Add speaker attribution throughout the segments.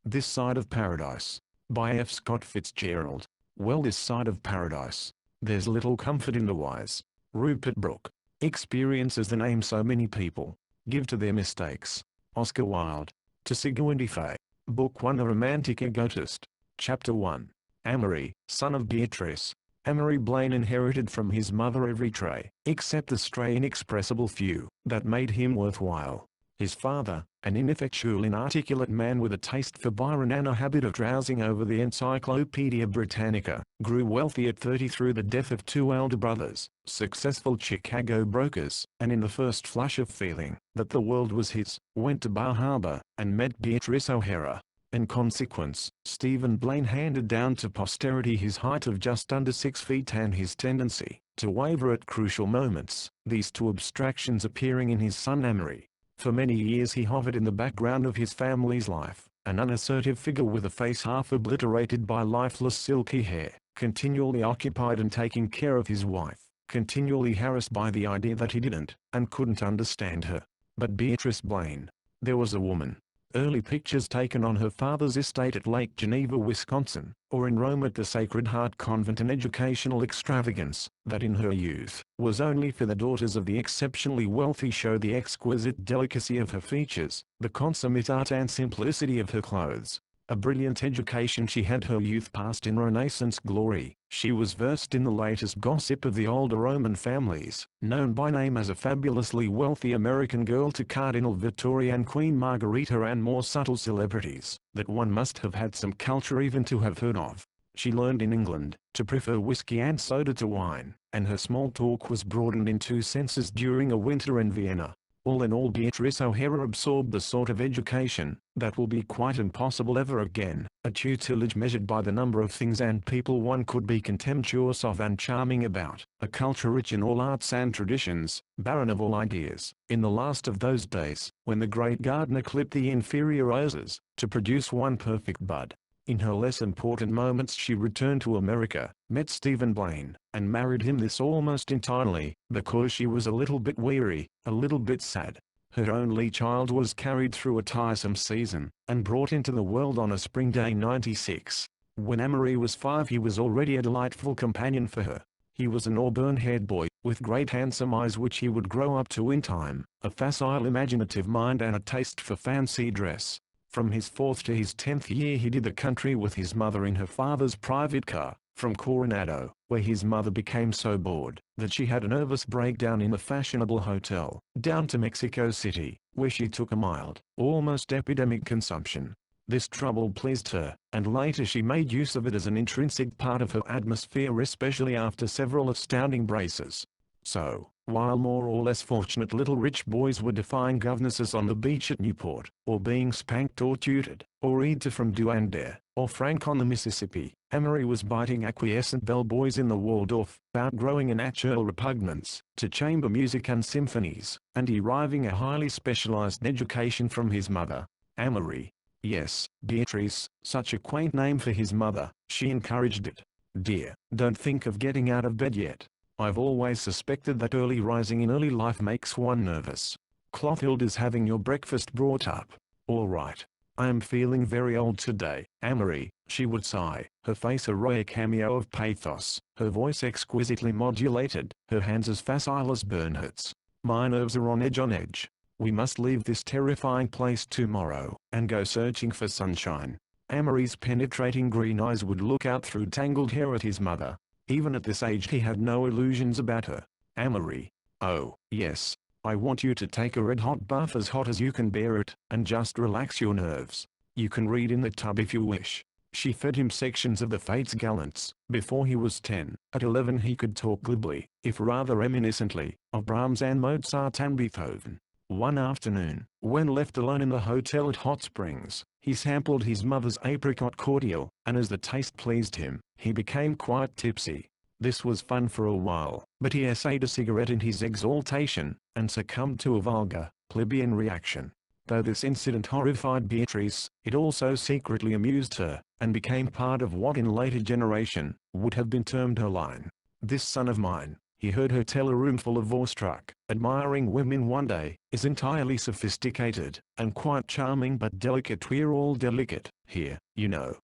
Speaker 1: This Side of Paradise, by F. Scott Fitzgerald. Well, this side of paradise, there's little comfort in the wise. Rupert Brooke. Experience is the name so many people give to their mistakes. Oscar Wilde. To Sigourney Fay. Book 1, A Romantic Egotist. Chapter 1. Amory, son of Beatrice. Amory Blaine inherited from his mother every trait, except the stray inexpressible few, that made him worthwhile. His father, an ineffectual inarticulate man with a taste for Byron and a habit of drowsing over the Encyclopedia Britannica, grew wealthy at 30 through the death of two elder brothers, successful Chicago brokers, and in the first flush of feeling that the world was his, went to Bar Harbor, and met Beatrice O'Hara. In consequence, Stephen Blaine handed down to posterity his height of just under 6 feet and his tendency to waver at crucial moments, these two abstractions appearing in his son Amory. For many years he hovered in the background of his family's life, an unassertive figure with a face half obliterated by lifeless silky hair, continually occupied and taking care of his wife, continually harassed by the idea that he didn't, and couldn't understand her. But Beatrice Blaine. There was a woman. Early pictures taken on her father's estate at Lake Geneva, Wisconsin, or in Rome at the Sacred Heart Convent, an educational extravagance that in her youth was only for the daughters of the exceptionally wealthy, show the exquisite delicacy of her features, the consummate art and simplicity of her clothes. A brilliant education she had, her youth passed in Renaissance glory. She was versed in the latest gossip of the older Roman families, known by name as a fabulously wealthy American girl to Cardinal Victoria and Queen Margarita and more subtle celebrities that one must have had some culture even to have heard of. She learned in England to prefer whiskey and soda to wine, and her small talk was broadened in two senses during a winter in Vienna. All in all, Beatrice O'Hara absorbed the sort of education that will be quite impossible ever again, a tutelage measured by the number of things and people one could be contemptuous of and charming about, a culture rich in all arts and traditions, barren of all ideas. In the last of those days, when the great gardener clipped the inferior roses, to produce one perfect bud. In her less important moments she returned to America, met Stephen Blaine, and married him, this almost entirely because she was a little bit weary, a little bit sad. Her only child was carried through a tiresome season, and brought into the world on a spring day '96. When Amory was 5 he was already a delightful companion for her. He was an auburn-haired boy, with great handsome eyes which he would grow up to in time, a facile imaginative mind and a taste for fancy dress. From his 4th to his 10th year he did the country with his mother in her father's private car, from Coronado, where his mother became so bored that she had a nervous breakdown in a fashionable hotel, down to Mexico City, where she took a mild, almost epidemic consumption. This trouble pleased her, and later she made use of it as an intrinsic part of her atmosphere, especially after several astounding braces. So, while more or less fortunate little rich boys were defying governesses on the beach at Newport, or being spanked or tutored, or Edith from Do and Dare, or Frank on the Mississippi, Amory was biting acquiescent bellboys in the Waldorf, outgrowing a natural repugnance to chamber music and symphonies, and deriving a highly specialized education from his mother. Amory. Yes, Beatrice, such a quaint name for his mother. She encouraged it. Dear, don't think of getting out of bed yet. I've always suspected that early rising in early life makes one nervous. Clothilda's having your breakfast brought up. All right. I am feeling very old today, Amory, she would sigh, her face a rare cameo of pathos, her voice exquisitely modulated, her hands as facile as Bernhardt's. My nerves are on edge. We must leave this terrifying place tomorrow, and go searching for sunshine. Amory's penetrating green eyes would look out through tangled hair at his mother. Even at this age he had no illusions about her. Amory. Oh, yes. I want you to take a red-hot bath, as hot as you can bear it, and just relax your nerves. You can read in the tub if you wish. She fed him sections of the Fates Gallants, before he was 10. At 11 he could talk glibly, if rather reminiscently, of Brahms and Mozart and Beethoven. One afternoon, when left alone in the hotel at Hot Springs, he sampled his mother's apricot cordial, and as the taste pleased him, he became quite tipsy. This was fun for a while, but he essayed a cigarette in his exaltation, and succumbed to a vulgar, plebeian reaction. Though this incident horrified Beatrice, it also secretly amused her, and became part of what in later generation would have been termed her line. This son of mine, He heard her tell a room full of awestruck, admiring women one day, "Is entirely sophisticated, and quite charming but delicate. We're all delicate, here, you know."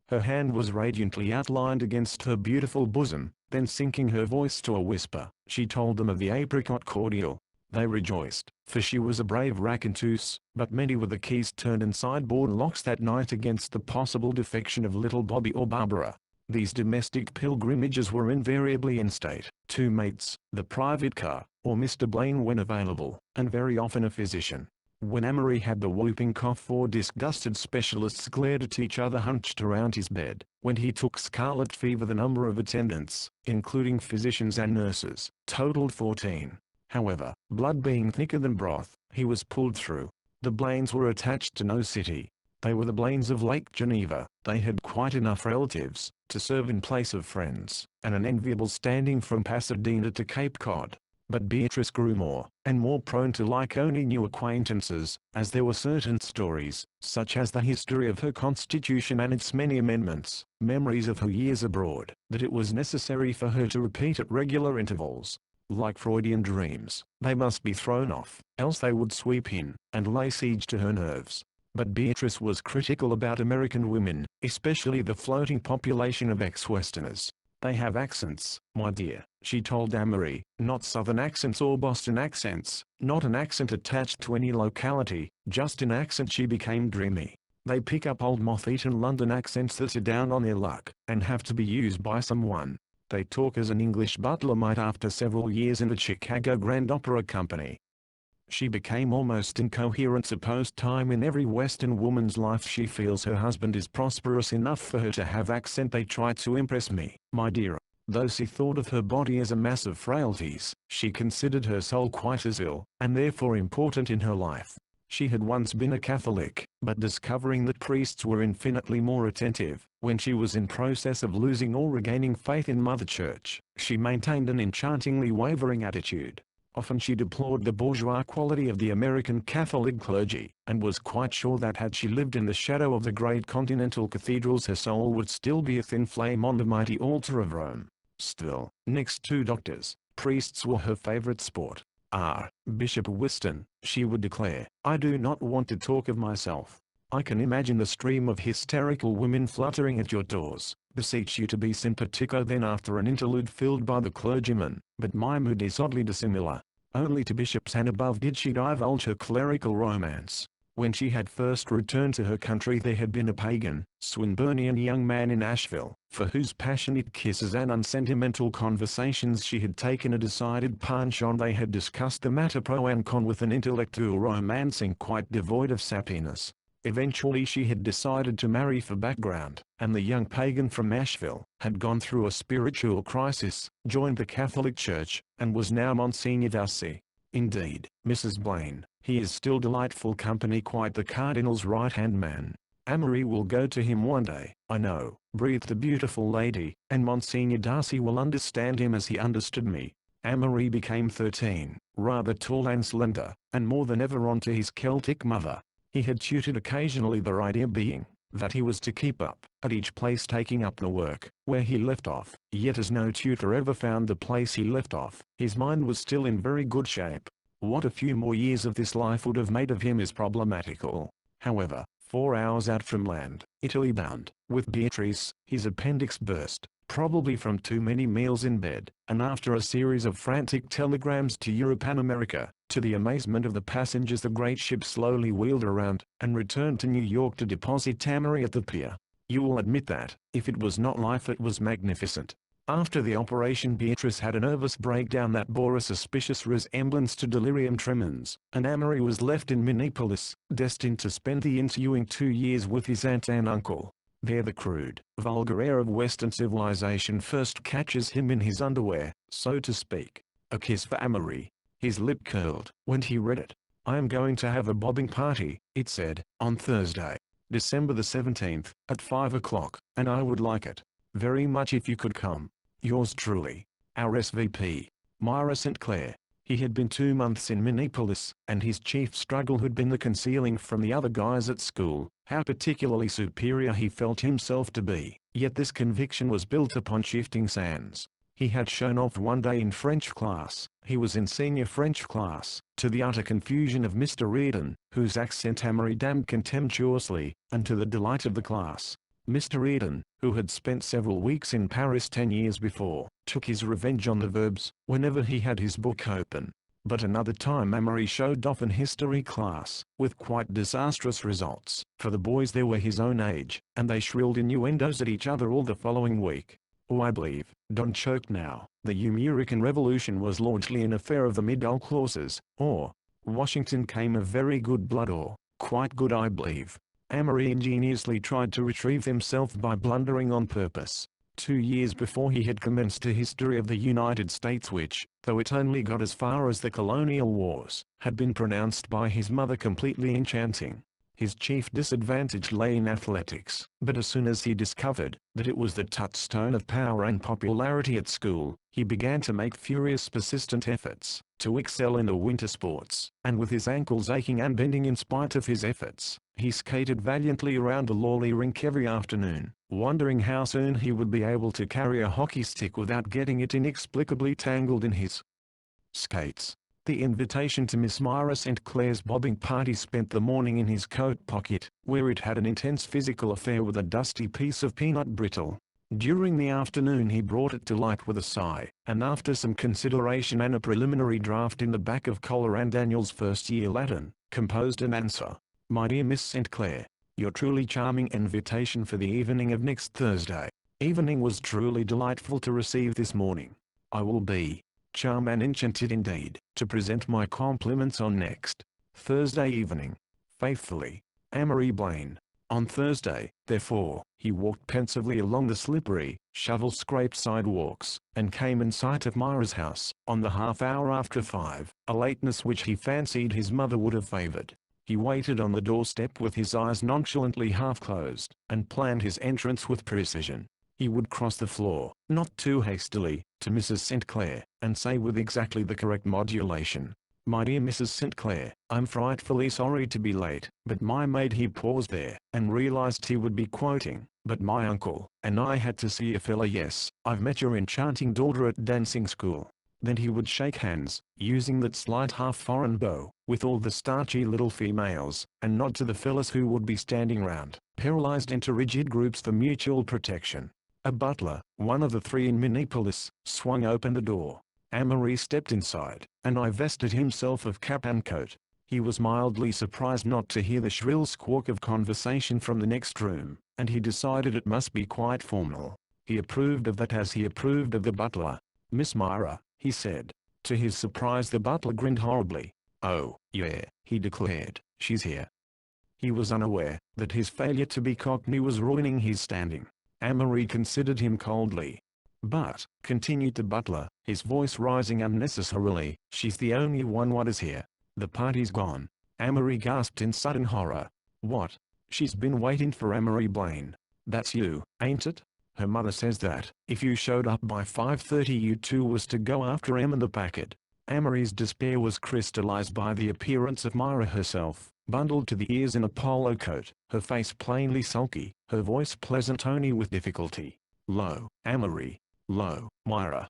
Speaker 1: Her hand was radiantly outlined against her beautiful bosom, then sinking her voice to a whisper, she told them of the apricot cordial. They rejoiced, for she was a brave raconteuse, but many were the keys turned in sideboard locks that night against the possible defection of little Bobby or Barbara. These domestic pilgrimages were invariably in state, two mates, the private car, or Mr. Blaine when available, and very often a physician. When Amory had the whooping cough, or disgusted specialists glared at each other hunched around his bed. When he took scarlet fever, the number of attendants, including physicians and nurses, totaled 14. However, blood being thicker than broth, he was pulled through. The Blaines were attached to no city. They were the Blaines of Lake Geneva. They had quite enough relatives to serve in place of friends, and an enviable standing from Pasadena to Cape Cod. But Beatrice grew more and more prone to like only new acquaintances, as there were certain stories, such as the history of her constitution and its many amendments, memories of her years abroad, that it was necessary for her to repeat at regular intervals. Like Freudian dreams, they must be thrown off, else they would sweep in and lay siege to her nerves. But Beatrice was critical about American women, especially the floating population of ex-Westerners. "They have accents, my dear," she told Amory, "not Southern accents or Boston accents, not an accent attached to any locality, just an accent." She became dreamy. "They pick up old moth-eaten London accents that are down on their luck, and have to be used by someone. They talk as an English butler might after several years in the Chicago Grand Opera Company." She became almost incoherent. Supposed time in every Western woman's life she feels her husband is prosperous enough for her to have accent. "They try to impress me, my dear." Though she thought of her body as a mass of frailties, she considered her soul quite as ill, and therefore important in her life. She had once been a Catholic, but discovering that priests were infinitely more attentive, when she was in process of losing or regaining faith in Mother Church, she maintained an enchantingly wavering attitude. Often she deplored the bourgeois quality of the American Catholic clergy, and was quite sure that had she lived in the shadow of the great continental cathedrals her soul would still be a thin flame on the mighty altar of Rome. Still, next to doctors, priests were her favorite sport. Bishop Whiston," she would declare, "I do not want to talk of myself. I can imagine the stream of hysterical women fluttering at your doors, beseech you to be simpatico." Then after an interlude filled by the clergyman, "But my mood is oddly dissimilar." Only to bishops and above did she divulge her clerical romance. When she had first returned to her country there had been a pagan, Swinburnian young man in Asheville, for whose passionate kisses and unsentimental conversations she had taken a decided penchant. They had discussed the matter pro and con with an intellectual romancing quite devoid of sappiness. Eventually she had decided to marry for background, and the young pagan from Asheville had gone through a spiritual crisis, joined the Catholic Church, and was now Monsignor Darcy. Indeed, Mrs. Blaine, he is still delightful company, quite the Cardinal's right-hand man. Amory will go to him one day, I know, breathed the beautiful lady, and Monsignor Darcy will understand him as he understood me. Amory became 13, rather tall and slender, and more than ever on to his Celtic mother. He had tutored occasionally, the idea being that he was to keep up at each place taking up the work where he left off, yet as no tutor ever found the place he left off, his mind was still in very good shape. What a few more years of this life would have made of him is problematical. However, 4 hours out from land, Italy bound, with Beatrice, his appendix burst, probably from too many meals in bed, and after a series of frantic telegrams to Europe and America. To the amazement of the passengers the great ship slowly wheeled around, and returned to New York to deposit Amory at the pier. You will admit that, if it was not life it was magnificent. After the operation Beatrice had a nervous breakdown that bore a suspicious resemblance to delirium tremens, and Amory was left in Minneapolis, destined to spend the ensuing 2 years with his aunt and uncle. There the crude, vulgar air of Western civilization first catches him in his underwear, so to speak. A kiss for Amory. His lip curled when he read it. "I am going to have a bobbing party," it said, "on Thursday, December the 17th, at 5 o'clock, and I would like it very much if you could come. Yours truly, RSVP, Myra St. Clair." He had been 2 months in Minneapolis, and his chief struggle had been the concealing from the other guys at school how particularly superior he felt himself to be. Yet this conviction was built upon shifting sands. He had shown off one day in French class. He was in senior French class, to the utter confusion of Mr. Eden, whose accent Amory damned contemptuously, and to the delight of the class. Mr. Eden, who had spent several weeks in Paris 10 years before, took his revenge on the verbs whenever he had his book open. But another time Amory showed off in history class, with quite disastrous results. For the boys there were his own age, and they shrilled innuendos at each other all the following week. Oh, I believe, Don choked now, the American Revolution was largely an affair of the middle classes, or Washington came of very good blood, or quite good, I believe. Amory ingeniously tried to retrieve himself by blundering on purpose. 2 years before he had commenced a history of the United States which, though it only got as far as the colonial wars, had been pronounced by his mother completely enchanting. His chief disadvantage lay in athletics, but as soon as he discovered that it was the touchstone of power and popularity at school, he began to make furious persistent efforts to excel in the winter sports, and with his ankles aching and bending in spite of his efforts, he skated valiantly around the Lawley rink every afternoon, wondering how soon he would be able to carry a hockey stick without getting it inexplicably tangled in his skates. The invitation to Miss Myra St. Clair's bobbing party spent the morning in his coat pocket, where it had an intense physical affair with a dusty piece of peanut brittle. During the afternoon he brought it to light with a sigh, and after some consideration and a preliminary draft in the back of Collar and Daniel's first-year Latin, composed an answer. My dear Miss St. Clair, your truly charming invitation for the evening of next Thursday evening was truly delightful to receive this morning. I will be charmed and enchanted indeed to present my compliments on next Thursday evening. Faithfully, Amory Blaine. On Thursday, therefore, he walked pensively along the slippery, shovel-scraped sidewalks, and came in sight of Myra's house, on the half-hour after 5, a lateness which he fancied his mother would have favored. He waited on the doorstep with his eyes nonchalantly half-closed, and planned his entrance with precision. He would cross the floor, not too hastily, to Mrs. St. Clair, and say with exactly the correct modulation, My dear Mrs. St. Clair, I'm frightfully sorry to be late, but my maid. He paused there, and realized he would be quoting, but my uncle and I had to see a fella. Yes, I've met your enchanting daughter at dancing school. Then he would shake hands, using that slight half-foreign bow, with all the starchy little females, and nod to the fellas who would be standing round, paralyzed into rigid groups for mutual protection. A butler, one of the 3 in Minneapolis, swung open the door. Amory stepped inside, and divested himself of cap and coat. He was mildly surprised not to hear the shrill squawk of conversation from the next room, and he decided it must be quite formal. He approved of that as he approved of the butler. Miss Myra, he said. To his surprise the butler grinned horribly. Oh, yeah, he declared, she's here. He was unaware that his failure to be cockney was ruining his standing. Amory considered him coldly. But, continued the butler, his voice rising unnecessarily, she's the only one what is here. The party's gone. Amory gasped in sudden horror. What? She's been waiting for Amory Blaine. That's you, ain't it? Her mother says that, if you showed up by 5:30 you two was to go after Em and the packet. Amory's despair was crystallized by the appearance of Myra herself, bundled to the ears in a polo coat, her face plainly sulky, her voice pleasant tony with difficulty. Lo, Amory. Lo, Myra.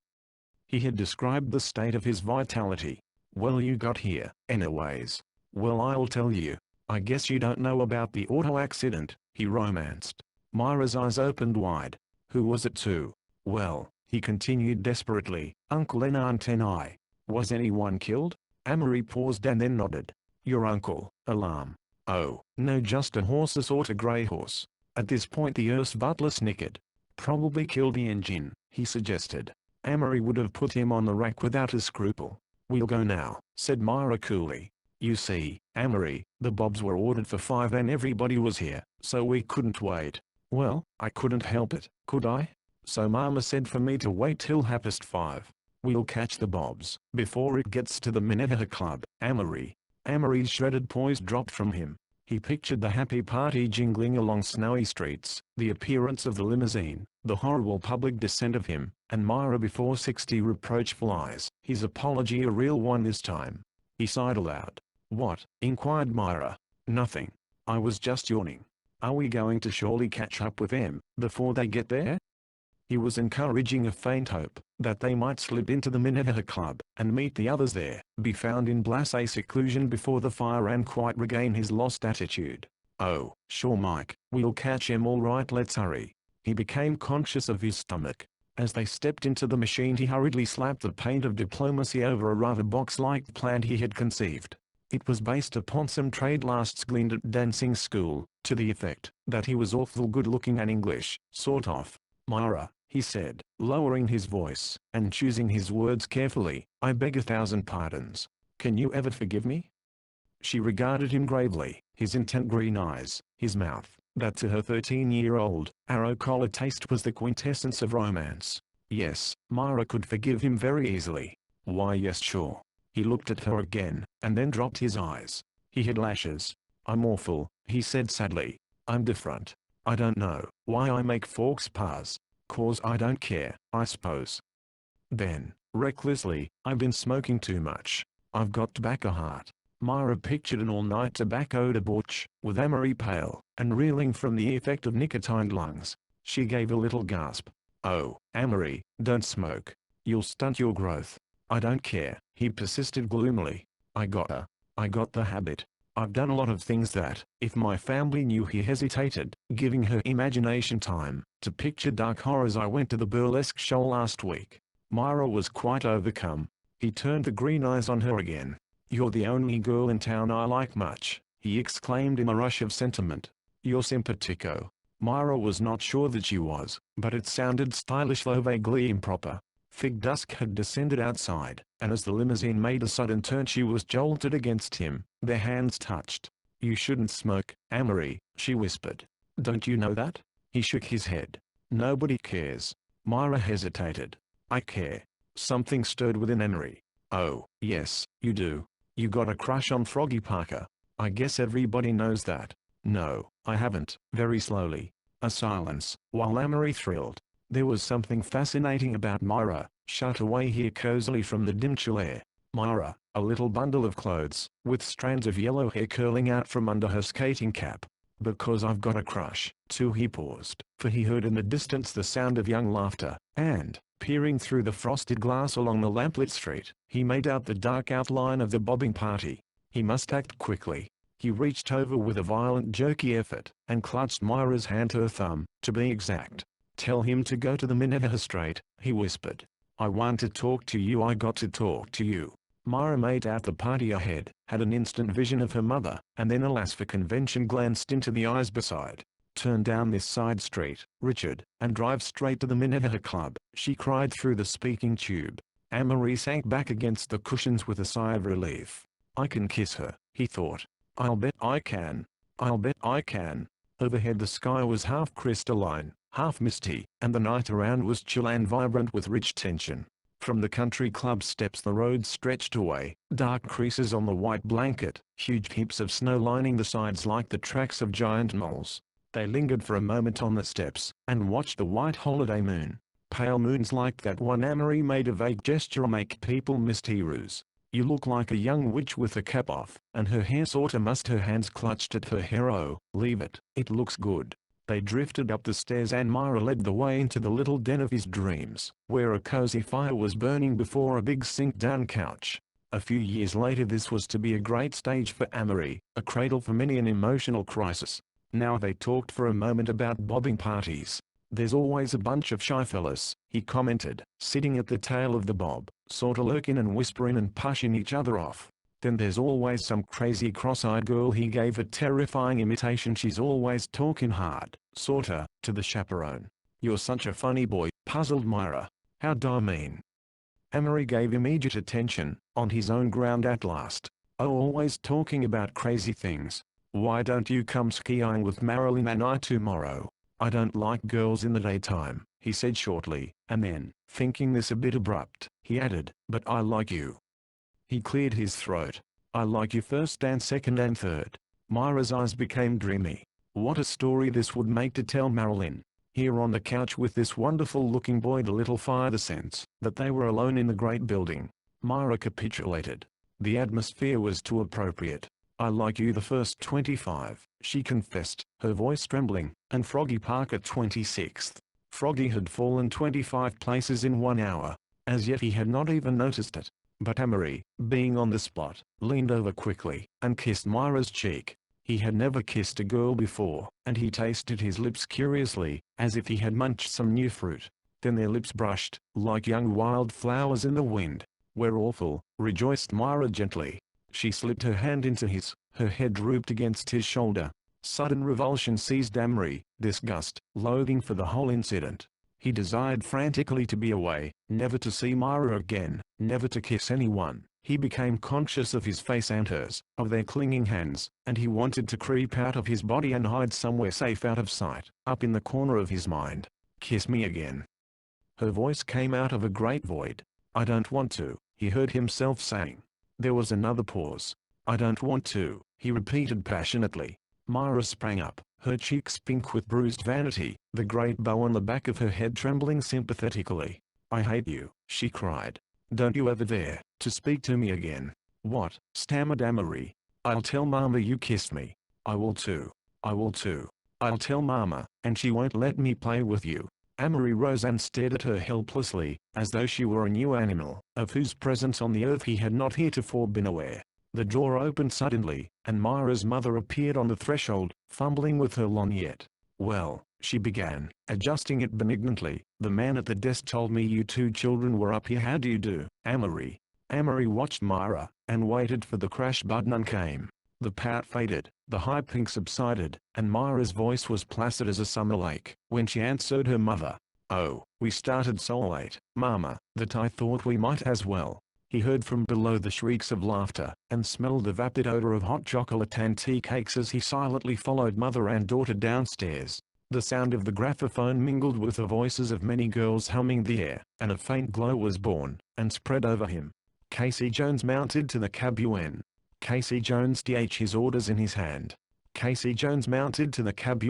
Speaker 1: He had described the state of his vitality. Well, you got here, anyways. Well, I'll tell you. I guess you don't know about the auto accident, he romanced. Myra's eyes opened wide. Who was it to? Well, he continued desperately, Uncle and Aunt and I. Was anyone killed? Amory paused and then nodded. Your uncle, alarm. Oh, no, just a horse or a grey horse. At this point the Earth's butler snickered. Probably killed the engine, he suggested. Amory would have put him on the rack without a scruple. We'll go now, said Myra coolly. You see, Amory, the bobs were ordered for 5 and everybody was here, so we couldn't wait. Well, I couldn't help it, could I? So Mama said for me to wait till 5:30. We'll catch the bobs before it gets to the Minnehaha Club. Amory's shredded poise dropped from him. He pictured the happy party jingling along snowy streets, the appearance of the limousine, the horrible public descent of him, and Myra before 60 reproachful eyes, his apology a real one this time. He sighed aloud. What? Inquired Myra. Nothing. I was just yawning. Are we going to surely catch up with them before they get there? He was encouraging a faint hope that they might slip into the Minnehaha Club and meet the others there, be found in blasé seclusion before the fire and quite regain his lost attitude. "Oh, sure Mike, we'll catch him all right, let's hurry." He became conscious of his stomach. As they stepped into the machine he hurriedly slapped the paint of diplomacy over a rather box-like plan he had conceived. It was based upon some trade lasts gleaned at dancing school, to the effect that he was awful good looking and English, sort of. "Myra," he said, lowering his voice, and choosing his words carefully, "I beg 1,000 pardons. Can you ever forgive me?" She regarded him gravely, his intent green eyes, his mouth, that to her 13-year-old, arrow-collar taste was the quintessence of romance. Yes, Myra could forgive him very easily. Why yes sure. He looked at her again, and then dropped his eyes. He had lashes. "I'm awful," he said sadly. "I'm different. I don't know why I make faux pas. 'Cause I don't care, I suppose." Then, recklessly, "I've been smoking too much. I've got tobacco heart." Myra pictured an all-night tobacco debauch, with Amory pale, and reeling from the effect of nicotined lungs. She gave a little gasp. "Oh, Amory, don't smoke. You'll stunt your growth." "I don't care," he persisted gloomily. I got the habit. I've done a lot of things that, if my family knew." He hesitated, giving her imagination time to picture dark horrors. "I went to the burlesque show last week." Myra was quite overcome. He turned the green eyes on her again. "You're the only girl in town I like much," he exclaimed in a rush of sentiment. "You're simpatico." Myra was not sure that she was, but it sounded stylish though vaguely improper. Thick dusk had descended outside, and as the limousine made a sudden turn she was jolted against him. Their hands touched. "You shouldn't smoke, Amory," she whispered. "Don't you know that?" He shook his head. "Nobody cares." Myra hesitated. "I care." Something stirred within Amory. "Oh, yes, you do. You got a crush on Froggy Parker. I guess everybody knows that." "No, I haven't." Very slowly. A silence, while Amory thrilled. There was something fascinating about Myra, shut away here cozily from the dim chill air. Myra, a little bundle of clothes, with strands of yellow hair curling out from under her skating cap. "Because I've got a crush, too." He paused, for he heard in the distance the sound of young laughter, and, peering through the frosted glass along the lamplit street, he made out the dark outline of the bobbing party. He must act quickly. He reached over with a violent jerky effort, and clutched Myra's hand to her thumb, to be exact. "Tell him to go to the Minnehaha Straight," he whispered. "I want to talk to you. I got to talk to you." Myra made out the party ahead, had an instant vision of her mother, and then alas for convention glanced into the eyes beside. "Turn down this side street, Richard, and drive straight to the Minnehaha Club," she cried through the speaking tube. Amory sank back against the cushions with a sigh of relief. "I can kiss her," he thought. "I'll bet I can. I'll bet I can." Overhead the sky was half crystalline, half misty, and the night around was chill and vibrant with rich tension. From the country club steps the road stretched away, dark creases on the white blanket, huge heaps of snow lining the sides like the tracks of giant moles. They lingered for a moment on the steps, and watched the white holiday moon. Pale moons like that one. Amory made a vague gesture. "Make people mysterious. You look like a young witch with the cap off, and her hair sorta mussed." Her hands clutched at her hair. "Oh, leave it, it looks good." They drifted up the stairs and Myra led the way into the little den of his dreams, where a cozy fire was burning before a big sink-down couch. A few years later this was to be a great stage for Amory, a cradle for many an emotional crisis. Now they talked for a moment about bobbing parties. "There's always a bunch of shy fellas," he commented, "sitting at the tail of the bob, sorta lurking and whispering and pushing each other off. Then there's always some crazy cross-eyed girl." He gave a terrifying imitation. "She's always talking hard, sorta, to the chaperone." "You're such a funny boy," puzzled Myra. "How do I mean?" Amory gave immediate attention, on his own ground at last. "Oh, always talking about crazy things. Why don't you come skiing with Marilyn and I tomorrow?" "I don't like girls in the daytime," he said shortly, and then, thinking this a bit abrupt, he added, "but I like you." He cleared his throat. "I like you first and second and third." Myra's eyes became dreamy. What a story this would make to tell Marilyn. Here on the couch with this wonderful-looking boy. The little fire, the sense that they were alone in the great building. Myra capitulated. The atmosphere was too appropriate. "I like you the first 25, she confessed, her voice trembling, "and Froggy Parker 26th. Froggy had fallen 25 places in 1 hour. As yet he had not even noticed it. But Amory, being on the spot, leaned over quickly and kissed Myra's cheek. He had never kissed a girl before, and he tasted his lips curiously, as if he had munched some new fruit. Then their lips brushed, like young wildflowers in the wind. "We're awful," rejoiced Myra gently. She slipped her hand into his, her head drooped against his shoulder. Sudden revulsion seized Amory, disgust, loathing for the whole incident. He desired frantically to be away, never to see Myra again, never to kiss anyone. He became conscious of his face and hers, of their clinging hands, and he wanted to creep out of his body and hide somewhere safe out of sight, up in the corner of his mind. "Kiss me again." Her voice came out of a great void. "I don't want to," he heard himself saying. There was another pause. "I don't want to," he repeated passionately. Myra sprang up, her cheeks pink with bruised vanity, the great bow on the back of her head trembling sympathetically. "I hate you," she cried. "Don't you ever dare to speak to me again." "What?" stammered Amory. "I'll tell Mama you kissed me. I will too. I will too. I'll tell Mama, and she won't let me play with you." Amory rose and stared at her helplessly, as though she were a new animal, of whose presence on the earth he had not heretofore been aware. The door opened suddenly, and Myra's mother appeared on the threshold, fumbling with her lorgnette. "Well," she began, adjusting it benignantly, "the man at the desk told me you two children were up here. How do you do, Amory?" Amory watched Myra, and waited for the crash, but none came. The pout faded, the high pink subsided, and Myra's voice was placid as a summer lake, when she answered her mother. "Oh, we started so late, Mama, that I thought we might as well." He heard from below the shrieks of laughter, and smelled the vapid odor of hot chocolate and tea cakes as he silently followed mother and daughter downstairs. The sound of the graphophone mingled with the voices of many girls humming the air, and a faint glow was born, and spread over him. Casey Jones mounted to the cab. Casey Jones th his orders in his hand. Casey Jones mounted to the cab.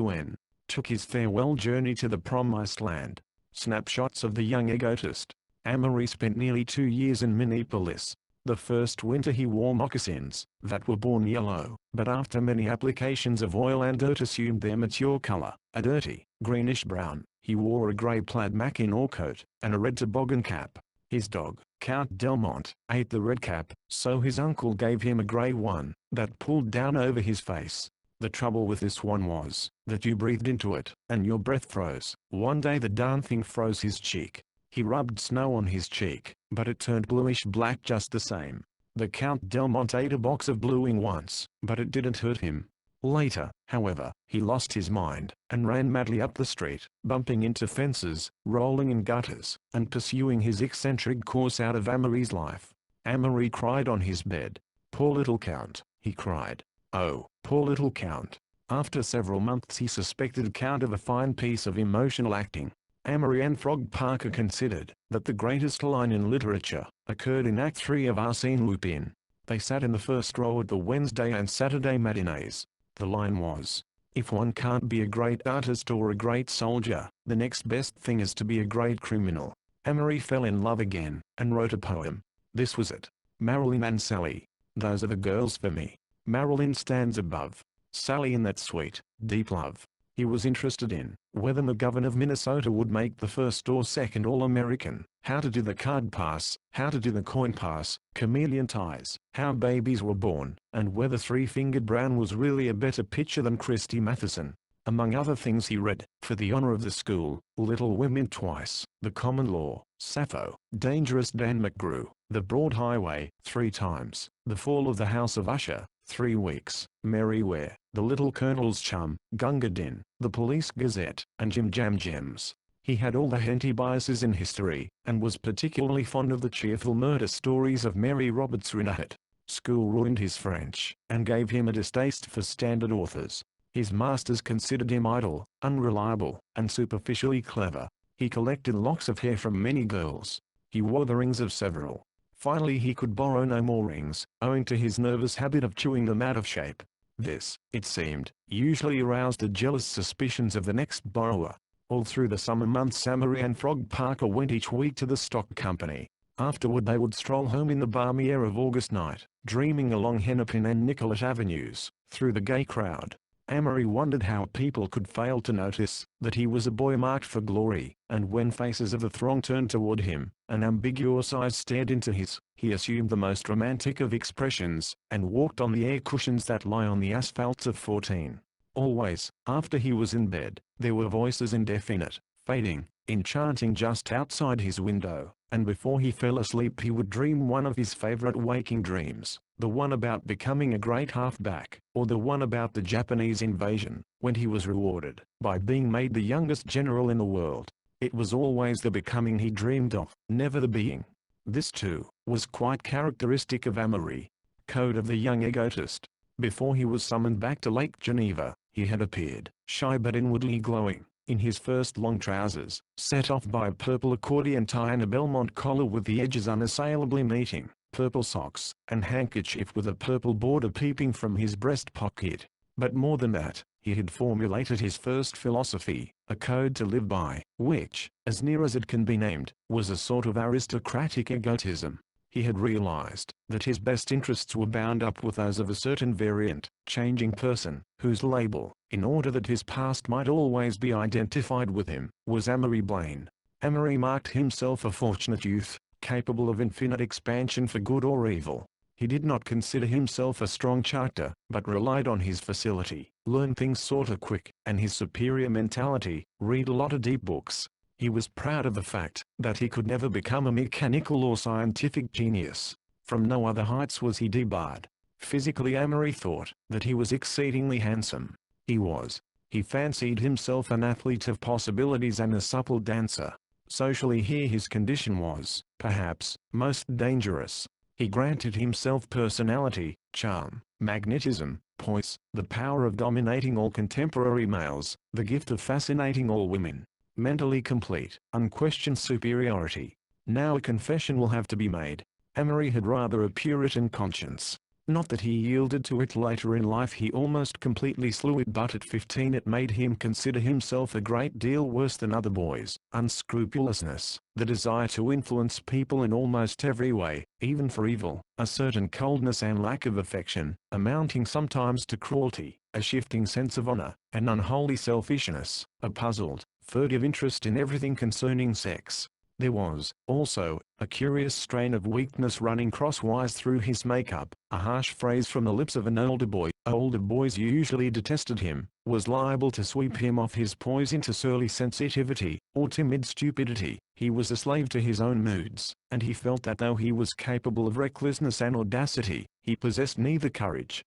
Speaker 1: Took his farewell journey to the promised land. Snapshots of the young egotist. Amory spent nearly 2 years in Minneapolis. The first winter he wore moccasins, that were born yellow, but after many applications of oil and dirt assumed their mature color, a dirty, greenish-brown. He wore a gray plaid mackinaw coat, and a red toboggan cap. His dog, Count Delmont, ate the red cap, so his uncle gave him a gray one, that pulled down over his face. The trouble with this one was, that you breathed into it, and your breath froze. One day the darn thing froze his cheek. He rubbed snow on his cheek, but it turned bluish-black just the same. The Count Delmont ate a box of bluing once, but it didn't hurt him. Later, however, he lost his mind, and ran madly up the street, bumping into fences, rolling in gutters, and pursuing his eccentric course out of Amory's life. Amory cried on his bed. "Poor little Count," he cried. "Oh, poor little Count." After several months he suspected Count of a fine piece of emotional acting. Amory and Frog Parker considered that the greatest line in literature occurred in Act 3 of Arsène Lupin. They sat in the first row at the Wednesday and Saturday matinees. The line was, "If one can't be a great artist or a great soldier, the next best thing is to be a great criminal." Amory fell in love again, and wrote a poem. This was it. "Marilyn and Sally. Those are the girls for me. Marilyn stands above Sally in that sweet, deep love." He was interested in whether McGovern of Minnesota would make the first or second All-American, how to do the card pass, how to do the coin pass, chameleon ties, how babies were born, and whether Three-Fingered Brown was really a better pitcher than Christy Matheson. Among other things he read, For the Honor of the School, Little Women twice, The Common Law, Sappho, Dangerous Dan McGrew, The Broad Highway, 3 times, The Fall of the House of Usher, 3 weeks, Mary Ware, The Little Colonel's Chum, Gunga Din, The Police Gazette, and Jim Jam Gems. He had all the henty biases in history, and was particularly fond of the cheerful murder stories of Mary Roberts Rinnahat. School ruined his French, and gave him a distaste for standard authors. His masters considered him idle, unreliable, and superficially clever. He collected locks of hair from many girls. He wore the rings of several. Finally he could borrow no more rings, owing to his nervous habit of chewing them out of shape. This, it seemed, usually aroused the jealous suspicions of the next borrower. All through the summer months Amory and Frog Parker went each week to the stock company. Afterward they would stroll home in the balmy air of August night, dreaming along Hennepin and Nicollet Avenues, through the gay crowd. Amory wondered how people could fail to notice that he was a boy marked for glory, and when faces of the throng turned toward him, and ambiguous eyes stared into his, he assumed the most romantic of expressions, and walked on the air cushions that lie on the asphalts of 14. Always, after he was in bed, there were voices indefinite, fading, enchanting just outside his window, and before he fell asleep he would dream one of his favorite waking dreams, the one about becoming a great halfback, or the one about the Japanese invasion, when he was rewarded by being made the youngest general in the world. It was always the becoming he dreamed of, never the being. This too, was quite characteristic of Amory. Code of the young egotist. Before he was summoned back to Lake Geneva, he had appeared, shy but inwardly glowing, in his first long trousers, set off by a purple accordion tie and a Belmont collar with the edges unassailably meeting, purple socks, and handkerchief with a purple border peeping from his breast pocket. But more than that, he had formulated his first philosophy, a code to live by, which, as near as it can be named, was a sort of aristocratic egotism. He had realized that his best interests were bound up with those of a certain variant, changing person, whose label, in order that his past might always be identified with him, was Amory Blaine. Amory marked himself a fortunate youth, capable of infinite expansion for good or evil. He did not consider himself a strong character, but relied on his facility, learn things sorta quick, and his superior mentality, read a lot of deep books. He was proud of the fact that he could never become a mechanical or scientific genius. From no other heights was he debarred. Physically, Amory thought that he was exceedingly handsome. He fancied himself an athlete of possibilities and a supple dancer. Socially here his condition was, perhaps, most dangerous. He granted himself personality, charm, magnetism, poise, the power of dominating all contemporary males, the gift of fascinating all women. Mentally complete, unquestioned superiority. Now a confession will have to be made. Amory had rather a Puritan conscience. Not that he yielded to it later in life, he almost completely slew it, but at 15 it made him consider himself a great deal worse than other boys. Unscrupulousness, the desire to influence people in almost every way, even for evil, a certain coldness and lack of affection, amounting sometimes to cruelty, a shifting sense of honor, an unholy selfishness, a puzzled, furtive interest in everything concerning sex. There was, also, a curious strain of weakness running crosswise through his makeup. A harsh phrase from the lips of an older boy, older boys usually detested him, was liable to sweep him off his poise into surly sensitivity, or timid stupidity. He was a slave to his own moods, and he felt that though he was capable of recklessness and audacity, he possessed neither courage,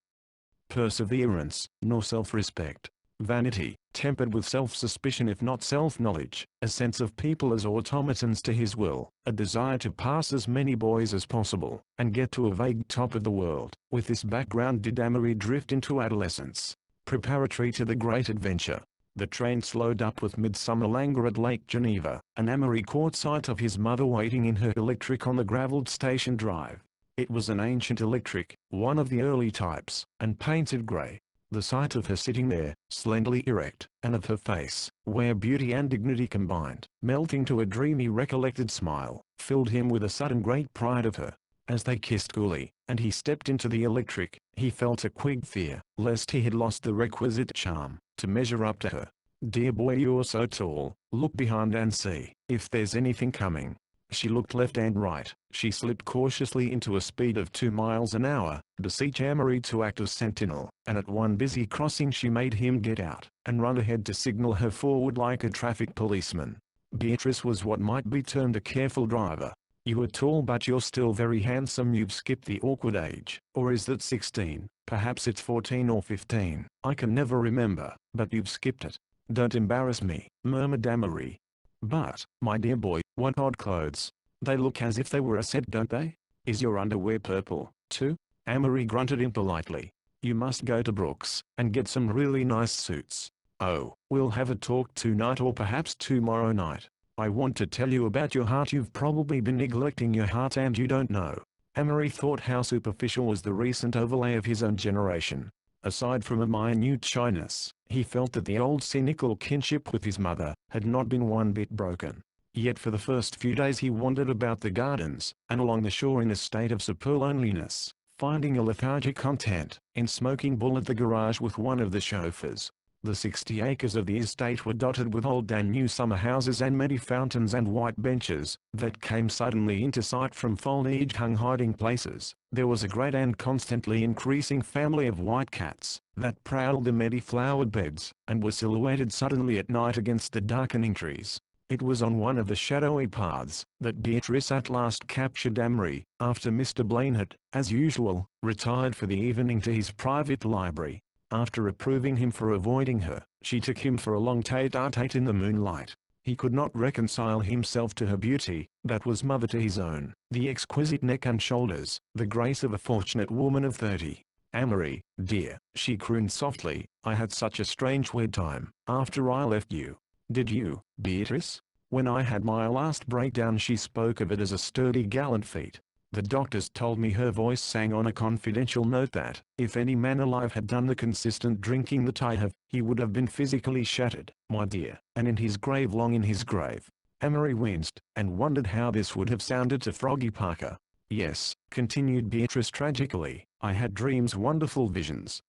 Speaker 1: perseverance, nor self-respect. Vanity, tempered with self-suspicion if not self-knowledge, a sense of people as automatons to his will, a desire to pass as many boys as possible, and get to a vague top of the world. With this background did Amory drift into adolescence. Preparatory to the great adventure, the train slowed up with midsummer languor at Lake Geneva, and Amory caught sight of his mother waiting in her electric on the gravelled station drive. It was an ancient electric, one of the early types, and painted grey. The sight of her sitting there, slenderly erect, and of her face, where beauty and dignity combined, melting to a dreamy recollected smile, filled him with a sudden great pride of her. As they kissed coolly, and he stepped into the electric, he felt a quick fear, lest he had lost the requisite charm, to measure up to her. "Dear boy, you're so tall, look behind and see if there's anything coming." She looked left and right. She slipped cautiously into a speed of 2 miles an hour, beseech Amory to act as sentinel, and at one busy crossing she made him get out, and run ahead to signal her forward like a traffic policeman. Beatrice was what might be termed a careful driver. "You are tall but you're still very handsome. You've skipped the awkward age, or is that 16, perhaps it's 14 or 15, I can never remember, but you've skipped it. Don't embarrass me," murmured Amory. "But, my dear boy, what odd clothes. They look as if they were a set, don't they? Is your underwear purple, too?" Amory grunted impolitely. "You must go to Brooks, and get some really nice suits. Oh, we'll have a talk tonight or perhaps tomorrow night. I want to tell you about your heart. You've probably been neglecting your heart and you don't know." Amory thought how superficial was the recent overlay of his own generation. Aside from a minute shyness, he felt that the old cynical kinship with his mother had not been one bit broken. Yet for the first few days he wandered about the gardens, and along the shore in a state of superb loneliness, finding a lethargic content in smoking bull at the garage with one of the chauffeurs. The 60 acres of the estate were dotted with old and new summer houses and many fountains and white benches that came suddenly into sight from foliage-hung hiding places. There was a great and constantly increasing family of white cats that prowled the many flowered beds and were silhouetted suddenly at night against the darkening trees. It was on one of the shadowy paths that Beatrice at last captured Amory, after Mr. Blaine had, as usual, retired for the evening to his private library. After reproving him for avoiding her, she took him for a long tete-a-tete in the moonlight. He could not reconcile himself to her beauty, that was mother to his own, the exquisite neck and shoulders, the grace of a fortunate woman of 30. "Amory, dear," she crooned softly, "I had such a strange weird time after I left you." "Did you, Beatrice?" "When I had my last breakdown." She spoke of it as a sturdy gallant feat. "The doctors told me," her voice sang on a confidential note, "that, if any man alive had done the consistent drinking that I have, he would have been physically shattered, my dear, and in his grave, long in his grave." Amory winced, and wondered how this would have sounded to Froggy Parker. "Yes," continued Beatrice tragically, "I had dreams, wonderful visions."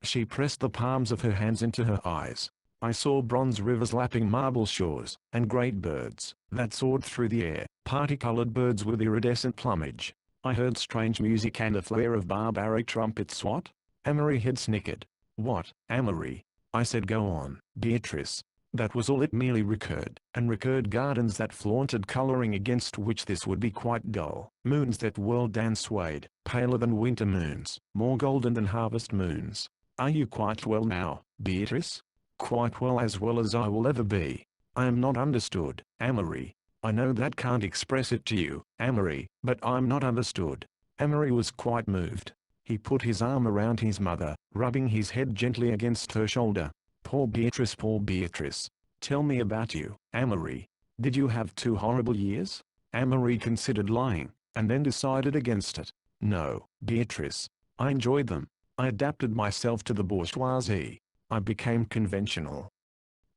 Speaker 1: She pressed the palms of her hands into her eyes. "I saw bronze rivers lapping marble shores, and great birds that soared through the air, party-colored birds with iridescent plumage. I heard strange music and a flare of barbaric trumpets." "What?" Amory had snickered. "What, Amory?" I said, "Go on, Beatrice." That was all. It merely recurred, and recurred gardens that flaunted coloring against which this would be quite dull, moons that whirled and swayed, paler than winter moons, more golden than harvest moons. "Are you quite well now, Beatrice?" "Quite well as I will ever be." "I am not understood, Amory." "I know that can't express it to you, Amory, but I'm not understood." Amory was quite moved. He put his arm around his mother, rubbing his head gently against her shoulder. "Poor Beatrice, poor Beatrice. Tell me about you, Amory. Did you have 2 horrible years?" Amory considered lying, and then decided against it. "No, Beatrice. I enjoyed them. I adapted myself to the bourgeoisie. I became conventional."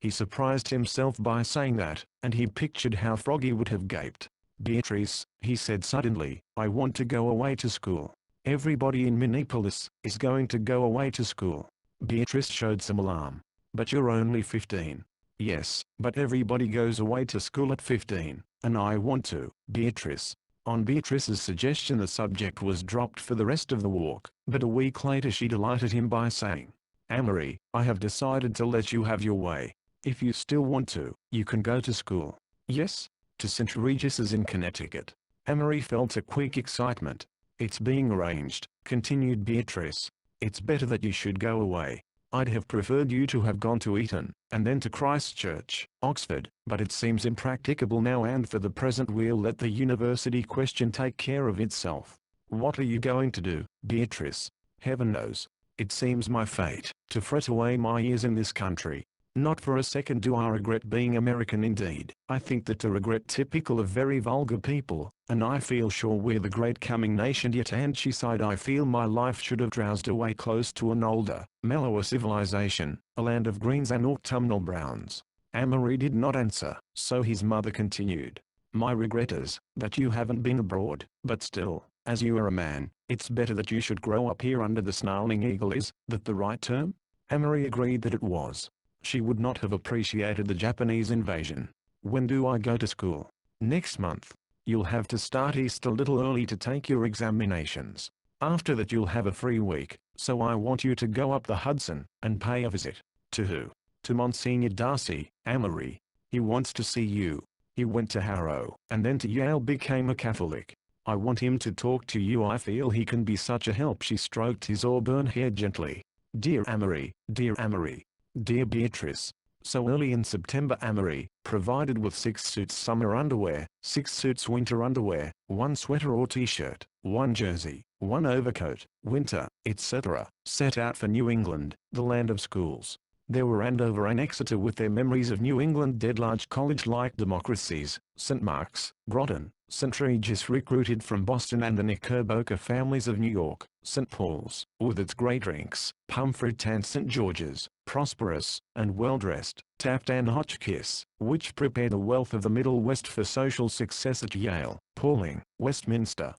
Speaker 1: He surprised himself by saying that, and he pictured how Froggy would have gaped. "Beatrice," he said suddenly, "I want to go away to school. Everybody in Minneapolis is going to go away to school." Beatrice showed some alarm. "But you're only 15. "Yes, but everybody goes away to school at 15, and I want to, Beatrice." On Beatrice's suggestion the subject was dropped for the rest of the walk, but a week later she delighted him by saying, "Amory, I have decided to let you have your way. If you still want to, you can go to school." "Yes?" "To St. Regis's in Connecticut." Amory felt a quick excitement. "It's being arranged," continued Beatrice. "It's better that you should go away. I'd have preferred you to have gone to Eton, and then to Christchurch, Oxford, but it seems impracticable now, and for the present we'll let the university question take care of itself." "What are you going to do, Beatrice?" "Heaven knows. It seems my fate to fret away my years in this country. Not for a second do I regret being American. Indeed, I think that a regret typical of very vulgar people, and I feel sure we're the great coming nation yet." And she sighed. "I feel my life should have drowsed away close to an older, mellower civilization, a land of greens and autumnal browns." Amory did not answer, so his mother continued, "My regret is that you haven't been abroad, but still, as you are a man, it's better that you should grow up here under the snarling eagle." Is that the right term? Amory agreed that it was. She would not have appreciated the Japanese invasion. "When do I go to school?" "Next month. You'll have to start East a little early to take your examinations. After that you'll have a free week, so I want you to go up the Hudson and pay a visit." "To who?" "To Monsignor Darcy, Amory. He wants to see you. He went to Harrow, and then to Yale, became a Catholic. I want him to talk to you. I feel he can be such a help." She stroked his auburn hair gently. "Dear Amory, dear Amory. Dear Beatrice." So early in September Amory, provided with 6 suits summer underwear, 6 suits winter underwear, 1 sweater or t-shirt, 1 jersey, 1 overcoat, winter, etc., set out for New England, the land of schools. There were Andover and Exeter with their memories of New England dead, large college-like democracies, St. Mark's, Groton, St. Regis recruited from Boston, and the Knickerbocker families of New York, St. Paul's, with its great rinks, Pomfret and St. George's, prosperous, and well-dressed, Taft and Hotchkiss, which prepared the wealth of the Middle West for social success at Yale, Pauling, Westminster,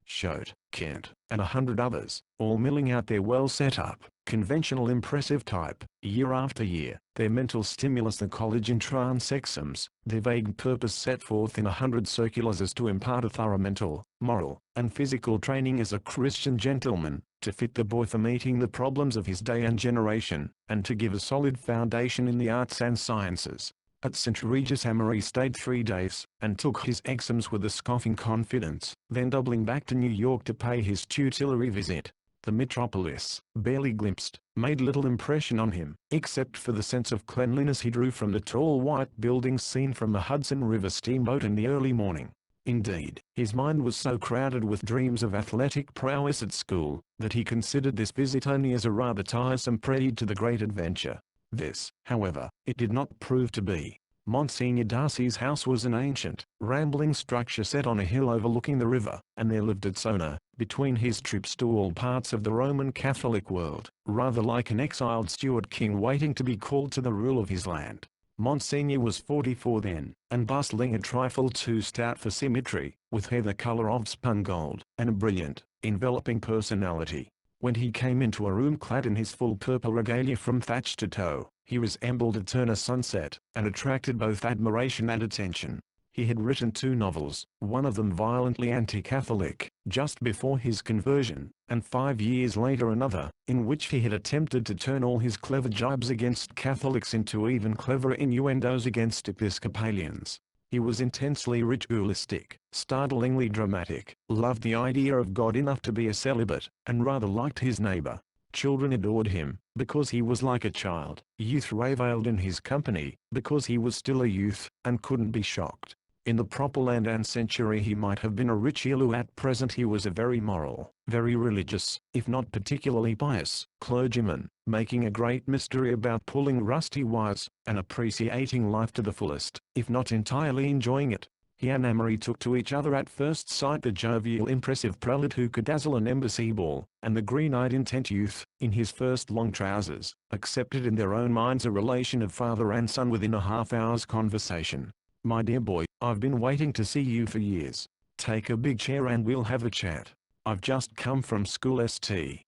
Speaker 1: Choate, Kent, and 100 others, all milling out their well-set-up, conventional impressive type, year after year, their mental stimulus the college entrance exams, their vague purpose set forth in 100 circulars as to impart a thorough mental, moral, and physical training as a Christian gentleman, to fit the boy for meeting the problems of his day and generation, and to give a solid foundation in the arts and sciences. At St. Regis Amory stayed 3 days, and took his exams with a scoffing confidence, then doubling back to New York to pay his tutelary visit. The metropolis, barely glimpsed, made little impression on him, except for the sense of cleanliness he drew from the tall white buildings seen from a Hudson River steamboat in the early morning. Indeed, his mind was so crowded with dreams of athletic prowess at school, that he considered this visit only as a rather tiresome prelude to the great adventure. This, however, it did not prove to be. Monsignor Darcy's house was an ancient, rambling structure set on a hill overlooking the river, and there lived its owner, between his trips to all parts of the Roman Catholic world, rather like an exiled Stuart king waiting to be called to the rule of his land. Monsignor was 44 then, and bustling a trifle too stout for symmetry, with hair the color of spun gold, and a brilliant, enveloping personality. When he came into a room clad in his full purple regalia from thatch to toe, he resembled a Turner sunset, and attracted both admiration and attention. He had written 2 novels, one of them violently anti-Catholic, just before his conversion, and 5 years later another, in which he had attempted to turn all his clever jibes against Catholics into even cleverer innuendos against Episcopalians. He was intensely ritualistic, startlingly dramatic, loved the idea of God enough to be a celibate, and rather liked his neighbor. Children adored him, because he was like a child. Youth reveled in his company, because he was still a youth, and couldn't be shocked. In the proper land and century he might have been a rich Elu. At present he was a very moral, very religious, if not particularly pious, clergyman, making a great mystery about pulling rusty wires, and appreciating life to the fullest, if not entirely enjoying it. He and Amory took to each other at first sight, the jovial impressive prelate who could dazzle an embassy ball, and the green-eyed intent youth, in his first long trousers, accepted in their own minds a relation of father and son within a half-hour's conversation. "My dear boy, I've been waiting to see you for years. Take a big chair and we'll have a chat. I've just come from school St.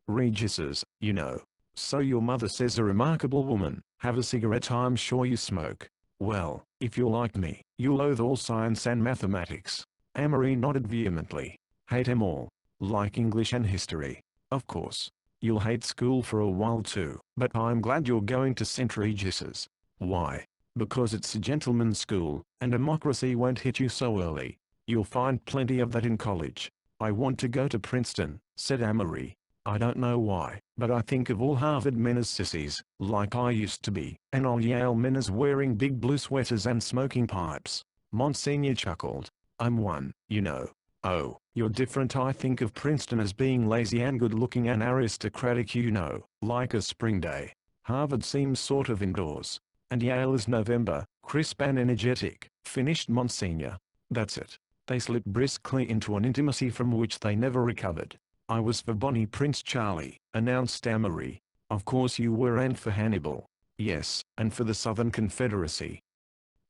Speaker 1: Regis's, you know. So your mother says a remarkable woman. Have a cigarette? I'm sure you smoke. Well, if you're like me, you'll loathe all science and mathematics." Amory nodded vehemently. "Hate 'em all. Like English and history. Of course. You'll hate school for a while too, but I'm glad you're going to St. Regis's. Why? Because it's a gentleman's school, and democracy won't hit you so early. You'll find plenty of that in college." "I want to go to Princeton," said Amory. "I don't know why, but I think of all Harvard men as sissies, like I used to be, and all Yale men as wearing big blue sweaters and smoking pipes." Monsignor chuckled. "I'm one, you know." "Oh, you're different. I think of Princeton as being lazy and good-looking and aristocratic, you know, like a spring day. Harvard seems sort of indoors. And Yale is November, crisp and energetic," finished Monsignor. "That's it." They slipped briskly into an intimacy from which they never recovered. "I was for Bonnie Prince Charlie," announced Amory. "Of course you were, and for Hannibal." "Yes, and for the Southern Confederacy."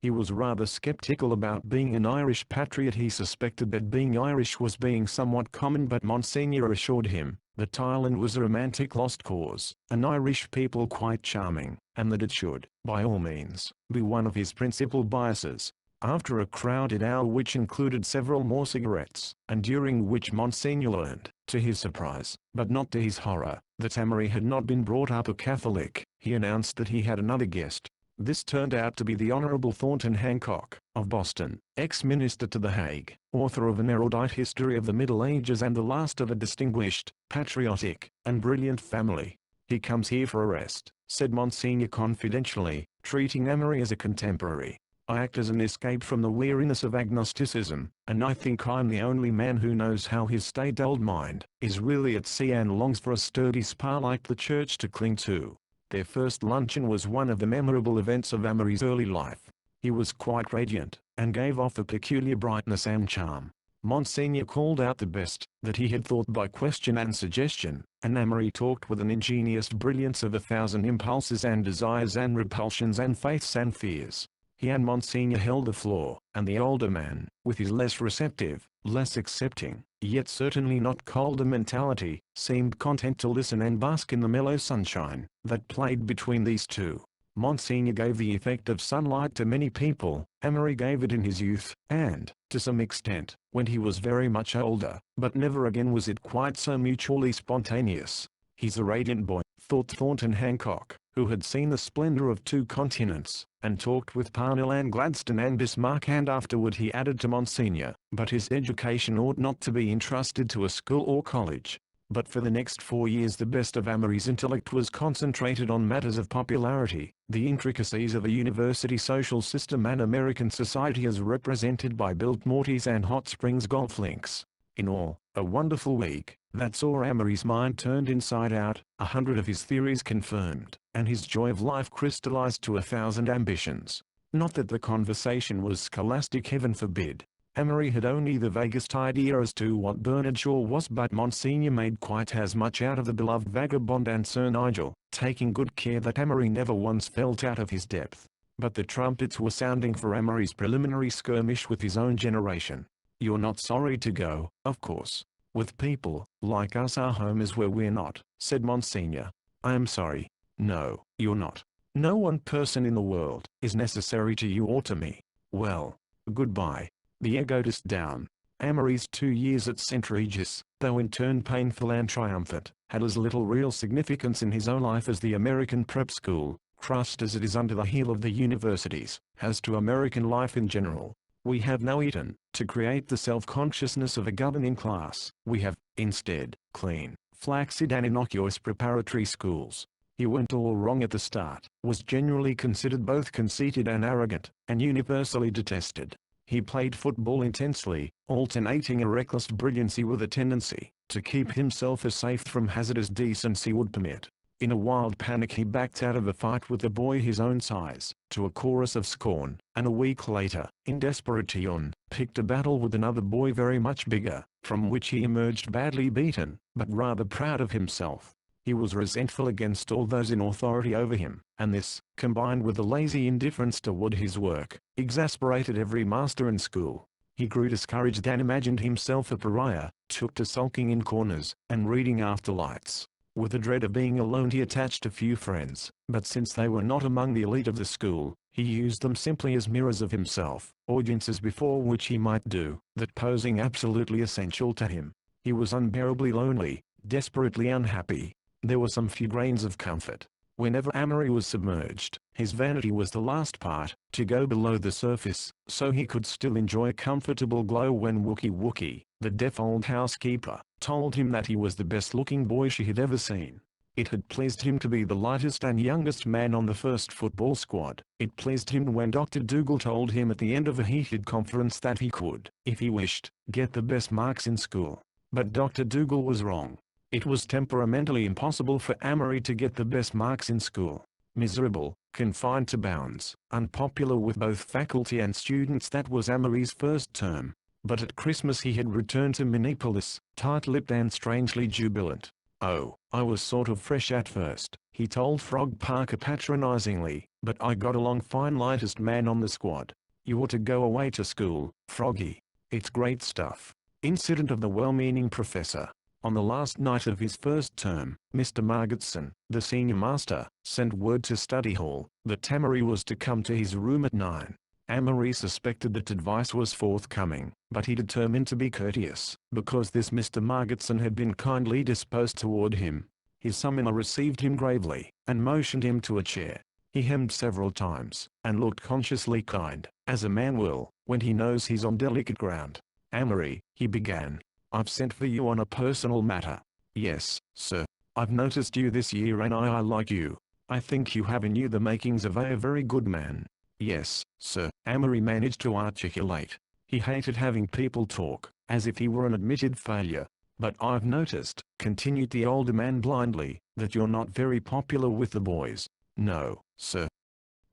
Speaker 1: He was rather skeptical about being an Irish patriot. He suspected that being Irish was being somewhat common, but Monsignor assured him that Ireland was a romantic lost cause, and Irish people quite charming, and that it should, by all means, be one of his principal biases. After a crowded hour which included several more cigarettes, and during which Monsignor learned, to his surprise, but not to his horror, that Amory had not been brought up a Catholic, he announced that he had another guest. This turned out to be the Honorable Thornton Hancock, of Boston, ex-minister to The Hague, author of an erudite history of the Middle Ages and the last of a distinguished, patriotic, and brilliant family. "He comes here for a rest," said Monsignor confidentially, treating Amory as a contemporary. "I act as an escape from the weariness of agnosticism, and I think I'm the only man who knows how his state-old mind is really at sea and longs for a sturdy spar like the church to cling to." Their first luncheon was one of the memorable events of Amory's early life. He was quite radiant, and gave off a peculiar brightness and charm. Monsignor called out the best that he had thought by question and suggestion, and Amory talked with an ingenious brilliance of 1,000 impulses and desires and repulsions and faiths and fears. He and Monsignor held the floor, and the older man, with his less receptive, less accepting, yet certainly not colder mentality, seemed content to listen and bask in the mellow sunshine that played between these two. Monsignor gave the effect of sunlight to many people. Amory gave it in his youth, and, to some extent, when he was very much older, but never again was it quite so mutually spontaneous. He's a radiant boy, thought Thornton Hancock, who had seen the splendor of 2 continents, and talked with Parnell and Gladstone and Bismarck, and afterward he added to Monsignor, but his education ought not to be entrusted to a school or college. But for the next 4 years the best of Amory's intellect was concentrated on matters of popularity, the intricacies of a university social system and American society as represented by Biltmore's and Hot Springs golf links. In all, a wonderful week, that saw Amory's mind turned inside out, 100 of his theories confirmed, and his joy of life crystallized to 1,000 ambitions. Not that the conversation was scholastic, heaven forbid. Amory had only the vaguest idea as to what Bernard Shaw was, but Monsignor made quite as much out of the beloved vagabond and Sir Nigel, taking good care that Amory never once felt out of his depth. But the trumpets were sounding for Amory's preliminary skirmish with his own generation. "You're not sorry to go, of course. With people like us our home is where we're not," said Monsignor. "I am sorry. No, you're not. No one person in the world is necessary to you or to me. Well, goodbye." The egotist down. Amory's 2 years at St. Regis, though in turn painful and triumphant, had as little real significance in his own life as the American prep school, crushed as it is under the heel of the universities, has to American life in general. We have no Eton, to create the self-consciousness of a governing class. We have, instead, clean, flaccid and innocuous preparatory schools. He went all wrong at the start, was generally considered both conceited and arrogant, and universally detested. He played football intensely, alternating a reckless brilliancy with a tendency to keep himself as safe from hazard as decency would permit. In a wild panic he backed out of a fight with a boy his own size, to a chorus of scorn, and a week later, in desperation, picked a battle with another boy very much bigger, from which he emerged badly beaten, but rather proud of himself. He was resentful against all those in authority over him, and this, combined with a lazy indifference toward his work, exasperated every master in school. He grew discouraged and imagined himself a pariah, took to sulking in corners, and reading after lights. With a dread of being alone he attached a few friends, but since they were not among the elite of the school, he used them simply as mirrors of himself, audiences before which he might do that posing absolutely essential to him. He was unbearably lonely, desperately unhappy. There were some few grains of comfort. Whenever Amory was submerged, his vanity was the last part to go below the surface, so he could still enjoy a comfortable glow when Wookie, the deaf old housekeeper, told him that he was the best-looking boy she had ever seen. It had pleased him to be the lightest and youngest man on the first football squad. It pleased him when Dr. Dougal told him at the end of a heated conference that he could, if he wished, get the best marks in school. But Dr. Dougal was wrong. It was temperamentally impossible for Amory to get the best marks in school. Miserable, confined to bounds, unpopular with both faculty and students, that was Amory's first term. But at Christmas he had returned to Minneapolis, tight-lipped and strangely jubilant. "Oh, I was sort of fresh at first," he told Frog Parker patronizingly, "but I got along fine, lightest man on the squad. You ought to go away to school, Froggy. It's great stuff." Incident of the well-meaning professor. On the last night of his first term, Mr. Margetson, the senior master, sent word to study hall that Amory was to come to his room at 9. Amory suspected that advice was forthcoming, but he determined to be courteous, because this Mr. Margetson had been kindly disposed toward him. His summoner received him gravely, and motioned him to a chair. He hemmed several times, and looked consciously kind, as a man will, when he knows he's on delicate ground. "Amory," he began, "I've sent for you on a personal matter." "Yes, sir. I've noticed you this year and I like you. I think you have in you the makings of a very good man." "Yes, sir," Amory managed to articulate. He hated having people talk as if he were an admitted failure. "But I've noticed," continued the older man blindly, "that you're not very popular with the boys." "No, sir."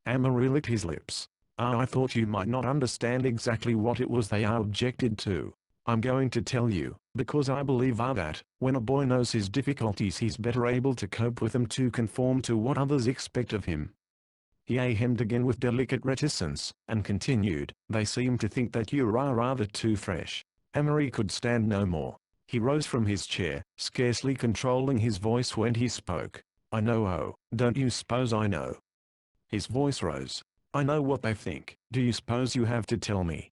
Speaker 1: Amory licked his lips. "I thought you might not understand exactly what it was they objected to. I'm going to tell you, because I believe that, when a boy knows his difficulties he's better able to cope with them, to conform to what others expect of him." He hemmed again with delicate reticence, and continued, "They seem to think that you are rather too fresh. Emery could stand no more. He rose from his chair, scarcely controlling his voice when he spoke. I know. Oh, don't you suppose I know? His voice rose. I know what they think. Do you suppose you have to tell me?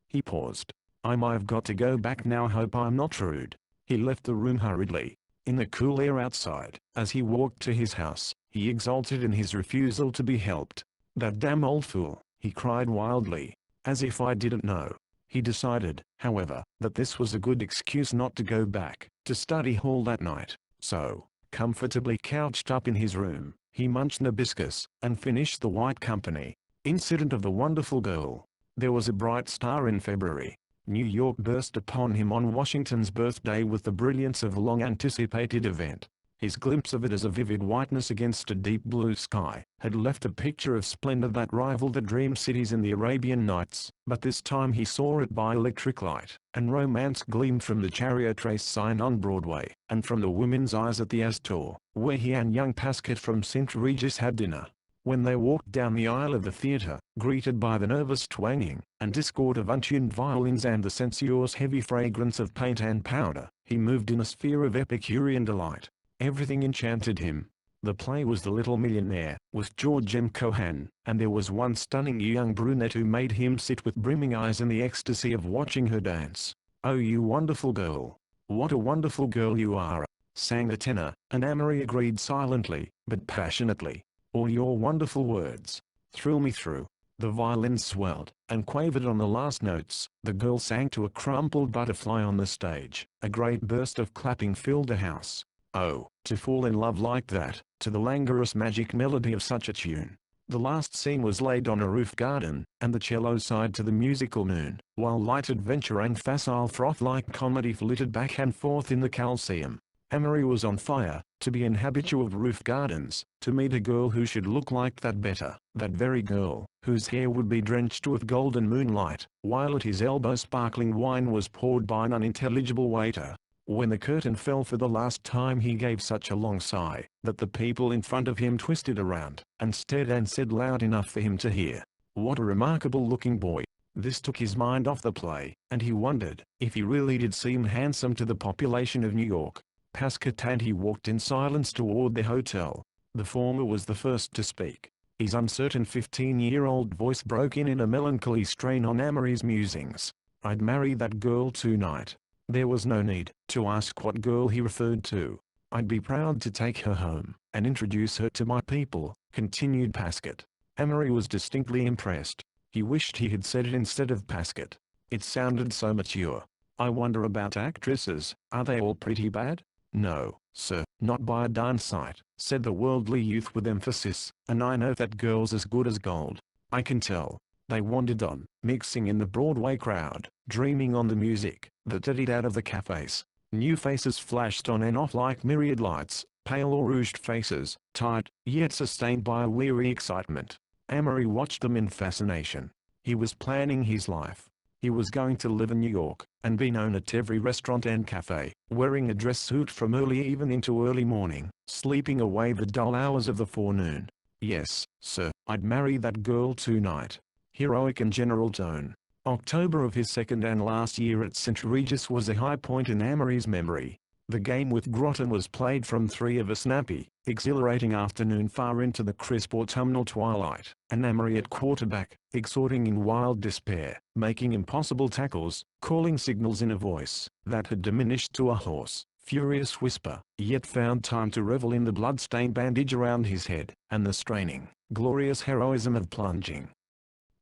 Speaker 1: He paused. I've got to go back now. Hope I'm not rude. He left the room hurriedly. In the cool air outside, as he walked to his house, he exulted in his refusal to be helped. That damn old fool, he cried wildly. As if I didn't know. He decided, however, that this was a good excuse not to go back to study hall that night. So, comfortably couched up in his room, he munched Nabiscus, and finished The White Company. Incident of the Wonderful Girl. There was a bright star in February. New York burst upon him on Washington's birthday with the brilliance of a long-anticipated event. His glimpse of it as a vivid whiteness against a deep blue sky had left a picture of splendor that rivaled the dream cities in the Arabian Nights, but this time he saw it by electric light, and romance gleamed from the chariot race sign on Broadway, and from the women's eyes at the Astor, where he and young Pasquette from St. Regis had dinner. When they walked down the aisle of the theater, greeted by the nervous twanging and discord of untuned violins and the sensuous heavy fragrance of paint and powder, he moved in a sphere of Epicurean delight. Everything enchanted him. The play was The Little Millionaire, with George M. Cohan, and there was one stunning young brunette who made him sit with brimming eyes in the ecstasy of watching her dance. Oh, you wonderful girl! What a wonderful girl you are! Sang the tenor, and Amory agreed silently, but passionately. All your wonderful words thrill me through. The violin swelled and quavered on the last notes. The girl sang to a crumpled butterfly on the stage. A great burst of clapping filled the house. Oh, to fall in love like that, to the languorous magic melody of such a tune. The last scene was laid on a roof garden, and the cello sighed to the musical noon, while light adventure and facile froth-like comedy flitted back and forth in the Coliseum. Amory was on fire, to be an habitué of roof gardens, to meet a girl who should look like that better, that very girl, whose hair would be drenched with golden moonlight, while at his elbow sparkling wine was poured by an unintelligible waiter. When the curtain fell for the last time he gave such a long sigh, that the people in front of him twisted around, and stared and said loud enough for him to hear, "What a remarkable-looking boy." This took his mind off the play, and he wondered if he really did seem handsome to the population of New York. Pasquette and he walked in silence toward the hotel. The former was the first to speak. His uncertain 15-year-old voice broke in a melancholy strain on Amory's musings. "I'd marry that girl tonight." There was no need to ask what girl he referred to. "I'd be proud to take her home and introduce her to my people," continued Pasquette. Amory was distinctly impressed. He wished he had said it instead of Pasquette. It sounded so mature. "I wonder about actresses, are they all pretty bad?" "No, sir, not by a darn sight," said the worldly youth with emphasis, "and I know that girl's as good as gold. I can tell." They wandered on, mixing in the Broadway crowd, dreaming on the music that eddied out of the cafes. New faces flashed on and off like myriad lights, pale or rouged faces, tired, yet sustained by a weary excitement. Amory watched them in fascination. He was planning his life. He was going to live in New York, and be known at every restaurant and cafe, wearing a dress suit from early even into early morning, sleeping away the dull hours of the forenoon. "Yes, sir, I'd marry that girl tonight." Heroic and general tone. October of his second and last year at St. Regis was a high point in Amory's memory. The game with Groton was played from 3 of a snappy, exhilarating afternoon far into the crisp autumnal twilight, and Amory at quarterback, exhorting in wild despair, making impossible tackles, calling signals in a voice that had diminished to a hoarse, furious whisper, yet found time to revel in the blood-stained bandage around his head, and the straining, glorious heroism of plunging,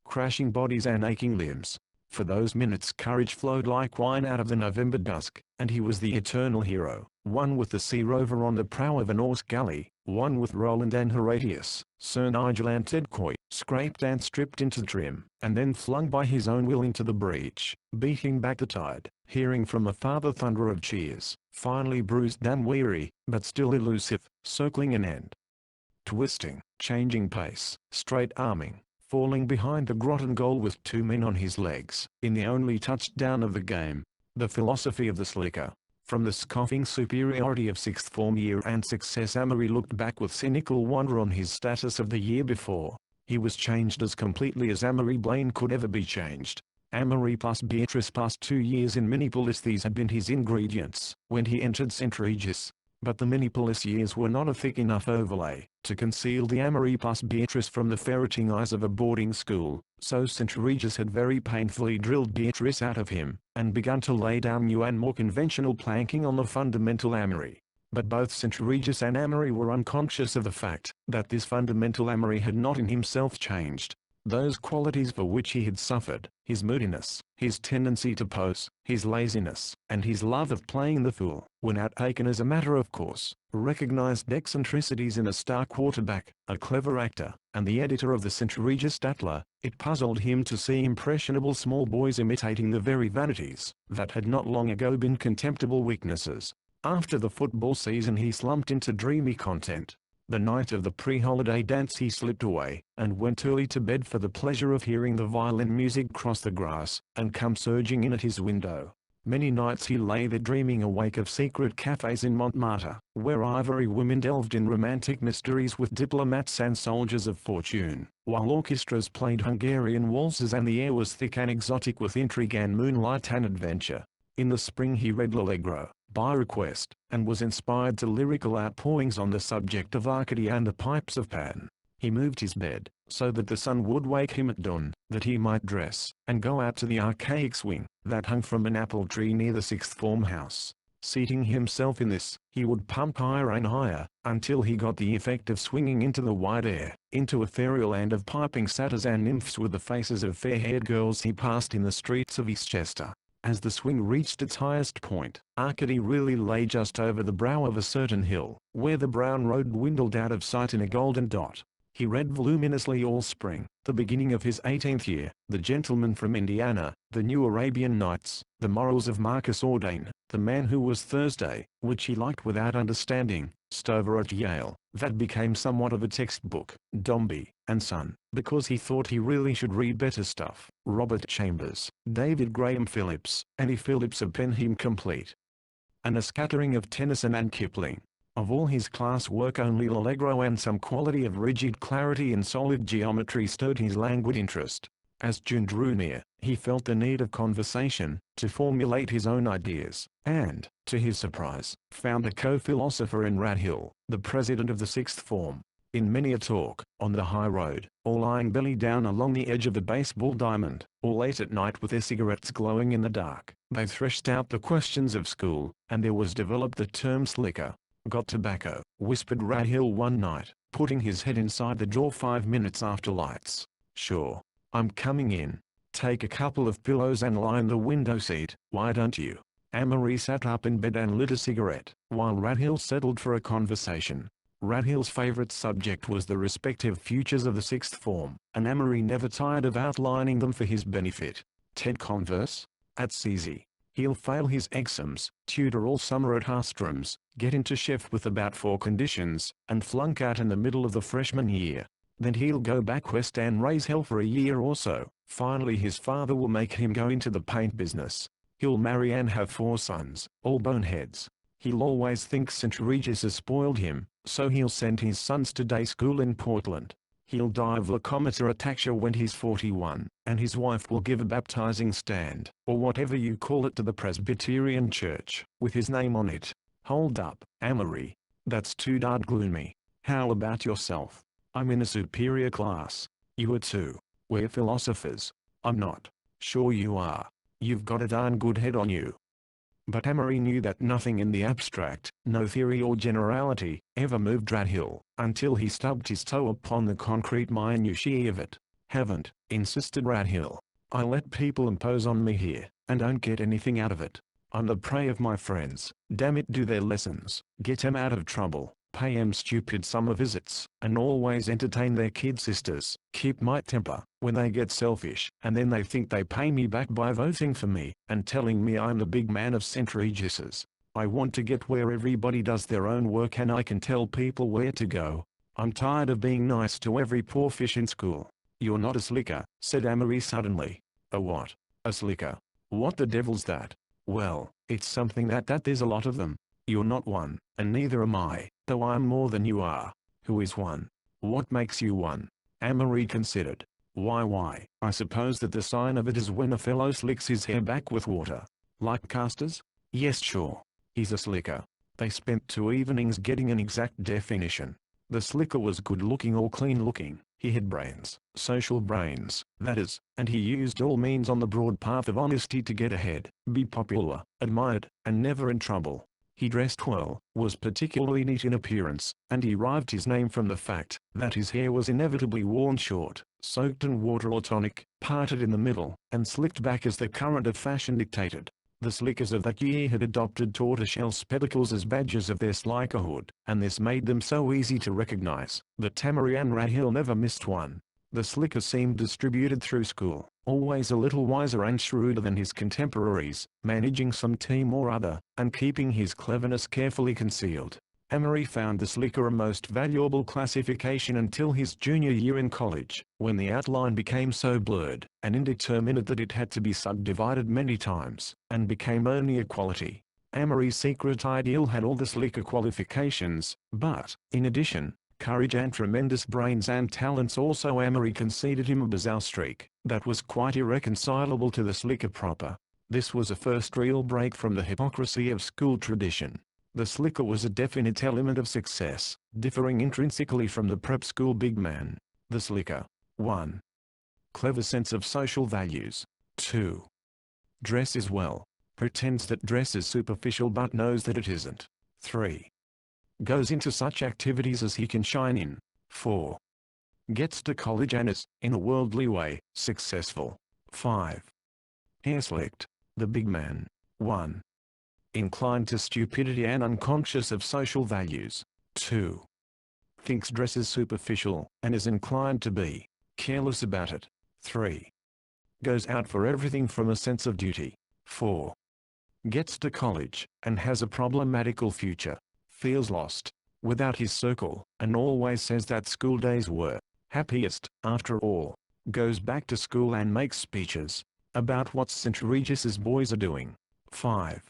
Speaker 1: crashing bodies and aching limbs. For those minutes courage flowed like wine out of the November dusk, and he was the eternal hero, one with the sea rover on the prow of a Norse galley, one with Roland and Horatius, Sir Nigel and Ted Coy, scraped and stripped into trim, and then flung by his own will into the breach, beating back the tide, hearing from afar the thunder of cheers, finally bruised and weary, but still elusive, circling an end, twisting, changing pace, straight-arming, falling behind the Groton goal with 2 men on his legs, in the only touchdown of the game. The philosophy of the slicker. From the scoffing superiority of sixth form year and success, Amory looked back with cynical wonder on his status of the year before. He was changed as completely as Amory Blaine could ever be changed. Amory plus Beatrice plus 2 years in Minneapolis. These had been his ingredients when he entered St. Regis. But the Minneapolis years were not a thick enough overlay to conceal the Amory plus Beatrice from the ferreting eyes of a boarding school, so St. Regis had very painfully drilled Beatrice out of him, and begun to lay down new and more conventional planking on the fundamental Amory. But both St. Regis and Amory were unconscious of the fact that this fundamental Amory had not in himself changed. Those qualities for which he had suffered, his moodiness, his tendency to pose, his laziness, and his love of playing the fool, were now taken as a matter of course. Recognized eccentricities in a star quarterback, a clever actor, and the editor of the St. Regis Statler, it puzzled him to see impressionable small boys imitating the very vanities that had not long ago been contemptible weaknesses. After the football season he slumped into dreamy content. The night of the pre-holiday dance he slipped away, and went early to bed for the pleasure of hearing the violin music cross the grass, and come surging in at his window. Many nights he lay there dreaming awake of secret cafes in Montmartre, where ivory women delved in romantic mysteries with diplomats and soldiers of fortune, while orchestras played Hungarian waltzes and the air was thick and exotic with intrigue and moonlight and adventure. In the spring he read L'Allegro, by request, and was inspired to lyrical outpourings on the subject of Arcady and the Pipes of Pan. He moved his bed, so that the sun would wake him at dawn, that he might dress, and go out to the archaic swing, that hung from an apple tree near the sixth form house. Seating himself in this, he would pump higher and higher, until he got the effect of swinging into the wide air, into a fairyland of piping satyrs and nymphs with the faces of fair-haired girls he passed in the streets of Eastchester. As the swing reached its highest point, Arcady really lay just over the brow of a certain hill, where the brown road dwindled out of sight in a golden dot. He read voluminously all spring, the beginning of his 18th year, The Gentleman from Indiana, The New Arabian Nights, The Morals of Marcus Aurelian, The Man Who Was Thursday, which he liked without understanding, Stover at Yale, that became somewhat of a textbook, Dombey and Son, because he thought he really should read better stuff, Robert Chambers, David Graham Phillips, and E. Phillips of Penhim Complete, and a scattering of Tennyson and Kipling. Of all his class work only L'Allegro and some quality of rigid clarity in solid geometry stirred his languid interest. As June drew near, he felt the need of conversation, to formulate his own ideas, and, to his surprise, found a co-philosopher in Radhill, the president of the sixth form. In many a talk, on the high road, or lying belly down along the edge of a baseball diamond, or late at night with their cigarettes glowing in the dark, they threshed out the questions of school, and there was developed the term slicker. "Got tobacco?" whispered Radhill one night, putting his head inside the door 5 minutes after lights. "Sure. I'm coming in. Take a couple of pillows and lie in the window seat, why don't you?" Amory sat up in bed and lit a cigarette, while Radhill settled for a conversation. Radhill's favorite subject was the respective futures of the sixth form, and Amory never tired of outlining them for his benefit. "Ted converse? That's easy. He'll fail his exams, tutor all summer at Harstrom's, get into chef with about 4 conditions, and flunk out in the middle of the freshman year. Then he'll go back west and raise hell for a year or so. Finally his father will make him go into the paint business. He'll marry and have 4 sons, all boneheads. He'll always think St. Regis has spoiled him, so he'll send his sons to day school in Portland. He'll die of locomotor ataxia when he's 41, and his wife will give a baptizing stand, or whatever you call it, to the Presbyterian church, with his name on it." "Hold up, Amory. That's too darn gloomy. How about yourself? I'm in a superior class. You are too. We're philosophers." "I'm not." "Sure you are. You've got a darn good head on you." But Amory knew that nothing in the abstract, no theory or generality, ever moved Radhill, until he stubbed his toe upon the concrete minutiae of it. "Haven't," insisted Radhill. "I let people impose on me here, and don't get anything out of it. I'm the prey of my friends. Damn it, do their lessons, get 'em out of trouble, pay 'em stupid summer visits, and always entertain their kid sisters, keep my temper, when they get selfish, and then they think they pay me back by voting for me, and telling me I'm the big man of St. Regis's. I want to get where everybody does their own work and I can tell people where to go. I'm tired of being nice to every poor fish in school." "You're not a slicker," said Amory suddenly. "A what?" "A slicker. What the devil's that?" "Well, it's something that there's a lot of them. You're not one, and neither am I, though I'm more than you are." "Who is one? What makes you one?" Amory considered. Why? I suppose that the sign of it is when a fellow slicks his hair back with water. Like casters? Yes, sure. He's a slicker. They spent 2 evenings getting an exact definition. The slicker was good-looking or clean-looking. He had brains, social brains, that is, and he used all means on the broad path of honesty to get ahead, be popular, admired, and never in trouble. He dressed well, was particularly neat in appearance, and derived his name from the fact that his hair was inevitably worn short, soaked in water or tonic, parted in the middle, and slicked back as the current of fashion dictated. The slickers of that year had adopted tortoiseshell spectacles as badges of their slickerhood, and this made them so easy to recognize that Tamarian Rahil never missed one. The slicker seemed distributed through school, always a little wiser and shrewder than his contemporaries, managing some team or other, and keeping his cleverness carefully concealed. Emery found the slicker a most valuable classification until his junior year in college, when the outline became so blurred and indeterminate that it had to be subdivided many times, and became only a quality. Emery's secret ideal had all the slicker qualifications, but, in addition, courage and tremendous brains and talents also. Emery conceded him a bizarre streak that was quite irreconcilable to the slicker proper. This was a first real break from the hypocrisy of school tradition. The slicker was a definite element of success, differing intrinsically from the prep school big man. The slicker. 1. Clever sense of social values. 2. Dresses well. Pretends that dress is superficial but knows that it isn't. 3. Goes into such activities as he can shine in. 4. Gets to college and is, in a worldly way, successful. 5. Hair slicked. The big man. 1. Inclined to stupidity and unconscious of social values. 2. Thinks dress is superficial, and is inclined to be careless about it. 3. Goes out for everything from a sense of duty. 4. Gets to college, and has a problematical future. Feels lost, without his circle, and always says that school days were happiest, after all. Goes back to school and makes speeches about what St. Regis's boys are doing. 5.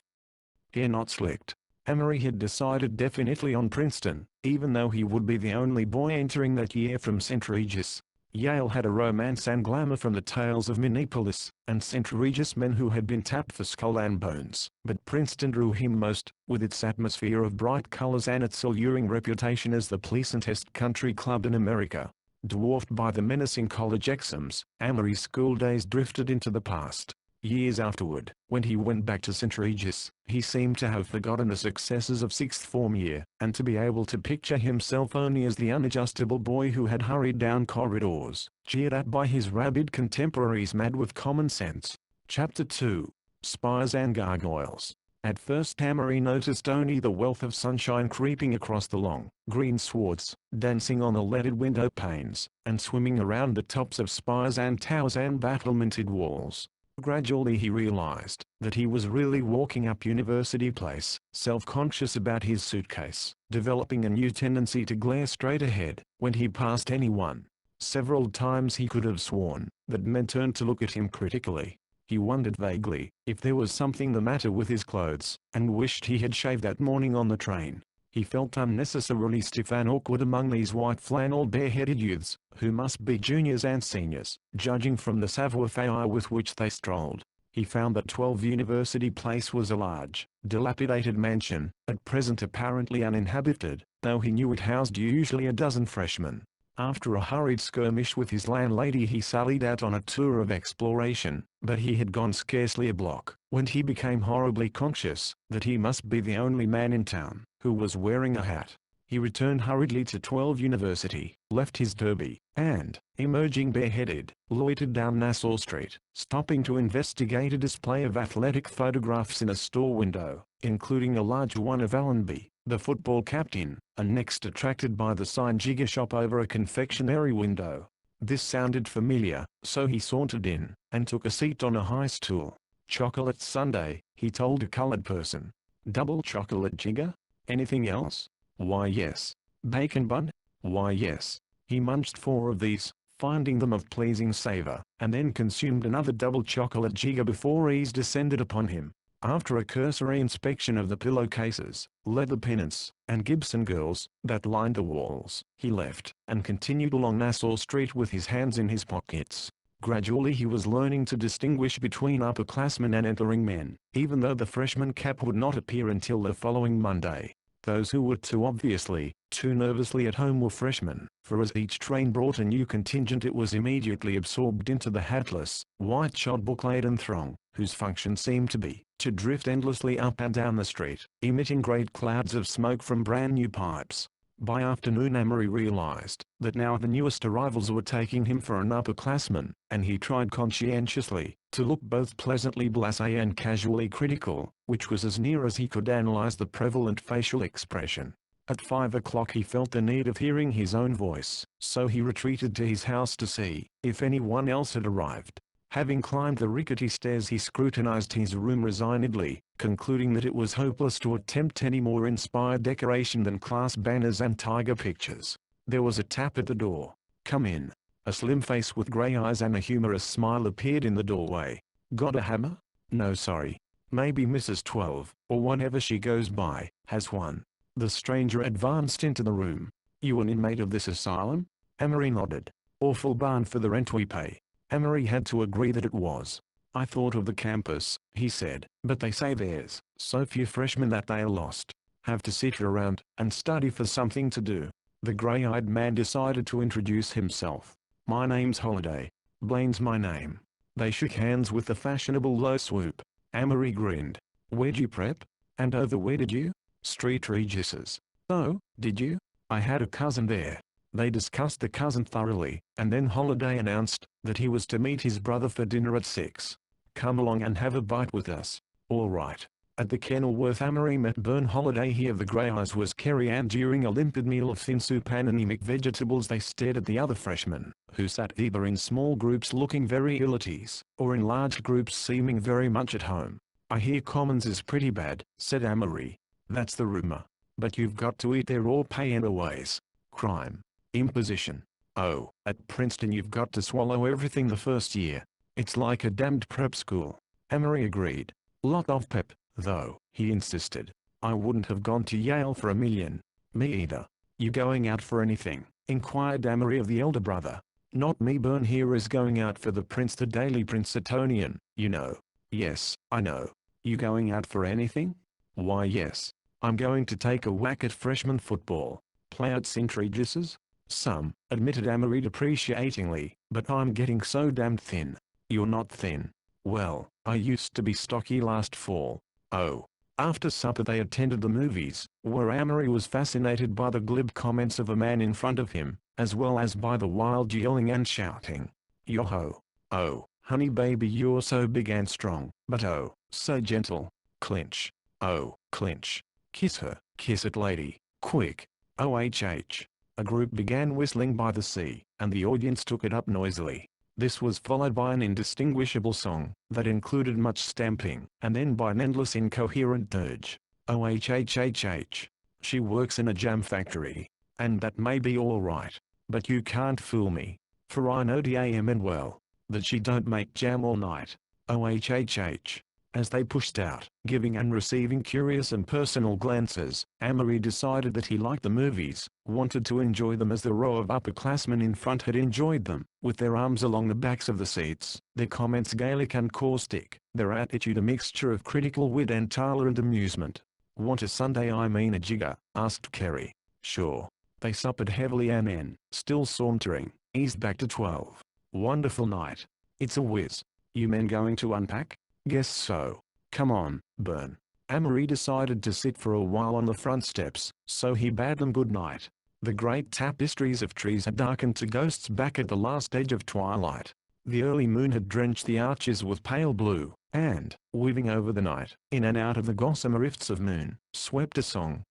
Speaker 1: Hair not slicked. Emery had decided definitely on Princeton, even though he would be the only boy entering that year from St. Regis. Yale had a romance and glamour from the tales of Minneapolis, and St. Regis men who had been tapped for skull and bones. But Princeton drew him most, with its atmosphere of bright colors and its alluring reputation as the pleasantest country club in America. Dwarfed by the menacing college exams, Emery's school days drifted into the past. Years afterward, when he went back to St. Regis, he seemed to have forgotten the successes of sixth form year, and to be able to picture himself only as the unadjustable boy who had hurried down corridors, cheered at by his rabid contemporaries mad with common sense. Chapter 2. Spires and Gargoyles. At first Emery noticed only the wealth of sunshine creeping across the long, green swards, dancing on the leaded window panes, and swimming around the tops of spires and towers and battlemented walls. Gradually he realized that he was really walking up University Place, self-conscious about his suitcase, developing a new tendency to glare straight ahead when he passed anyone. Several times he could have sworn that men turned to look at him critically. He wondered vaguely if there was something the matter with his clothes, and wished he had shaved that morning on the train. He felt unnecessarily stiff and awkward among these white flannel bareheaded youths, who must be juniors and seniors, judging from the savoir-faire with which they strolled. He found that 12 University Place was a large, dilapidated mansion, at present apparently uninhabited, though he knew it housed usually a dozen freshmen. After a hurried skirmish with his landlady he sallied out on a tour of exploration, but he had gone scarcely a block, when he became horribly conscious that he must be the only man in town who was wearing a hat. He returned hurriedly to 12 University, left his derby, and, emerging bareheaded, loitered down Nassau Street, stopping to investigate a display of athletic photographs in a store window, including a large one of Allenby, the football captain, and next attracted by the sign Jigger Shop over a confectionery window. This sounded familiar, so he sauntered in, and took a seat on a high stool. "Chocolate sundae," he told a colored person. "Double chocolate Jigger? Anything else?" "Why yes." "Bacon bun?" "Why yes." He munched 4 of these, finding them of pleasing savor, and then consumed another double chocolate Jigger before ease descended upon him. After a cursory inspection of the pillowcases, leather pennants, and Gibson girls that lined the walls, he left and continued along Nassau Street with his hands in his pockets. Gradually he was learning to distinguish between upperclassmen and entering men, even though the freshman cap would not appear until the following Monday. Those who were too obviously, too nervously at home were freshmen, for as each train brought a new contingent it was immediately absorbed into the hatless, white-shod book-laden throng, whose function seemed to be to drift endlessly up and down the street, emitting great clouds of smoke from brand-new pipes. By afternoon Amory realized that now the newest arrivals were taking him for an upperclassman, and he tried conscientiously to look both pleasantly blasé and casually critical, which was as near as he could analyze the prevalent facial expression. At 5 o'clock he felt the need of hearing his own voice, so he retreated to his house to see if anyone else had arrived. Having climbed the rickety stairs he scrutinized his room resignedly, concluding that it was hopeless to attempt any more inspired decoration than class banners and tiger pictures. There was a tap at the door. "Come in." A slim face with gray eyes and a humorous smile appeared in the doorway. "Got a hammer?" "No sorry. Maybe Mrs. 12, or whenever she goes by, has one." The stranger advanced into the room. "You an inmate of this asylum?" Amory nodded. "Awful barn for the rent we pay." Amory had to agree that it was. "I thought of the campus," he said, "but they say there's so few freshmen that they're lost. Have to sit around and study for something to do." The gray-eyed man decided to introduce himself. "My name's Holiday. Blaine's my name." They shook hands with a fashionable low swoop. Amory grinned. "Where'd you prep? And over where did you?" "Street Regis's." "Oh, did you? I had a cousin there." They discussed the cousin thoroughly, and then Holiday announced that he was to meet his brother for dinner at 6. "Come along and have a bite with us." "All right." At the Kenilworth Amory met Bern Holiday. He of the grey eyes was Kerry, and during a limpid meal of thin soup and anemic vegetables they stared at the other freshmen, who sat either in small groups looking very ill at ease, or in large groups seeming very much at home. "I hear Commons is pretty bad," said Amory. "That's the rumor. But you've got to eat there or pay anyways." "Crime. Imposition. Oh, at Princeton you've got to swallow everything the first year. It's like a damned prep school." Amory agreed. "Lot of pep, though," he insisted. "I wouldn't have gone to Yale for a million." "Me either." "You going out for anything?" inquired Amory of the elder brother. "Not me. Bern here is going out for the Prince, the Daily Princetonian, you know." "Yes, I know. You going out for anything?" "Why yes. I'm going to take a whack at freshman football." "Play at St. Regis's?" "Some," admitted Amory depreciatingly, "but I'm getting so damned thin." "You're not thin." "Well, I used to be stocky last fall." "Oh." After supper they attended the movies, where Amory was fascinated by the glib comments of a man in front of him, as well as by the wild yelling and shouting. "Yo-ho. Oh, honey baby you're so big and strong, but oh, so gentle. Clinch. Oh, clinch. Kiss her. Kiss it lady, quick. OHH. A group began whistling By the Sea, and the audience took it up noisily. This was followed by an indistinguishable song that included much stamping, and then by an endless incoherent dirge. OHHHH. She works in a jam factory. And that may be all right, but you can't fool me. For I know damn and well that she don't make jam all night. OHHH. As they pushed out, giving and receiving curious and personal glances, Amory decided that he liked the movies, wanted to enjoy them as the row of upperclassmen in front had enjoyed them, with their arms along the backs of the seats, their comments Gaelic and caustic, their attitude a mixture of critical wit and tolerant amusement. "Want a sundae? I mean a jigger?" asked Kerry. "Sure." They suppered heavily and then, still sauntering, eased back to 12. "Wonderful night. It's a whiz. You men going to unpack?" "Guess so. Come on, Bern." Amory decided to sit for a while on the front steps, so he bade them good night. The great tapestries of trees had darkened to ghosts back at the last edge of twilight. The early moon had drenched the arches with pale blue, and, weaving over the night, in and out of the gossamer rifts of moon, swept a song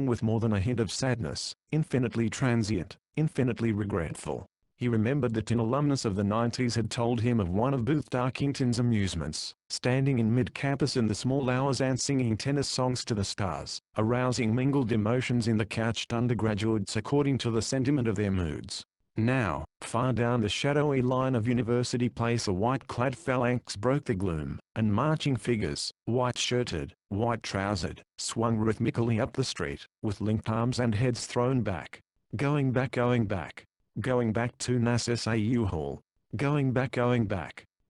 Speaker 1: with more than a hint of sadness, infinitely transient, infinitely regretful. He remembered that an alumnus of the 90s had told him of one of Booth Darkington's amusements, standing in mid-campus in the small hours and singing tenor songs to the stars, arousing mingled emotions in the couched undergraduates according to the sentiment of their moods. Now, far down the shadowy line of University Place a white-clad phalanx broke the gloom, and marching figures, white-shirted, white-trousered, swung rhythmically up the street, with linked arms and heads thrown back. Going back, going back. Going back to NASSAU Hall. Going back,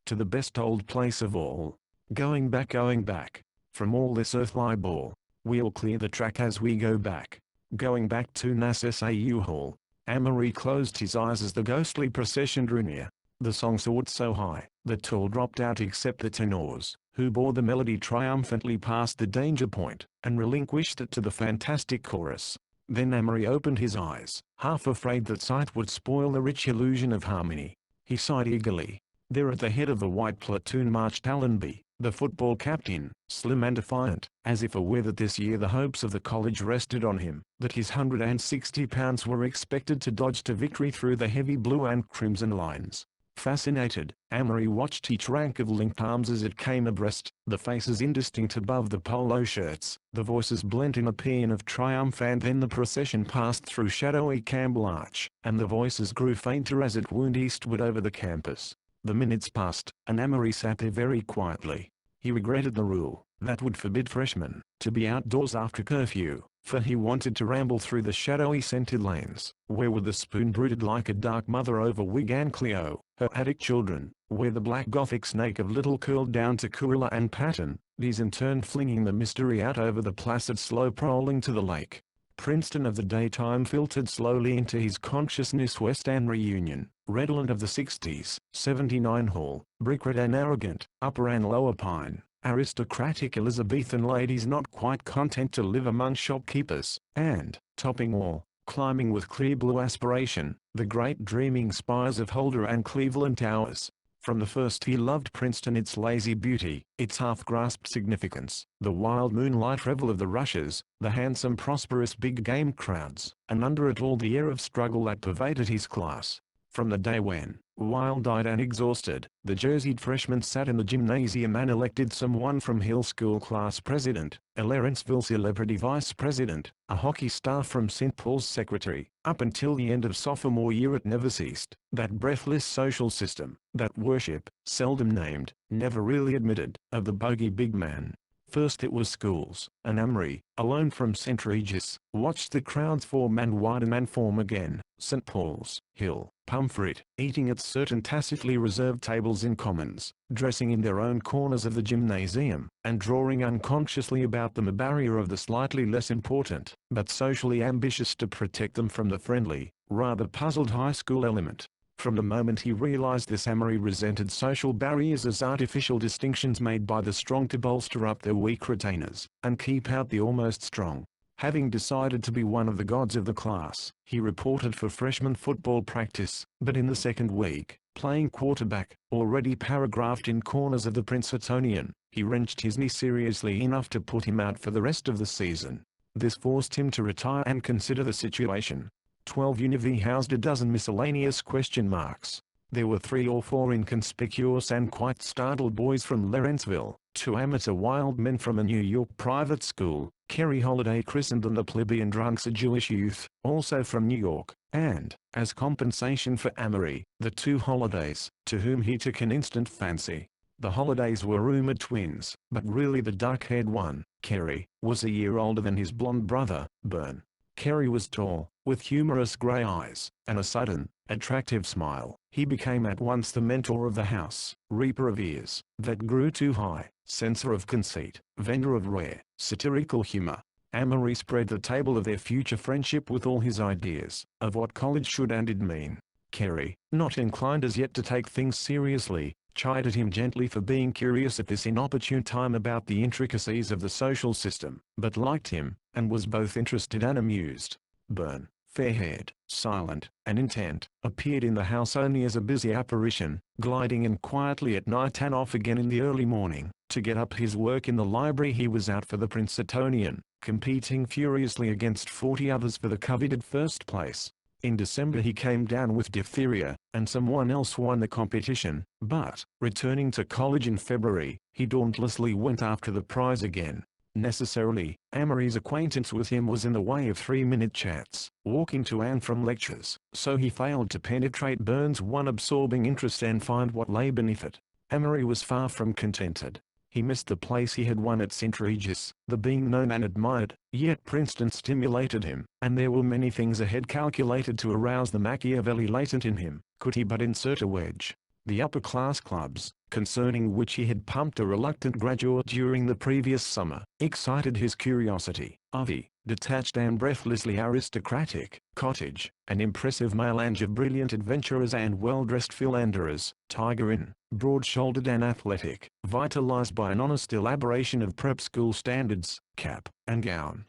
Speaker 1: to the best old place of all. Going back. From all this earthly ball. We'll clear the track as we go back. Going back to NASSAU Hall. Amory closed his eyes as the ghostly procession drew near. The song soared so high, that all dropped out except the tenors, who bore the melody triumphantly past the danger point, and relinquished it to the fantastic chorus. Then Amory opened his eyes, half afraid that sight would spoil the rich illusion of harmony. He sighed eagerly. There at the head of the white platoon marched Allenby, the football captain, slim and defiant, as if aware that this year the hopes of the college rested on him, that his 160 pounds were expected to dodge to victory through the heavy blue and crimson lines. Fascinated, Amory watched each rank of linked arms as it came abreast, the faces indistinct above the polo shirts, the voices blent in a paean of triumph, and then the procession passed through shadowy Campbell Arch, and the voices grew fainter as it wound eastward over the campus. The minutes passed, and Amory sat there very quietly. He regretted the rule, that would forbid freshmen to be outdoors after curfew, for he wanted to ramble through the shadowy scented lanes, where the spoon brooded like a dark mother over Wig and Cleo, her attic children, where the black gothic snake of Little curled down to Kurilla and Patton, these in turn flinging the mystery out over the placid slope rolling to the lake. Princeton of the daytime filtered slowly into his consciousness. West End reunion, redolent of the 60s, 79 Hall, brick red and arrogant, upper and lower Pine, aristocratic Elizabethan ladies not quite content to live among shopkeepers, and, topping all, climbing with clear blue aspiration, the great dreaming spires of Holder and Cleveland Towers. From the first he loved Princeton, its lazy beauty, its half-grasped significance, the wild moonlight revel of the rushes, the handsome prosperous big game crowds, and under it all the air of struggle that pervaded his class. From the day when, wild-eyed and exhausted, the jerseyed freshman sat in the gymnasium and elected someone from Hill School class president, a Lawrenceville celebrity vice president, a hockey star from St. Paul's secretary, up until the end of sophomore year it never ceased, that breathless social system, that worship, seldom named, never really admitted, of the bogey big man. First it was schools, and Amory, alone from St. Regis, watched the crowds form and widen and form again. St. Paul's, Hill, Pomfret, eating at certain tacitly reserved tables in commons, dressing in their own corners of the gymnasium, and drawing unconsciously about them a barrier of the slightly less important, but socially ambitious to protect them from the friendly, rather puzzled high school element. From the moment he realized this, Amory resented social barriers as artificial distinctions made by the strong to bolster up their weak retainers, and keep out the almost strong. Having decided to be one of the gods of the class, he reported for freshman football practice, but in the second week, playing quarterback, already paragraphed in corners of the Princetonian, he wrenched his knee seriously enough to put him out for the rest of the season. This forced him to retire and consider the situation. 12 Univ housed a dozen miscellaneous question marks. There were 3 or 4 inconspicuous and quite startled boys from Lawrenceville, 2 amateur wild men from a New York private school, Kerry Holiday christened them the plebeian drunks, a Jewish youth, also from New York, and, as compensation for Amory, the 2 Holidays, to whom he took an instant fancy. The Holidays were rumored twins, but really the dark-haired one, Kerry, was a year older than his blonde brother, Bern. Kerry was tall, with humorous grey eyes, and a sudden, attractive smile. He became at once the mentor of the house, reaper of ears that grew too high, censor of conceit, vendor of rare, satirical humor. Amory spread the table of their future friendship with all his ideas, of what college should and did mean. Kerry, not inclined as yet to take things seriously, chided him gently for being curious at this inopportune time about the intricacies of the social system, but liked him, and was both interested and amused. Bern, fair-haired, silent, and intent, appeared in the house only as a busy apparition, gliding in quietly at night and off again in the early morning. To get up his work in the library he was out for the Princetonian, competing furiously against 40 others for the coveted first place. In December he came down with diphtheria, and someone else won the competition, but, returning to college in February, he dauntlessly went after the prize again. necessarily. Amory's acquaintance with him was in the way of 3-minute chats, walking to and from lectures, so he failed to penetrate Burns' one absorbing interest and find what lay beneath it. Amory was far from contented. He missed the place he had won at St. Regis, the being known and admired, yet Princeton stimulated him, and there were many things ahead calculated to arouse the Machiavelli latent in him, could he but insert a wedge. The upper-class clubs, concerning which he had pumped a reluctant graduate during the previous summer, excited his curiosity. Ivy, detached and breathlessly aristocratic, Cottage, an impressive melange of brilliant adventurers and well-dressed philanderers, Tiger Inn, broad-shouldered and athletic, vitalized by an honest elaboration of prep school standards, cap and gown.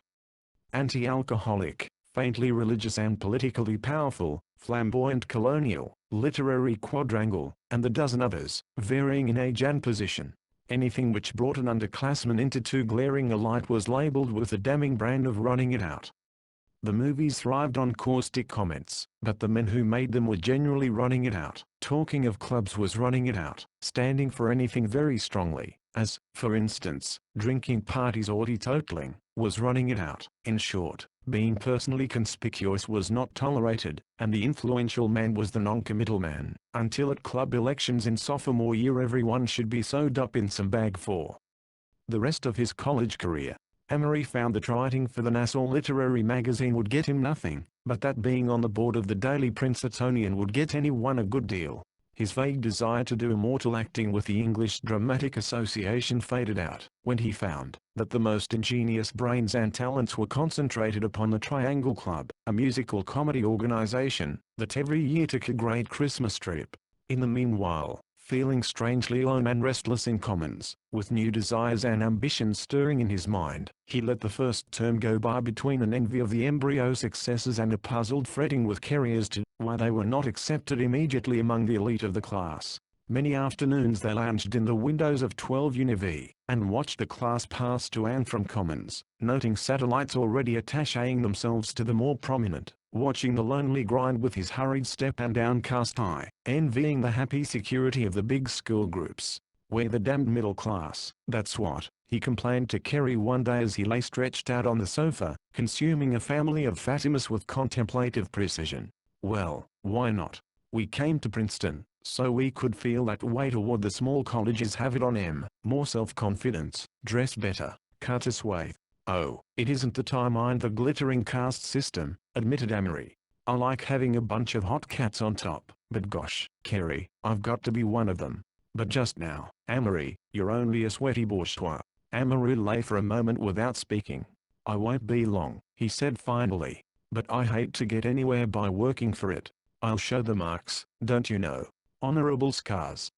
Speaker 1: Anti-alcoholic, faintly religious and politically powerful, flamboyant colonial, literary quadrangle, and the dozen others, varying in age and position. Anything which brought an underclassman into too glaring a light was labeled with the damning brand of running it out. The movies thrived on caustic comments, but the men who made them were generally running it out. Talking of clubs was running it out, standing for anything very strongly, as, for instance, drinking parties or teetotaling, was running it out. In short, being personally conspicuous was not tolerated, and the influential man was the non-committal man, until at club elections in sophomore year everyone should be sewed up in some bag for the rest of his college career. Amory found that writing for the Nassau Literary Magazine would get him nothing, but that being on the board of the Daily Princetonian would get anyone a good deal. His vague desire to do immortal acting with the English Dramatic Association faded out when he found that the most ingenious brains and talents were concentrated upon the Triangle Club, a musical comedy organization that every year took a great Christmas trip. In the meanwhile, feeling strangely alone and restless in Commons, with new desires and ambitions stirring in his mind, he let the first term go by between an envy of the embryo successes and a puzzled fretting with Kerry as to why they were not accepted immediately among the elite of the class. Many afternoons they lounged in the windows of 12 Univ, and watched the class pass to and from Commons, noting satellites already attaching themselves to the more prominent, watching the lonely grind with his hurried step and downcast eye, envying the happy security of the big school groups. "We're the damned middle class, that's what," he complained to Kerry one day as he lay stretched out on the sofa, consuming a family of Fatimas with contemplative precision. "Well, why not? We came to Princeton so we could feel that way toward the small colleges have it on more self-confidence, dress better, cut a swathe." "Oh, it isn't that I mind the glittering caste system," admitted Amory. "I like having a bunch of hot cats on top, but gosh, Kerry, I've got to be one of them." "But just now, Amory, you're only a sweaty bourgeois." Amory lay for a moment without speaking. "I won't be long," he said finally. "But I hate to get anywhere by working for it. I'll show the marks, don't you know. Honorable scars."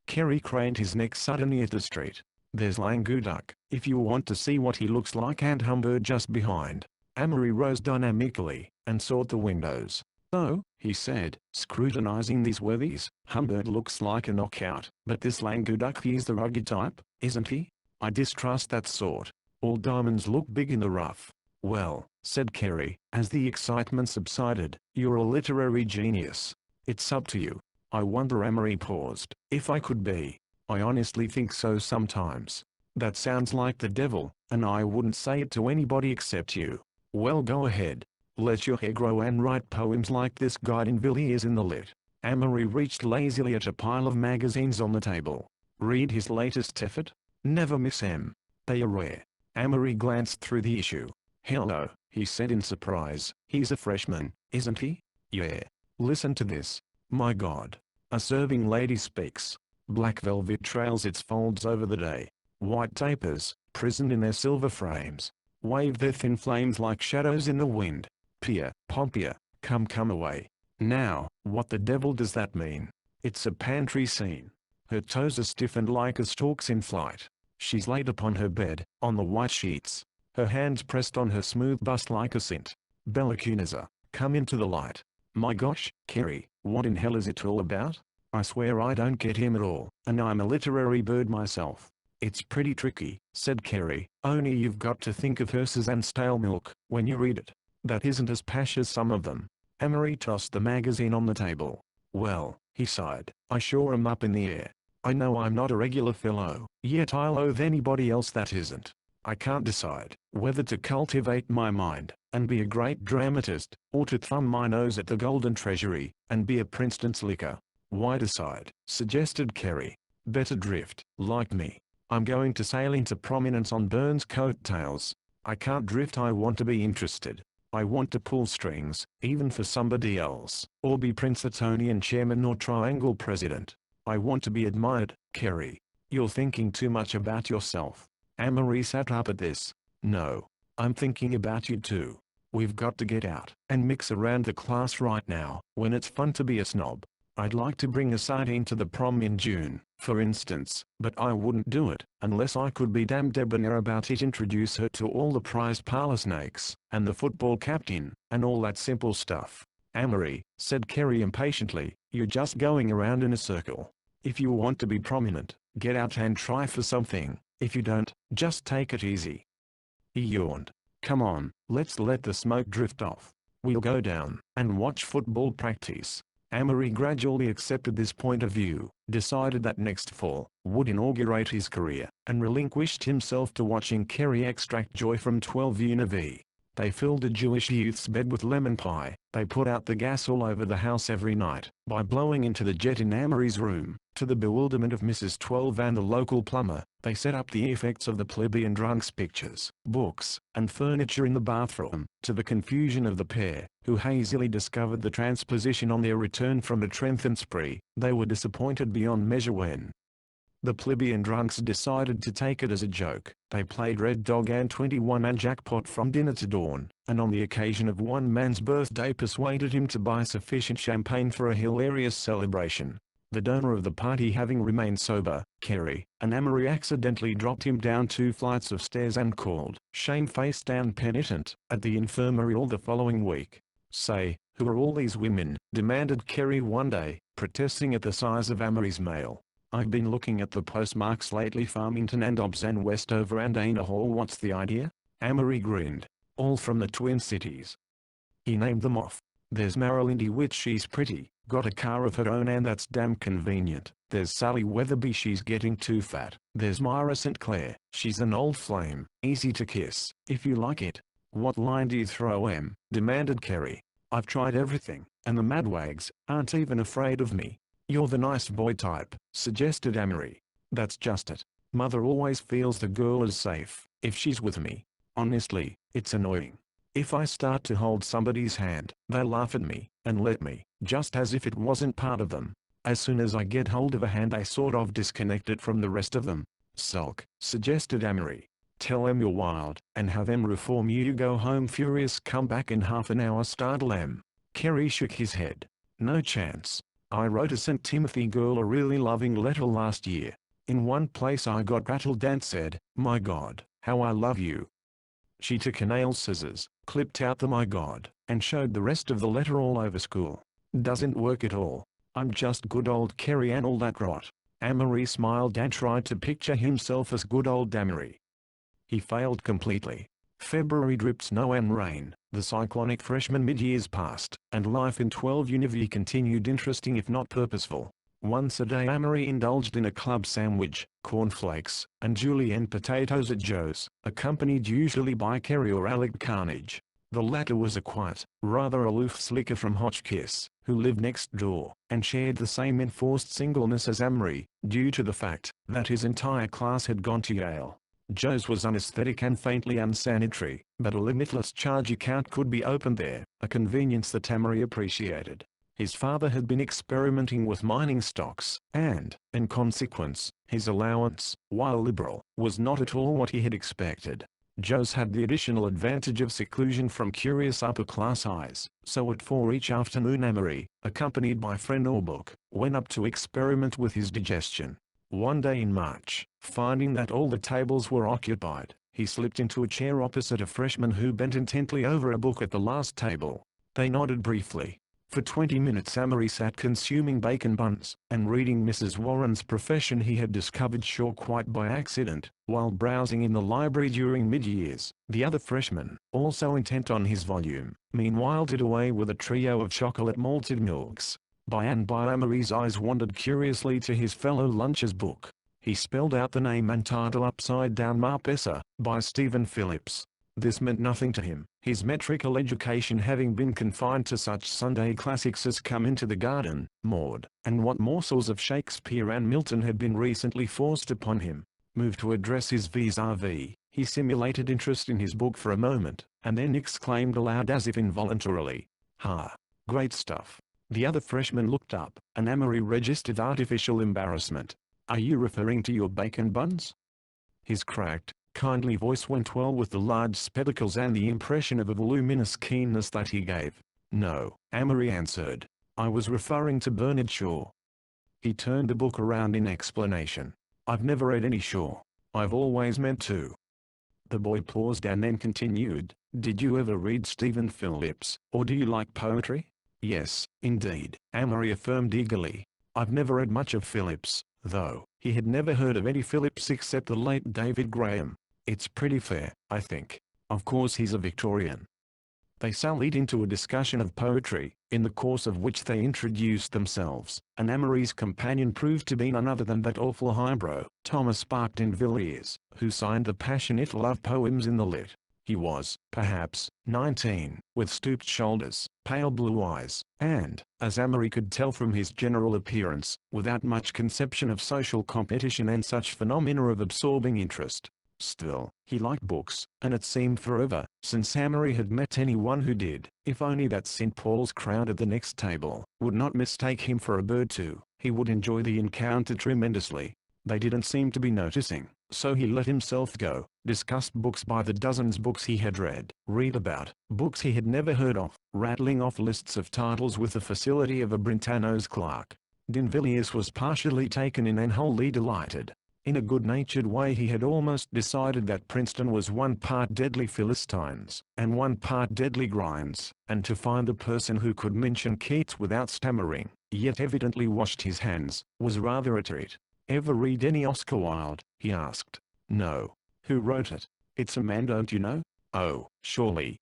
Speaker 1: Kerry craned his neck suddenly at the street. "There's Languedoc, if you want to see what he looks like, and Humbird just behind." Amory rose dynamically, and sought the windows. "Oh," he said, scrutinizing these worthies, "Humbird looks like a knockout, but this Languedoc, he's the rugged type, isn't he? I distrust that sort. All diamonds look big in the rough." "Well," said Kerry, as the excitement subsided, "you're a literary genius. It's up to you." "I wonder," Amory paused, "if I could be. I honestly think so sometimes." "That sounds like the devil, and I wouldn't say it to anybody except you." "Well, go ahead. Let your hair grow and write poems like this guy in Villiers in the Lit." Amory reached lazily at a pile of magazines on the table. "Read his latest effort? Never miss 'em. They are rare." Amory glanced through the issue. "Hello," he said in surprise. "He's a freshman, isn't he?" "Yeah. Listen to this. My God. A serving lady speaks. Black velvet trails its folds over the day. White tapers, prisoned in their silver frames, wave their thin flames like shadows in the wind. Pia, Pompia, come away." Now, what the devil does that mean? It's a pantry scene. Her toes are stiffened like a stork's in flight. She's laid upon her bed, on the white sheets, her hands pressed on her smooth bust like a cint. Bella Cuniza, come into the light. My gosh, Kerry, what in hell is it all about? I swear I don't get him at all, and I'm a literary bird myself. It's pretty tricky, said Kerry, only you've got to think of hearses and stale milk when you read it. That isn't as pash as some of them. Amory tossed the magazine on the table. Well, he sighed, I sure am up in the air. I know I'm not a regular fellow, yet I'll loathe anybody else that isn't. I can't decide whether to cultivate my mind and be a great dramatist, or to thumb my nose at the golden treasury and be a Princeton slicker. Why decide? Suggested Kerry. Better drift, like me. I'm going to sail into prominence on Burns' coattails. I can't drift. I want to be interested. I want to pull strings, even for somebody else, or be Princetonian chairman or triangle president. I want to be admired. Kerry, you're thinking too much about yourself. Amory sat up at this. No, I'm thinking about you too. We've got to get out and mix around the class right now, when it's fun to be a snob. I'd like to bring a sardine to the prom in June, for instance, but I wouldn't do it unless I could be damn debonair about it. Introduce her to all the prized parlor snakes, and the football captain, and all that simple stuff. Amory, said Kerry impatiently, you're just going around in a circle. If you want to be prominent, get out and try for something. If you don't, just take it easy. He yawned. Come on, let's let the smoke drift off. We'll go down and watch football practice. Amory gradually accepted this point of view, decided that next fall would inaugurate his career, and relinquished himself to watching Kerry extract joy from 12 Univ. They filled a Jewish youth's bed with lemon pie. They put out the gas all over the house every night by blowing into the jet in Amory's room. To the bewilderment of Mrs. 12 and the local plumber, they set up the effects of the plebeian drunks' pictures, books, and furniture in the bathroom. To the confusion of the pair, who hazily discovered the transposition on their return from a Trentham spree, they were disappointed beyond measure when the plebeian drunks decided to take it as a joke. They played Red Dog and 21 and jackpot from dinner to dawn, and on the occasion of one man's birthday persuaded him to buy sufficient champagne for a hilarious celebration. The donor of the party having remained sober, Kerry and Amory accidentally dropped him down 2 flights of stairs and called, shamefaced and penitent, at the infirmary all the following week. Say, who are all these women? Demanded Kerry one day, protesting at the size of Amory's mail. I've been looking at the postmarks lately. Farmington and Obs and Westover and Ainah Hall. What's the idea? Amory grinned. All from the Twin Cities. He named them off. There's Marilyn DeWitt, she's pretty, got a car of her own and that's damn convenient. There's Sally Weatherby, she's getting too fat. There's Myra St. Clair, she's an old flame, easy to kiss, if you like it. What line do you throw, Em? Demanded Kerry. I've tried everything, and the madwags aren't even afraid of me. You're the nice boy type, suggested Amory. That's just it. Mother always feels the girl is safe if she's with me. Honestly, it's annoying. If I start to hold somebody's hand, they laugh at me and let me, just as if it wasn't part of them. As soon as I get hold of a hand, I sort of disconnect it from the rest of them. Sulk, suggested Amory. Tell them you're wild and have them reform you. You go home furious, come back in half an hour, startle them. Kerry shook his head. No chance. I wrote a St. Timothy girl a really loving letter last year. In one place I got rattled and said, my God, how I love you. She took a nail scissors, clipped out the my God, and showed the rest of the letter all over school. Doesn't work at all. I'm just good old Kerry and all that rot. Amory smiled and tried to picture himself as good old Amory. He failed completely. February dripped snow and rain. The cyclonic freshman mid-years passed, and life in 12 Univ continued interesting if not purposeful. Once a day Amory indulged in a club sandwich, cornflakes, and julienne potatoes at Joe's, accompanied usually by Kerry or Alec Carnage. The latter was a quiet, rather aloof slicker from Hotchkiss, who lived next door, and shared the same enforced singleness as Amory, due to the fact that his entire class had gone to Yale. Joe's was unaesthetic and faintly unsanitary, but a limitless charge account could be opened there, a convenience that Amory appreciated. His father had been experimenting with mining stocks, and, in consequence, his allowance, while liberal, was not at all what he had expected. Joe's had the additional advantage of seclusion from curious upper-class eyes, so at 4 each afternoon Amory, accompanied by friend AudioBook, went up to experiment with his digestion. One day in March, finding that all the tables were occupied, he slipped into a chair opposite a freshman who bent intently over a book at the last table. They nodded briefly. For 20 minutes Amory sat consuming bacon buns, and reading Mrs. Warren's Profession he had discovered sure quite by accident, while browsing in the library during mid-years. The other freshman, also intent on his volume, meanwhile did away with a trio of chocolate malted milks. By and by Amory's eyes wandered curiously to his fellow luncher's book. He spelled out the name and title upside down: Marpessa, by Stephen Phillips. This meant nothing to him, his metrical education having been confined to such Sunday classics as Come Into the Garden, Maud, and what morsels of Shakespeare and Milton had been recently forced upon him. Moved to address his vis-a-vis, he simulated interest in his book for a moment, and then exclaimed aloud as if involuntarily, "Ha! Great stuff." The other freshman looked up, and Amory registered artificial embarrassment. "Are you referring to your bacon buns?" His cracked, kindly voice went well with the large spectacles and the impression of a voluminous keenness that he gave. "No," Amory answered. "I was referring to Bernard Shaw." He turned the book around in explanation. "I've never read any Shaw. I've always meant to." The boy paused and then continued, "Did you ever read Stephen Phillips, or do you like poetry?" "Yes, indeed," Amory affirmed eagerly. "I've never read much of Phillips, though." He had never heard of any Phillips except the late David Graham. "It's pretty fair, I think. Of course he's a Victorian." They sallied into a discussion of poetry, in the course of which they introduced themselves, and Amory's companion proved to be none other than that awful highbrow, Thomas Park D'Invilliers, who signed the passionate love poems in the Lit. He was, perhaps, 19, with stooped shoulders, pale blue eyes, and, as Amory could tell from his general appearance, without much conception of social competition and such phenomena of absorbing interest. Still, he liked books, and it seemed forever since Amory had met anyone who did. If only that St. Paul's crowd at the next table would not mistake him for a bird too, he would enjoy the encounter tremendously. They didn't seem to be noticing, so he let himself go, discussed books by the dozens, books he had read about, books he had never heard of, rattling off lists of titles with the facility of a Brentano's clerk. D'Invilliers was partially taken in and wholly delighted. In a good-natured way he had almost decided that Princeton was one part deadly Philistines, and one part deadly grinds, and to find the person who could mention Keats without stammering, yet evidently washed his hands, was rather a treat. "Ever read any Oscar Wilde?" he asked. "No." "Who wrote it?" "It's a man, don't you know?" "Oh, surely."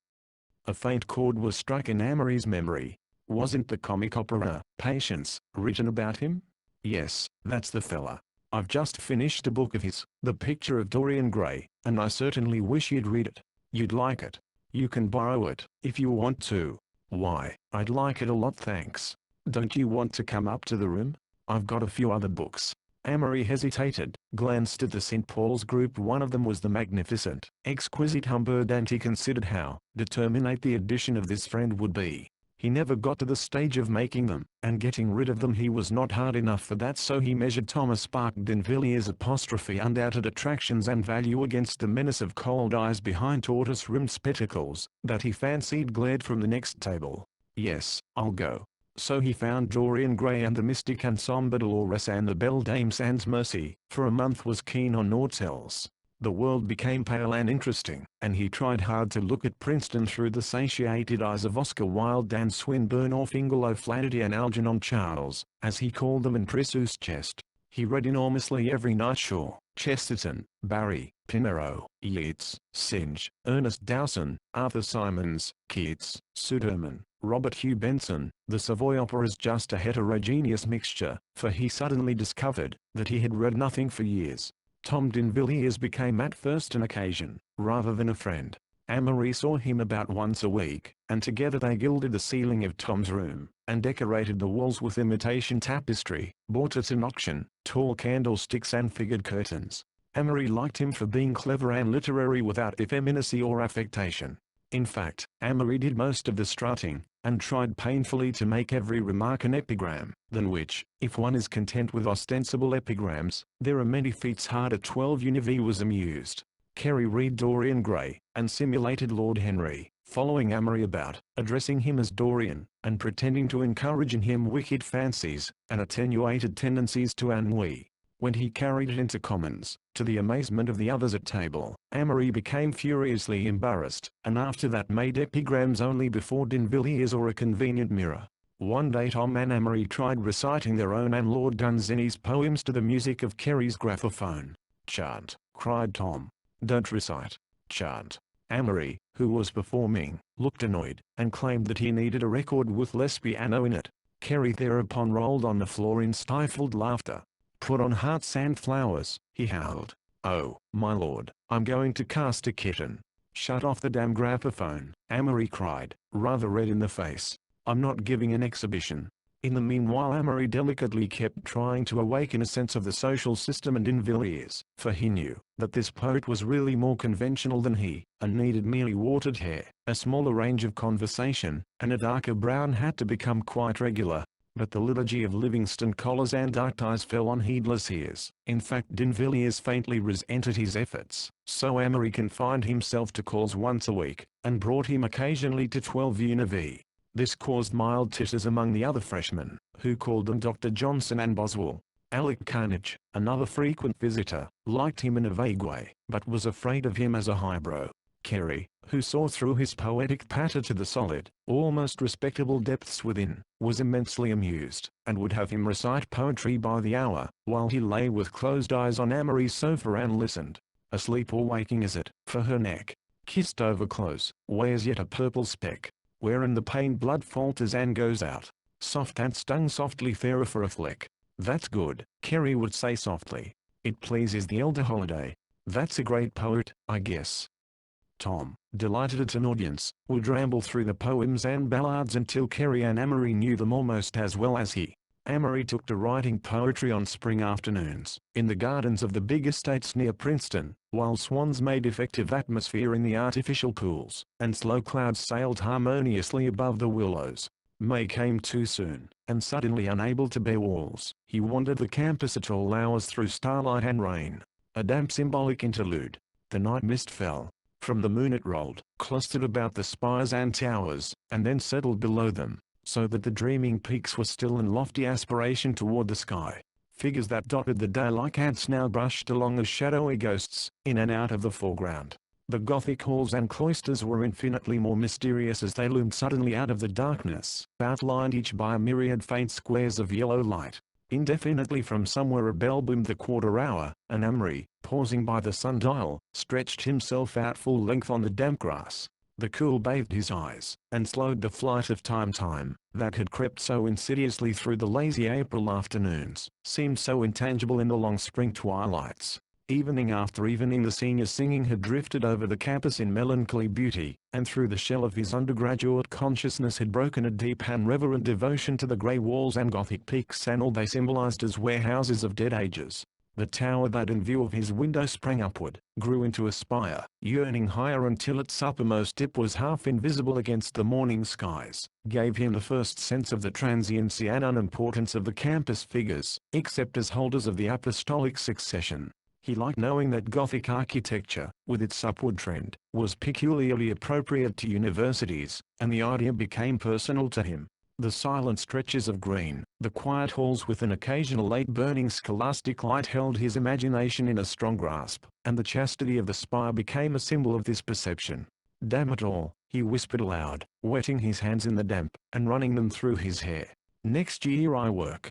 Speaker 1: A faint chord was struck in Amory's memory. "Wasn't the comic opera, Patience, written about him?" "Yes, that's the fella. I've just finished a book of his, The Picture of Dorian Gray, and I certainly wish you'd read it. You'd like it. You can borrow it, if you want to." "Why, I'd like it a lot, thanks. Don't you want to come up to the room? I've got a few other books." Amory hesitated, glanced at the St. Paul's group. One of them was the magnificent, exquisite Humbird, and he considered how determinate the addition of this friend would be. He never got to the stage of making them, and getting rid of them he was not hard enough for that, so he measured Thomas Park D'Invilliers' undoubted attractions and value against the menace of cold eyes behind tortoise-rimmed spectacles that he fancied glared from the next table. "Yes, I'll go." So he found Dorian Gray and the mystic and sombre Dolores and the beldame Sans Mercy. For a month was keen on naught else. The world became pale and interesting, and he tried hard to look at Princeton through the satiated eyes of Oscar Wilde and Swinburne or Fingal O'Flaherty and Algernon Charles, as he called them in Priscus chest. He read enormously every night Shaw, Chesterton, Barrie, Pinero, Yeats, Synge, Ernest Dowson, Arthur Symons, Keats, Sudermann, Robert Hugh Benson. The Savoy Opera's just a heterogeneous mixture, for he suddenly discovered that he had read nothing for years. Tom D'Invilliers became at first an occasion, rather than a friend. Amory saw him about once a week, and together they gilded the ceiling of Tom's room, and decorated the walls with imitation tapestry, bought at an auction, tall candlesticks and figured curtains. Amory liked him for being clever and literary without effeminacy or affectation. In fact, Amory did most of the strutting, and tried painfully to make every remark an epigram, than which, if one is content with ostensible epigrams, there are many feats hard at 12. Univ was amused. Carey read Dorian Gray, and simulated Lord Henry, following Amory about, addressing him as Dorian, and pretending to encourage in him wicked fancies, and attenuated tendencies to ennui. When he carried it into commons, to the amazement of the others at table, Amory became furiously embarrassed, and after that made epigrams only before D'Invilliers or a convenient mirror. One day Tom and Amory tried reciting their own and Lord Dunsany's poems to the music of Carey's graphophone. "Chant," cried Tom. "Don't recite. Chant." Amory, who was performing, looked annoyed, and claimed that he needed a record with less piano in it. Carey thereupon rolled on the floor in stifled laughter. Put on hearts and flowers, he howled. Oh, my lord, I'm going to cast a kitten. Shut off the damn graphophone, Amory cried, rather red in the face. I'm not giving an exhibition. In the meanwhile Amory delicately kept trying to awaken a sense of the social system and D'Invilliers, for he knew that this poet was really more conventional than he, and needed merely watered hair, a smaller range of conversation, and a darker brown hat to become quite regular. But the liturgy of Livingston collars and dark ties fell on heedless ears. In fact D'Invilliers faintly resented his efforts, so Amory confined himself to calls once a week, and brought him occasionally to 12 Univ. This caused mild titters among the other freshmen, who called them Dr. Johnson and Boswell. Alec Carnage, another frequent visitor, liked him in a vague way, but was afraid of him as a highbrow. Kerry, who saw through his poetic patter to the solid, almost respectable depths within, was immensely amused, and would have him recite poetry by the hour, while he lay with closed eyes on Amory's sofa and listened. Asleep or waking as it, for her neck, kissed over close, wears yet a purple speck, wherein the pain blood falters and goes out. Soft and stung softly fairer for a fleck. That's good, Kerry would say softly. It pleases the elder Holiday. That's a great poet, I guess. Tom, delighted at an audience, would ramble through the poems and ballads until Kerry and Amory knew them almost as well as he. Amory took to writing poetry on spring afternoons, in the gardens of the big estates near Princeton, while swans made effective atmosphere in the artificial pools, and slow clouds sailed harmoniously above the willows. May came too soon, and suddenly unable to bear walls, he wandered the campus at all hours through starlight and rain. A damp symbolic interlude. The night mist fell. From the moon it rolled, clustered about the spires and towers, and then settled below them, so that the dreaming peaks were still in lofty aspiration toward the sky. Figures that dotted the day like ants now brushed along as shadowy ghosts, in and out of the foreground. The Gothic halls and cloisters were infinitely more mysterious as they loomed suddenly out of the darkness, outlined each by a myriad faint squares of yellow light. Indefinitely from somewhere a bell boomed the quarter hour, and Amory, pausing by the sundial, stretched himself out full length on the damp grass. The cool bathed his eyes, and slowed the flight of time that had crept so insidiously through the lazy April afternoons, seemed so intangible in the long spring twilights. Evening after evening the senior singing had drifted over the campus in melancholy beauty, and through the shell of his undergraduate consciousness had broken a deep and reverent devotion to the grey walls and Gothic peaks and all they symbolized as warehouses of dead ages. The tower that in view of his window sprang upward, grew into a spire, yearning higher until its uppermost tip was half invisible against the morning skies, gave him the first sense of the transiency and unimportance of the campus figures, except as holders of the apostolic succession. He liked knowing that Gothic architecture, with its upward trend, was peculiarly appropriate to universities, and the idea became personal to him. The silent stretches of green, the quiet halls with an occasional late-burning scholastic light held his imagination in a strong grasp, and the chastity of the spire became a symbol of this perception. Damn it all, he whispered aloud, wetting his hands in the damp, and running them through his hair. Next year I work.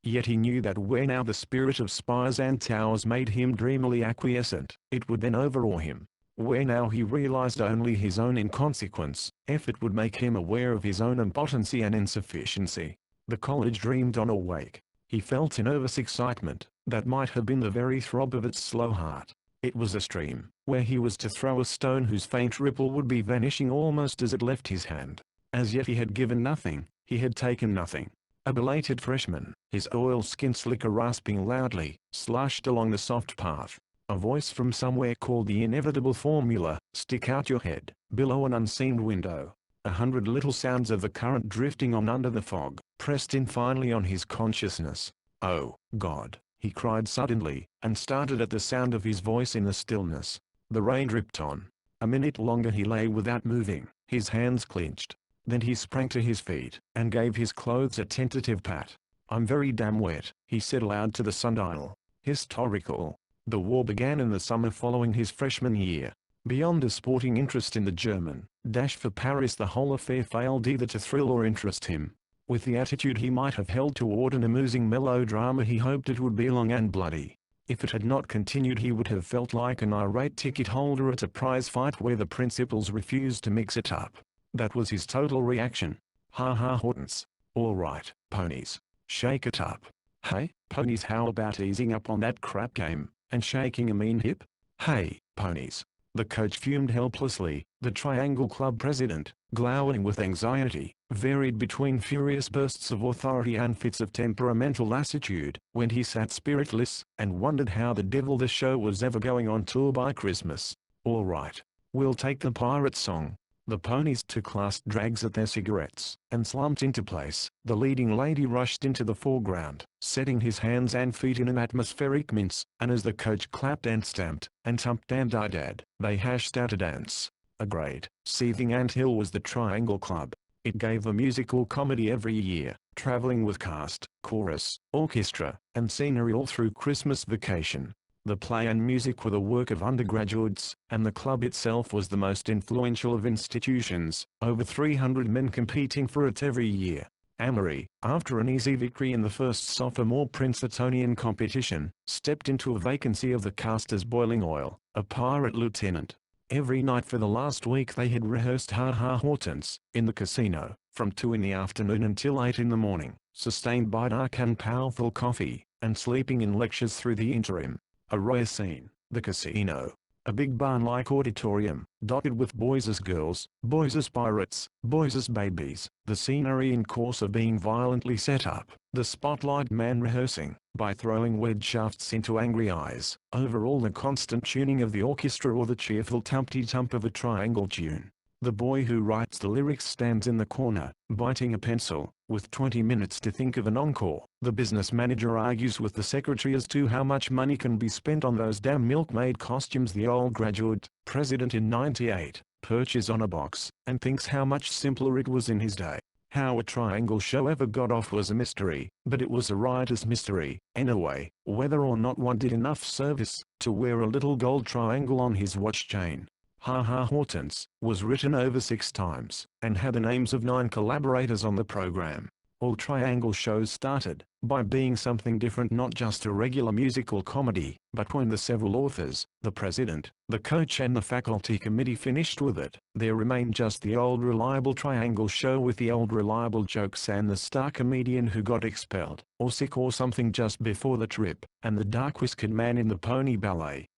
Speaker 1: Yet he knew that where now the spirit of spires and towers made him dreamily acquiescent, it would then overawe him. Where now he realized only his own inconsequence, effort would make him aware of his own impotency and insufficiency. The college dreamed on awake. He felt a nervous excitement, that might have been the very throb of its slow heart. It was a stream, where he was to throw a stone whose faint ripple would be vanishing almost as it left his hand. As yet he had given nothing, he had taken nothing. A belated freshman, his oilskin slicker rasping loudly, slashed along the soft path. A voice from somewhere called the inevitable formula, stick out your head, below an unseen window. 100 little sounds of the current drifting on under the fog, pressed in finally on his consciousness. Oh, God, he cried suddenly, and started at the sound of his voice in the stillness. The rain dripped on. A minute longer he lay without moving, his hands clenched. Then he sprang to his feet, and gave his clothes a tentative pat. I'm very damn wet, he said aloud to the sundial. Historical. The war began in the summer following his freshman year. Beyond a sporting interest in the German dash for Paris, the whole affair failed either to thrill or interest him. With the attitude he might have held toward an amusing melodrama, he hoped it would be long and bloody. If it had not continued, he would have felt like an irate ticket holder at a prize fight where the principals refused to mix it up. That was his total reaction. Ha ha, Hortense. All right, ponies. Shake it up. Hey, ponies, how about easing up on that crap game, and shaking a mean hip? Hey, ponies. The coach fumed helplessly. The Triangle Club president, glowering with anxiety, varied between furious bursts of authority and fits of temperamental lassitude, when he sat spiritless, and wondered how the devil the show was ever going on tour by Christmas. All right. We'll take the pirate song. The ponies took last drags at their cigarettes, and slumped into place. The leading lady rushed into the foreground, setting his hands and feet in an atmospheric mince, and as the coach clapped and stamped, and tumped and didad, they hashed out a dance. A great, seething anthill was the Triangle Club. It gave a musical comedy every year, traveling with cast, chorus, orchestra, and scenery all through Christmas vacation. The play and music were the work of undergraduates, and the club itself was the most influential of institutions, over 300 men competing for it every year. Amory, after an easy victory in the first sophomore Princetonian competition, stepped into a vacancy of the cast as Boiling Oil, a pirate lieutenant. Every night for the last week they had rehearsed Ha Ha Hortense, in the casino, from 2 in the afternoon until 8 in the morning, sustained by dark and powerful coffee, and sleeping in lectures through the interim. A rare scene, the casino. A big barn-like auditorium, dotted with boys as girls, boys as pirates, boys as babies, the scenery in course of being violently set up, the spotlight man rehearsing, by throwing wedge shafts into angry eyes, over all the constant tuning of the orchestra or the cheerful tumpty-tump of a triangle tune. The boy who writes the lyrics stands in the corner, biting a pencil, with 20 minutes to think of an encore. The business manager argues with the secretary as to how much money can be spent on those damn milkmaid costumes the old graduate, president in '98, perches on a box, and thinks how much simpler it was in his day. How a triangle show ever got off was a mystery, but it was a riotous mystery, anyway, whether or not one did enough service to wear a little gold triangle on his watch chain. Ha Ha Hortense was written over 6 times, and had the names of 9 collaborators on the program. All Triangle shows started by being something different, not just a regular musical comedy, but when the several authors, the president, the coach and the faculty committee finished with it, there remained just the old reliable Triangle show with the old reliable jokes and the star comedian who got expelled, or sick or something just before the trip, and the dark-whiskered man in the pony ballet,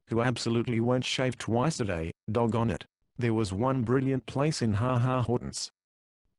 Speaker 1: who absolutely won't shave twice a day. Doggone it. There was one brilliant place in Ha Ha Hortense.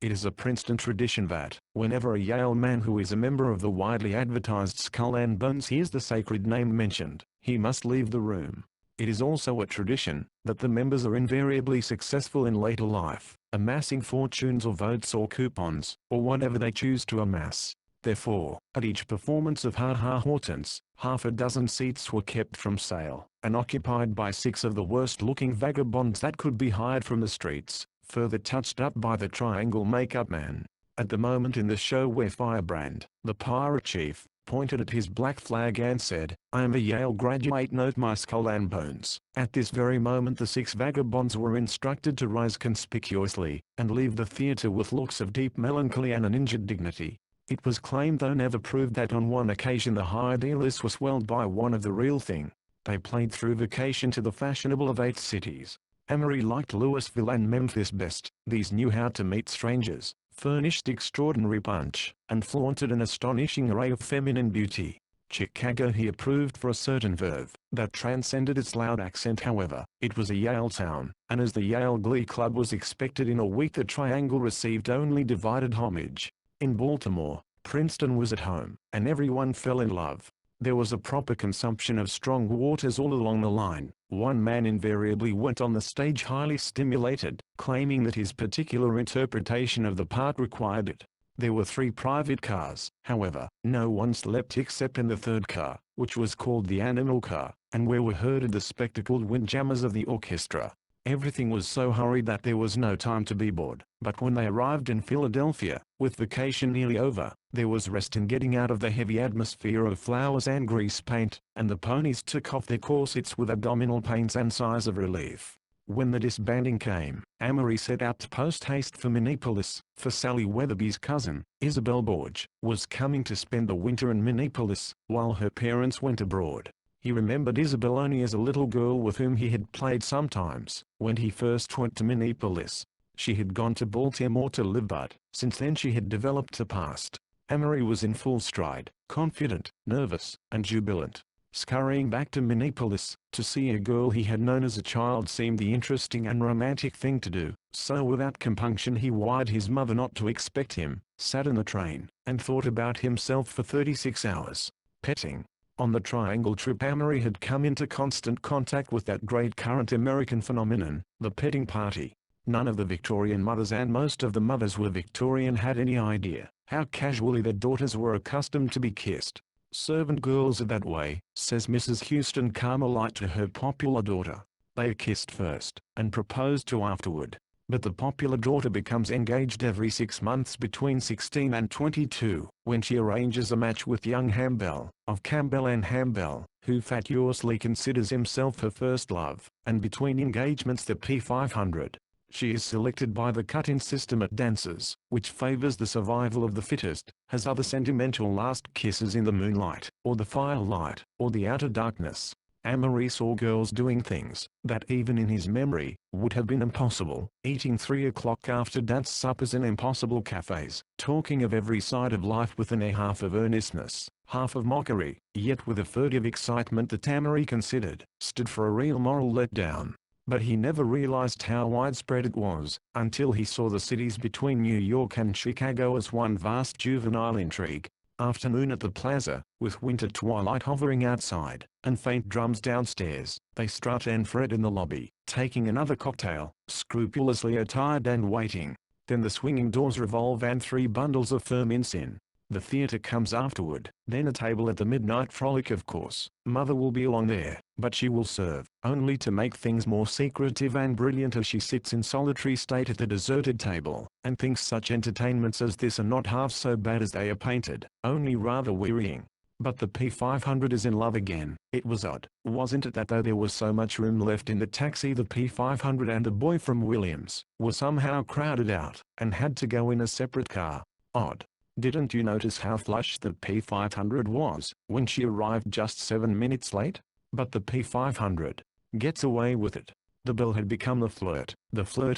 Speaker 1: It is a Princeton tradition that, whenever a Yale man who is a member of the widely advertised Skull and Bones hears the sacred name mentioned, he must leave the room. It is also a tradition that the members are invariably successful in later life, amassing fortunes or votes or coupons, or whatever they choose to amass. Therefore, at each performance of Ha Ha Hortense, half a dozen seats were kept from sale, and occupied by 6 of the worst-looking vagabonds that could be hired from the streets, further touched up by the Triangle makeup man. At the moment in the show where Firebrand, the pirate chief, pointed at his black flag and said, "I am a Yale graduate, note my skull and bones." At this very moment the 6 vagabonds were instructed to rise conspicuously, and leave the theater with looks of deep melancholy and an injured dignity. It was claimed, though never proved, that on one occasion the high dealers were swelled by one of the real thing. They played through vacation to the fashionable of 8 cities. Amory liked Louisville and Memphis best. These knew how to meet strangers, furnished extraordinary punch, and flaunted an astonishing array of feminine beauty. Chicago he approved for a certain verve that transcended its loud accent. However, it was a Yale town, and as the Yale Glee Club was expected in a week, the Triangle received only divided homage. In Baltimore, Princeton was at home, and everyone fell in love. There was a proper consumption of strong waters all along the line. One man invariably went on the stage highly stimulated, claiming that his particular interpretation of the part required it. There were 3 private cars. However, no one slept except in the 3rd car, which was called the animal car, and where were herded the spectacled windjammers of the orchestra. Everything was so hurried that there was no time to be bored, but when they arrived in Philadelphia, with vacation nearly over, there was rest in getting out of the heavy atmosphere of flowers and grease paint, and the ponies took off their corsets with abdominal pains and sighs of relief. When the disbanding came, Amory set out post-haste for Minneapolis, for Sally Weatherby's cousin, Isabel Borge, was coming to spend the winter in Minneapolis, while her parents went abroad. He remembered Isabel only as a little girl with whom he had played sometimes, when he first went to Minneapolis. She had gone to Baltimore to live, but since then she had developed a past. Amory was in full stride, confident, nervous, and jubilant. Scurrying back to Minneapolis, to see a girl he had known as a child seemed the interesting and romantic thing to do, so without compunction he wired his mother not to expect him, sat in the train, and thought about himself for 36 hours. Petting. On the Triangle trip Amory had come into constant contact with that great current American phenomenon, the petting party. None of the Victorian mothers, and most of the mothers were Victorian, had any idea how casually their daughters were accustomed to be kissed. "Servant girls are that way," says Mrs. Houston Carmelite to her popular daughter. "They are kissed first, and proposed to afterward." But the popular daughter becomes engaged every 6 months between 16 and 22, when she arranges a match with young Hambell, of Campbell and Hambell, who fatuously considers himself her first love, and between engagements the P500. She is selected by the cut-in system at dances, which favors the survival of the fittest, has other sentimental last kisses in the moonlight, or the firelight, or the outer darkness. Amory saw girls doing things that even in his memory would have been impossible, eating 3 o'clock after dance suppers in impossible cafes, talking of every side of life with an air half of earnestness, half of mockery, yet with a furtive excitement that Amory considered stood for a real moral letdown. But he never realized how widespread it was, until he saw the cities between New York and Chicago as one vast juvenile intrigue. Afternoon at the plaza, with winter twilight hovering outside, and faint drums downstairs, they strut and fret in the lobby, taking another cocktail, scrupulously attired and waiting. Then the swinging doors revolve and 3 bundles of firm in. The theater comes afterward, then a table at the midnight frolic. Of course, mother will be along there, but she will serve, only to make things more secretive and brilliant as she sits in solitary state at the deserted table, and thinks such entertainments as this are not half so bad as they are painted, only rather wearying. But the P500 is in love again. It was odd, wasn't it, that though there was so much room left in the taxi, the P500 and the boy from Williams were somehow crowded out, and had to go in a separate car. Odd. Didn't you notice how flush the P500 was when she arrived just 7 minutes late? But the P500 gets away with it. The bell had become the flirt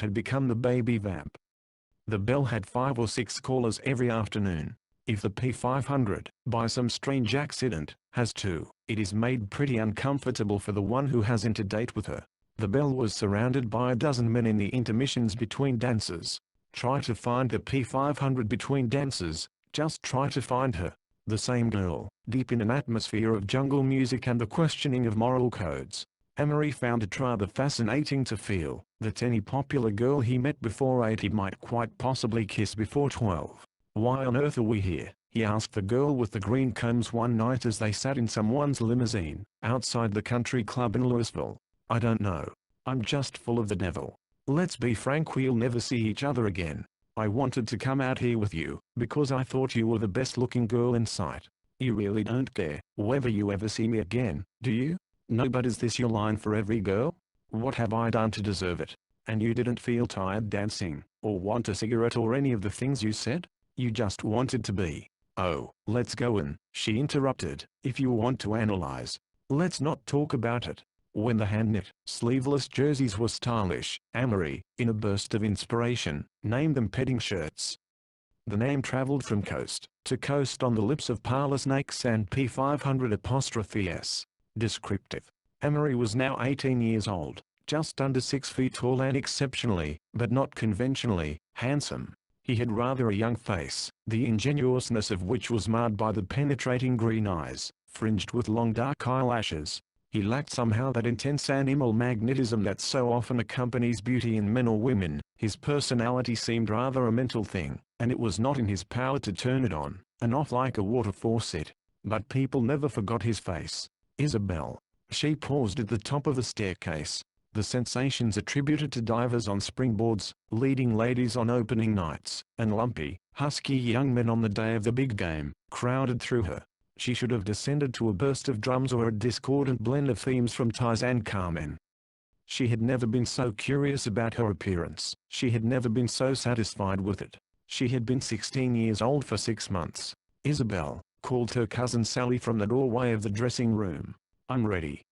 Speaker 1: had become the baby vamp. The bell had 5 or 6 callers every afternoon. If the P500, by some strange accident, has 2, it is made pretty uncomfortable for the one who hasn't a date with her. The bell was surrounded by a dozen men in the intermissions between dances. Try to find the P500 between dances, just try to find her. The same girl, deep in an atmosphere of jungle music and the questioning of moral codes. Amory found it rather fascinating to feel that any popular girl he met before 8 he might quite possibly kiss before 12. "Why on earth are we here?" he asked the girl with the green combs one night as they sat in someone's limousine, outside the country club in Louisville. "I don't know. I'm just full of the devil. Let's be frank, we'll never see each other again. I wanted to come out here with you, because I thought you were the best looking girl in sight. You really don't care whether you ever see me again, do you? No, but is this your line for every girl? What have I done to deserve it? And you didn't feel tired dancing, or want a cigarette or any of the things you said? You just wanted to be." "Oh, let's go in," she interrupted. "If you want to analyze, let's not talk about it." When the hand-knit, sleeveless jerseys were stylish, Amory, in a burst of inspiration, named them petting shirts. The name traveled from coast to coast on the lips of parlor snakes and P500'S. Descriptive. Amory was now 18 years old, just under 6 feet tall and exceptionally, but not conventionally, handsome. He had rather a young face, the ingenuousness of which was marred by the penetrating green eyes, fringed with long dark eyelashes. He lacked somehow that intense animal magnetism that so often accompanies beauty in men or women. His personality seemed rather a mental thing, and it was not in his power to turn it on and off like a water faucet. But people never forgot his face. Isabel. She paused at the top of the staircase. The sensations attributed to divers on springboards, leading ladies on opening nights, and lumpy, husky young men on the day of the big game, crowded through her. She should have descended to a burst of drums or a discordant blend of themes from Ties and Carmen. She had never been so curious about her appearance. She had never been so satisfied with it. She had been 16 years old for 6 months. "Isabel," called her cousin Sally from the doorway of the dressing room. "I'm ready."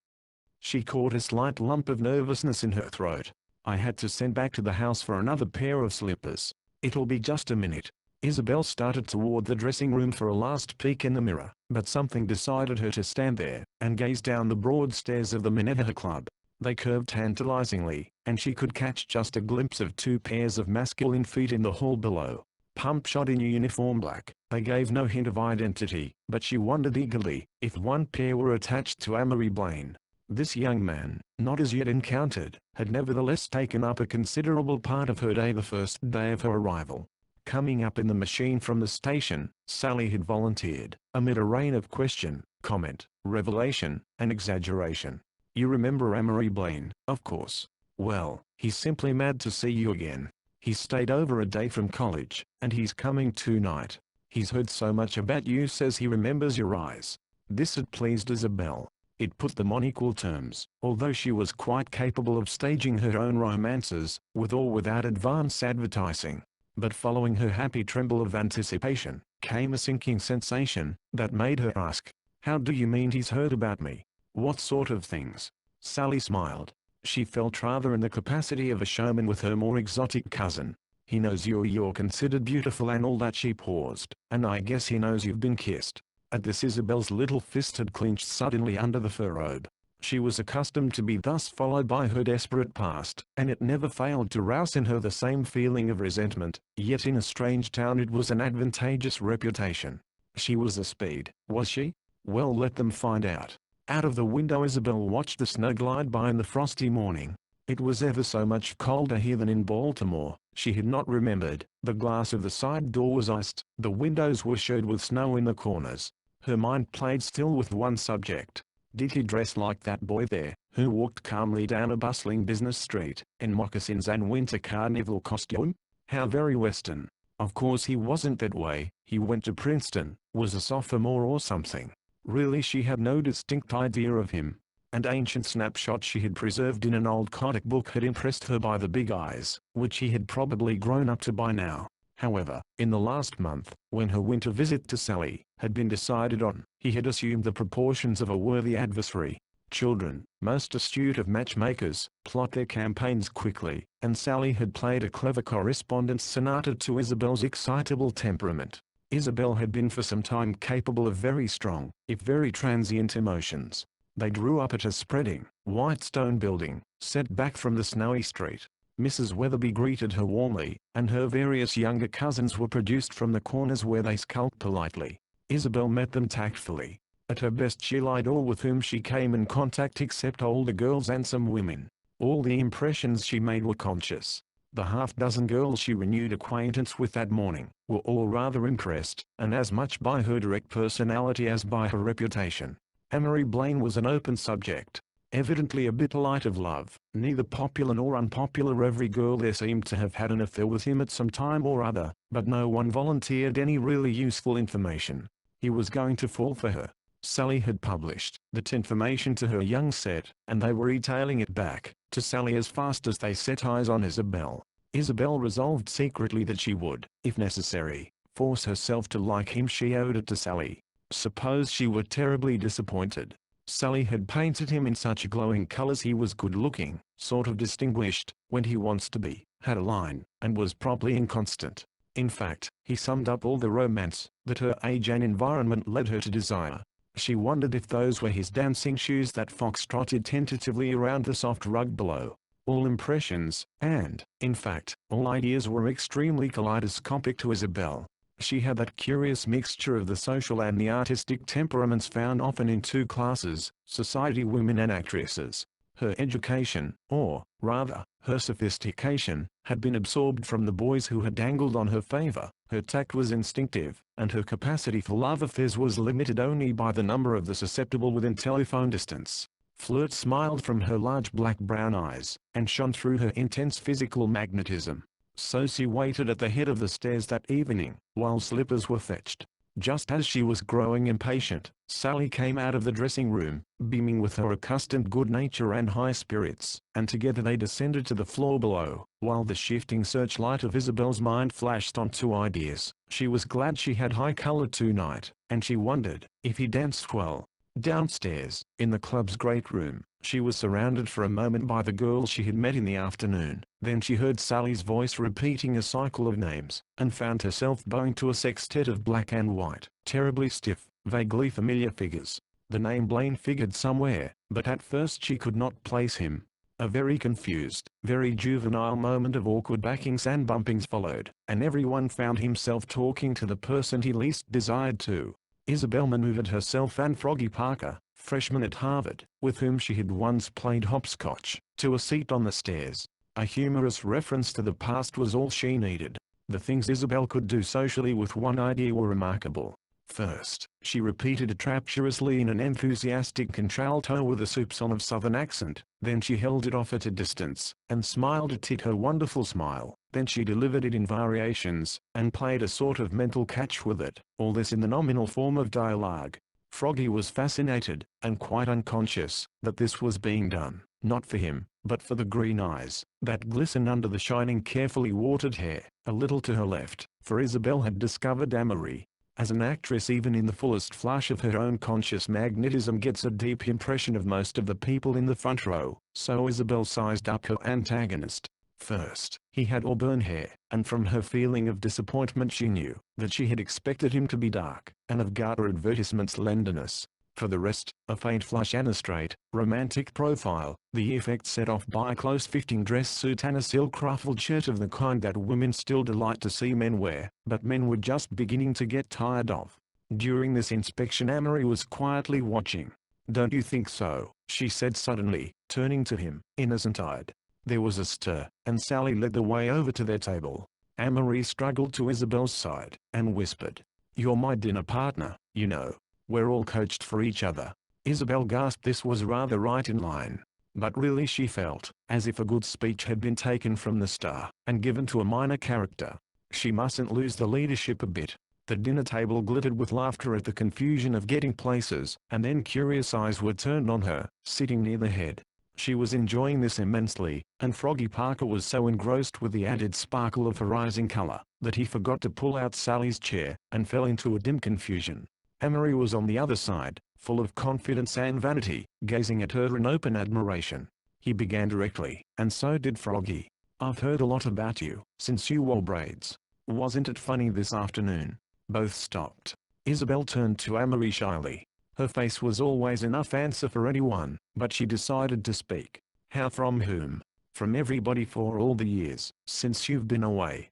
Speaker 1: She caught a slight lump of nervousness in her throat. "I had to send back to the house for another pair of slippers. It'll be just a minute." Isabel started toward the dressing room for a last peek in the mirror, but something decided her to stand there and gaze down the broad stairs of the Minetta Club. They curved tantalizingly, and she could catch just a glimpse of two pairs of masculine feet in the hall below. Pump shot in uniform black, they gave no hint of identity, but she wondered eagerly if one pair were attached to Amory Blaine. This young man, not as yet encountered, had nevertheless taken up a considerable part of her day the first day of her arrival. Coming up in the machine from the station, Sally had volunteered, amid a rain of question, comment, revelation, and exaggeration. "You remember Amory Blaine, of course. Well, he's simply mad to see you again. He stayed over a day from college, and he's coming tonight. He's heard so much about you, says he remembers your eyes." This had pleased Isabel. It put them on equal terms, although she was quite capable of staging her own romances, with or without advance advertising. But following her happy tremble of anticipation, came a sinking sensation that made her ask, "How do you mean he's heard about me? What sort of things?" Sally smiled. She felt rather in the capacity of a showman with her more exotic cousin. "He knows you're considered beautiful and all that." She paused. "And I guess he knows you've been kissed." At this Isabel's little fist had clenched suddenly under the fur robe. She was accustomed to be thus followed by her desperate past, and it never failed to rouse in her the same feeling of resentment, yet in a strange town it was an advantageous reputation. She was a speed, was she? Well, let them find out. Out of the window Isabel watched the snow glide by in the frosty morning. It was ever so much colder here than in Baltimore, she had not remembered. The glass of the side door was iced, the windows were showed with snow in the corners. Her mind played still with one subject. Did he dress like that boy there, who walked calmly down a bustling business street, in moccasins and winter carnival costume? How very Western. Of course he wasn't that way. He went to Princeton, was a sophomore or something. Really, she had no distinct idea of him. An ancient snapshot she had preserved in an old Kodak book had impressed her by the big eyes, which he had probably grown up to by now. However, in the last month, when her winter visit to Sally had been decided on, he had assumed the proportions of a worthy adversary. Children, most astute of matchmakers, plot their campaigns quickly, and Sally had played a clever correspondence sonata to Isabel's excitable temperament. Isabel had been for some time capable of very strong, if very transient emotions. They drew up at a spreading, white stone building, set back from the snowy street. Mrs. Weatherby greeted her warmly, and her various younger cousins were produced from the corners where they skulked politely. Isabel met them tactfully. At her best she lied all with whom she came in contact except older girls and some women. All the impressions she made were conscious. The half-dozen girls she renewed acquaintance with that morning were all rather impressed, and as much by her direct personality as by her reputation. Amory Blaine was an open subject. Evidently a bit light of love, neither popular nor unpopular. Every girl there seemed to have had an affair with him at some time or other, but no one volunteered any really useful information. He was going to fall for her. Sally had published that information to her young set, and they were retailing it back to Sally as fast as they set eyes on Isabel. Isabel resolved secretly that she would, if necessary, force herself to like him. She owed it to Sally. Suppose she were terribly disappointed. Sally had painted him in such glowing colors. He was good-looking, sort of distinguished, when he wants to be, had a line, and was promptly inconstant. In fact, he summed up all the romance that her age and environment led her to desire. She wondered if those were his dancing shoes that fox-trotted tentatively around the soft rug below. All impressions, and, in fact, all ideas were extremely kaleidoscopic to Isabel. She had that curious mixture of the social and the artistic temperaments found often in two classes, society women and actresses. Her education, or, rather, her sophistication, had been absorbed from the boys who had dangled on her favor. Her tact was instinctive, and her capacity for love affairs was limited only by the number of the susceptible within telephone distance. Flirt smiled from her large black-brown eyes, and shone through her intense physical magnetism. So she waited at the head of the stairs that evening, while slippers were fetched. Just as she was growing impatient, Sally came out of the dressing room, beaming with her accustomed good nature and high spirits, and together they descended to the floor below, while the shifting searchlight of Isabel's mind flashed on two ideas. She was glad she had high color tonight, and she wondered if he danced well. Downstairs, in the club's great room, she was surrounded for a moment by the girls she had met in the afternoon. Then she heard Sally's voice repeating a cycle of names, and found herself bowing to a sextet of black and white, terribly stiff, vaguely familiar figures. The name Blaine figured somewhere, but at first she could not place him. A very confused, very juvenile moment of awkward backings and bumpings followed, and everyone found himself talking to the person he least desired to. Isabel maneuvered herself and Froggy Parker, freshman at Harvard, with whom she had once played hopscotch, to a seat on the stairs. A humorous reference to the past was all she needed. The things Isabel could do socially with one idea were remarkable. First, she repeated it rapturously in an enthusiastic contralto with a soupçon of southern accent. Then she held it off at a distance, and smiled at it her wonderful smile. Then she delivered it in variations, and played a sort of mental catch with it, all this in the nominal form of dialogue. Froggy was fascinated, and quite unconscious, that this was being done, not for him, but for the green eyes, that glistened under the shining carefully watered hair, a little to her left, for Isabel had discovered Amory. As an actress even in the fullest flush of her own conscious magnetism gets a deep impression of most of the people in the front row, so Isabel sized up her antagonist. First, he had auburn hair, and from her feeling of disappointment she knew that she had expected him to be dark, and of Garter advertisement slenderness. For the rest, a faint flush and a straight, romantic profile, the effect set off by a close-fitting dress suit and a silk ruffled shirt of the kind that women still delight to see men wear, but men were just beginning to get tired of. During this inspection Amory was quietly watching. "Don't you think so?" she said suddenly, turning to him, innocent-eyed. There was a stir, and Sally led the way over to their table. Amory struggled to Isabel's side, and whispered, "You're my dinner partner, you know. We're all coached for each other." Isabel gasped. This was rather right in line. But really she felt as if a good speech had been taken from the star and given to a minor character. She mustn't lose the leadership a bit. The dinner table glittered with laughter at the confusion of getting places, and then curious eyes were turned on her, sitting near the head. She was enjoying this immensely, and Froggy Parker was so engrossed with the added sparkle of her rising color, that he forgot to pull out Sally's chair, and fell into a dim confusion. Amory was on the other side, full of confidence and vanity, gazing at her in open admiration. He began directly, and so did Froggy. "I've heard a lot about you, since you wore braids. Wasn't it funny this afternoon?" Both stopped. Isabel turned to Amory shyly. Her face was always enough answer for anyone, but she decided to speak. "How from whom?" "From everybody for all the years, since you've been away."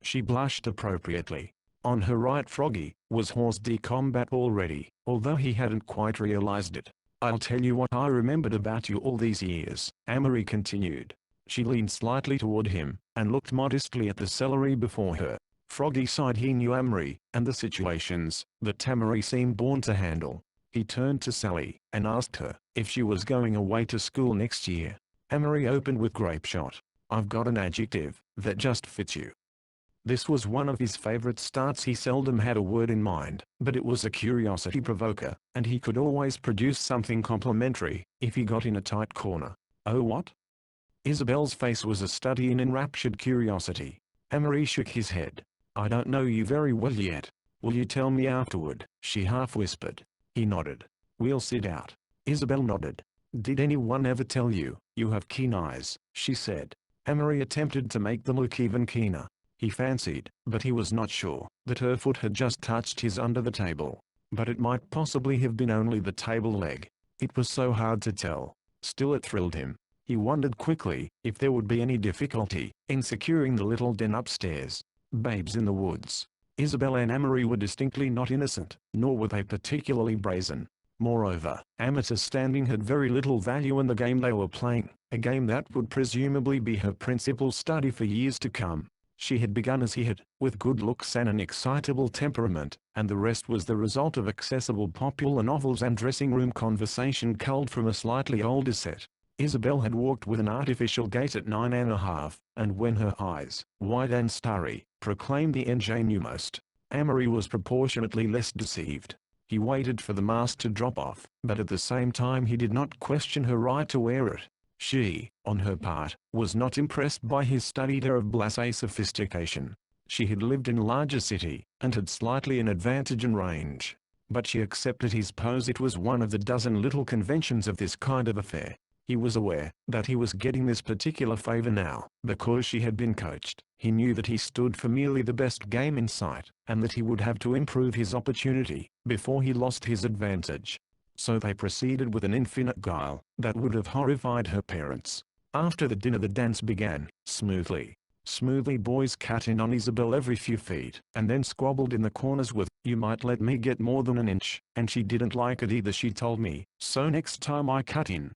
Speaker 1: She blushed appropriately. On her right Froggy was hors de combat already, although he hadn't quite realized it. "I'll tell you what I remembered about you all these years," Amory continued. She leaned slightly toward him, and looked modestly at the celery before her. Froggy sighed. He knew Amory, and the situations that Amory seemed born to handle. He turned to Sally, and asked her if she was going away to school next year. Amory opened with grape shot. "I've got an adjective that just fits you." This was one of his favorite starts. He seldom had a word in mind, but it was a curiosity provoker, and he could always produce something complimentary, if he got in a tight corner. "Oh, what?" Isabel's face was a study in enraptured curiosity. Amory shook his head. "I don't know you very well yet. Will you tell me afterward?" she half whispered. He nodded. "We'll sit out." Isabel nodded. "Did anyone ever tell you, you have keen eyes?" she said. Amory attempted to make them look even keener. He fancied, but he was not sure, that her foot had just touched his under the table. But it might possibly have been only the table leg. It was so hard to tell. Still it thrilled him. He wondered quickly if there would be any difficulty in securing the little den upstairs. Babes in the woods. Isabel and Amory were distinctly not innocent, nor were they particularly brazen. Moreover, amateur standing had very little value in the game they were playing, a game that would presumably be her principal study for years to come. She had begun as he had, with good looks and an excitable temperament, and the rest was the result of accessible popular novels and dressing-room conversation culled from a slightly older set. Isabel had walked with an artificial gait at 9.5, and when her eyes, wide and starry, proclaimed the ingenuoust, Amory was proportionately less deceived. He waited for the mask to drop off, but at the same time he did not question her right to wear it. She, on her part, was not impressed by his studied air of blasé sophistication. She had lived in a larger city, and had slightly an advantage in range. but she accepted his pose. It was one of the dozen little conventions of this kind of affair. He was aware that he was getting this particular favor now because she had been coached. He knew that he stood for merely the best game in sight, and that he would have to improve his opportunity before he lost his advantage. So they proceeded with an infinite guile that would have horrified her parents. After the dinner, the dance began, smoothly. Boys cut in on Isabel every few feet, and then squabbled in the corners with, "You might let me get more than an inch," and she didn't like it either. She told me, so next time I cut in.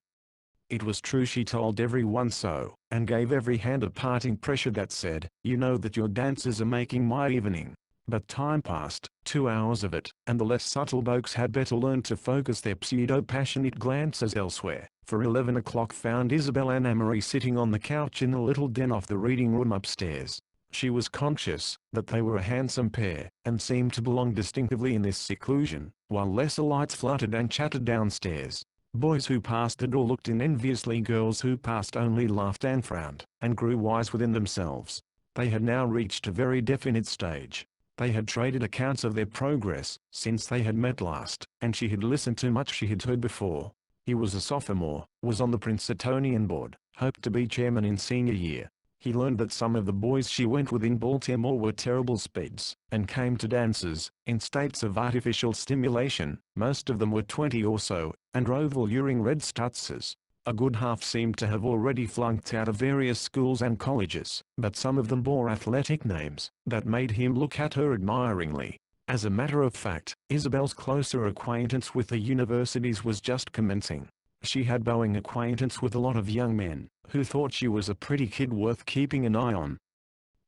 Speaker 1: It was true. She told everyone so, and gave every hand a parting pressure that said, "You know that your dances are making my evening." But time passed, 2 hours of it, and the less subtle folks had better learn to focus their pseudo-passionate glances elsewhere, for 11 o'clock found Isabel and Amory sitting on the couch in the little den off the reading room upstairs. She was conscious that they were a handsome pair, and seemed to belong distinctively in this seclusion, while lesser lights fluttered and chattered downstairs. Boys who passed the door looked in enviously. Girls who passed only laughed and frowned, and grew wise within themselves. They had now reached a very definite stage. They had traded accounts of their progress since they had met last, and she had listened to much she had heard before. He was a sophomore, was on the Princetonian board, hoped to be chairman in senior year. He learned that some of the boys she went with in Baltimore were terrible speds, and came to dances in states of artificial stimulation. Most of them were 20 or so, and drove alluring red Stutzers. A good half seemed to have already flunked out of various schools and colleges, but some of them bore athletic names that made him look at her admiringly. As a matter of fact, Isabel's closer acquaintance with the universities was just commencing. She had bowing acquaintance with a lot of young men who thought she was a pretty kid worth keeping an eye on.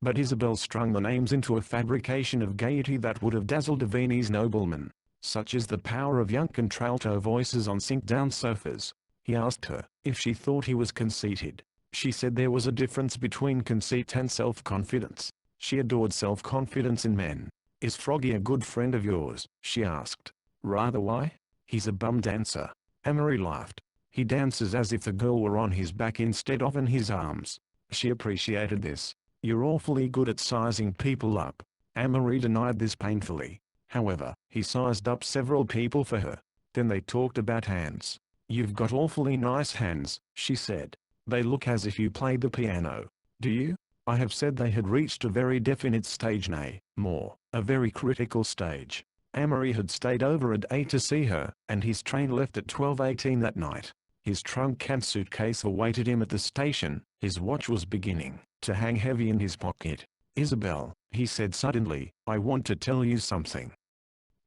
Speaker 1: But Isabel strung the names into a fabrication of gaiety that would have dazzled a Viennese nobleman. Such is the power of young contralto voices on sink-down sofas. He asked her if she thought he was conceited. She said there was a difference between conceit and self-confidence. She adored self-confidence in men. "Is Froggy a good friend of yours?" she asked. "Rather. Why?" "He's a bum dancer." Amory laughed. "He dances as if the girl were on his back instead of in his arms." She appreciated this. "You're awfully good at sizing people up." Amory denied this painfully. However, he sized up several people for her. Then they talked about hands. "You've got awfully nice hands," she said. "They look as if you played the piano." "Do you?" I have said they had reached a very definite stage, nay, more, a very critical stage. Amory had stayed over at 8 to see her, and his train left at 12:18 that night. His trunk and suitcase awaited him at the station. His watch was beginning to hang heavy in his pocket. "Isabel," he said suddenly, "I want to tell you something."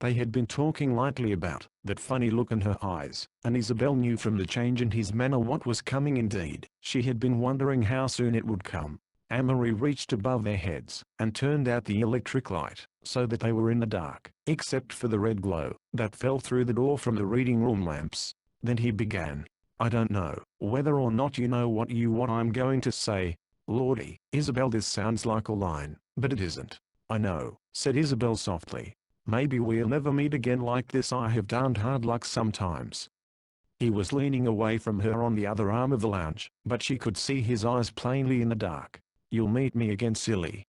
Speaker 1: They had been talking lightly about that funny look in her eyes, and Isabel knew from the change in his manner what was coming. Indeed, she had been wondering how soon it would come. Amory reached above their heads and turned out the electric light, so that they were in the dark, except for the red glow that fell through the door from the reading room lamps. Then he began. "I don't know whether or not you know what I'm going to say." "Lordy, Isabel, this sounds like a line, but it isn't." "I know," said Isabel softly. "Maybe we'll never meet again like this. I have darned hard luck sometimes." He was leaning away from her on the other arm of the lounge, but she could see his eyes plainly in the dark. "You'll meet me again, silly."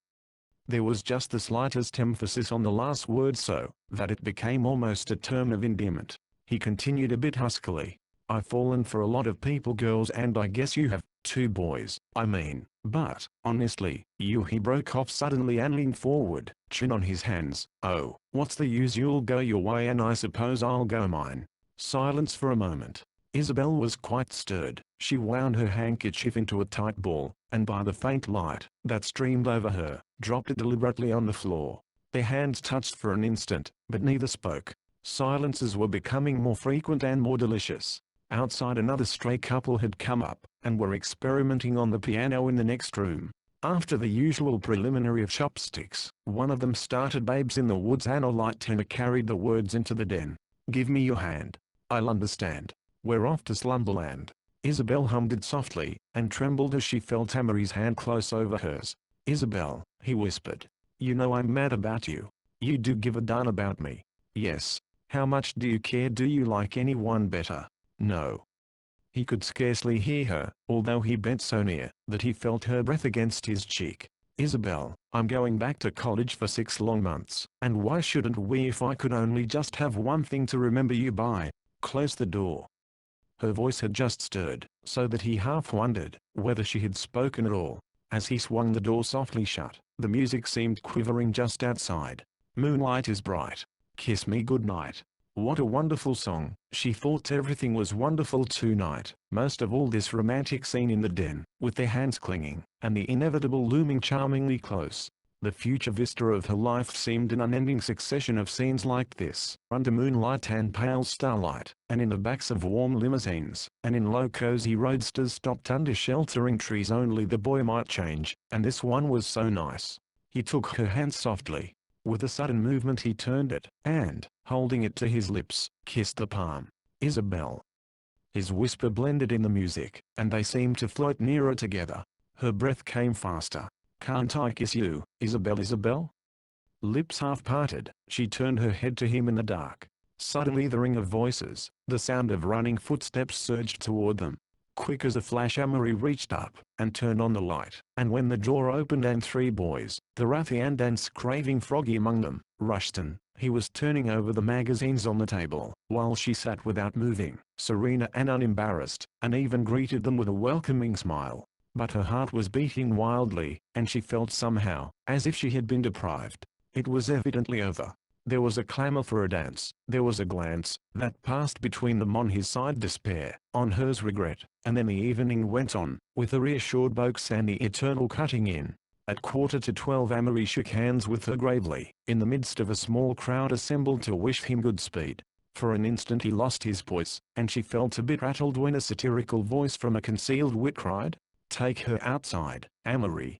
Speaker 1: There was just the slightest emphasis on the last word, so that it became almost a term of endearment. He continued a bit huskily. "I've fallen for a lot of people, girls, and I guess you have, too, boys, I mean, but, honestly, he broke off suddenly and leaned forward, chin on his hands. "Oh, what's the use? You'll go your way and I suppose I'll go mine." Silence for a moment. Isabel was quite stirred. She wound her handkerchief into a tight ball, and by the faint light that streamed over her, dropped it deliberately on the floor. Their hands touched for an instant, but neither spoke. Silences were becoming more frequent and more delicious. Outside, another stray couple had come up, and were experimenting on the piano in the next room. After the usual preliminary of chopsticks, one of them started "Babes in the Woods" and a light tenor carried the words into the den. "Give me your hand. I'll understand. We're off to Slumberland." Isabel hummed it softly, and trembled as she felt Amory's hand close over hers. "Isabel," he whispered. "You know I'm mad about you. You do give a darn about me." "Yes. How much do you care? Do you like anyone better?" "No." He could scarcely hear her, although he bent so near that he felt her breath against his cheek. Isabel, I'm going back to college for 6 long months, and why shouldn't we? If I could only just have one thing to remember you by. Close the door. Her voice had just stirred, so that he half wondered whether she had spoken at all. As he swung the door softly shut, the music seemed quivering just outside. Moonlight is bright. Kiss me goodnight. What a wonderful song. She thought everything was wonderful tonight, most of all this romantic scene in the den, with their hands clinging, and the inevitable looming charmingly close. The future vista of her life seemed an unending succession of scenes like this, under moonlight and pale starlight, and in the backs of warm limousines, and in low cozy roadsters stopped under sheltering trees. Only the boy might change, and this one was so nice. He took her hand softly. With a sudden movement he turned it, and, holding it to his lips, kissed the palm. Isabel. His whisper blended in the music, and they seemed to float nearer together. Her breath came faster. Can't I kiss you, Isabel? Isabel? Lips half parted, she turned her head to him in the dark. Suddenly the ring of voices, the sound of running footsteps surged toward them. Quick as a flash Amory reached up, and turned on the light, and when the door opened and 3 boys, the wrathy and dance-craving Froggy among them, rushed in, he was turning over the magazines on the table, while she sat without moving, serene and unembarrassed, and even greeted them with a welcoming smile. But her heart was beating wildly, and she felt somehow, as if she had been deprived. It was evidently over. There was a clamor for a dance, there was a glance that passed between them, on his side despair, on hers regret, and then the evening went on, with the reassured Boaks and the eternal cutting in. At 11:45 Amory shook hands with her gravely, in the midst of a small crowd assembled to wish him Godspeed. For an instant he lost his voice, and she felt a bit rattled when a satirical voice from a concealed wit cried, "Take her outside, Amory."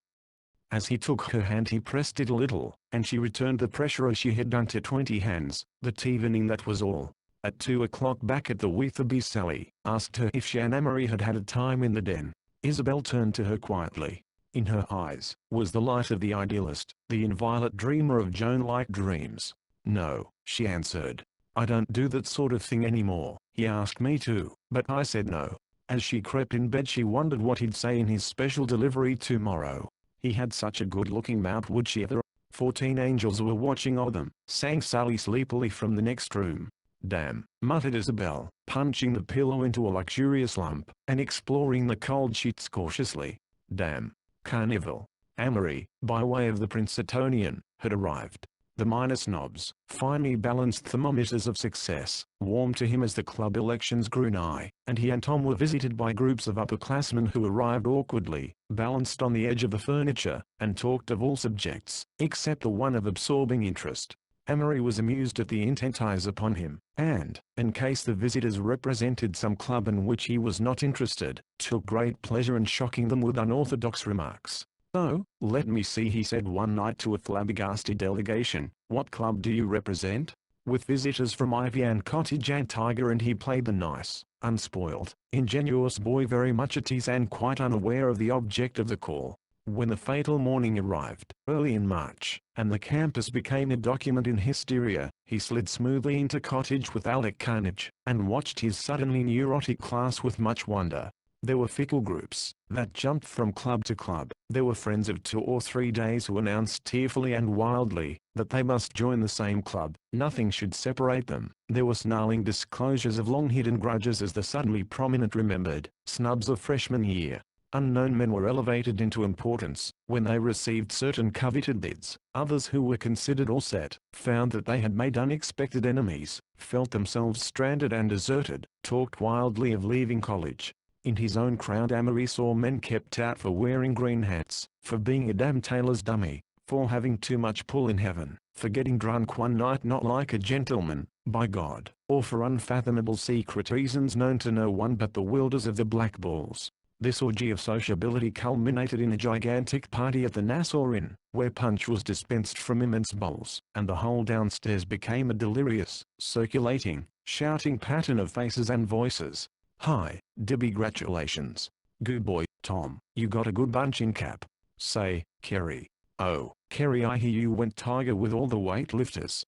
Speaker 1: As he took her hand he pressed it a little, and she returned the pressure as she had done to 20 hands. That evening that was all. At 2 o'clock back at the Weatherby, Sally asked her if she and Amory had had a time in the den. Isabel turned to her quietly. In her eyes was the light of the idealist, the inviolate dreamer of Joan-like dreams. "No," she answered. "I don't do that sort of thing anymore. He asked me to, but I said no." As she crept in bed she wondered what he'd say in his special delivery tomorrow. He had such a good-looking mouth. Would she ever? 14 angels were watching over them, sang Sally sleepily from the next room. "Damn," muttered Isabel, punching the pillow into a luxurious lump, and exploring the cold sheets cautiously. "Damn." Carnival. Amory, by way of the Princetonian, had arrived. The minor snobs, finely balanced thermometers of success, warmed to him as the club elections grew nigh, and he and Tom were visited by groups of upperclassmen who arrived awkwardly, balanced on the edge of the furniture, and talked of all subjects, except the one of absorbing interest. Amory was amused at the intent eyes upon him, and, in case the visitors represented some club in which he was not interested, took great pleasure in shocking them with unorthodox remarks. "So, let me see," he said one night to a flabbergasted delegation, "what club do you represent?" With visitors from Ivy and Cottage and Tiger, and he played the nice, unspoiled, ingenuous boy, very much at ease and quite unaware of the object of the call. When the fatal morning arrived, early in March, and the campus became a document in hysteria, he slid smoothly into Cottage with Alec Carnage, and watched his suddenly neurotic class with much wonder. There were fickle groups that jumped from club to club. There were friends of 2 or 3 days who announced tearfully and wildly that they must join the same club. Nothing should separate them. There were snarling disclosures of long-hidden grudges as the suddenly prominent remembered snubs of freshman year. Unknown men were elevated into importance when they received certain coveted bids. Others who were considered all set found that they had made unexpected enemies, felt themselves stranded and deserted, talked wildly of leaving college. In his own crowd Amory saw men kept out for wearing green hats, for being a damn tailor's dummy, for having too much pull in heaven, for getting drunk one night not like a gentleman, by God, or for unfathomable secret reasons known to no one but the wielders of the black balls. This orgy of sociability culminated in a gigantic party at the Nassau Inn, where punch was dispensed from immense bowls, and the whole downstairs became a delirious, circulating, shouting pattern of faces and voices. "Hi, Debbie, gratulations. Good boy, Tom, you got a good bunch in cap. Say, Kerry. Oh, Kerry, I hear you went Tiger with all the weightlifters."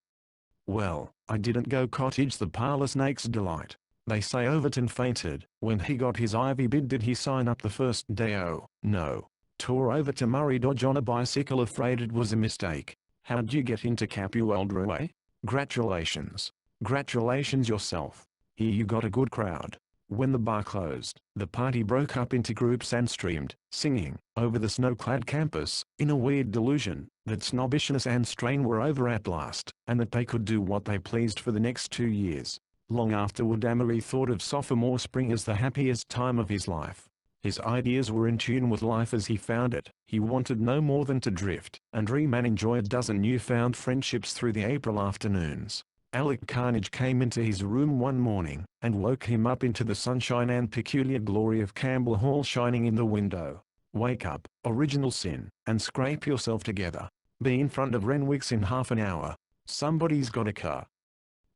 Speaker 1: "Well, I didn't go Cottage, the parlor snake's delight. They say Overton fainted when he got his Ivy bid." "Did he sign up the first day?" "Oh, no. Tore over to Murray Dodge on a bicycle, afraid it was a mistake. How'd you get into Capueldrewe? Gratulations. Gratulations yourself. Here you got a good crowd. When the bar closed, the party broke up into groups and streamed, singing, over the snow-clad campus, in a weird delusion, that snobbishness and strain were over at last, and that they could do what they pleased for the next 2 years. Long afterward, Amory thought of sophomore spring as the happiest time of his life. His ideas were in tune with life as he found it. He wanted no more than to drift, and dream and enjoy a dozen newfound friendships through the April afternoons. Alec Carnage came into his room one morning, and woke him up into the sunshine and peculiar glory of Campbell Hall shining in the window. Wake up, original sin, and scrape yourself together. Be in front of Renwick's in half an hour. Somebody's got a car.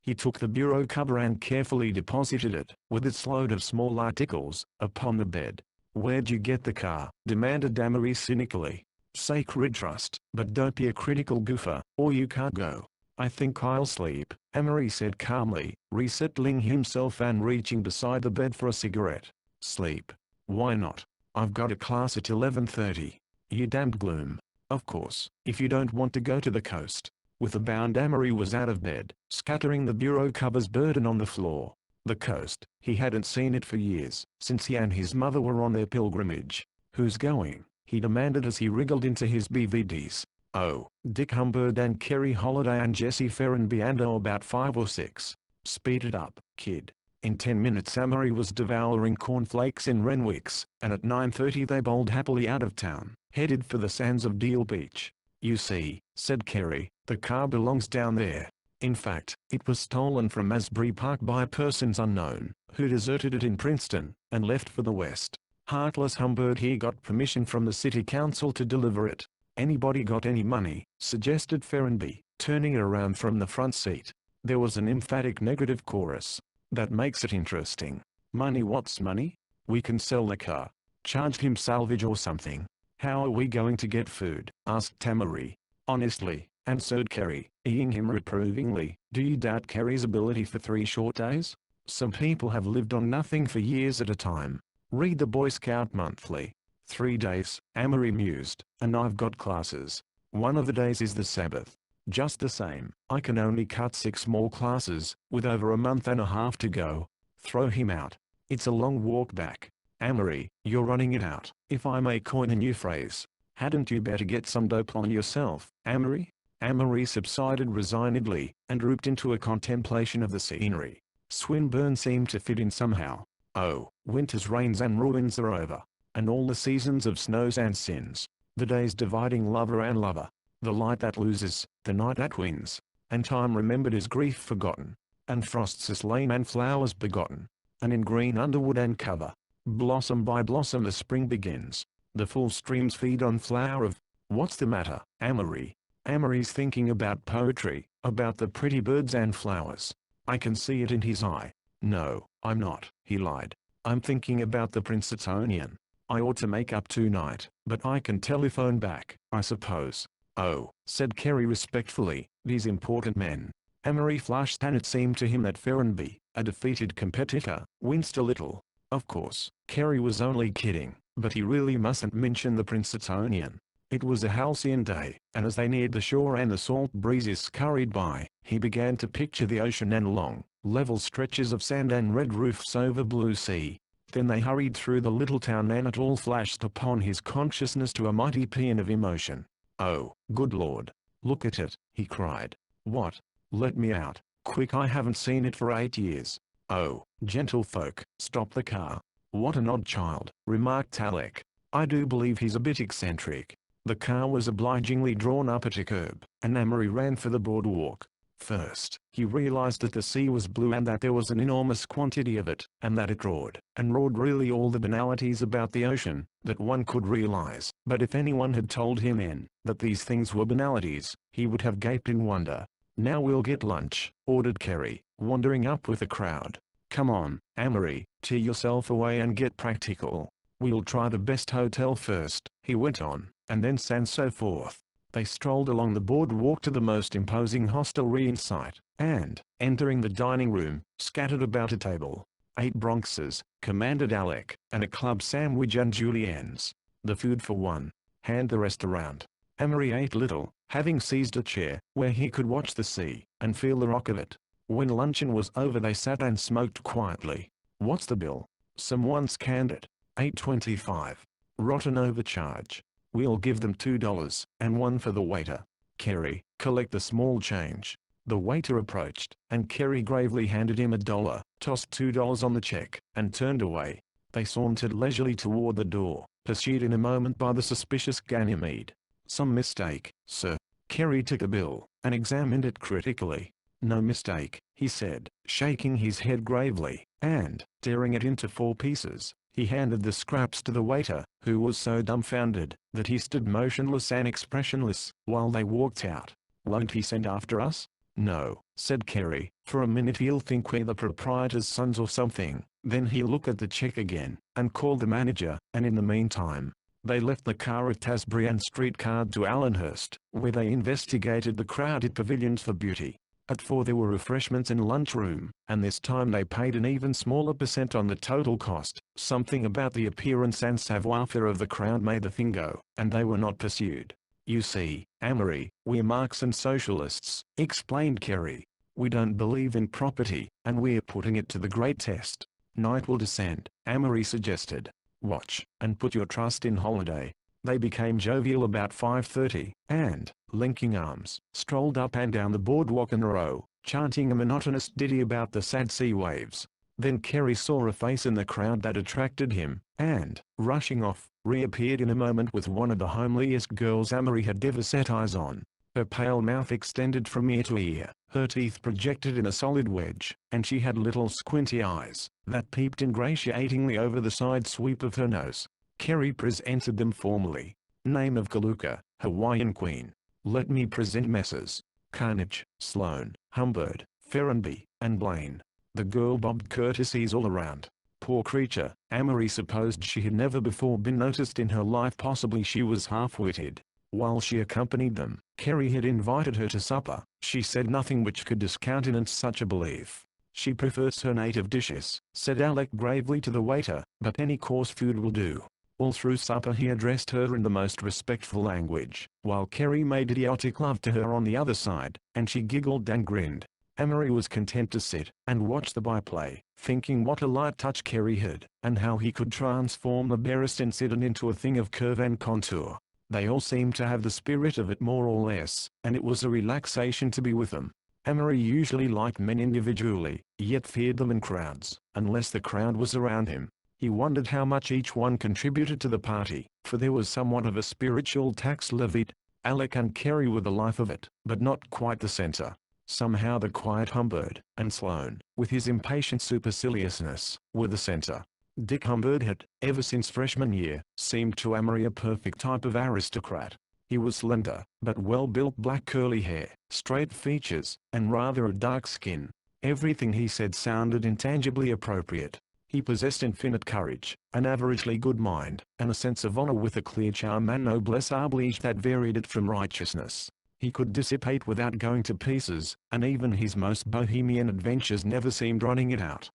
Speaker 1: He took the bureau cover and carefully deposited it, with its load of small articles, upon the bed. Where'd you get the car? Demanded Amory cynically. Sacred trust, but don't be a critical goofer, or you can't go. I think I'll sleep, Amory said calmly, resettling himself and reaching beside the bed for a cigarette. Sleep? Why not? I've got a class at 11:30. You damned gloom. Of course, if you don't want to go to the coast. With a bound, Amory was out of bed, scattering the bureau cover's burden on the floor. The coast, he hadn't seen it for years, since he and his mother were on their pilgrimage. Who's going? He demanded as he wriggled into his BVDs. Oh, Dick Humbird and Kerry Holiday and Jesse Ferrenby and about 5 or 6. Speed it up, kid. In 10 minutes Amory was devouring cornflakes in Renwick's, and at 9:30 they bowled happily out of town, headed for the sands of Deal Beach. You see, said Kerry, the car belongs down there. In fact, it was stolen from Asbury Park by persons unknown, who deserted it in Princeton, and left for the west. Heartless Humbird here got permission from the city council to deliver it. Anybody got any money? Suggested Ferrenby, turning around from the front seat. There was an emphatic negative chorus. That makes it interesting. Money? What's money? We can sell the car. Charge him salvage or something. How are we going to get food? Asked Amory. Honestly, answered Kerry, eyeing him reprovingly. Do you doubt Kerry's ability for 3 short days? Some people have lived on nothing for years at a time. Read the Boy Scout Monthly. 3 days, Amory mused, and I've got classes. One of the days is the Sabbath. Just the same, I can only cut 6 more classes, with over a month and a half to go. Throw him out. It's a long walk back. Amory, you're running it out. If I may coin a new phrase, hadn't you better get some dope on yourself, Amory? Amory subsided resignedly, and drooped into a contemplation of the scenery. Swinburne seemed to fit in somehow. Oh, winter's rains and ruins are over. And all the seasons of snows and sins. The days dividing lover and lover. The light that loses, the night that wins. And time remembered is grief forgotten. And frosts are slain and flowers begotten. And in green underwood and cover, blossom by blossom the spring begins. The full streams feed on flower of... What's the matter, Amory? Amory's thinking about poetry, about the pretty birds and flowers. I can see it in his eye. No, I'm not, he lied. I'm thinking about the Princetonian. I ought to make up tonight, but I can telephone back, I suppose. Oh, said Kerry respectfully, these important men. Amory flushed, and it seemed to him that Ferrenby, a defeated competitor, winced a little. Of course, Kerry was only kidding, but he really mustn't mention the Princetonian. It was a halcyon day, and as they neared the shore and the salt breezes scurried by, he began to picture the ocean and long, level stretches of sand and red roofs over blue sea. Then they hurried through the little town and it all flashed upon his consciousness to a mighty paean of emotion. Oh, good Lord. Look at it, he cried. What? Let me out, quick, I haven't seen it for 8 years. Oh, gentlefolk, stop the car. What an odd child, remarked Alec. I do believe he's a bit eccentric. The car was obligingly drawn up at a curb, and Amory ran for the boardwalk. First, he realized that the sea was blue and that there was an enormous quantity of it, and that it roared, and roared really all the banalities about the ocean, that one could realize. But if anyone had told him then, that these things were banalities, he would have gaped in wonder. Now we'll get lunch, ordered Kerry, wandering up with the crowd. Come on, Amory, tear yourself away and get practical. We'll try the best hotel first, he went on, and then so forth. They strolled along the boardwalk to the most imposing hostelry in sight, and, entering the dining room, scattered about a table. 8 Bronxes, commanded Alec, and a club sandwich and juliennes. the food for one. Hand the rest around. Amory ate little, having seized a chair where he could watch the sea and feel the rock of it. When luncheon was over they sat and smoked quietly. What's the bill? Someone scanned it. $8.25. Rotten overcharge. We'll give them $2 and one for the waiter. Kerry, collect the small change. The waiter approached, and Kerry gravely handed him $1, tossed $2 on the check, and turned away. They sauntered leisurely toward the door, pursued in a moment by the suspicious Ganymede. Some mistake, sir. Kerry took the bill, and examined it critically. No mistake, he said, shaking his head gravely, and, tearing it into 4 pieces, he handed the scraps to the waiter, who was so dumbfounded that he stood motionless and expressionless while they walked out. Won't he send after us? No, said Kerry. For a minute he'll think we're the proprietor's sons or something, then he'll look at the check again, and call the manager, and in the meantime. They left the car at Tasbury and streetcared to Allenhurst, where they investigated the crowded pavilions for beauty. At 4 there were refreshments and lunchroom, and this time they paid an even smaller percent on the total cost. Something about the appearance and savoir-faire of the crowd made the thing go, and they were not pursued. You see, Amory, we're Marx and socialists, explained Kerry. We don't believe in property, and we're putting it to the great test. Night will descend, Amory suggested. Watch, and put your trust in Holiday. They became jovial about 5:30, and, linking arms, strolled up and down the boardwalk in a row, chanting a monotonous ditty about the sad sea waves. Then Kerry saw a face in the crowd that attracted him, and, rushing off, reappeared in a moment with one of the homeliest girls Amory had ever set eyes on. Her pale mouth extended from ear to ear, her teeth projected in a solid wedge, and she had little squinty eyes that peeped ingratiatingly over the side sweep of her nose. Kerry presented them formally. Name of Kaluka, Hawaiian Queen. Let me present Messrs. Carnage, Sloane, Humbird, Ferrenby, and Blaine. The girl bobbed courtesies all around. Poor creature, Amory supposed she had never before been noticed in her life. Possibly she was half-witted. While she accompanied them, Kerry had invited her to supper. She said nothing which could discountenance such a belief. She prefers her native dishes, said Alec gravely to the waiter, but any coarse food will do. All through supper he addressed her in the most respectful language, while Kerry made idiotic love to her on the other side, and she giggled and grinned. Amory was content to sit and watch the byplay, thinking what a light touch Kerry had, and how he could transform the barest incident into a thing of curve and contour. They all seemed to have the spirit of it more or less, and it was a relaxation to be with them. Amory usually liked men individually, yet feared them in crowds, unless the crowd was around him. He wondered how much each one contributed to the party, for there was somewhat of a spiritual tax levied. Alec and Kerry were the life of it, but not quite the center. Somehow the quiet Humbird, and Sloane, with his impatient superciliousness, were the center. Dick Humbird had, ever since freshman year, seemed to Amory a perfect type of aristocrat. He was slender, but well-built, black curly hair, straight features, and rather a dark skin. Everything he said sounded intangibly appropriate. He possessed infinite courage, an averagely good mind, and a sense of honor with a clear charm and noblesse oblige that varied it from righteousness. He could dissipate without going to pieces, and even his most bohemian adventures never seemed running it out.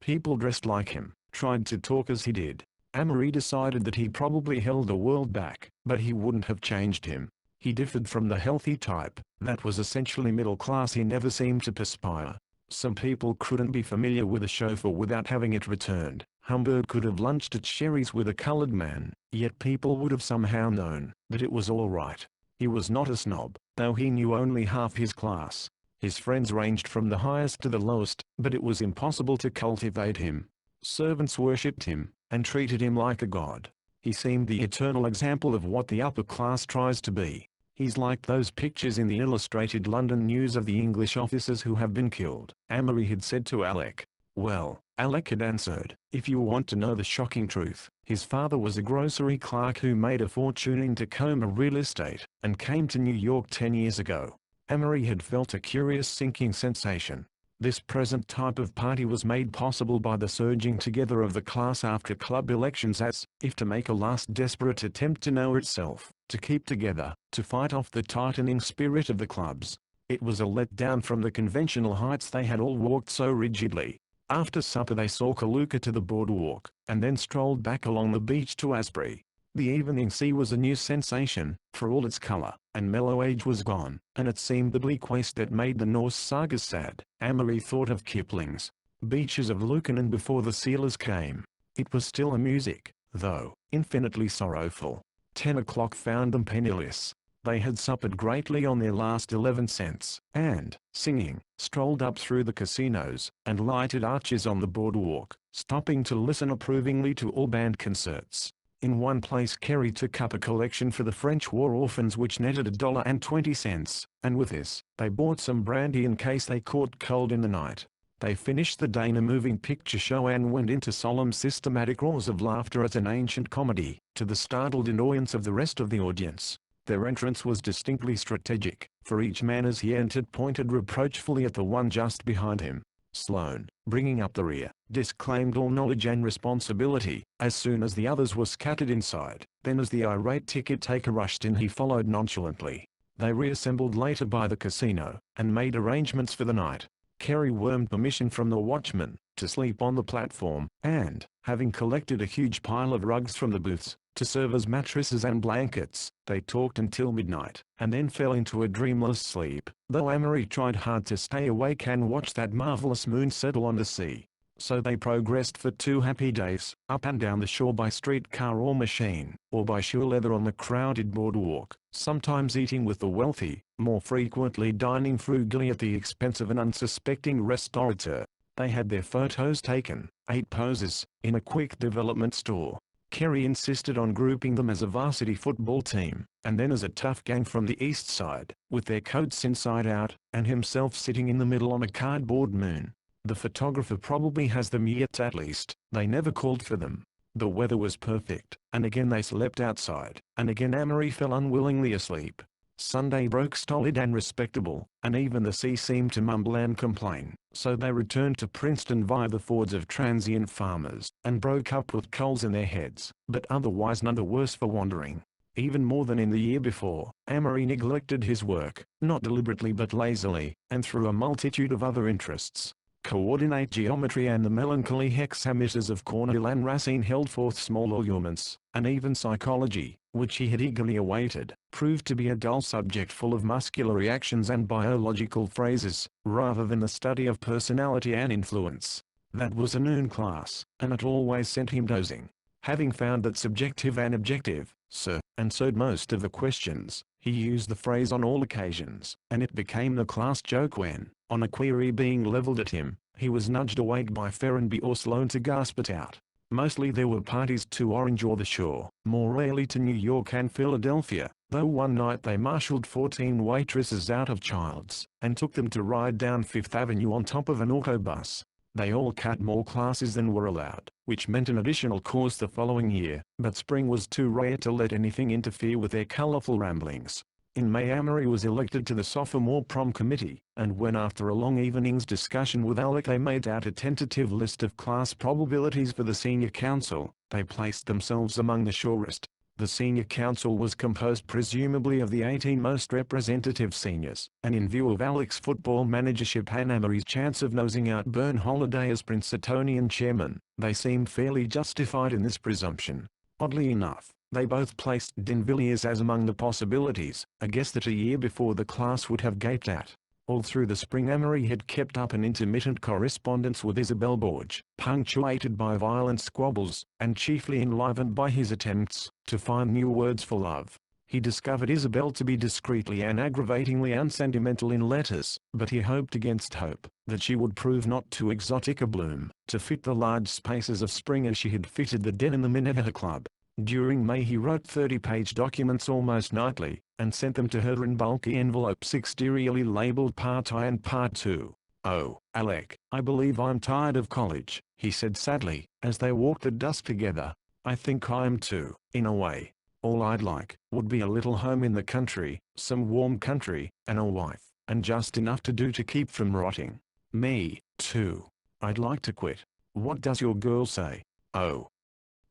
Speaker 1: People dressed like him, tried to talk as he did. Amory decided that he probably held the world back, but he wouldn't have changed him. He differed from the healthy type, that was essentially middle class. He never seemed to perspire. Some people couldn't be familiar with a chauffeur without having it returned. Humbird could have lunched at Sherry's with a colored man, yet people would have somehow known that it was all right. He was not a snob, though he knew only half his class. His friends ranged from the highest to the lowest, but it was impossible to cultivate him. Servants worshipped him, and treated him like a god. He seemed the eternal example of what the upper class tries to be. He's like those pictures in the Illustrated London News of the English officers who have been killed, Amory had said to Alec. Well, Alec had answered, if you want to know the shocking truth, his father was a grocery clerk who made a fortune in Tacoma real estate, and came to New York 10 years ago. Amory had felt a curious sinking sensation. This present type of party was made possible by the surging together of the class after club elections as if to make a last desperate attempt to know itself, to keep together, to fight off the tightening spirit of the clubs. It was a letdown from the conventional heights they had all walked so rigidly. After supper they saw Kaluka to the boardwalk, and then strolled back along the beach to Asbury. The evening sea was a new sensation, for all its color, and mellow age was gone, and it seemed the bleak waste that made the Norse sagas sad. Amory thought of Kipling's Beaches of Lukannon before the sealers came. It was still a music, though, infinitely sorrowful. 10 o'clock found them penniless. They had suppered greatly on their last 11 cents, and, singing, strolled up through the casinos, and lighted arches on the boardwalk, stopping to listen approvingly to all band concerts. In one place Kerry took up a collection for the French war orphans which netted $1.20, and with this, they bought some brandy in case they caught cold in the night. They finished the day in a moving picture show and went into solemn systematic roars of laughter at an ancient comedy, to the startled annoyance of the rest of the audience. Their entrance was distinctly strategic, for each man as he entered pointed reproachfully at the one just behind him. Sloane, bringing up the rear, disclaimed all knowledge and responsibility, as soon as the others were scattered inside. Then as the irate ticket-taker rushed in he followed nonchalantly. They reassembled later by the casino, and made arrangements for the night. Kerry wormed permission from the watchman to sleep on the platform, and, having collected a huge pile of rugs from the booths, to serve as mattresses and blankets, they talked until midnight, and then fell into a dreamless sleep, though Amory tried hard to stay awake and watch that marvelous moon settle on the sea. So they progressed for 2 happy days, up and down the shore by streetcar or machine, or by shoe leather on the crowded boardwalk, sometimes eating with the wealthy, more frequently dining frugally at the expense of an unsuspecting restaurateur. They had their photos taken, 8 poses, in a quick development store. Kerry insisted on grouping them as a varsity football team, and then as a tough gang from the east side, with their coats inside out, and himself sitting in the middle on a cardboard moon. The photographer probably has them yet at least. They never called for them. The weather was perfect, and again they slept outside, and again Amory fell unwillingly asleep. Sunday broke stolid and respectable, and even the sea seemed to mumble and complain, so they returned to Princeton via the fords of transient farmers, and broke up with coals in their heads, but otherwise none the worse for wandering. Even more than in the year before, Amory neglected his work, not deliberately but lazily, and through a multitude of other interests. Coordinate geometry and the melancholy hexameters of Cornhill and Racine held forth small arguments, and even psychology, which he had eagerly awaited, proved to be a dull subject full of muscular reactions and biological phrases, rather than the study of personality and influence. That was a noon class, and it always sent him dozing. Having found that subjective and objective, sir, answered most of the questions, he used the phrase on all occasions, and it became the class joke when, on a query being leveled at him, he was nudged awake by Ferrenby or Sloane to gasp it out. Mostly there were parties to Orange or the Shore, more rarely to New York and Philadelphia, though one night they marshaled 14 waitresses out of Childs, and took them to ride down Fifth Avenue on top of an autobus. They all cut more classes than were allowed, which meant an additional course the following year, but spring was too rare to let anything interfere with their colorful ramblings. In May Amory was elected to the sophomore prom committee, and when after a long evening's discussion with Alec they made out a tentative list of class probabilities for the senior council, they placed themselves among the surest. The senior council was composed presumably of the 18 most representative seniors, and in view of Alec's football managership and Amory's chance of nosing out Burn Holiday as Princetonian chairman, they seemed fairly justified in this presumption. Oddly enough, they both placed D'Invilliers as among the possibilities, a guess that a year before the class would have gaped at. All through the spring Amory had kept up an intermittent correspondence with Isabel Borge, punctuated by violent squabbles, and chiefly enlivened by his attempts to find new words for love. He discovered Isabel to be discreetly and aggravatingly unsentimental in letters, but he hoped against hope that she would prove not too exotic a bloom to fit the large spaces of spring as she had fitted the den in the Minnehaha Club. During May he wrote 30-page documents almost nightly, and sent them to her in bulky envelopes exteriorly labeled Part I and Part II. "Oh, Alec, I believe I'm tired of college," he said sadly, as they walked at dusk together. "I think I am too, in a way. All I'd like would be a little home in the country, some warm country, and a wife, and just enough to do to keep from rotting." "Me, too. I'd like to quit. What does your girl say?" "Oh."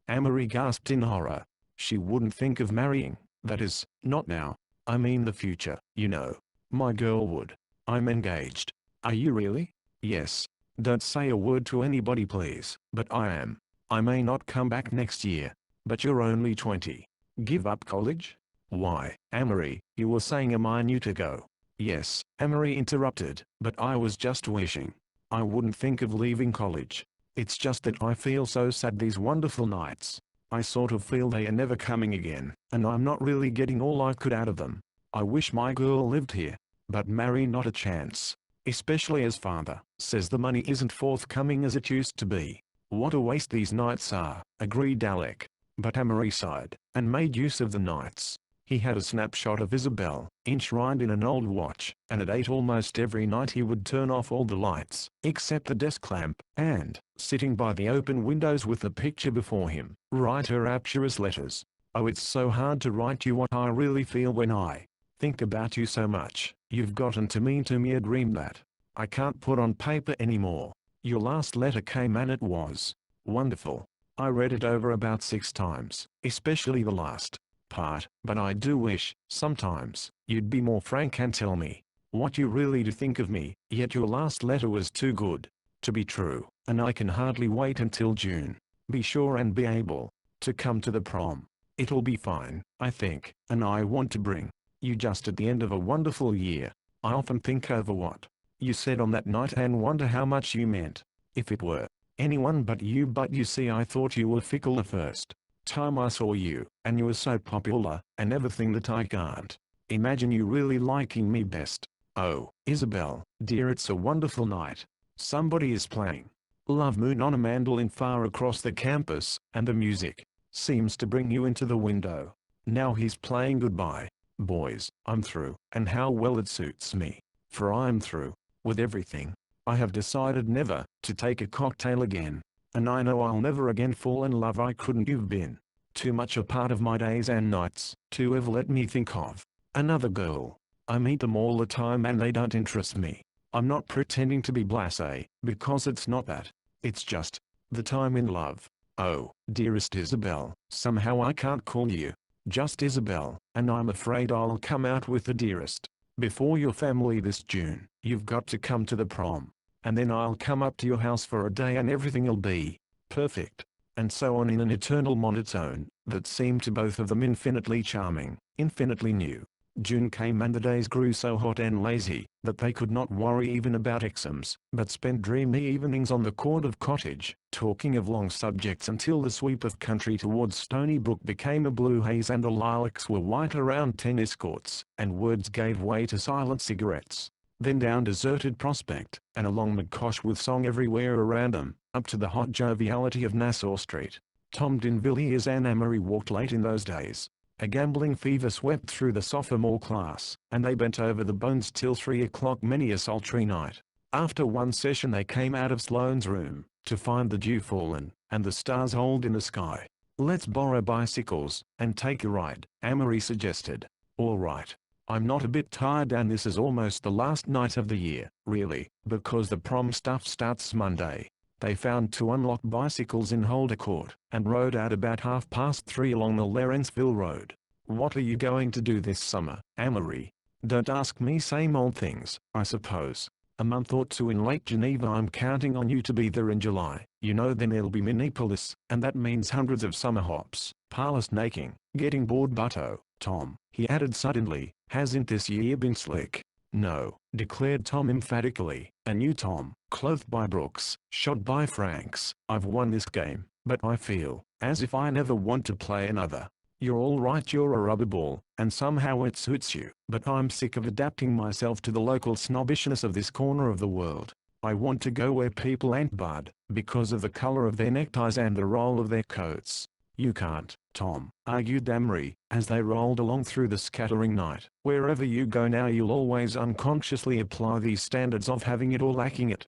Speaker 1: Amory gasped in horror. "She wouldn't think of marrying, that is, not now. I mean the future, you know. My girl would. I'm engaged." "Are you really?" "Yes. Don't say a word to anybody please, but I am. I may not come back next year." "But you're only 20. Give up college? Why, Amory, you were saying a minute ago. Yes, Amory interrupted, but I was just wishing. I wouldn't think of leaving college. It's just that I feel so sad these wonderful nights. I sort of feel they are never coming again, and I'm not really getting all I could out of them. I wish my girl lived here. But marry not a chance. Especially as father says the money isn't forthcoming as it used to be. What a waste these nights are, agreed Alec. But Amory sighed, and made use of the nights. He had a snapshot of Isabel, enshrined in an old watch, and at 8 almost every night he would turn off all the lights, except the desk lamp, and, sitting by the open windows with the picture before him, write her rapturous letters. Oh, it's so hard to write you what I really feel when I think about you so much. You've gotten to mean to me a dream that I can't put on paper anymore. Your last letter came and it was wonderful. I read it over about 6 times, especially the last part, but I do wish, sometimes, you'd be more frank and tell me what you really do think of me, yet your last letter was too good to be true, and I can hardly wait until June. Be sure and be able to come to the prom. It'll be fine, I think, and I want to bring you just at the end of a wonderful year. I often think over what you said on that night and wonder how much you meant. If it were anyone but you see I thought you were fickle the first time I saw you, and you were so popular, and everything that I can't imagine you really liking me best. Oh, Isabel, dear, it's a wonderful night. Somebody is playing Love Moon on a mandolin far across the campus, and the music seems to bring you into the window. Now he's playing Goodbye, Boys. I'm through, and how well it suits me, for I'm through with everything. I have decided never to take a cocktail again, and I know I'll never again fall in love. I couldn't. You've been too much a part of my days and nights to ever let me think of another girl. I meet them all the time and they don't interest me. I'm not pretending to be blasé, because it's not that. It's just that I'm in love. Oh, dearest Isabel, somehow I can't call you just Isabel, and I'm afraid I'll come out with the dearest before your family this June. You've got to come to the prom, and then I'll come up to your house for a day and everything'll be perfect. And so on in an eternal monotone that seemed to both of them infinitely charming, infinitely new. June came and the days grew so hot and lazy that they could not worry even about exams, but spent dreamy evenings on the Cordoff cottage, talking of long subjects until the sweep of country towards Stony Brook became a blue haze and the lilacs were white around tennis courts, and words gave way to silent cigarettes. Then down deserted Prospect, and along McCosh with song everywhere around them, up to the hot joviality of Nassau Street. Tom D'Invilliers and Amory walked late in those days. A gambling fever swept through the sophomore class, and they bent over the bones till 3 o'clock many a sultry night. After one session they came out of Sloane's room, to find the dew fallen, and the stars old in the sky. Let's borrow bicycles, and take a ride, Amory suggested. All right. I'm not a bit tired and this is almost the last night of the year, really, because the prom stuff starts Monday. They found 2 unlocked bicycles in Holder Court, and rode out about 3:30 along the Lawrenceville Road. What are you going to do this summer, Amory? Don't ask me. Same old things, I suppose. A month or 2 in Lake Geneva. I'm counting on you to be there in July. You know then it'll be Minneapolis, and that means hundreds of summer hops, parlor snaking, getting bored. But oh, Tom, he added suddenly, hasn't this year been slick? No, declared Tom emphatically, and you Tom, clothed by Brooks, shot by Franks. I've won this game, but I feel as if I never want to play another. You're all right, you're a rubber ball, and somehow it suits you, but I'm sick of adapting myself to the local snobbishness of this corner of the world. I want to go where people ain't barred, because of the color of their neckties and the roll of their coats. You can't, Tom, argued Amory, as they rolled along through the scattering night. Wherever you go now you'll always unconsciously apply these standards of having it or lacking it.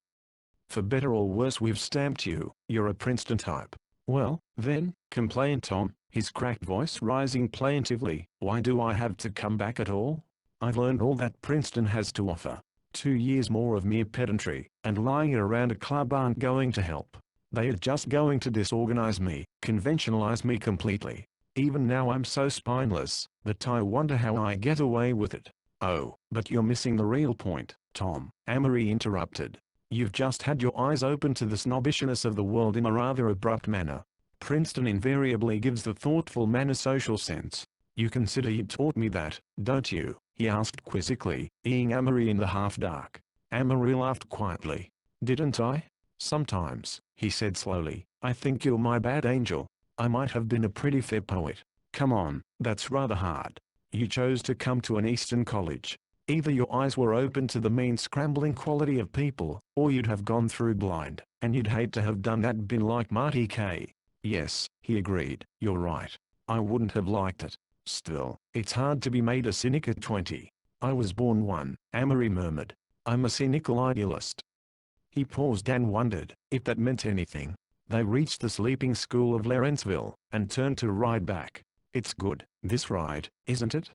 Speaker 1: For better or worse we've stamped you, you're a Princeton type. Well, then, complained Tom, his cracked voice rising plaintively, why do I have to come back at all? I've learned all that Princeton has to offer. 2 years more of mere pedantry, and lying around a club aren't going to help. They are just going to disorganize me, conventionalize me completely. Even now I'm so spineless, that I wonder how I get away with it. Oh, but you're missing the real point, Tom, Amory interrupted. You've just had your eyes open to the snobbishness of the world in a rather abrupt manner. Princeton invariably gives the thoughtful man a social sense. You consider you taught me that, don't you? He asked quizzically, eyeing Amory in the half-dark. Amory laughed quietly. Didn't I? Sometimes, he said slowly. I think you're my bad angel. I might have been a pretty fair poet. Come on, that's rather hard. You chose to come to an Eastern college. Either your eyes were open to the mean scrambling quality of people, or you'd have gone through blind, and you'd hate to have done that been like Marty Kaye. Yes, he agreed, you're right. I wouldn't have liked it. Still, it's hard to be made a cynic at 20. I was born one, Amory murmured. I'm a cynical idealist. He paused and wondered if that meant anything. They reached the sleeping school of Lawrenceville, and turned to ride back. It's good, this ride, isn't it?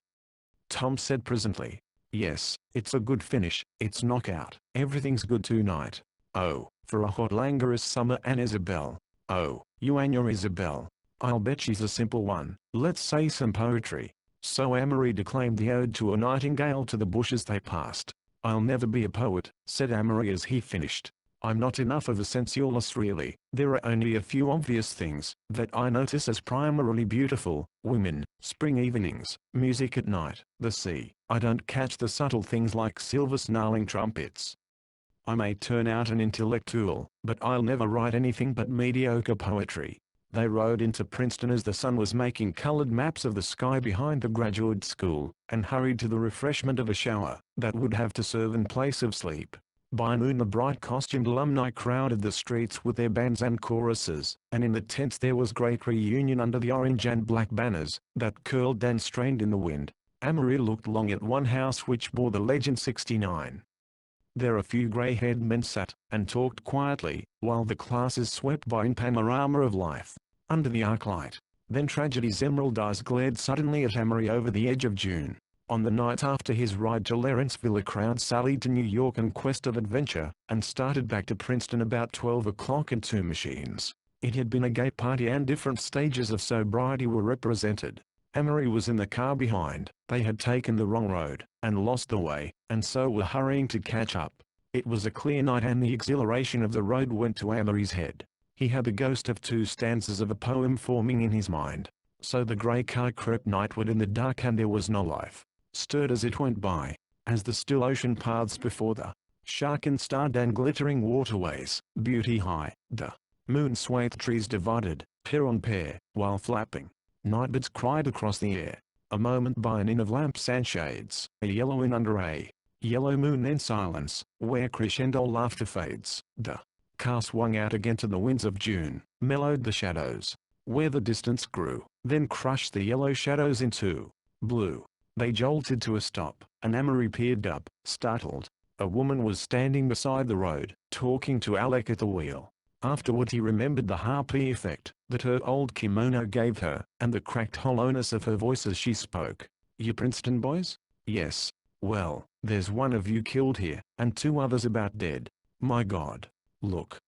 Speaker 1: Tom said presently. Yes, it's a good finish, it's knockout. Everything's good tonight. Oh, for a hot languorous summer and Isabel. Oh, you and your Isabel. I'll bet she's a simple one. Let's say some poetry. So Amory declaimed the ode to a nightingale to the bushes they passed. I'll never be a poet, said Amory as he finished. I'm not enough of a sensualist really. There are only a few obvious things that I notice as primarily beautiful: women, spring evenings, music at night, the sea. I don't catch the subtle things like silver snarling trumpets. I may turn out an intellectual, but I'll never write anything but mediocre poetry. They rode into Princeton as the sun was making colored maps of the sky behind the graduate school, and hurried to the refreshment of a shower that would have to serve in place of sleep. By noon the bright costumed alumni crowded the streets with their bands and choruses, and in the tents there was great reunion under the orange and black banners that curled and strained in the wind. Amory looked long at one house which bore the legend 69. There a few gray-haired men sat and talked quietly, while the classes swept by in panorama of life, under the arc light. Then tragedy's emerald eyes glared suddenly at Amory over the edge of June. On the night after his ride to Lawrenceville a crowd sallied to New York in quest of adventure, and started back to Princeton about 12 o'clock in two machines. It had been a gay party and different stages of sobriety were represented. Amory was in the car behind. They had taken the wrong road, and lost the way, and so were hurrying to catch up. It was a clear night and the exhilaration of the road went to Amory's head. He had the ghost of two stanzas of a poem forming in his mind. So the grey car crept nightward in the dark and there was no life stirred as it went by, as the still ocean paths before the shark-starred and glittering waterways, beauty high, the moon-swathed trees divided, pair on pair, while flapping nightbirds cried across the air. A moment by an inn of lamps and shades, a yellow inn under a yellow moon, then silence, where crescendo laughter fades. The car swung out again to the winds of June, mellowed the shadows, where the distance grew, then crushed the yellow shadows into blue. They jolted to a stop, and Amory peered up, startled. A woman was standing beside the road, talking to Alec at the wheel. Afterward he remembered the harpy effect that her old kimono gave her, and the cracked hollowness of her voice as she spoke. You Princeton boys? Yes. Well, there's one of you killed here, and two others about dead. My God. Look.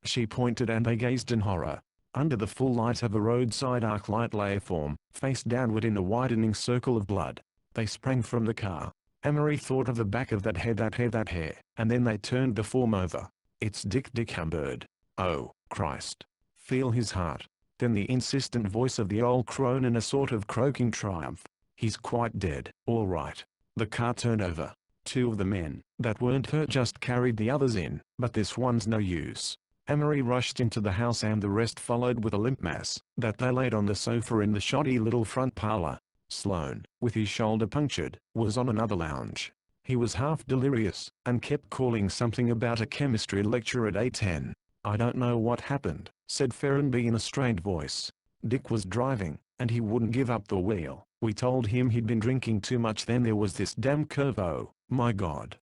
Speaker 1: She pointed and they gazed in horror. Under the full light of a roadside arc light lay a form, face downward in a widening circle of blood. They sprang from the car. Amory thought of the back of that hair, and then they turned the form over. It's Dick Humbird. Oh, Christ. Feel his heart. Then the insistent voice of the old crone in a sort of croaking triumph. He's quite dead, all right. The car turned over. Two of the men that weren't hurt just carried the others in, but this one's no use. Amory rushed into the house and the rest followed with a limp mass that they laid on the sofa in the shoddy little front parlor. Sloane, with his shoulder punctured, was on another lounge. He was half delirious, and kept calling something about a chemistry lecture at 8:10. I don't know what happened, said Ferrenby in a strained voice. Dick was driving, and he wouldn't give up the wheel. We told him he'd been drinking too much, then there was this damn curve. Oh, my God.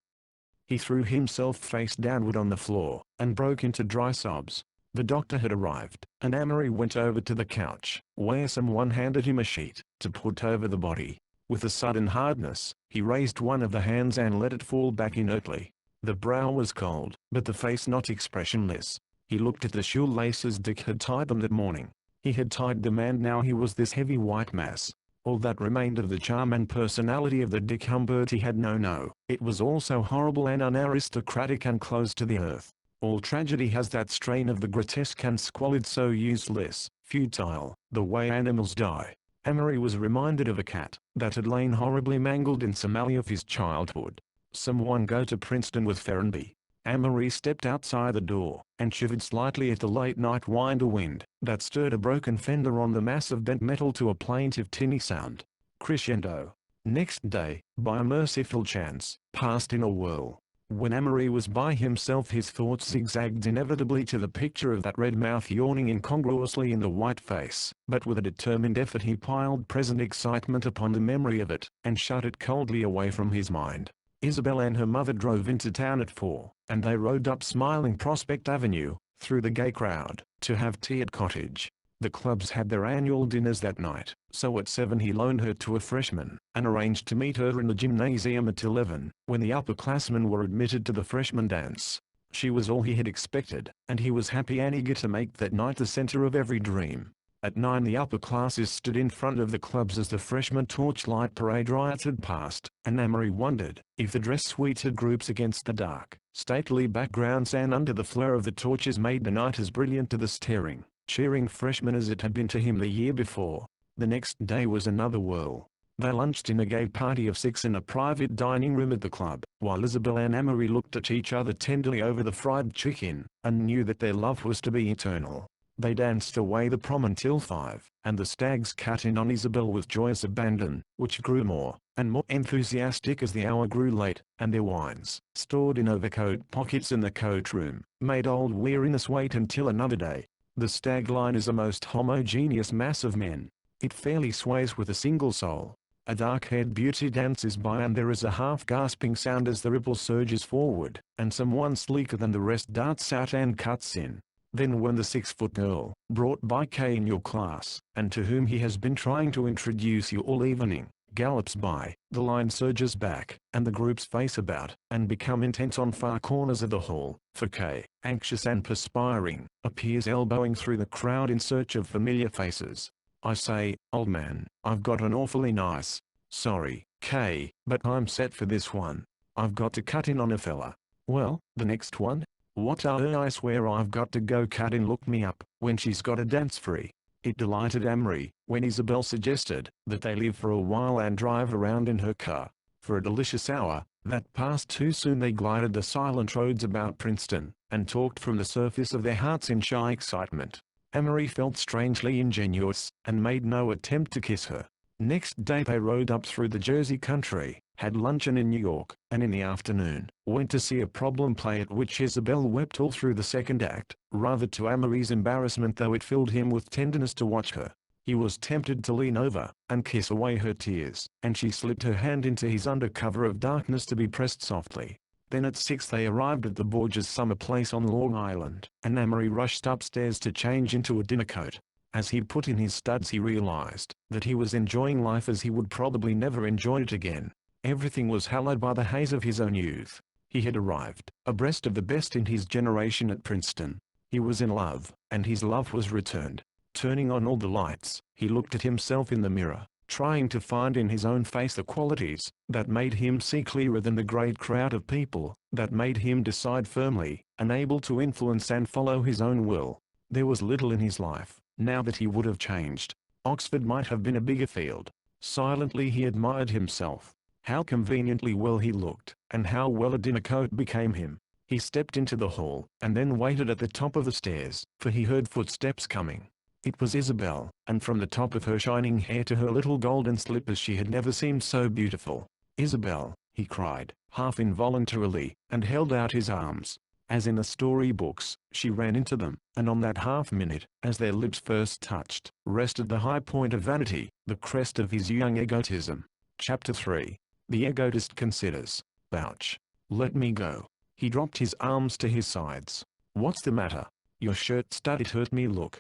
Speaker 1: He threw himself face downward on the floor, and broke into dry sobs. The doctor had arrived, and Amory went over to the couch, where someone handed him a sheet to put over the body. With a sudden hardness, he raised one of the hands and let it fall back inertly. The brow was cold, but the face not expressionless. He looked at the shoelaces Dick had tied them that morning. He had tied them and now he was this heavy white mass. All that remained of the charm and personality of the Dick Humbird he had known. No, it was all so horrible and unaristocratic and close to the earth. All tragedy has that strain of the grotesque and squalid, so useless, futile, the way animals die. Amory was reminded of a cat that had lain horribly mangled in some alley of his childhood. Someone go to Princeton with Ferrenby. Amory stepped outside the door, and shivered slightly at the late-night wind that stirred a broken fender on the mass of bent metal to a plaintive tinny sound. Crescendo. Next day, by a merciful chance, passed in a whirl. When Amory was by himself, his thoughts zigzagged inevitably to the picture of that red mouth yawning incongruously in the white face, but with a determined effort he piled present excitement upon the memory of it, and shut it coldly away from his mind. Isabel and her mother drove into town at 4, and they rode up smiling Prospect Avenue, through the gay crowd, to have tea at Cottage. The clubs had their annual dinners that night, so at 7 he loaned her to a freshman, and arranged to meet her in the gymnasium at 11, when the upperclassmen were admitted to the freshman dance. She was all he had expected, and he was happy and eager to make that night the center of every dream. At 9 the upper classes stood in front of the clubs as the freshman torchlight parade rioted past, and Amory wondered if the dress suited groups against the dark, stately backgrounds and under the flare of the torches made the night as brilliant to the staring, cheering freshmen as it had been to him the year before. The next day was another whirl. They lunched in a gay party of 6 in a private dining room at the club, while Isabel and Amory looked at each other tenderly over the fried chicken, and knew that their love was to be eternal. They danced away the prom until 5, and the stags cut in on Isabel with joyous abandon, which grew more and more enthusiastic as the hour grew late, and their wines, stored in overcoat pockets in the coat room, made old weariness wait until another day. The stag line is a most homogeneous mass of men. It fairly sways with a single soul. A dark-haired beauty dances by, and there is a half-gasping sound as the ripple surges forward, and someone sleeker than the rest darts out and cuts in. Then when the 6-foot girl, brought by Kay in your class, and to whom he has been trying to introduce you all evening, gallops by, the line surges back, and the groups face about, and become intense on far corners of the hall, for Kay, anxious and perspiring, appears elbowing through the crowd in search of familiar faces. I say, old man, I've got an awfully nice, sorry, Kay, but I'm set for this one. I've got to cut in on a fella. Well, the next one? What I swear I've got to go cut in, look me up, when she's got a dance free. It delighted Amory, when Isabel suggested that they live for a while and drive around in her car. For a delicious hour, that passed too soon, they glided the silent roads about Princeton, and talked from the surface of their hearts in shy excitement. Amory felt strangely ingenuous, and made no attempt to kiss her. Next day they rode up through the Jersey country, had luncheon in New York, and in the afternoon, went to see a problem play at which Isabel wept all through the second act, rather to Amory's embarrassment, though it filled him with tenderness to watch her. He was tempted to lean over, and kiss away her tears, and she slipped her hand into his under cover of darkness to be pressed softly. Then at 6 they arrived at the Borgias' summer place on Long Island, and Amory rushed upstairs to change into a dinner coat. As he put in his studs he realized that he was enjoying life as he would probably never enjoy it again. Everything was hallowed by the haze of his own youth. He had arrived, abreast of the best in his generation at Princeton. He was in love, and his love was returned. Turning on all the lights, he looked at himself in the mirror, trying to find in his own face the qualities that made him see clearer than the great crowd of people, that made him decide firmly, and able to influence and follow his own will. There was little in his life, now that he would have changed. Oxford might have been a bigger field. Silently he admired himself. How conveniently well he looked, and how well a dinner coat became him. He stepped into the hall, and then waited at the top of the stairs, for he heard footsteps coming. It was Isabel, and from the top of her shining hair to her little golden slippers she had never seemed so beautiful. "Isabel," he cried, half involuntarily, and held out his arms. As in the storybooks, she ran into them, and on that half-minute, as their lips first touched, rested the high point of vanity, the crest of his young egotism. Chapter 3. The egotist considers. Ouch. Let me go. He dropped his arms to his sides. What's the matter? Your shirt stud, it hurt me, look.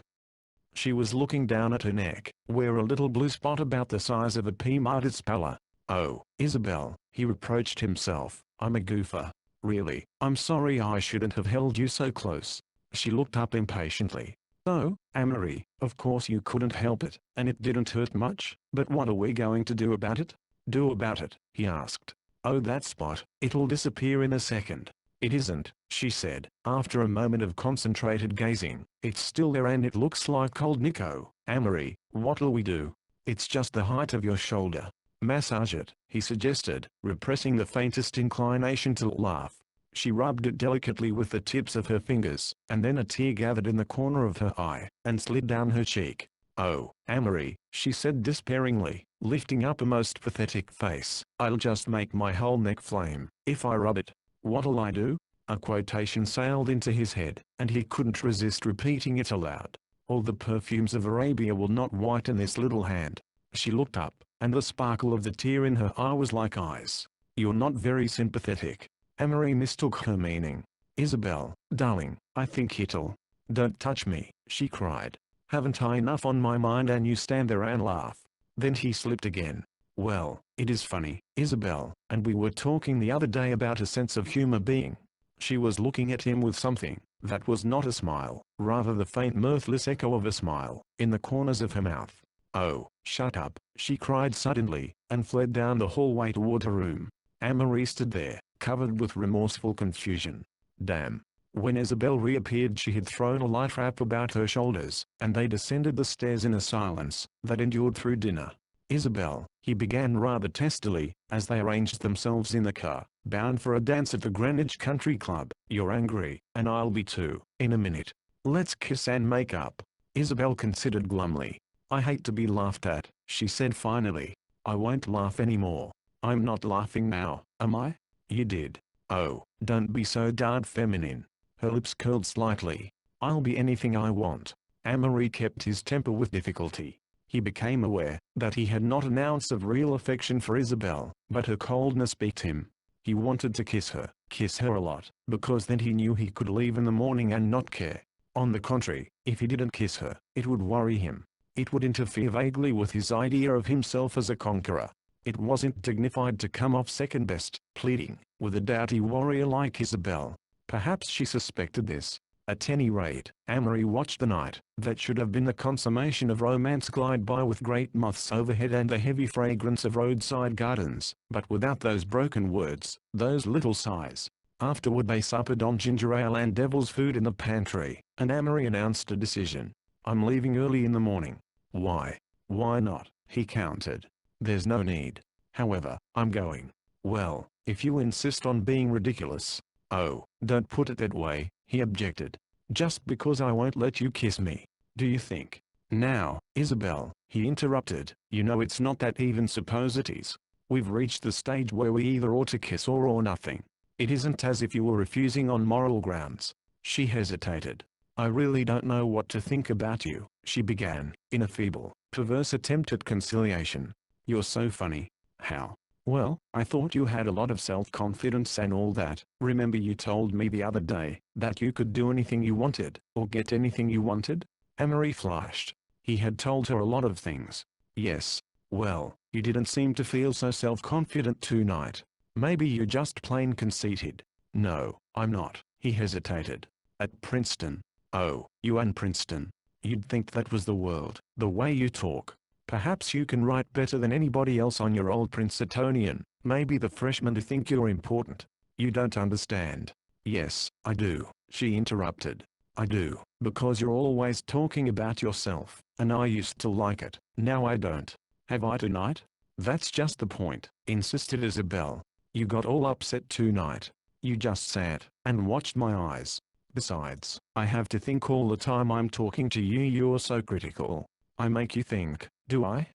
Speaker 1: She was looking down at her neck, where a little blue spot about the size of a pea marked its pallor. Oh, Isabel, he reproached himself, I'm a goofer. Really, I'm sorry, I shouldn't have held you so close. She looked up impatiently. Oh, Amory, of course you couldn't help it, and it didn't hurt much, but what are we going to do about it? Do about it, he asked. Oh, that spot, it'll disappear in a second. It isn't, she said, after a moment of concentrated gazing. It's still there and it looks like old Nico. Amory, what'll we do? It's just the height of your shoulder. Massage it, he suggested, repressing the faintest inclination to laugh. She rubbed it delicately with the tips of her fingers, and then a tear gathered in the corner of her eye, and slid down her cheek. Oh, Amory, she said despairingly, lifting up a most pathetic face. I'll just make my whole neck flame, if I rub it. What'll I do? A quotation sailed into his head, and he couldn't resist repeating it aloud. All the perfumes of Arabia will not whiten this little hand. She looked up, and the sparkle of the tear in her eye was like ice. You're not very sympathetic. Amory mistook her meaning. Isabel, darling, I think it'll. Don't touch me, she cried. Haven't I enough on my mind and you stand there and laugh? Then he slipped again. Well, it is funny, Isabel, and we were talking the other day about a sense of humor being. She was looking at him with something that was not a smile, rather the faint mirthless echo of a smile, in the corners of her mouth. Oh, shut up, she cried suddenly, and fled down the hallway toward her room. Amory stood there, covered with remorseful confusion. Damn. When Isabel reappeared she had thrown a light wrap about her shoulders, and they descended the stairs in a silence that endured through dinner. Isabel, he began rather testily, as they arranged themselves in the car, bound for a dance at the Greenwich Country Club. You're angry, and I'll be too, in a minute. Let's kiss and make up. Isabel considered glumly. I hate to be laughed at, she said finally. I won't laugh anymore. I'm not laughing now, am I? You did. Oh, don't be so darned feminine. Her lips curled slightly. I'll be anything I want. Amory kept his temper with difficulty. He became aware that he had not an ounce of real affection for Isabel, but her coldness piqued him. He wanted to kiss her a lot, because then he knew he could leave in the morning and not care. On the contrary, if he didn't kiss her, it would worry him. It would interfere vaguely with his idea of himself as a conqueror. It wasn't dignified to come off second best, pleading, with a doughty warrior like Isabel. Perhaps she suspected this. At any rate, Amory watched the night that should have been the consummation of romance glide by with great moths overhead and the heavy fragrance of roadside gardens, but without those broken words, those little sighs. Afterward they suppered on ginger ale and devil's food in the pantry, and Amory announced a decision. I'm leaving early in the morning. Why? Why not? He countered. There's no need. However, I'm going. Well, if you insist on being ridiculous. Oh, don't put it that way, he objected. Just because I won't let you kiss me. Do you think? Now, Isabel, he interrupted, you know it's not that even suppose it is. We've reached the stage where we either ought to kiss or nothing. It isn't as if you were refusing on moral grounds. She hesitated. I really don't know what to think about you, she began, in a feeble, perverse attempt at conciliation. You're so funny. How? Well, I thought you had a lot of self-confidence and all that. Remember you told me the other day that you could do anything you wanted, or get anything you wanted? Amory flushed. He had told her a lot of things. Yes. Well, you didn't seem to feel so self-confident tonight. Maybe you're just plain conceited. No, I'm not, he hesitated. At Princeton. Oh, you and Princeton. You'd think that was the world, the way you talk. Perhaps you can write better than anybody else on your old Princetonian. Maybe the freshmen think you're important. You don't understand. Yes, I do, she interrupted. I do, because you're always talking about yourself, and I used to like it. Now I don't. Have I tonight? That's just the point, insisted Isabel. You got all upset tonight. You just sat and watched my eyes. Besides, I have to think all the time I'm talking to you. You're so critical. I make you think, do I?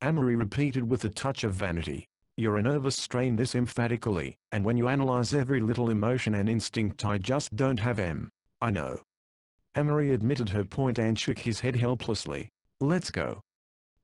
Speaker 1: Amory repeated with a touch of vanity. You're a nervous strain, this emphatically, and when you analyze every little emotion and instinct I just don't have. I know. Amory admitted her point and shook his head helplessly. Let's go.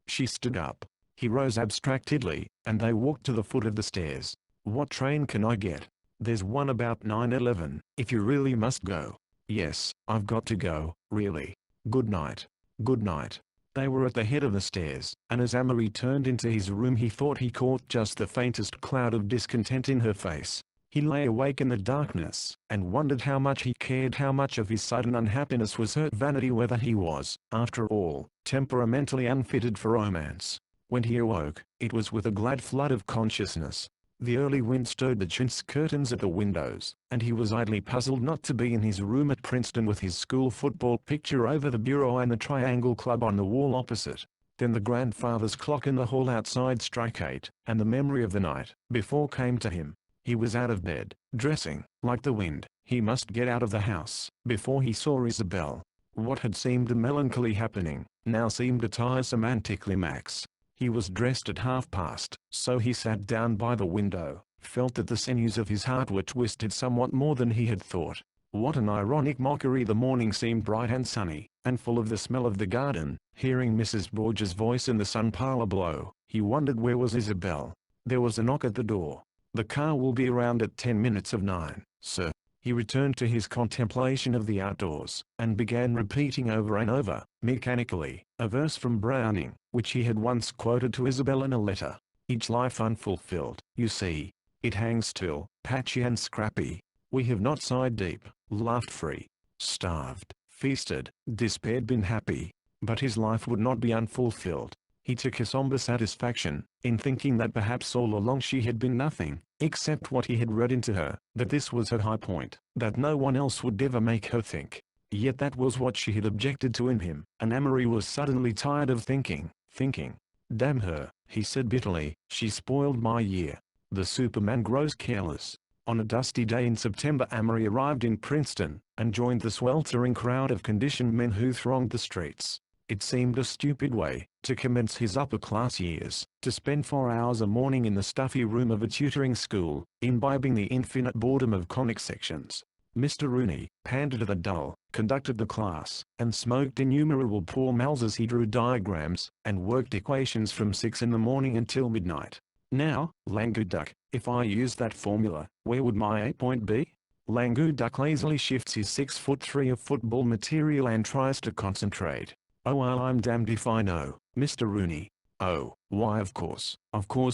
Speaker 1: She stood up. He rose abstractedly, and they walked to the foot of the stairs. What train can I get? There's one about 9:11, if you really must go. Yes, I've got to go, really. Good night. Good night. They were at the head of the stairs, and as Amory turned into his room he thought he caught just the faintest cloud of discontent in her face. He lay awake in the darkness, and wondered how much he cared, how much of his sudden unhappiness was hurt vanity, whether he was, after all, temperamentally unfitted for romance. When he awoke, it was with a glad flood of consciousness. The early wind stirred the chintz curtains at the windows, and he was idly puzzled not to be in his room at Princeton with his school football picture over the bureau and the Triangle Club on the wall opposite. Then the grandfather's clock in the hall outside struck 8, and the memory of the night before came to him. He was out of bed, dressing, like the wind. He must get out of the house before he saw Isabel. What had seemed a melancholy happening, now seemed a tiresome anticlimax. He was dressed at past, so he sat down by the window, felt that the sinews of his heart were twisted somewhat more than he had thought. What an ironic mockery! The morning seemed bright and sunny, and full of the smell of the garden. Hearing Mrs. Borges' voice in the sun parlor below, he wondered where was Isabel. There was a knock at the door. "The car will be around at 10 minutes of 9, sir." He returned to his contemplation of the outdoors, and began repeating over and over, mechanically, a verse from Browning, which he had once quoted to Isabel in a letter. "Each life unfulfilled, you see, it hangs still, patchy and scrappy. We have not sighed deep, laughed free, starved, feasted, despaired, been happy." But his life would not be unfulfilled. He took a somber satisfaction in thinking that perhaps all along she had been nothing, except what he had read into her, that this was her high point, that no one else would ever make her think. Yet that was what she had objected to in him, and Amory was suddenly tired of thinking. "Damn her," he said bitterly, "she spoiled my year." The Superman grows careless. On a dusty day in September, Amory arrived in Princeton, and joined the sweltering crowd of conditioned men who thronged the streets. It seemed a stupid way to commence his upper-class years, to spend 4 hours a morning in the stuffy room of a tutoring school, imbibing the infinite boredom of conic sections. Mr. Rooney panted at the dull, conducted the class, and smoked innumerable Pall Malls as he drew diagrams, and worked equations from 6 in the morning until midnight. "Now, Languedoc, if I used that formula, where would my A point be?" Languedoc lazily shifts his 6'3" of football material and tries to concentrate. "Oh well, I'm damned if I know, Mr. Rooney." "Oh, why of course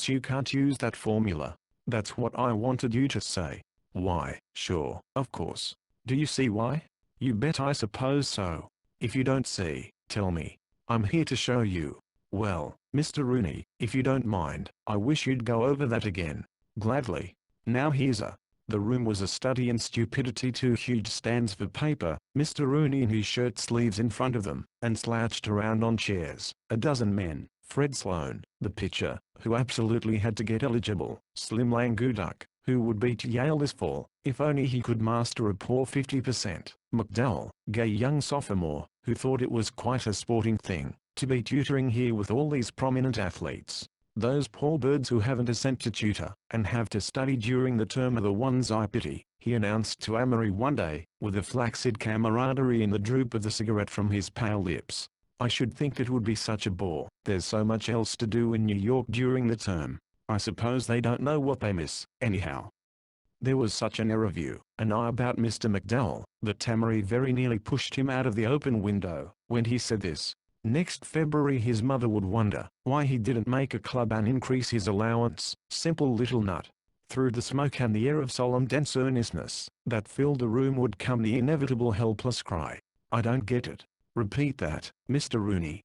Speaker 1: you can't use that formula. That's what I wanted you to say." "Why, sure, of course. Do you see why?" "You bet I suppose so. If you don't see, tell me. I'm here to show you." "Well, Mr. Rooney, if you don't mind, I wish you'd go over that again." "Gladly. Now here's a..." The room was a study in stupidity. 2 huge stands for paper, Mr. Rooney in his shirt sleeves in front of them, and slouched around on chairs, a dozen men. Fred Sloan, the pitcher, who absolutely had to get eligible. Slim Languedoc, who would beat Yale this fall, if only he could master a poor 50%. McDowell, gay young sophomore, who thought it was quite a sporting thing to be tutoring here with all these prominent athletes. "Those poor birds who haven't a cent to tutor, and have to study during the term are the ones I pity," he announced to Amory one day, with a flaccid camaraderie in the droop of the cigarette from his pale lips. "I should think it would be such a bore. There's so much else to do in New York during the term. I suppose they don't know what they miss, anyhow." There was such an air of you and I about Mr. McDowell, that Amory very nearly pushed him out of the open window, when he said this. Next February his mother would wonder why he didn't make a club and increase his allowance. Simple little nut. Through the smoke and the air of solemn dense earnestness that filled the room would come the inevitable helpless cry. "I don't get it. Repeat that, Mr. Rooney."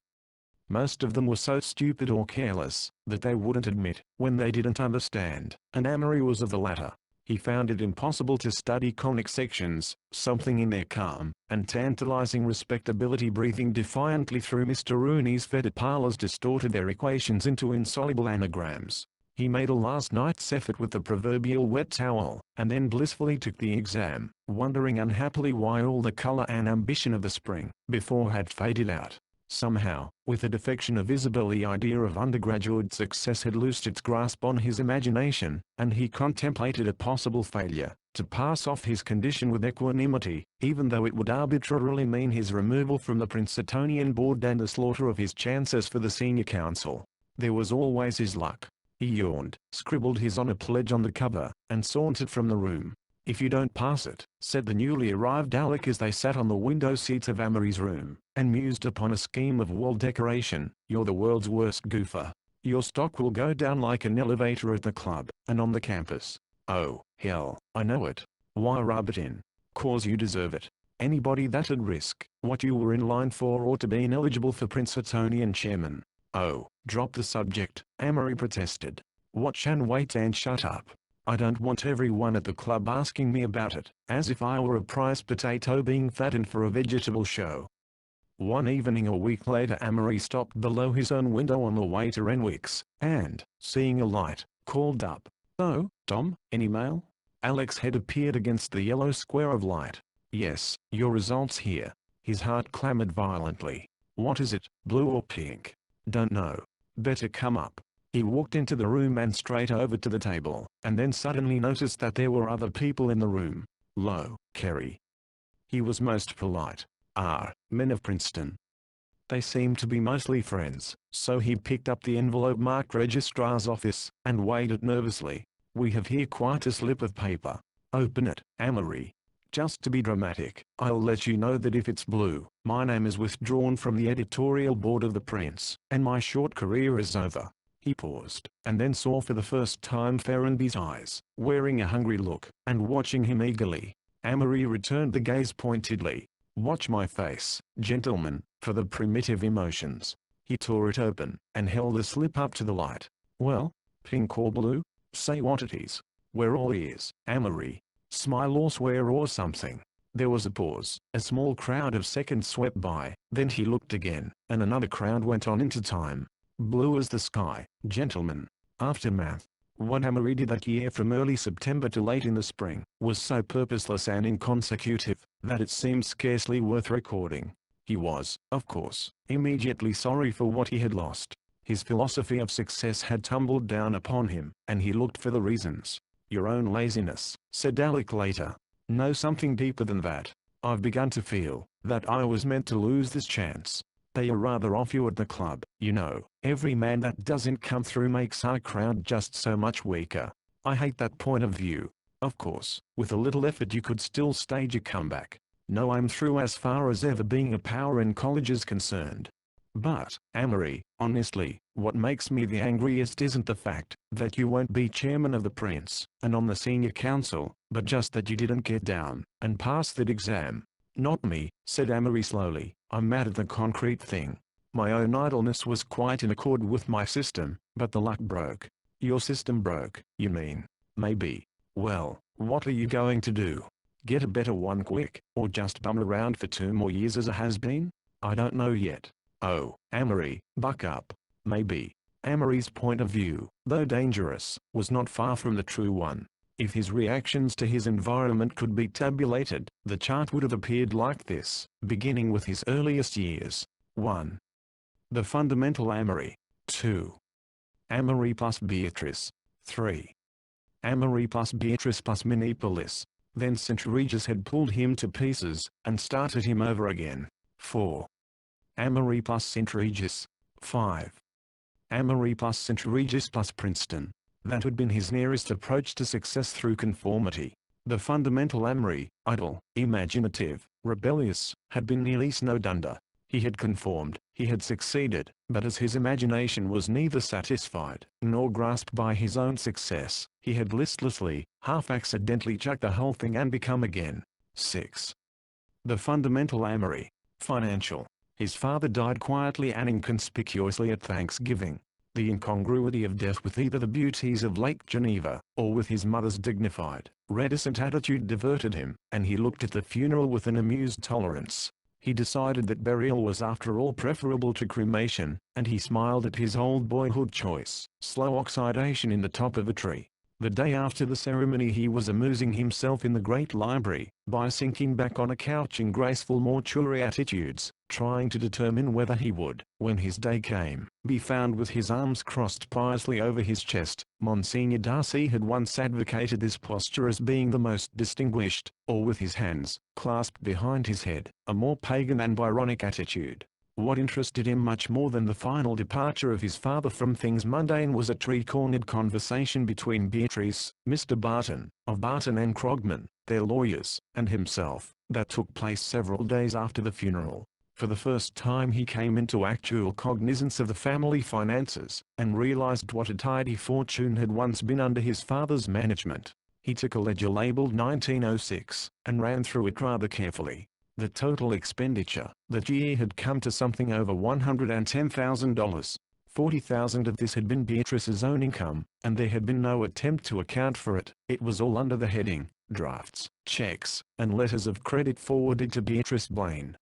Speaker 1: Most of them were so stupid or careless that they wouldn't admit when they didn't understand, and Amory was of the latter. He found it impossible to study conic sections, something in their calm and tantalizing respectability breathing defiantly through Mr. Rooney's fetid parlors distorted their equations into insoluble anagrams. He made a last night's effort with the proverbial wet towel, and then blissfully took the exam, wondering unhappily why all the color and ambition of the spring before had faded out. Somehow, with the defection of Isabel, the idea of undergraduate success had loosed its grasp on his imagination, and he contemplated a possible failure to pass off his condition with equanimity, even though it would arbitrarily mean his removal from the Princetonian board and the slaughter of his chances for the senior council. There was always his luck. He yawned, scribbled his honor pledge on the cover, and sauntered from the room. "If you don't pass it," said the newly arrived Alec as they sat on the window seats of Amory's room, and mused upon a scheme of wall decoration, "you're the world's worst goofer. Your stock will go down like an elevator at the club, and on the campus." "Oh, hell, I know it. Why rub it in? 'Cause you deserve it. Anybody that'd risk what you were in line for ought to be ineligible for Princetonian chairman." "Oh, drop the subject," Amory protested. Watch and wait and shut up. I don't want everyone at the club asking me about it, as if I were a prize potato being fattened for a vegetable show. One evening a week later Amory stopped below his own window on the way to Renwick's, and, seeing a light, called up. "Oh, Tom, any mail?" Alex's head appeared against the yellow square of light. "Yes, your results here." His heart clamored violently. "What is it, blue or pink?" "Don't know." "Better come up." He walked into the room and straight over to the table, and then suddenly noticed that there were other people in the room. "Lo, Kerry." He was most polite. Men of Princeton." They seemed to be mostly friends, so he picked up the envelope marked Registrar's Office, and weighed it nervously. "We have here quite a slip of paper." "Open it, Amory." "Just to be dramatic, I'll let you know that if it's blue, my name is withdrawn from the editorial board of the Prince, and my short career is over." He paused, and then saw for the first time Ferrenby's eyes, wearing a hungry look, and watching him eagerly. Amory returned the gaze pointedly. "Watch my face, gentlemen, for the primitive emotions." He tore it open, and held the slip up to the light. "Well, pink or blue? Say what it is. We're all ears, Amory. Smile or swear or something." There was a pause. A small crowd of seconds swept by, then he looked again, and another crowd went on into time. "Blue as the sky, gentlemen." Aftermath. What Amory did that year from early September to late in the spring, was so purposeless and inconsecutive, that it seemed scarcely worth recording. He was, of course, immediately sorry for what he had lost. His philosophy of success had tumbled down upon him, and he looked for the reasons. "Your own laziness," said Alec later. "No, something deeper than that. I've begun to feel that I was meant to lose this chance. They are rather off you at the club, you know. Every man that doesn't come through makes our crowd just so much weaker. I hate that point of view. Of course, with a little effort you could still stage a comeback. No, I'm through as far as ever being a power in college is concerned. But, Amory, honestly, what makes me the angriest isn't the fact that you won't be chairman of the Prince and on the senior council, but just that you didn't get down and pass that exam." "Not me," said Amory slowly. "I'm mad at the concrete thing. My own idleness was quite in accord with my system, but the luck broke." "Your system broke, you mean?" "Maybe." "Well, what are you going to do? Get a better one quick, or just bum around for 2 more years as a has-been?" "I don't know yet." "Oh, Amory, buck up." "Maybe." Amory's point of view, though dangerous, was not far from the true one. If his reactions to his environment could be tabulated, the chart would have appeared like this, beginning with his earliest years. 1. The fundamental Amory. 2. Amory plus Beatrice. 3. Amory plus Beatrice plus Minneapolis. Then St. Regis had pulled him to pieces, and started him over again. 4. Amory plus St. Regis. 5. Amory plus St. Regis plus Princeton. That had been his nearest approach to success through conformity. The fundamental Amory, idle, imaginative, rebellious, had been nearly snowed under. He had conformed, he had succeeded, but as his imagination was neither satisfied nor grasped by his own success, he had listlessly, half-accidentally chucked the whole thing and become again. 6. The fundamental Amory, financial. His father died quietly and inconspicuously at Thanksgiving. The incongruity of death with either the beauties of Lake Geneva, or with his mother's dignified, reticent attitude diverted him, and he looked at the funeral with an amused tolerance. He decided that burial was after all preferable to cremation, and he smiled at his old boyhood choice, slow oxidation in the top of a tree. The day after the ceremony he was amusing himself in the great library, by sinking back on a couch in graceful mortuary attitudes, trying to determine whether he would, when his day came, be found with his arms crossed piously over his chest. Monsignor Darcy had once advocated this posture as being the most distinguished, or with his hands clasped behind his head, a more pagan and Byronic attitude. What interested him much more than the final departure of his father from things mundane was a tree-cornered conversation between Beatrice, Mr. Barton, of Barton and Krogman, their lawyers, and himself, that took place several days after the funeral. For the first time he came into actual cognizance of the family finances, and realized what a tidy fortune had once been under his father's management. He took a ledger labeled 1906, and ran through it rather carefully. The total expenditure that year had come to something over $110,000. 40,000 of this had been Beatrice's own income, and there had been no attempt to account for it. It was all under the heading, drafts, checks, and letters of credit forwarded to Beatrice Blaine.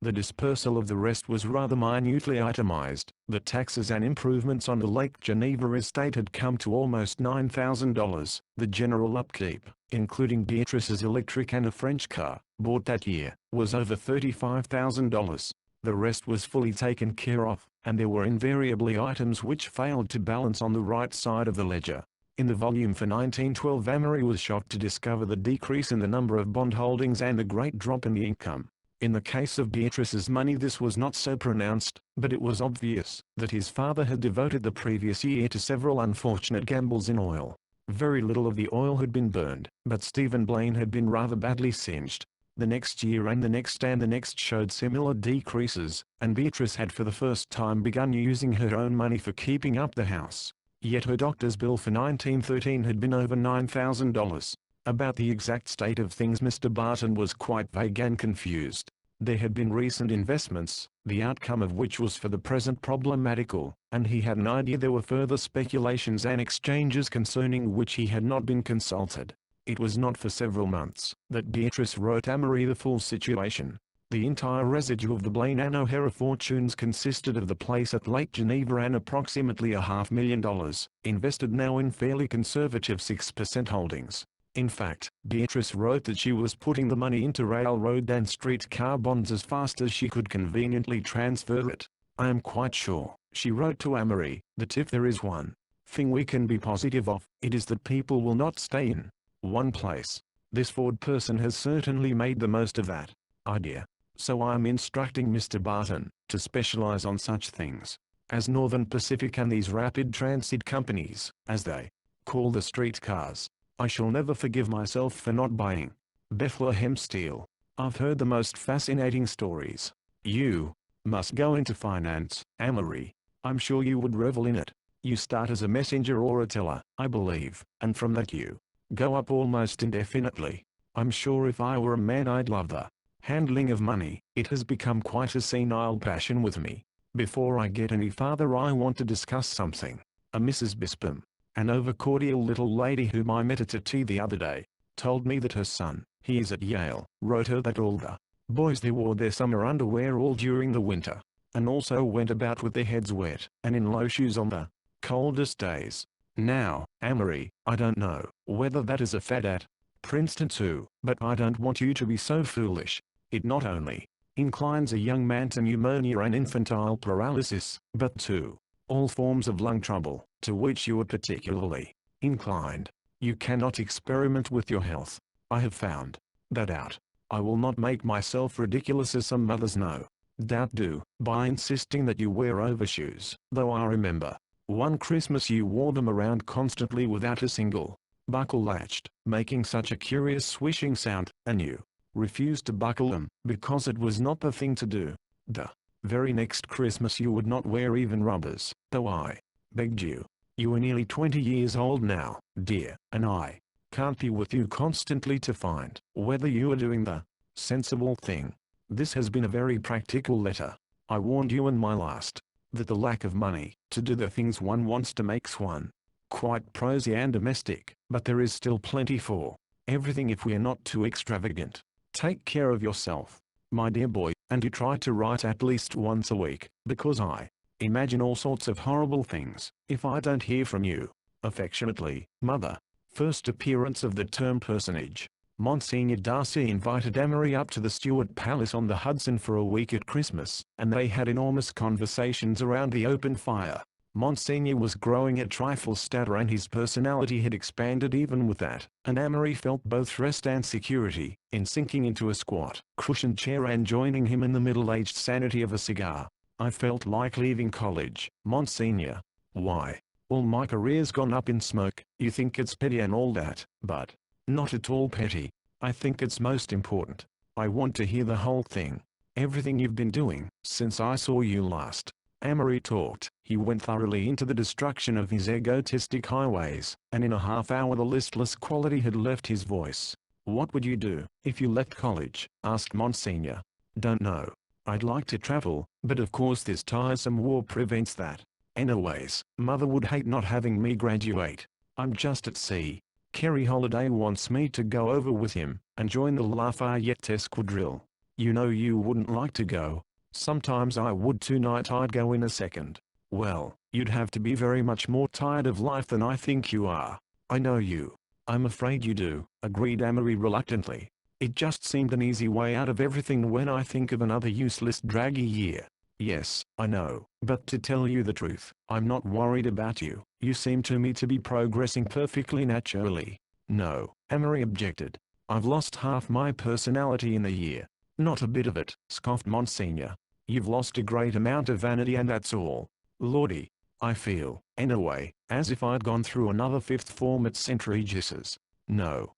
Speaker 1: The dispersal of the rest was rather minutely itemized. The taxes and improvements on the Lake Geneva estate had come to almost $9,000. The general upkeep, including Beatrice's electric and a French car, bought that year, was over $35,000. The rest was fully taken care of, and there were invariably items which failed to balance on the right side of the ledger. In the volume for 1912, Amory was shocked to discover the decrease in the number of bond holdings and the great drop in the income. In the case of Beatrice's money this was not so pronounced, but it was obvious that his father had devoted the previous year to several unfortunate gambles in oil. Very little of the oil had been burned, but Stephen Blaine had been rather badly singed. The next year and the next showed similar decreases, and Beatrice had for the first time begun using her own money for keeping up the house. Yet her doctor's bill for 1913 had been over $9,000. About the exact state of things Mr. Barton was quite vague and confused. There had been recent investments, the outcome of which was for the present problematical, and he had an idea there were further speculations and exchanges concerning which he had not been consulted. It was not for several months that Beatrice wrote Amory the full situation. The entire residue of the Blaine and O'Hara fortunes consisted of the place at Lake Geneva and approximately $500,000, invested now in fairly conservative 6% holdings. In fact, Beatrice wrote that she was putting the money into railroad and streetcar bonds as fast as she could conveniently transfer it. I am quite sure, she wrote to Amory, that if there is one thing we can be positive of, it is that people will not stay in one place. This Ford person has certainly made the most of that idea. So I am instructing Mr. Barton to specialize on such things as Northern Pacific and these rapid transit companies, as they call the streetcars. I shall never forgive myself for not buying Bethlehem Steel. I've heard the most fascinating stories. You must go into finance, Amory. I'm sure you would revel in it. You start as a messenger or a teller, I believe, and from that you go up almost indefinitely. I'm sure if I were a man I'd love the handling of money. It has become quite a senile passion with me. Before I get any farther I want to discuss something. Mrs. Bispam, an over-cordial little lady whom I met at a tea the other day, told me that her son, he is at Yale, wrote her that all the boys there wore their summer underwear all during the winter, and also went about with their heads wet, and in low shoes on the coldest days. Now, Amory, I don't know whether that is a fad at Princeton too, but I don't want you to be so foolish. It not only inclines a young man to pneumonia and infantile paralysis, but to all forms of lung trouble, to which you are particularly inclined. You cannot experiment with your health. I have found that out. I will not make myself ridiculous as some mothers no doubt do, by insisting that you wear overshoes, though I remember one Christmas you wore them around constantly without a single buckle latched, making such a curious swishing sound, and you refused to buckle them, because it was not the thing to do. The very next Christmas you would not wear even rubbers, though I begged you. You are nearly 20 years old now, dear, and I can't be with you constantly to find whether you are doing the sensible thing. This has been a very practical letter. I warned you in my last that the lack of money to do the things one wants to makes one quite prosy and domestic, but there is still plenty for everything if we are not too extravagant. Take care of yourself, my dear boy, and you try to write at least once a week, because I imagine all sorts of horrible things if I don't hear from you. Affectionately, Mother. First appearance of the term personage. Monsignor Darcy invited Amory up to the Stuart Palace on the Hudson for a week at Christmas, and they had enormous conversations around the open fire. Monsignor was growing a trifle stouter and his personality had expanded even with that, and Amory felt both rest and security in sinking into a squat, cushioned chair and joining him in the middle-aged sanity of a cigar. I felt like leaving college, Monsignor. Why? All my career's gone up in smoke. You think it's petty and all that, but not at all petty. I think it's most important. I want to hear the whole thing. Everything you've been doing since I saw you last. Amory talked. He went thoroughly into the destruction of his egotistic highways, and in a half hour the listless quality had left his voice. What would you do if you left college? Asked Monsignor. Don't know. I'd like to travel, but of course this tiresome war prevents that. Anyways, mother would hate not having me graduate. I'm just at sea. Kerry Holiday wants me to go over with him, and join the Lafayette Esquadrille. You know you wouldn't like to go. Sometimes I would tonight. I'd go in a second. Well, you'd have to be very much more tired of life than I think you are. I know you. I'm afraid you do, agreed Amory reluctantly. It just seemed an easy way out of everything when I think of another useless draggy year. Yes, I know, but to tell you the truth, I'm not worried about you. You seem to me to be progressing perfectly naturally. No, Amory objected. I've lost half my personality in a year. Not a bit of it, scoffed Monsignor. You've lost a great amount of vanity and that's all. Lordy, I feel, anyway, as if I'd gone through another fifth form at St. Regis's. No.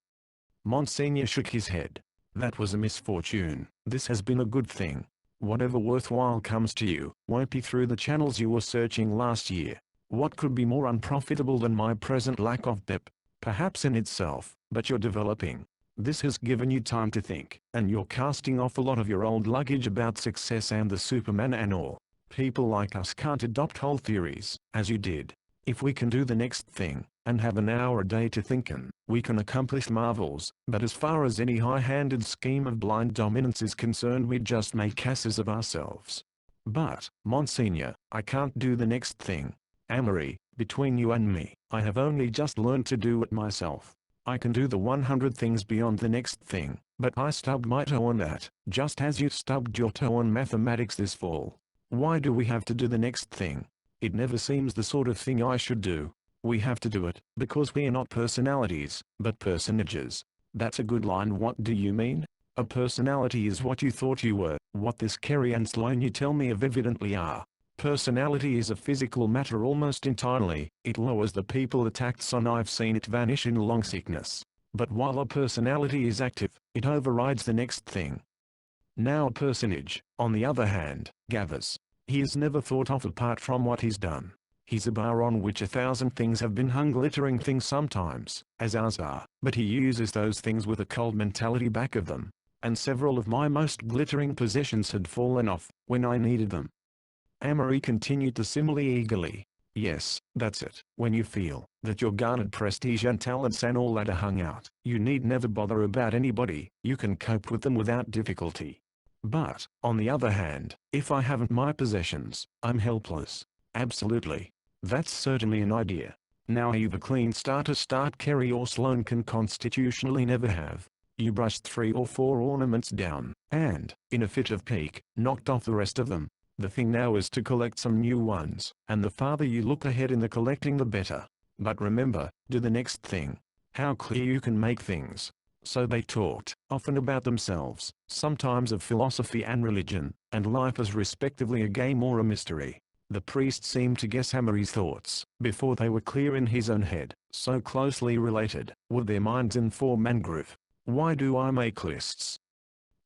Speaker 1: Monsignor shook his head. That was a misfortune. This has been a good thing. Whatever worthwhile comes to you, won't be through the channels you were searching last year. What could be more unprofitable than my present lack of pep? Perhaps in itself, but you're developing. This has given you time to think, and you're casting off a lot of your old luggage about success and the Superman and all. People like us can't adopt whole theories, as you did. If we can do the next thing, and have an hour a day to think in, we can accomplish marvels, but as far as any high-handed scheme of blind dominance is concerned, we just make asses of ourselves. But, Monsignor, I can't do the next thing. Amory, between you and me, I have only just learned to do it myself. I can do the 100 things beyond the next thing, but I stubbed my toe on that, just as you stubbed your toe on mathematics this fall. Why do we have to do the next thing? It never seems the sort of thing I should do. We have to do it, because we are not personalities, but personages. That's a good line. What do you mean? A personality is what you thought you were, what this Kerry and Sloane you tell me of evidently are. Personality is a physical matter almost entirely. It lowers the people it acts on. I've seen it vanish in long sickness. But while a personality is active, it overrides the next thing. Now a personage, on the other hand, gathers. He is never thought of apart from what he's done. He's a bar on which 1,000 things have been hung, glittering things sometimes, as ours are, but he uses those things with a cold mentality back of them. And several of my most glittering possessions had fallen off, when I needed them. Amory continued the simile eagerly. Yes, that's it. When you feel that your garnered prestige and talents and all that are hung out, you need never bother about anybody, you can cope with them without difficulty. But, on the other hand, if I haven't my possessions, I'm helpless. Absolutely. That's certainly an idea. Now you've a clean start Kerry or Sloane can constitutionally never have. You brushed 3 or 4 ornaments down, and, in a fit of pique, knocked off the rest of them. The thing now is to collect some new ones, and the farther you look ahead in the collecting the better. But remember, do the next thing. How clear you can make things. So they talked, often about themselves, sometimes of philosophy and religion, and life as respectively a game or a mystery. The priest seemed to guess Amory's thoughts, before they were clear in his own head, so closely related, were their minds in form and groove. Why do I make lists?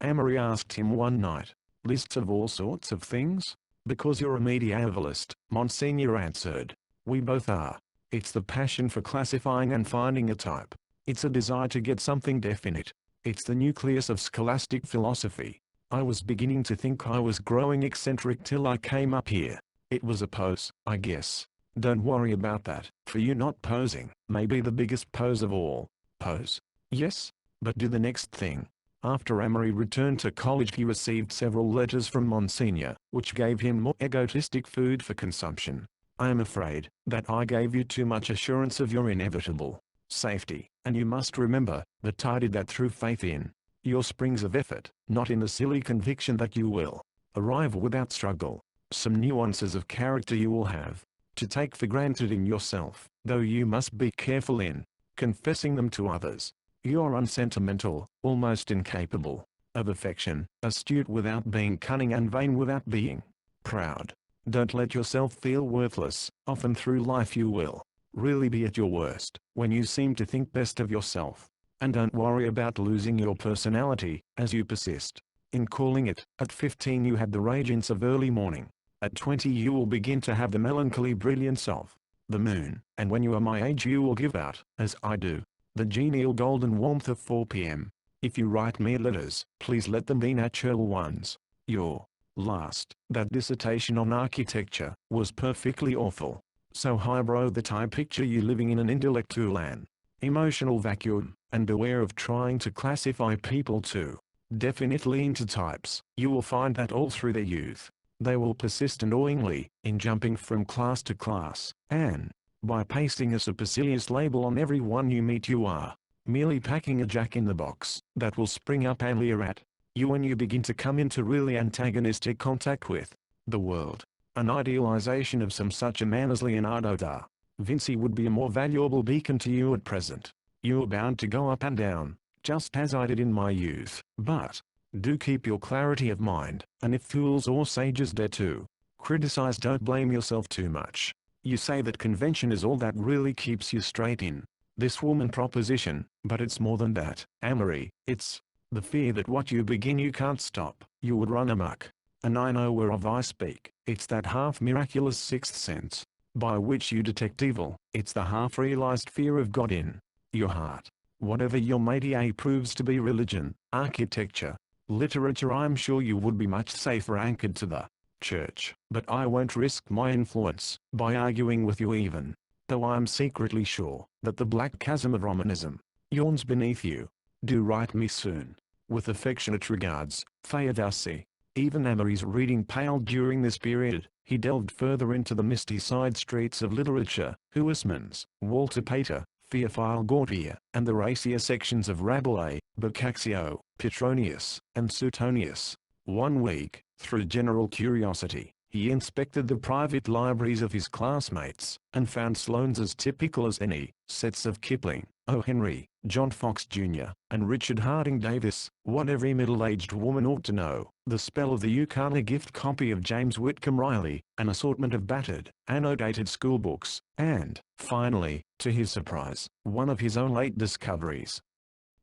Speaker 1: Amory asked him one night. Lists of all sorts of things? Because you're a medievalist, Monsignor answered. We both are. It's the passion for classifying and finding a type. It's a desire to get something definite. It's the nucleus of scholastic philosophy. I was beginning to think I was growing eccentric till I came up here. It was a pose, I guess. Don't worry about that, for you're not posing. Maybe the biggest pose of all. Pose. Yes? But do the next thing. After Amory returned to college, he received several letters from Monsignor, which gave him more egotistic food for consumption. I am afraid that I gave you too much assurance of your inevitable safety, and you must remember that I did that through faith in your springs of effort, not in the silly conviction that you will arrive without struggle. Some nuances of character you will have to take for granted in yourself, though you must be careful in confessing them to others. You're unsentimental, almost incapable of affection, astute without being cunning, and vain without being proud. Don't let yourself feel worthless. Often through life you will really be at your worst when you seem to think best of yourself. And don't worry about losing your personality, as you persist in calling it. At 15 you had the radiance of early morning. At 20 you will begin to have the melancholy brilliance of the moon, and when you are my age you will give out, as I do, the genial golden warmth of 4 p.m. If you write me letters, please let them be natural ones. Your Last, that dissertation on architecture was perfectly awful. So highbrow that I picture you living in an intellectual and emotional vacuum, and beware of trying to classify people too definitely into types. You will find that all through their youth, they will persist annoyingly in jumping from class to class, and by pasting a supercilious label on everyone you meet you are merely packing a jack-in-the-box that will spring up and leer at you when you begin to come into really antagonistic contact with the world. An idealization of some such a man as Leonardo da Vinci would be a more valuable beacon to you at present. You are bound to go up and down, just as I did in my youth, but do keep your clarity of mind, and if fools or sages dare to criticize, don't blame yourself too much. You say that convention is all that really keeps you straight in this woman proposition, but it's more than that, Amory. It's the fear that what you begin you can't stop. You would run amok. And I know whereof I speak. It's that half-miraculous sixth sense by which you detect evil. It's the half-realized fear of God in your heart. Whatever your métier proves to be, religion, architecture, literature, I'm sure you would be much safer anchored to the church. But I won't risk my influence by arguing with you, even though I'm secretly sure that the black chasm of Romanism yawns beneath you. Do write me soon. With affectionate regards, Theodosy. Even Amory's reading paled during this period. He delved further into the misty side streets of literature, Huysmans, Walter Pater, Theophile Gautier, and the racier sections of Rabelais, Boccaccio, Petronius, and Suetonius. One week, through general curiosity, he inspected the private libraries of his classmates, and found Sloane's as typical as any, sets of Kipling, O. Henry, John Fox Jr., and Richard Harding Davis. What every middle-aged woman ought to know: the spell of the Ukana gift copy of James Whitcomb Riley, an assortment of battered, annotated schoolbooks, and, finally, to his surprise, one of his own late discoveries,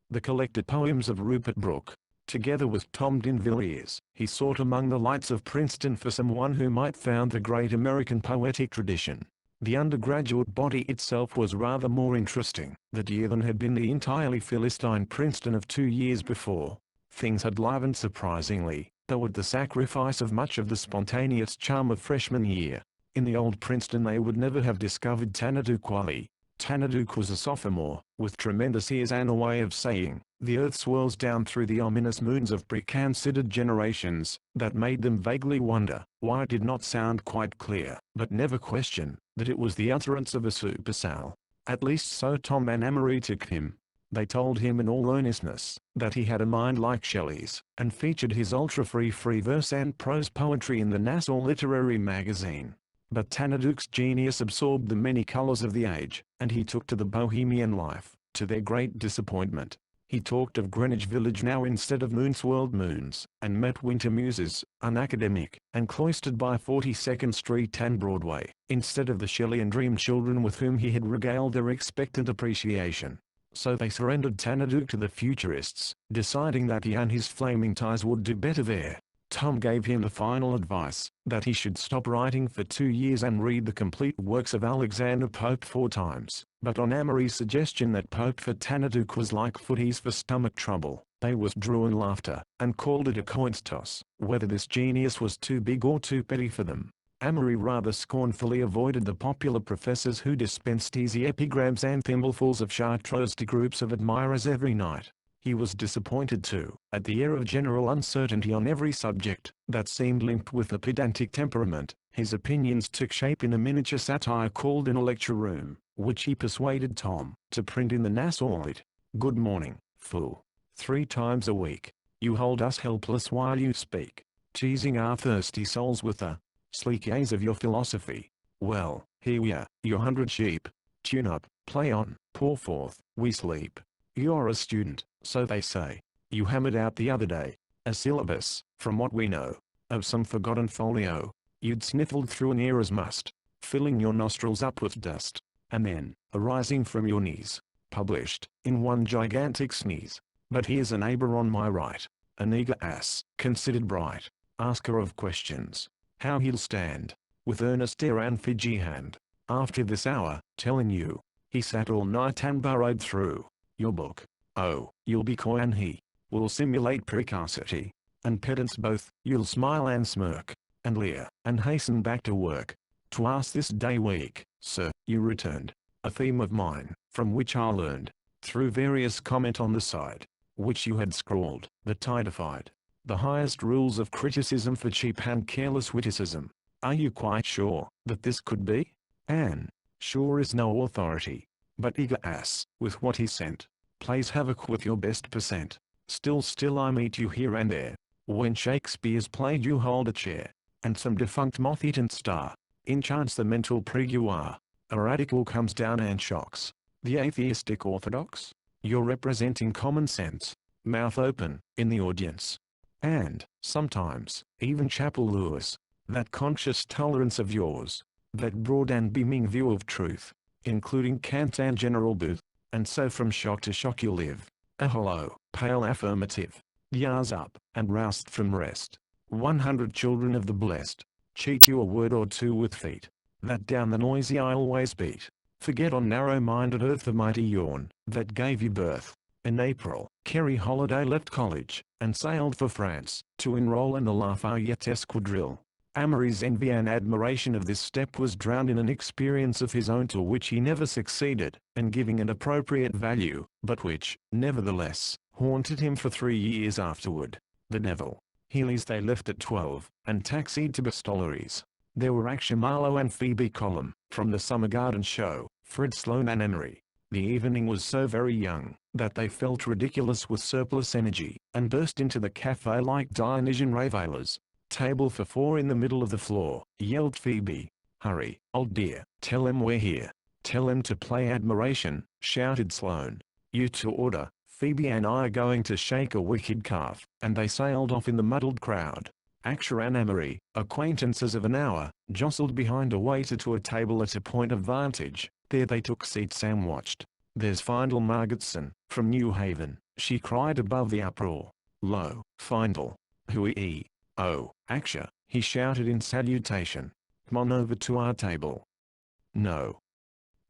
Speaker 1: the collected poems of Rupert Brooke. Together with Tom D'Invilliers, he sought among the lights of Princeton for someone who might found the great American poetic tradition. The undergraduate body itself was rather more interesting that year than had been the entirely Philistine Princeton of 2 years before. Things had livened surprisingly, though at the sacrifice of much of the spontaneous charm of freshman year. In the old Princeton they would never have discovered Tanaduke Wally. Tanaduke was a sophomore, with tremendous ears and a way of saying, "The earth swirls down through the ominous moons of preconsidered generations," that made them vaguely wonder why it did not sound quite clear, but never question that it was the utterance of a supersal. At least so Tom and Amory took him. They told him in all earnestness that he had a mind like Shelley's, and featured his ultra-free verse and prose poetry in the Nassau Literary Magazine. But Tanaduke's genius absorbed the many colors of the age, and he took to the bohemian life, to their great disappointment. He talked of Greenwich Village now instead of moonswirled moons, and met winter muses, unacademic, and cloistered by 42nd Street and Broadway, instead of the Shelley and dream children with whom he had regaled their expectant appreciation. So they surrendered Tanaduke to the futurists, deciding that he and his flaming ties would do better there. Tom gave him the final advice, that he should stop writing for 2 years and read the complete works of Alexander Pope 4 times. But on Amory's suggestion that Pope for Tanaduke was like footies for stomach trouble, they withdrew in laughter, and called it a coin's toss, whether this genius was too big or too petty for them. Amory rather scornfully avoided the popular professors who dispensed easy epigrams and thimblefuls of Chartreuse to groups of admirers every night. He was disappointed too, at the air of general uncertainty on every subject, that seemed linked with a pedantic temperament. His opinions took shape in a miniature satire called In a Lecture Room, which he persuaded Tom to print in the Nassau Light. "Good morning, fool. 3 times a week, you hold us helpless while you speak, teasing our thirsty souls with the sleek gaze of your philosophy. Well, here we are, your 100 sheep. Tune up, play on, pour forth, we sleep. You're a student, so they say. You hammered out the other day a syllabus, from what we know, of some forgotten folio. You'd sniffled through an era's must, filling your nostrils up with dust, and then, arising from your knees, published, in one gigantic sneeze. But here's a neighbor on my right, an eager ass, considered bright, asker of questions. How he'll stand, with earnest air and Fiji hand, after this hour, telling you, he sat all night and burrowed through your book. Oh, you'll be coy and he will simulate precocity. and pedants both, you'll smile and smirk, and leer, and hasten back to work. "'Twas this day week, sir," you returned, "a theme of mine, from which I learned, through various comment on the side, which you had scrawled, that typified the highest rules of criticism for cheap and careless witticism. Are you quite sure that this could be?" Anne, "Sure is no authority, but eager ass, with what he sent, plays havoc with your best percent. Still I meet you here and there. When Shakespeare's played you hold a chair, and some defunct moth-eaten star enchants the mental prig you are. A radical comes down and shocks the atheistic orthodox. You're representing common sense, mouth open, in the audience. And, sometimes, even Chapel lures that conscious tolerance of yours, that broad and beaming view of truth, including Kant and General Booth, and so from shock to shock you live. A hollow, pale affirmative, yars up, and roused from rest. 100 children of the blessed cheat you a word or two with feet that down the noisy aisle ways beat. Forget on narrow-minded earth the mighty yawn that gave you birth. In April, Kerry Holiday left college and sailed for France to enroll in the Lafayette Escadrille. Amory's envy and admiration of this step was drowned in an experience of his own to which he never succeeded in giving an appropriate value, but which, nevertheless, haunted him for 3 years afterward. The Neville Healy's they left at 12, and taxied to Bastolleries. There were Akshay Marlowe and Phoebe Column, from the Summer Garden Show, Fred Sloane and Emery. The evening was so very young, that they felt ridiculous with surplus energy, and burst into the cafe like Dionysian revelers. "Table for 4 in the middle of the floor," yelled Phoebe. "Hurry, old dear, tell him we're here. Tell him to play Admiration," shouted Sloane. "You to order, Phoebe and I are going to shake a wicked calf," and they sailed off in the muddled crowd. Akshay and Emery, acquaintances of an hour, jostled behind a waiter to a table at a point of vantage. There they took seats and watched. "There's Findle Margetson, from New Haven," she cried above the uproar. "Lo, Findle. Hui. Oh, Akshay," he shouted in salutation. "Come on over to our table." "No,"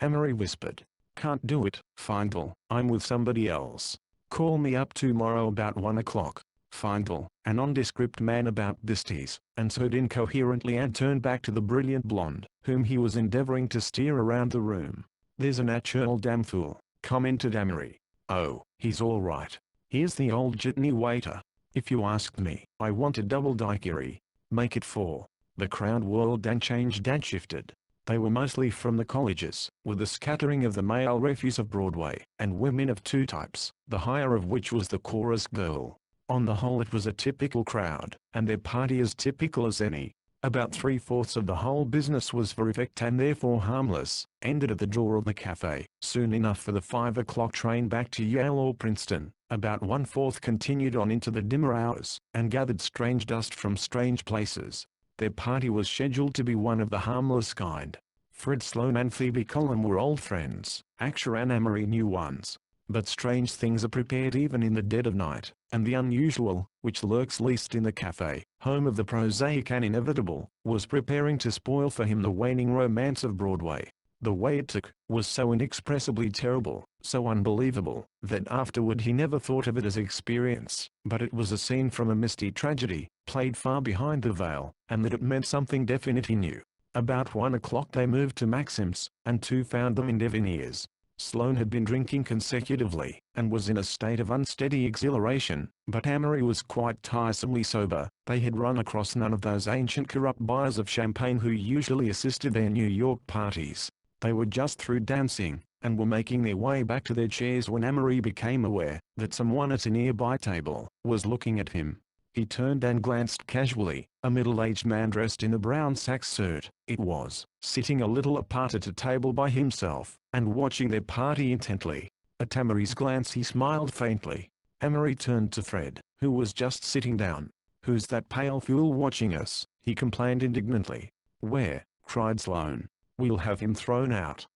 Speaker 1: Emery whispered. "Can't do it, Findle. I'm with somebody else. Call me up tomorrow about 1 o'clock. Findle, a nondescript man about business, answered incoherently and turned back to the brilliant blonde, whom he was endeavoring to steer around the room. "There's a natural damn fool," commented Emery. "Oh, he's all right. Here's the old jitney waiter. If you asked me, I want a double daiquiri. Make it 4. The crowd whirled and changed and shifted. They were mostly from the colleges, with a scattering of the male refuse of Broadway, and women of 2 types, the higher of which was the chorus girl. On the whole it was a typical crowd, and their party as typical as any. About 3/4 of the whole business was for effect and therefore harmless, ended at the door of the cafe, soon enough for the 5 o'clock train back to Yale or Princeton. About 1/4 continued on into the dimmer hours, and gathered strange dust from strange places. Their party was scheduled to be one of the harmless kind. Fred Sloane and Phoebe Column were old friends, Akshay and Emery new ones. But strange things are prepared even in the dead of night, and the unusual, which lurks least in the cafe, home of the prosaic and inevitable, was preparing to spoil for him the waning romance of Broadway. The way it took was so inexpressibly terrible, so unbelievable, that afterward he never thought of it as experience, but it was a scene from a misty tragedy, played far behind the veil, and that it meant something definite he knew. About 1 o'clock they moved to Maxim's, and 2 found them in Devanier's. Sloane had been drinking consecutively, and was in a state of unsteady exhilaration, but Amory was quite tiresomely sober. They had run across none of those ancient corrupt buyers of champagne who usually assisted their New York parties. They were just through dancing, and were making their way back to their chairs when Amory became aware that someone at a nearby table was looking at him. He turned and glanced casually. A middle-aged man dressed in a brown sack suit, it was, sitting a little apart at a table by himself, and watching their party intently. At Amory's glance he smiled faintly. Amory turned to Fred, who was just sitting down. "Who's that pale fool watching us?" he complained indignantly. "Where?" cried Sloane. "We'll have him thrown out."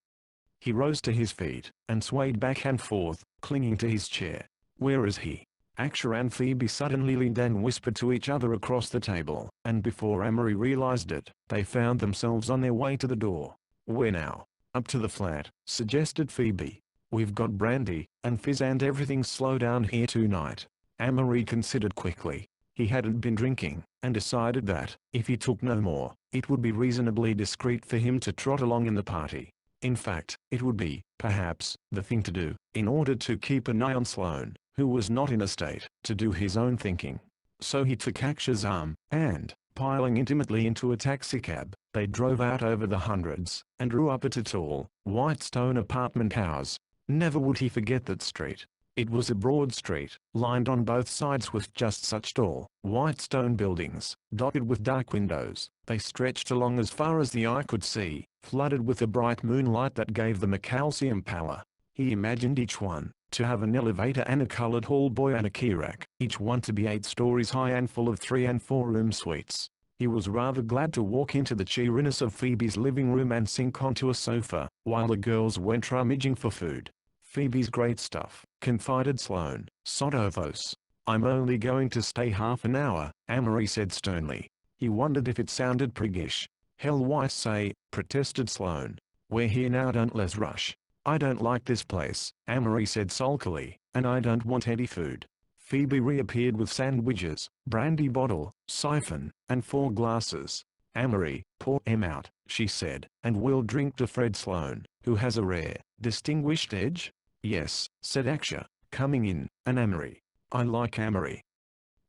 Speaker 1: He rose to his feet, and swayed back and forth, clinging to his chair. "Where is he?" Akshay and Phoebe suddenly leaned and whispered to each other across the table, and before Amory realized it, they found themselves on their way to the door. "Where now?" "Up to the flat," suggested Phoebe. "We've got brandy, and fizz and everything's slow down here tonight." Amory considered quickly. He hadn't been drinking, and decided that, if he took no more, it would be reasonably discreet for him to trot along in the party. In fact, it would be, perhaps, the thing to do, in order to keep an eye on Sloane, who was not in a state to do his own thinking. So he took Aksha's arm, and, piling intimately into a taxicab, they drove out over the hundreds, and drew up at a tall, white stone apartment house. Never would he forget that street. It was a broad street, lined on both sides with just such tall, white stone buildings, dotted with dark windows. They stretched along as far as the eye could see, flooded with a bright moonlight that gave them a calcium pallor. He imagined each one to have an elevator and a colored hallboy and a key rack, each one to be 8 stories high and full of 3- and 4-room suites. He was rather glad to walk into the cheeriness of Phoebe's living room and sink onto a sofa, while the girls went rummaging for food. "Phoebe's great stuff," confided Sloane. "Sodovos. I'm only going to stay half an hour," Amory said sternly. He wondered if it sounded priggish. "Hell, why say," protested Sloane. "We're here now, don't let's rush." "I don't like this place," Amory said sulkily, "and I don't want any food." Phoebe reappeared with sandwiches, brandy bottle, siphon, and 4 glasses. "Amory, pour 'em out," she said, "and we'll drink to Fred Sloane, who has a rare, distinguished edge." "Yes," said Aksha, coming in, "and Amory. I like Amory."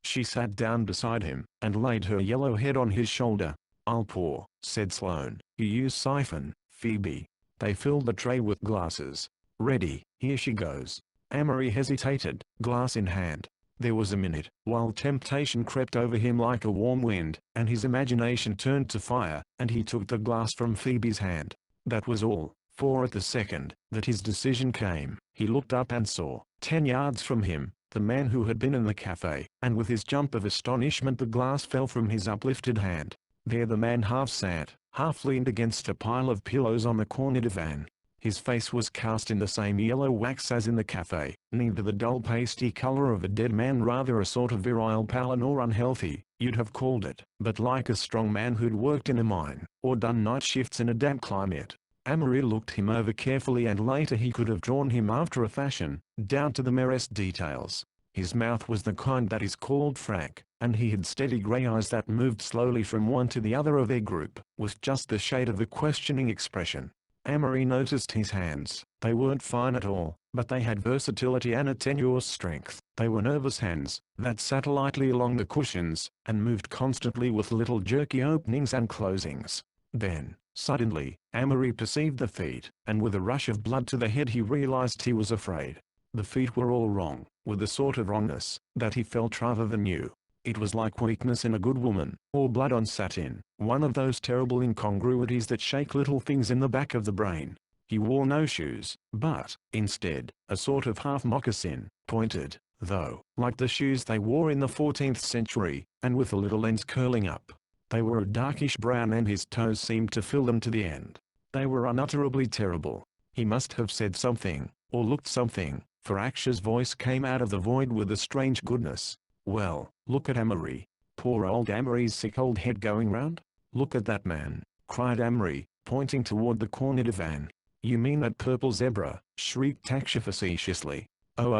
Speaker 1: She sat down beside him, and laid her yellow head on his shoulder. "I'll pour," said Sloane. "You use siphon, Phoebe." They filled the tray with glasses. "Ready, here she goes." Amory hesitated, glass in hand. There was a minute, while temptation crept over him like a warm wind, and his imagination turned to fire, and he took the glass from Phoebe's hand. That was all, for at the second that his decision came, he looked up and saw, 10 yards from him, the man who had been in the cafe, and with his jump of astonishment the glass fell from his uplifted hand. There the man half sat, half leaned against a pile of pillows on the corner divan. His face was cast in the same yellow wax as in the cafe, neither the dull pasty color of a dead man, rather a sort of virile pallor, nor unhealthy, you'd have called it, but like a strong man who'd worked in a mine, or done night shifts in a damp climate. Amory looked him over carefully, and later he could have drawn him after a fashion, down to the merest details. His mouth was the kind that is called frank, and he had steady grey eyes that moved slowly from one to the other of their group, with just the shade of a questioning expression. Amory noticed his hands. They weren't fine at all, but they had versatility and a tenuous strength. They were nervous hands, that sat lightly along the cushions, and moved constantly with little jerky openings and closings. Then, suddenly, Amory perceived the feet, and with a rush of blood to the head he realized he was afraid. The feet were all wrong, with a sort of wrongness that he felt rather than knew. It was like weakness in a good woman, or blood on satin, one of those terrible incongruities that shake little things in the back of the brain. He wore no shoes, but, instead, a sort of half moccasin, pointed, though, like the shoes they wore in the 14th century, and with a little ends curling up. They were a darkish brown, and his toes seemed to fill them to the end. They were unutterably terrible. He must have said something, or looked something, for Aksha's voice came out of the void with a strange goodness. "Well, look at Amory. Poor old Amory's sick old head going round. Look at that man," cried Amory, pointing toward the corner divan. "You mean that purple zebra?" shrieked Aksha facetiously. "Oh,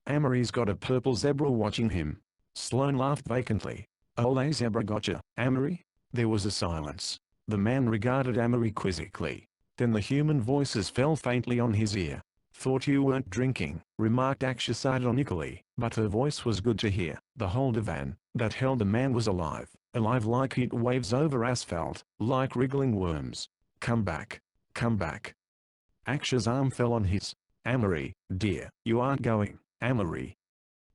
Speaker 1: Amory's got a purple zebra watching him." Sloane laughed vacantly. "Ole zebra gotcha, Amory?" There was a silence. The man regarded Amory quizzically. Then the human voices fell faintly on his ear. "Thought you weren't drinking," remarked Aksha sardonically, but her voice was good to hear. The whole divan that held the man was alive, alive like heat waves over asphalt, like wriggling worms. Come back. Come back." Aksha's arm fell on his. "Amory, dear, you aren't going, Amory."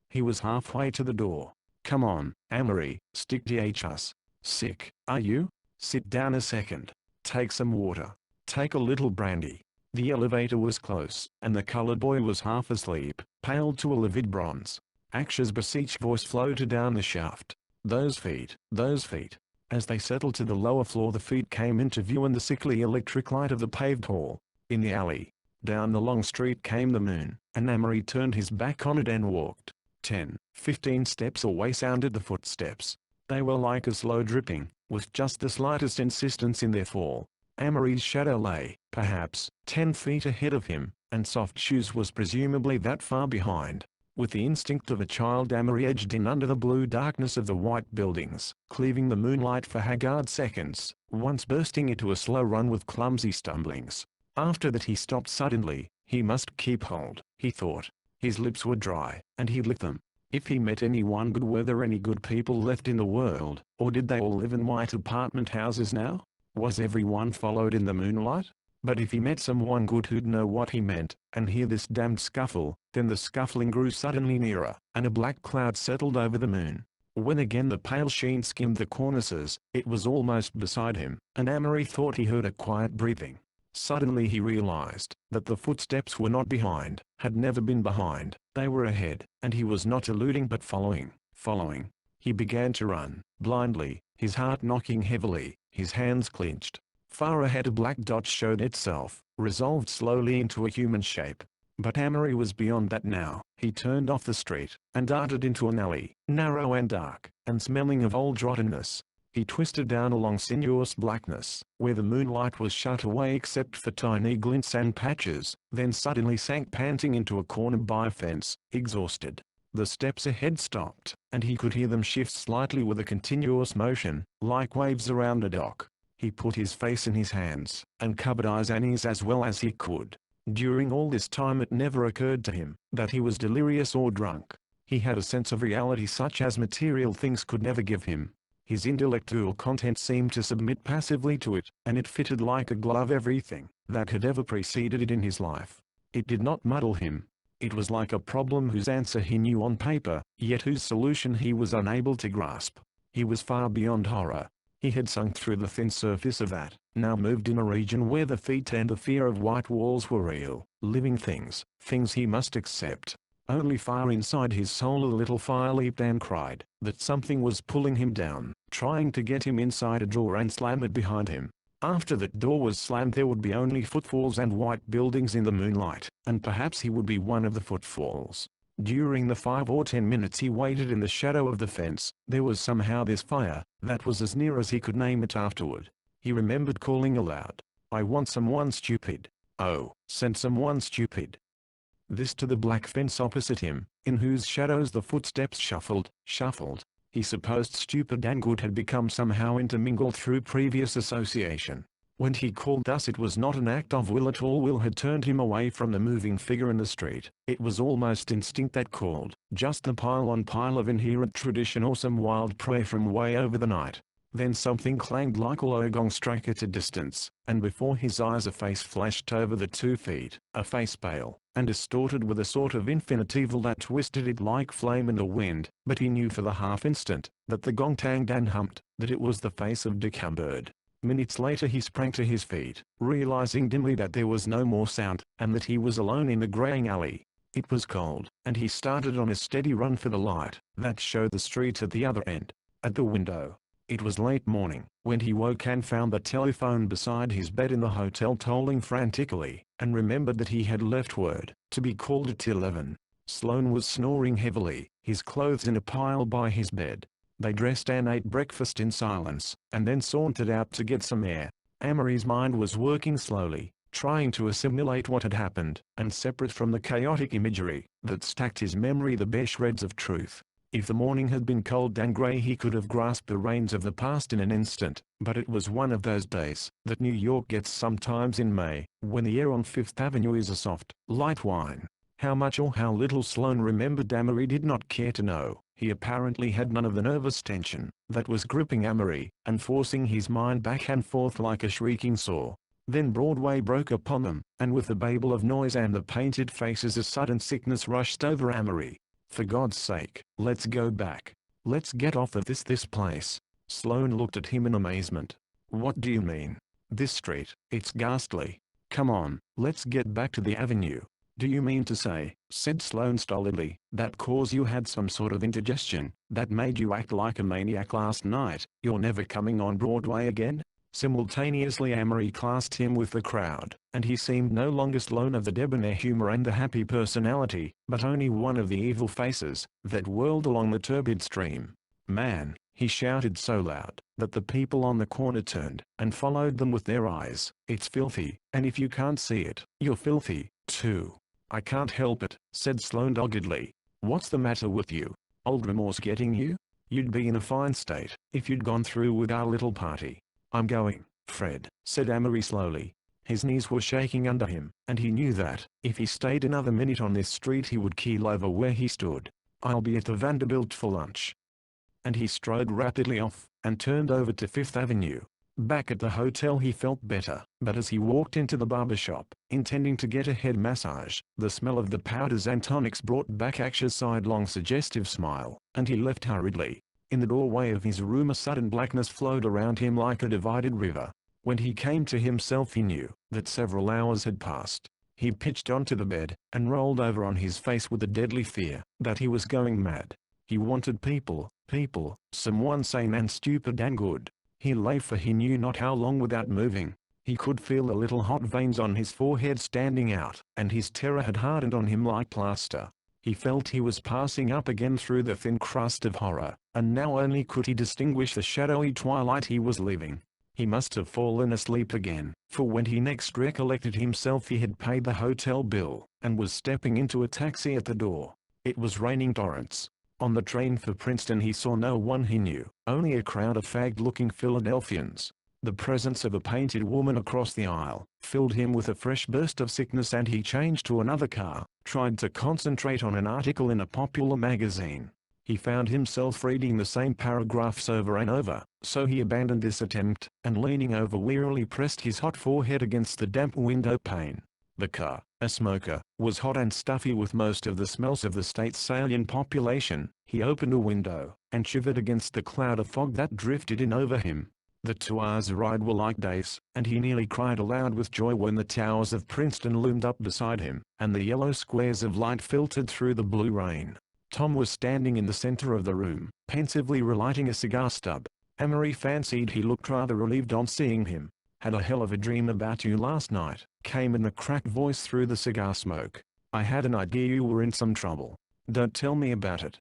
Speaker 1: He was halfway to the door. "Come on, Amory, stick to us. Sick, are you? Sit down a second. Take some water. Take a little brandy." The elevator was close, and the colored boy was half asleep, pale to a livid bronze. Aksha's beseeched voice floated down the shaft. Those feet, those feet." As they settled to the lower floor, the feet came into view in the sickly electric light of the paved hall. In the alley, down the long street came the moon, and Amory turned his back on it and walked. 10-15 steps away sounded the footsteps. They were like a slow dripping, with just the slightest insistence in their fall. Amory's shadow lay, perhaps, 10 feet ahead of him, and Soft Shoes was presumably that far behind. With the instinct of a child, Amory edged in under the blue darkness of the white buildings, cleaving the moonlight for haggard seconds, once bursting into a slow run with clumsy stumblings. After that he stopped suddenly. He must keep hold, he thought. His lips were dry, and he licked them. If he met anyone good, were there any good people left in the world, or did they all live in white apartment houses now? Was everyone followed in the moonlight? But if he met someone good who'd know what he meant, and hear this damned scuffle, then the scuffling grew suddenly nearer, and a black cloud settled over the moon. When again the pale sheen skimmed the cornices, it was almost beside him, and Amory thought he heard a quiet breathing. Suddenly he realized that the footsteps were not behind, had never been behind, they were ahead, and he was not eluding but following. He began to run, blindly, his heart knocking heavily, his hands clenched. Far ahead a black dot showed itself, resolved slowly into a human shape. But Amory was beyond that now. He turned off the street, and darted into an alley, narrow and dark, and smelling of old rottenness. He twisted down along sinuous blackness, where the moonlight was shut away except for tiny glints and patches, then suddenly sank panting into a corner by a fence, exhausted. The steps ahead stopped, and he could hear them shift slightly with a continuous motion, like waves around a dock. He put his face in his hands, and covered eyes and ears as well as he could. During all this time it never occurred to him that he was delirious or drunk. He had a sense of reality such as material things could never give him. His intellectual content seemed to submit passively to it, and it fitted like a glove everything that had ever preceded it in his life. It did not muddle him. It was like a problem whose answer he knew on paper, yet whose solution he was unable to grasp. He was far beyond horror. He had sunk through the thin surface of that, now moved in a region where the fear and the fear of white walls were real, living things, things he must accept. Only far inside his soul a little fire leaped and cried that something was pulling him down, trying to get him inside a door and slam it behind him. After that door was slammed there would be only footfalls and white buildings in the moonlight, and perhaps he would be one of the footfalls. During the 5 or 10 minutes he waited in the shadow of the fence, there was somehow this fire, that was as near as he could name it afterward. He remembered calling aloud, "I want someone stupid. Oh, send someone stupid." This to the black fence opposite him, in whose shadows the footsteps shuffled. He supposed stupid and good had become somehow intermingled through previous association. When he called thus it was not an act of will at all. Will had turned him away from the moving figure in the street. It was almost instinct that called, just the pile on pile of inherent tradition or some wild prayer from way over the night. Then something clanged like a low gong struck at a distance, and before his eyes a face flashed over the 2 feet, a face pale, and distorted with a sort of infinitival that twisted it like flame in the wind, but he knew for the half instant, that the gong tanged and humped, that it was the face of Dick Humbird. Minutes later he sprang to his feet, realizing dimly that there was no more sound, and that he was alone in the graying alley. It was cold, and he started on a steady run for the light, that showed the street at the other end. At the window. It was late morning, when he woke and found the telephone beside his bed in the hotel tolling frantically, and remembered that he had left word, to be called at 11. Sloane was snoring heavily, his clothes in a pile by his bed. They dressed and ate breakfast in silence, and then sauntered out to get some air. Amory's mind was working slowly, trying to assimilate what had happened, and separate from the chaotic imagery that stacked his memory the bare shreds of truth. If the morning had been cold and grey he could have grasped the reins of the past in an instant, but it was one of those days that New York gets sometimes in May, when the air on Fifth Avenue is a soft, light wine. How much or how little Sloane remembered Amory did not care to know. He apparently had none of the nervous tension that was gripping Amory, and forcing his mind back and forth like a shrieking saw. Then Broadway broke upon them, and with the babel of noise and the painted faces a sudden sickness rushed over Amory. For God's sake, let's go back. Let's get off of this place. Sloane looked at him in amazement. What do you mean? This street, it's ghastly. Come on, let's get back to the avenue. Do you mean to say, said Sloane stolidly, that cause you had some sort of indigestion, that made you act like a maniac last night, you're never coming on Broadway again? Simultaneously Amory classed him with the crowd, and he seemed no longer Sloane of the debonair humor and the happy personality, but only one of the evil faces that whirled along the turbid stream. Man, he shouted so loud that the people on the corner turned and followed them with their eyes. It's filthy, and if you can't see it, you're filthy, too. I can't help it, said Sloane doggedly. What's the matter with you? Old remorse getting you? You'd be in a fine state if you'd gone through with our little party. I'm going, Fred, said Amory slowly. His knees were shaking under him, and he knew that, if he stayed another minute on this street he would keel over where he stood. I'll be at the Vanderbilt for lunch. And he strode rapidly off, and turned over to Fifth Avenue. Back at the hotel he felt better, but as he walked into the barber shop, intending to get a head massage, the smell of the powders and tonics brought back Aksh's sidelong suggestive smile, and he left hurriedly. In the doorway of his room a sudden blackness flowed around him like a divided river. When he came to himself he knew that several hours had passed. He pitched onto the bed, and rolled over on his face with a deadly fear that he was going mad. He wanted people, someone sane and stupid and good. He lay for he knew not how long without moving. He could feel the little hot veins on his forehead standing out, and his terror had hardened on him like plaster. He felt he was passing up again through the thin crust of horror, and now only could he distinguish the shadowy twilight he was leaving. He must have fallen asleep again, for when he next recollected himself he had paid the hotel bill, and was stepping into a taxi at the door. It was raining torrents. On the train for Princeton he saw no one he knew, only a crowd of fagged-looking Philadelphians. The presence of a painted woman across the aisle filled him with a fresh burst of sickness, and he changed to another car, tried to concentrate on an article in a popular magazine. He found himself reading the same paragraphs over and over, so he abandoned this attempt, and leaning over wearily pressed his hot forehead against the damp window pane. The car, a smoker, was hot and stuffy with most of the smells of the state's salient population. He opened a window, and shivered against the cloud of fog that drifted in over him. The 2 hours ride were like days, and he nearly cried aloud with joy when the towers of Princeton loomed up beside him, and the yellow squares of light filtered through the blue rain. Tom was standing in the center of the room, pensively relighting a cigar stub. Amory fancied he looked rather relieved on seeing him. "Had a hell of a dream about you last night," came in the cracked voice through the cigar smoke. "I had an idea you were in some trouble. Don't tell me about it."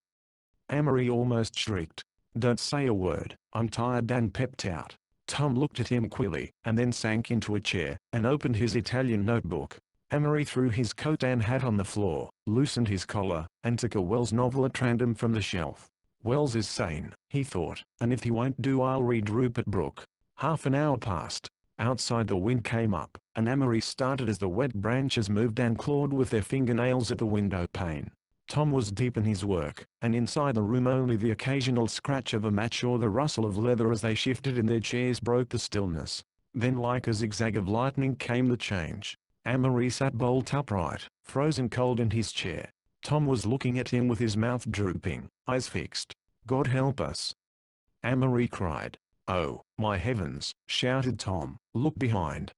Speaker 1: Amory almost shrieked. "Don't say a word, I'm tired and pepped out." Tom looked at him queerly, and then sank into a chair, and opened his Italian notebook. Amory threw his coat and hat on the floor, loosened his collar, and took a Wells novel at random from the shelf. "Wells is sane," he thought, "and if he won't do I'll read Rupert Brooke." Half an hour passed. Outside the wind came up, and Amory started as the wet branches moved and clawed with their fingernails at the window pane. Tom was deep in his work, and inside the room only the occasional scratch of a match or the rustle of leather as they shifted in their chairs broke the stillness. Then like a zigzag of lightning came the change. Amory sat bolt upright, frozen cold in his chair. Tom was looking at him with his mouth drooping, eyes fixed. "God help us!" Amory cried. "Oh, my heavens!" shouted Tom. "Look behind!"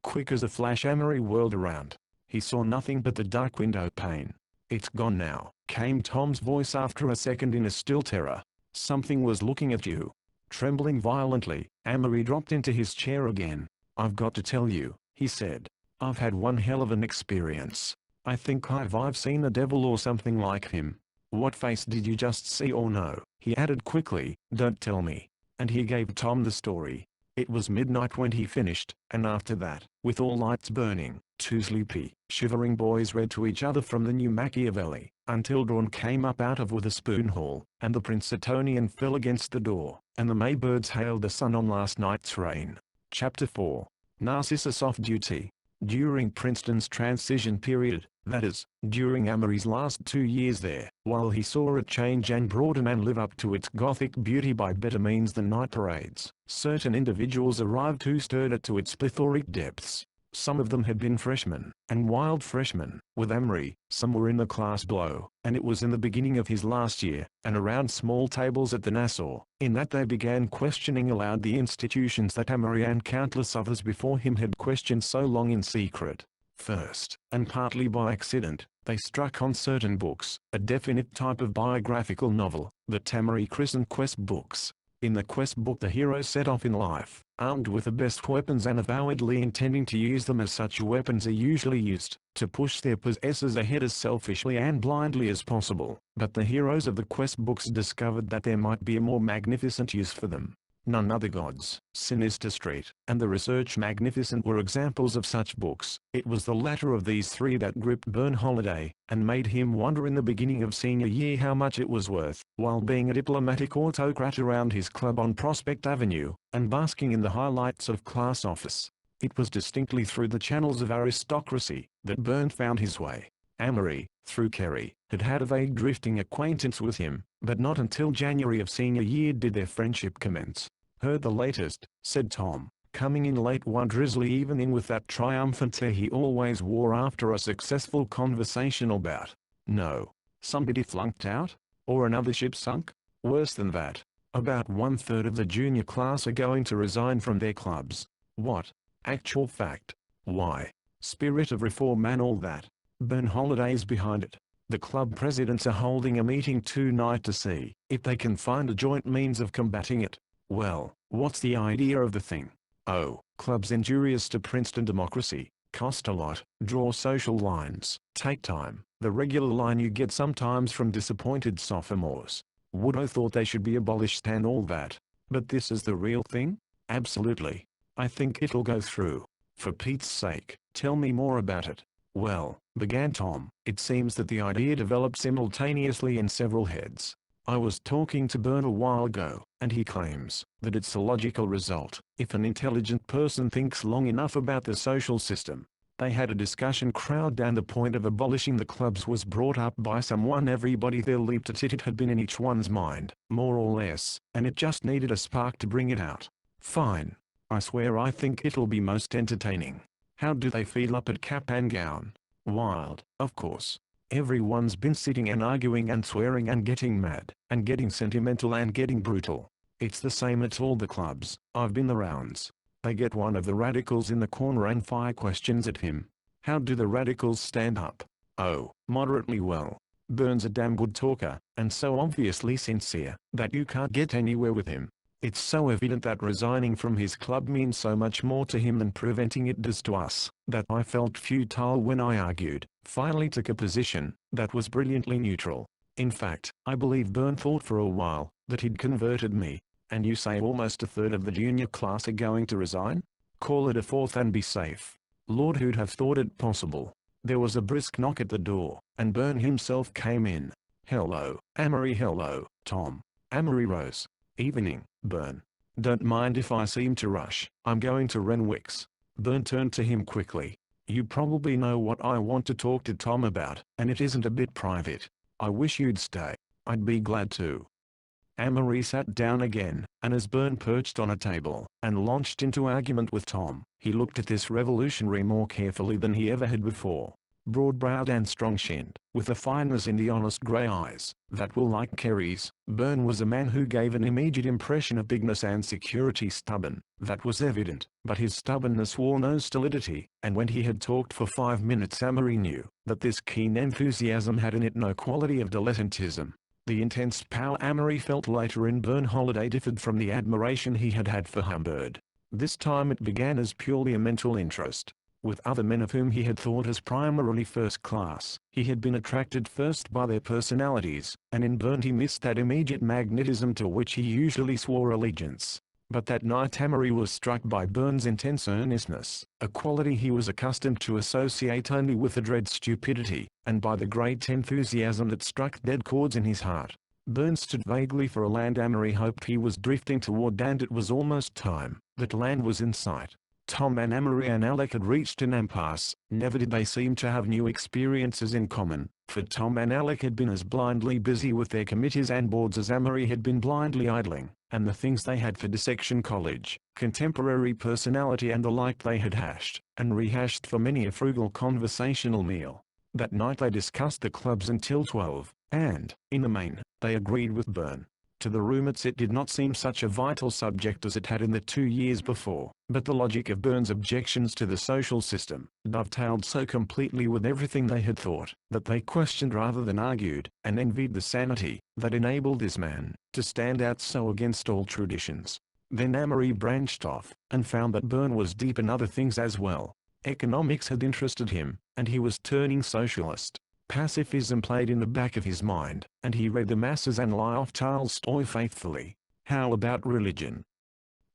Speaker 1: Quick as a flash Amory whirled around. He saw nothing but the dark window pane. "It's gone now," came Tom's voice after a second in a still terror. "Something was looking at you." Trembling violently, Amory dropped into his chair again. "I've got to tell you," he said. "I've had one hell of an experience. I think I've seen a devil or something like him." "What face did you just see or no?" he added quickly. "Don't tell me." And he gave Tom the story. It was midnight when he finished, and after that, with all lights burning, 2 sleepy, shivering boys read to each other from the new Machiavelli, until dawn came up out of with a spoonful, and the Princetonian fell against the door, and the Maybirds hailed the sun on last night's rain. Chapter 4. Narcissus Off Duty. During Princeton's transition period, that is, during Amory's last 2 years there, while he saw it change and broaden and live up to its Gothic beauty by better means than night parades, certain individuals arrived who stirred it to its plethoric depths. Some of them had been freshmen, and wild freshmen, with Amory. Some were in the class below, and it was in the beginning of his last year, and around small tables at the Nassau, in that they began questioning aloud the institutions that Amory and countless others before him had questioned so long in secret. First, and partly by accident, they struck on certain books, a definite type of biographical novel, that Amory christened quest books. In the quest book the hero set off in life, armed with the best weapons and avowedly intending to use them as such weapons are usually used, to push their possessors ahead as selfishly and blindly as possible. But the heroes of the quest books discovered that there might be a more magnificent use for them. None Other Gods, Sinister Street, and The Research Magnificent were examples of such books. It was the latter of these three that gripped Bern Holiday, and made him wonder in the beginning of senior year how much it was worth. While being a diplomatic autocrat around his club on Prospect Avenue, and basking in the highlights of class office, it was distinctly through the channels of aristocracy that Bern found his way. Amory, through Kerry, had had a vague drifting acquaintance with him, but not until January of senior year did their friendship commence. "Heard the latest," said Tom, coming in late one drizzly evening with that triumphant air he always wore after a successful conversational bout. "No. Somebody flunked out? Or another ship sunk? Worse than that. About 1/3 of the junior class are going to resign from their clubs." "What? Actual fact?" "Why? Spirit of reform and all that. Bern Holiday's behind it. The club presidents are holding a meeting tonight to see if they can find a joint means of combating it." "Well, what's the idea of the thing?" "Oh, clubs injurious to Princeton democracy, cost a lot, draw social lines, take time, the regular line you get sometimes from disappointed sophomores. Woodrow thought they should be abolished and all that. But this is the real thing?" "Absolutely. I think it'll go through." "For Pete's sake, tell me more about it." "Well," began Tom, "it seems that the idea developed simultaneously in several heads. I was talking to Bern a while ago, and he claims that it's a logical result if an intelligent person thinks long enough about the social system. They had a discussion crowd and the point of abolishing the clubs was brought up by someone everybody there leaped at it. It had been in each one's mind, more or less, and it just needed a spark to bring it out. Fine. I swear I think it'll be most entertaining. How do they feel up at Cap and Gown?" "Wild, of course. Everyone's been sitting and arguing and swearing and getting mad, and getting sentimental and getting brutal. It's the same at all the clubs. I've been the rounds. They get one of the radicals in the corner and fire questions at him. How do the radicals stand up?" "Oh, moderately well. Bern's a damn good talker, and so obviously sincere, that you can't get anywhere with him. It's so evident that resigning from his club means so much more to him than preventing it does to us, that I felt futile when I argued, finally took a position that was brilliantly neutral. In fact, I believe Bern thought for a while that he'd converted me. And you say almost a third of the junior class are going to resign? Call it a fourth and be safe." Lord, who'd have thought it possible? There was a brisk knock at the door, and Bern himself came in. "Hello, Amory." "Hello, Tom." Amory rose. "Evening, Bern. Don't mind if I seem to rush. I'm going to Renwick's." Bern turned to him quickly. "You probably know what I want to talk to Tom about, and it isn't a bit private. I wish you'd stay." "I'd be glad to." Amory sat down again, and as Bern perched on a table and launched into argument with Tom, he looked at this revolutionary more carefully than he ever had before. Broad-browed and strong-shinned, with a fineness in the honest grey eyes that were like Kerry's, Bern was a man who gave an immediate impression of bigness and security. Stubborn, that was evident, but his stubbornness wore no stolidity, and when he had talked for 5 minutes Amory knew that this keen enthusiasm had in it no quality of dilettantism. The intense power Amory felt later in Bern Holiday differed from the admiration he had had for Humbird. This time it began as purely a mental interest. With other men of whom he had thought as primarily first class, he had been attracted first by their personalities, and in Bern he missed that immediate magnetism to which he usually swore allegiance. But that night Amory was struck by Bern's intense earnestness, a quality he was accustomed to associate only with a dread stupidity, and by the great enthusiasm that struck dead chords in his heart. Bern stood vaguely for a land Amory hoped he was drifting toward, and it was almost time that land was in sight. Tom and Amory and Alec had reached an impasse. Never did they seem to have new experiences in common, for Tom and Alec had been as blindly busy with their committees and boards as Amory had been blindly idling, and the things they had for dissection college, contemporary personality and the like they had hashed and rehashed for many a frugal conversational meal. That night they discussed the clubs until 12, and, in the main, they agreed with Bern. To the roommates it did not seem such a vital subject as it had in the 2 years before, but the logic of Bern's objections to the social system dovetailed so completely with everything they had thought, that they questioned rather than argued, and envied the sanity that enabled this man to stand out so against all traditions. Then Amory branched off, and found that Bern was deep in other things as well. Economics had interested him, and he was turning socialist. Pacifism played in the back of his mind, and he read the masses and Lyof Tolstoy faithfully. How about religion?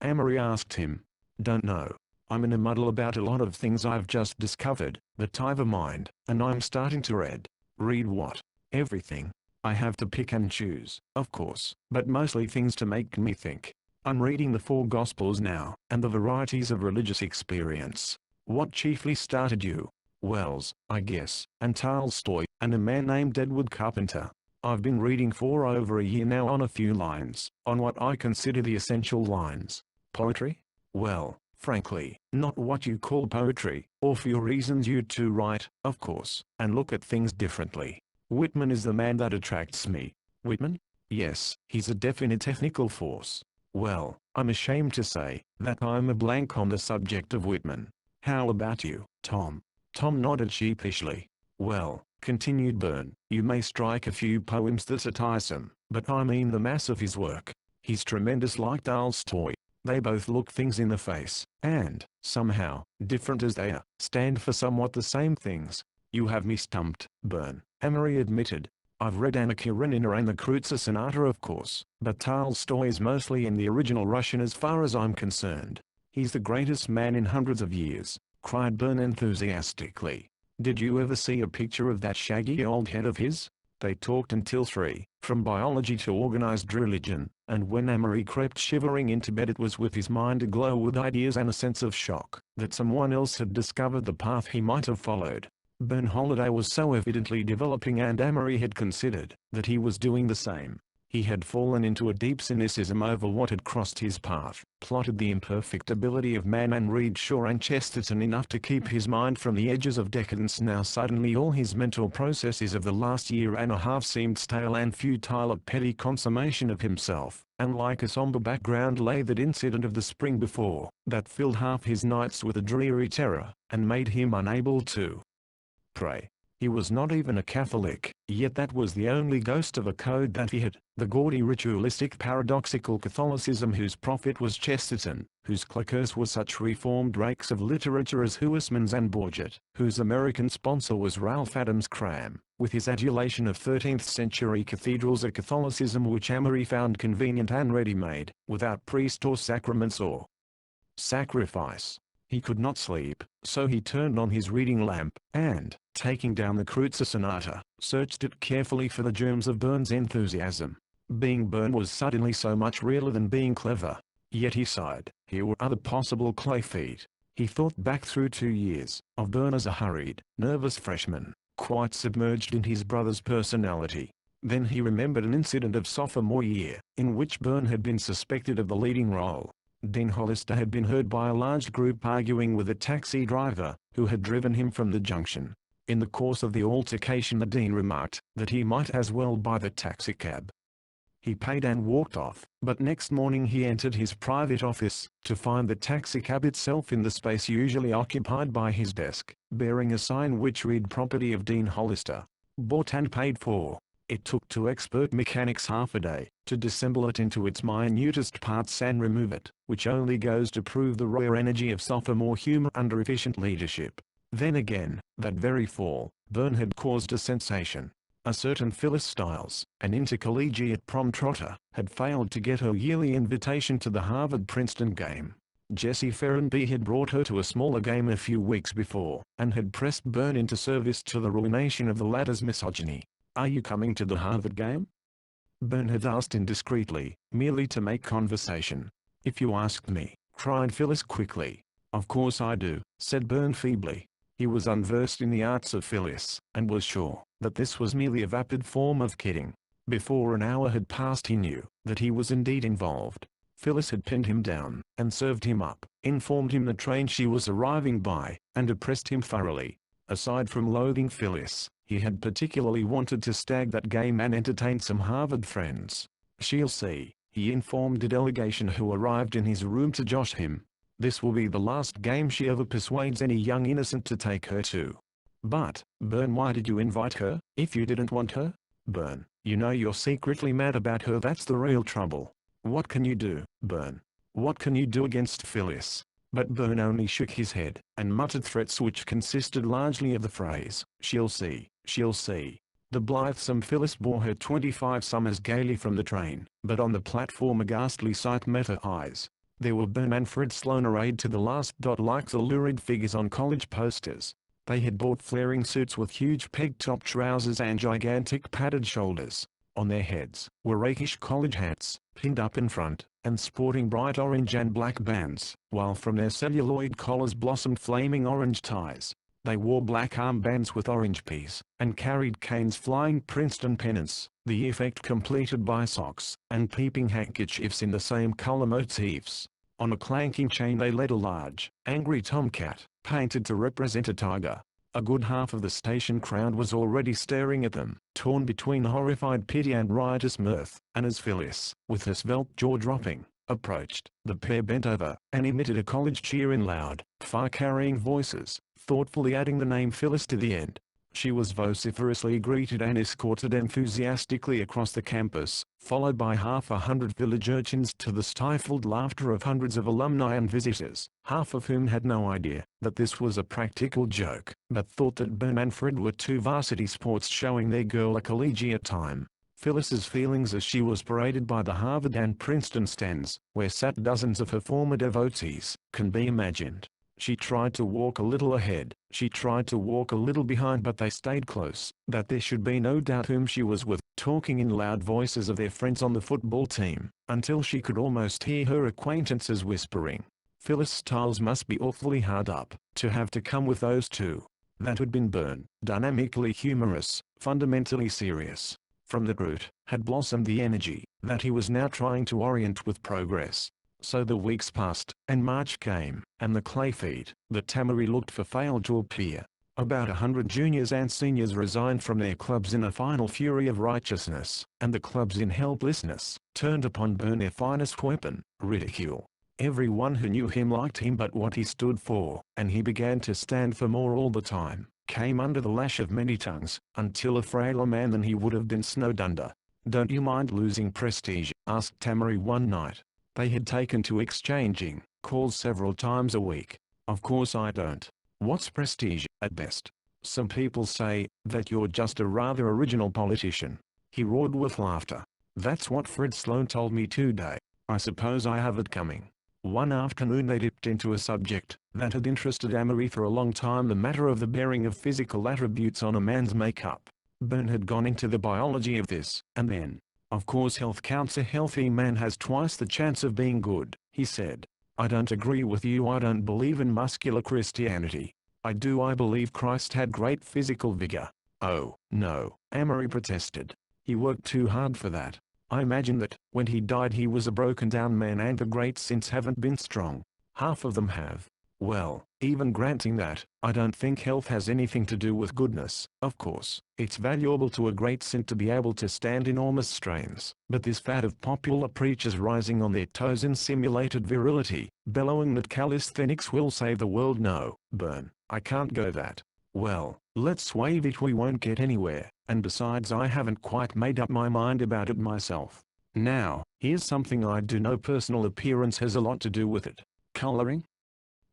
Speaker 1: Amory asked him. Don't know. I'm in a muddle about a lot of things I've just discovered, that I've a mind, and I'm starting to read. Read what? Everything. I have to pick and choose, of course, but mostly things to make me think. I'm reading the 4 Gospels now, and the varieties of religious experience. What chiefly started you? Wells, I guess, and Tolstoy, and a man named Edward Carpenter. I've been reading for over a year now on a few lines, on what I consider the essential lines. Poetry? Well, frankly, not what you call poetry, or for your reasons you two write, of course, and look at things differently. Whitman is the man that attracts me. Whitman? Yes, he's a definite technical force. Well, I'm ashamed to say that I'm a blank on the subject of Whitman. How about you, Tom? Tom nodded sheepishly. Well, continued Byrne, you may strike a few poems that are tiresome, but I mean the mass of his work. He's tremendous like Tolstoy. They both look things in the face, and, somehow, different as they are, stand for somewhat the same things. You have me stumped, Byrne, Amory admitted. I've read Anna Karenina and the Kreutzer Sonata of course, but Tolstoy is mostly in the original Russian as far as I'm concerned. He's the greatest man in hundreds of years, cried Byrne enthusiastically. Did you ever see a picture of that shaggy old head of his? They talked until 3, from biology to organized religion, and when Amory crept shivering into bed it was with his mind aglow with ideas and a sense of shock that someone else had discovered the path he might have followed. Byrne Holiday was so evidently developing, and Amory had considered that he was doing the same. He had fallen into a deep cynicism over what had crossed his path, plotted the imperfectibility of man and read Shaw and Chesterton enough to keep his mind from the edges of decadence. Now suddenly all his mental processes of the last year and a half seemed stale and futile, a petty consummation of himself, and like a somber background lay that incident of the spring before, that filled half his nights with a dreary terror, and made him unable to pray. He was not even a Catholic, yet that was the only ghost of a code that he had, the gaudy ritualistic paradoxical Catholicism whose prophet was Chesterton, whose claqueurs were such reformed rakes of literature as Huysmans and Borget, whose American sponsor was Ralph Adams Cram, with his adulation of 13th-century cathedrals, a Catholicism which Amory found convenient and ready-made, without priest or sacraments or sacrifice. He could not sleep, so he turned on his reading lamp, and, taking down the Kreutzer Sonata, searched it carefully for the germs of Byrne's enthusiasm. Being Byrne was suddenly so much realer than being clever. Yet he sighed. Here were other possible clay feet. He thought back through 2 years, of Byrne as a hurried, nervous freshman, quite submerged in his brother's personality. Then he remembered an incident of sophomore year, in which Byrne had been suspected of the leading role. Dean Hollister had been heard by a large group arguing with a taxi driver, who had driven him from the junction. In the course of the altercation the dean remarked that he might as well buy the taxicab. He paid and walked off, but next morning he entered his private office, to find the taxicab itself in the space usually occupied by his desk, bearing a sign which read "Property of Dean Hollister. Bought and paid for." It took 2 expert mechanics half a day to disassemble it into its minutest parts and remove it, which only goes to prove the rare energy of sophomore humor under efficient leadership. Then again, that very fall, Byrne had caused a sensation. A certain Phyllis Stiles, an intercollegiate prom trotter, had failed to get her yearly invitation to the Harvard-Princeton game. Jesse Ferrenby had brought her to a smaller game a few weeks before, and had pressed Byrne into service to the ruination of the latter's misogyny. "Are you coming to the Harvard game?" Byrne had asked indiscreetly, merely to make conversation. "If you asked me," cried Phyllis quickly. "Of course I do," said Byrne feebly. He was unversed in the arts of Phyllis, and was sure that this was merely a vapid form of kidding. Before an hour had passed he knew that he was indeed involved. Phyllis had pinned him down, and served him up, informed him the train she was arriving by, and oppressed him thoroughly. Aside from loathing Phyllis, he had particularly wanted to stag that game and entertain some Harvard friends. "She'll see," he informed a delegation who arrived in his room to josh him. "This will be the last game she ever persuades any young innocent to take her to." "But, Byrne, why did you invite her, if you didn't want her?" "Byrne, you know you're secretly mad about her. That's the real trouble." "What can you do, Byrne? What can you do against Phyllis?" But Byrne only shook his head, and muttered threats which consisted largely of the phrase, "She'll see, she'll see." The blithesome Phyllis bore her 25 summers gaily from the train, but on the platform a ghastly sight met her eyes. There were Bern and Fred Sloan arrayed to the last. Like the lurid figures on college posters. They had bought flaring suits with huge peg-top trousers and gigantic padded shoulders. On their heads were rakish college hats, pinned up in front, and sporting bright orange and black bands, while from their celluloid collars blossomed flaming orange ties. They wore black armbands with orange peas, and carried canes flying Princeton pennants, the effect completed by socks and peeping handkerchiefs in the same color motifs. On a clanking chain they led a large, angry tomcat, painted to represent a tiger. A good half of the station crowd was already staring at them, torn between horrified pity and riotous mirth, and as Phyllis, with her svelte jaw dropping, approached, the pair bent over, and emitted a college cheer in loud, far-carrying voices, thoughtfully adding the name Phyllis to the end. She was vociferously greeted and escorted enthusiastically across the campus, followed by 100 village urchins to the stifled laughter of hundreds of alumni and visitors, half of whom had no idea that this was a practical joke, but thought that Bern and Fred were two varsity sports showing their girl a collegiate time. Phyllis's feelings as she was paraded by the Harvard and Princeton stands, where sat dozens of her former devotees, can be imagined. She tried to walk a little ahead, she tried to walk a little behind, but they stayed close, that there should be no doubt whom she was with, talking in loud voices of their friends on the football team, until she could almost hear her acquaintances whispering, "Phyllis Stiles must be awfully hard up, to have to come with those two." That had been Bern, dynamically humorous, fundamentally serious. From the root, had blossomed the energy, that he was now trying to orient with progress. So the weeks passed, and March came, and the clay feet that Tamari looked for failed to appear. About 100 juniors and seniors resigned from their clubs in a final fury of righteousness, and the clubs in helplessness, turned upon Bern their finest weapon, ridicule. Everyone who knew him liked him but what he stood for, and he began to stand for more all the time, came under the lash of many tongues, until a frailer man than he would have been snowed under. "Don't you mind losing prestige?" asked Tamari one night. They had taken to exchanging calls several times a week. "Of course I don't. What's prestige, at best? Some people say that you're just a rather original politician." He roared with laughter. "That's what Fred Sloan told me today. I suppose I have it coming." One afternoon they dipped into a subject that had interested Amory for a long time, the matter of the bearing of physical attributes on a man's makeup. Bern had gone into the biology of this, and then, "Of course health counts. A healthy man has twice the chance of being good," he said. "I don't agree with you. I don't believe in muscular Christianity." "I do. I believe Christ had great physical vigor." "Oh, no," Amory protested. "He worked too hard for that. I imagine that, when he died he was a broken-down man, and the great saints haven't been strong. Half of them have." "Well, even granting that, I don't think health has anything to do with goodness. Of course, it's valuable to a great saint to be able to stand enormous strains, but this fad of popular preachers rising on their toes in simulated virility, bellowing that calisthenics will save the world, no, Bern, I can't go that." "Well, let's waive it. We won't get anywhere, and besides I haven't quite made up my mind about it myself. Now, here's something I do know. Personal appearance has a lot to do with it." "Coloring?"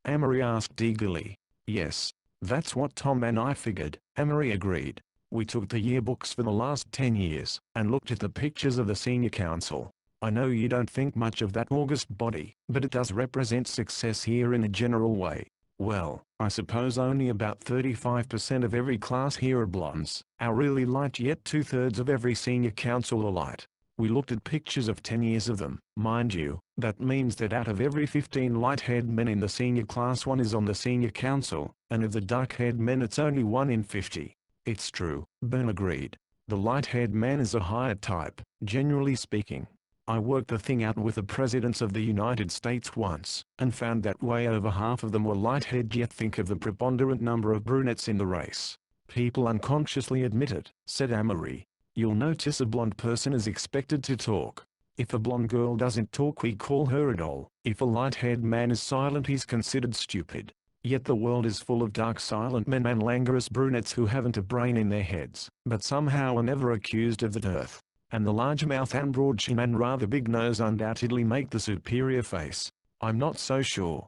Speaker 1: Amory asked eagerly. "Yes, that's what Tom and I figured," Amory agreed. "We took the yearbooks for the last 10 years, and looked at the pictures of the senior council. I know you don't think much of that august body, but it does represent success here in a general way. Well, I suppose only about 35% of every class here are blondes, are really light, yet 2/3 of every senior council are light. We looked at pictures of 10 years of them. Mind you, that means that out of every 15 light-haired men in the senior class, one is on the senior council, and of the dark-haired men it's only 1 in 50. "It's true," Bern agreed. "The light-haired man is a higher type, generally speaking. I worked the thing out with the presidents of the United States once, and found that way over half of them were light-haired. Yet think of the preponderant number of brunettes in the race." "People unconsciously admit it," said Amory. "You'll notice a blonde person is expected to talk. If a blonde girl doesn't talk we call her a doll. If a light-haired man is silent he's considered stupid. Yet the world is full of dark silent men and languorous brunettes who haven't a brain in their heads, but somehow are never accused of the dearth. And the large mouth and broad chin and rather big nose undoubtedly make the superior face." "I'm not so sure."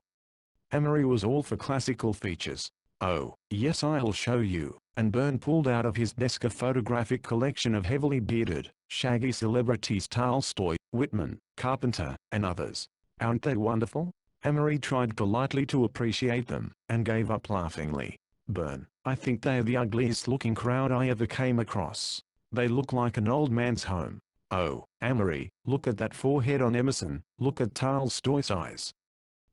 Speaker 1: Amory was all for classical features. "Oh, yes, I'll show you," and Bern pulled out of his desk a photographic collection of heavily bearded, shaggy celebrities: Tolstoy, Whitman, Carpenter, and others. Aren't they wonderful? Emery tried politely to appreciate them, and gave up laughingly. Burn, I think they are the ugliest looking crowd I ever came across. They look like an old man's home. Oh, Amory, look at that forehead on Emerson, look at Tolstoy's eyes.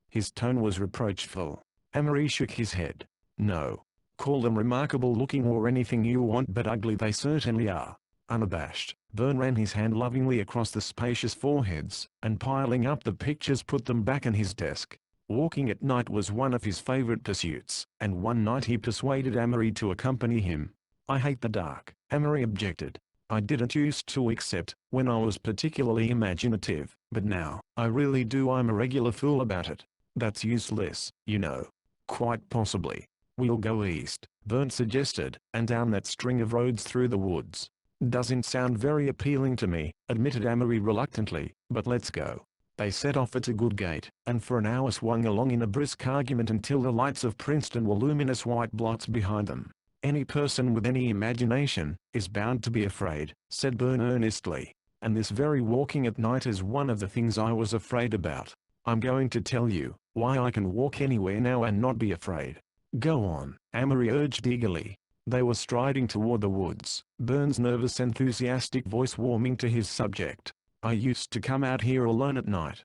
Speaker 1: His tone was reproachful. Amory shook his head. No. Call them remarkable looking or anything you want, but ugly they certainly are. Unabashed, Byrne ran his hand lovingly across the spacious foreheads, and piling up the pictures put them back in his desk. Walking at night was one of his favorite pursuits, and one night he persuaded Amory to accompany him. I hate the dark, Amory objected. I didn't used to except when I was particularly imaginative, but now, I really do. I'm a regular fool about it. That's useless, you know. Quite possibly. We'll go east, Byrne suggested, and down that string of roads through the woods. Doesn't sound very appealing to me, admitted Amory reluctantly, but let's go. They set off at a good gait, and for an hour swung along in a brisk argument until the lights of Princeton were luminous white blots behind them. Any person with any imagination is bound to be afraid, said Byrne earnestly. And this very walking at night is one of the things I was afraid about. I'm going to tell you why I can walk anywhere now and not be afraid. Go on, Amory urged eagerly. They were striding toward the woods, Byrne's nervous enthusiastic voice warming to his subject. I used to come out here alone at night,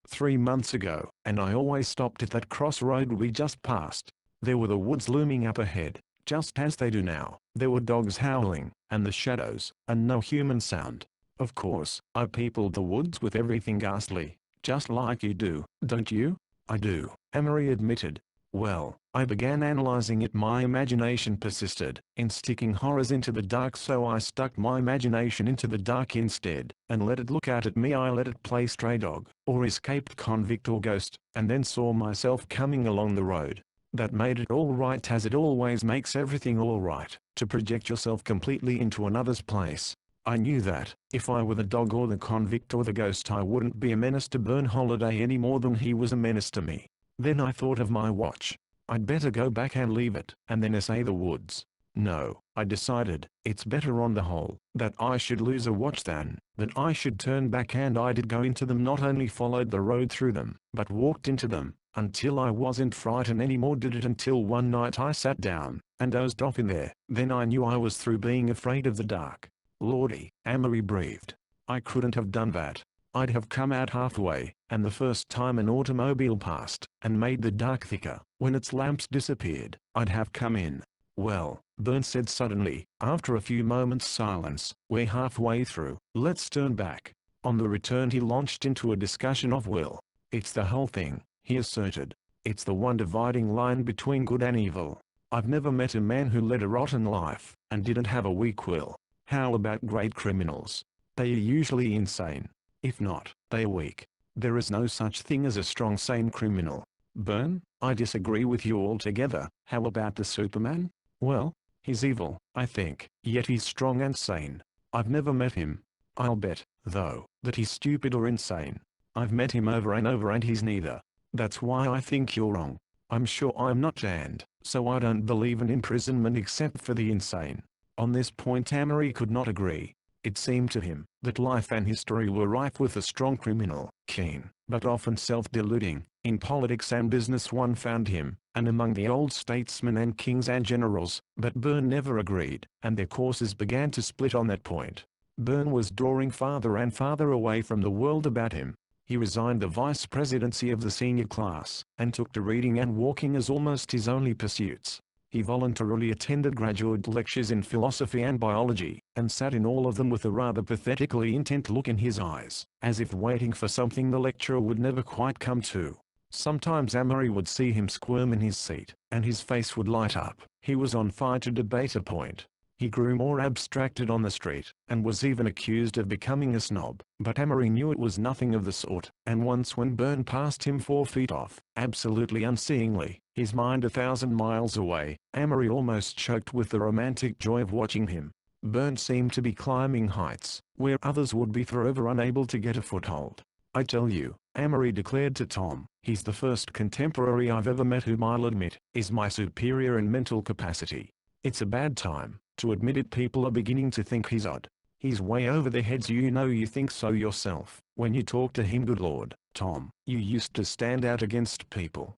Speaker 1: 3 months ago, and I always stopped at that crossroad we just passed. There were the woods looming up ahead, just as they do now. There were dogs howling, and the shadows, and no human sound. Of course, I peopled the woods with everything ghastly, just like you do, don't you? I do, Amory admitted. Well, I began analyzing it. My imagination persisted in sticking horrors into the dark, so I stuck my imagination into the dark instead, and let it look out at me. I let it play stray dog, or escaped convict or ghost, and then saw myself coming along the road. That made it all right, as it always makes everything all right, to project yourself completely into another's place. I knew that, if I were the dog or the convict or the ghost, I wouldn't be a menace to Byrne Holiday any more than he was a menace to me. Then I thought of my watch. I'd better go back and leave it, and then essay the woods. No, I decided, it's better on the whole, that I should lose a watch than that I should turn back, and I did go into them. Not only followed the road through them, but walked into them, until I wasn't frightened anymore. Did it until one night I sat down, and dozed off in there. Then I knew I was through being afraid of the dark. Lordy, Amory breathed. I couldn't have done that. I'd have come out halfway, and the first time an automobile passed, and made the dark thicker, when its lamps disappeared, I'd have come in. Well, Byrne said suddenly, after a few moments' silence, we're halfway through, let's turn back. On the return he launched into a discussion of will. It's the whole thing, he asserted. It's the one dividing line between good and evil. I've never met a man who led a rotten life, and didn't have a weak will. How about great criminals? They are usually insane. If not, they are weak. There is no such thing as a strong sane criminal. Byrne, I disagree with you altogether. How about the Superman? Well, he's evil, I think, yet he's strong and sane. I've never met him. I'll bet, though, that he's stupid or insane. I've met him over and over, and he's neither. That's why I think you're wrong. I'm sure I'm not, and so I don't believe in imprisonment except for the insane. On this point Amory could not agree. It seemed to him that life and history were rife with a strong criminal, keen, but often self-deluding. In politics and business one found him, and among the old statesmen and kings and generals, but Byrne never agreed, and their courses began to split on that point. Byrne was drawing farther and farther away from the world about him. He resigned the vice presidency of the senior class, and took to reading and walking as almost his only pursuits. He voluntarily attended graduate lectures in philosophy and biology, and sat in all of them with a rather pathetically intent look in his eyes, as if waiting for something the lecturer would never quite come to. Sometimes Amory would see him squirm in his seat, and his face would light up. He was on fire to debate a point. He grew more abstracted on the street, and was even accused of becoming a snob, but Amory knew it was nothing of the sort, and once when Byrne passed him 4 feet off, absolutely unseeingly, his mind 1,000 miles away, Amory almost choked with the romantic joy of watching him. Byrne seemed to be climbing heights, where others would be forever unable to get a foothold. I tell you, Amory declared to Tom, he's the first contemporary I've ever met whom I'll admit is my superior in mental capacity. It's a bad time to admit it. People are beginning to think he's odd. He's way over their heads. You know you think so yourself. When you talk to him, good Lord, Tom, you used to stand out against people.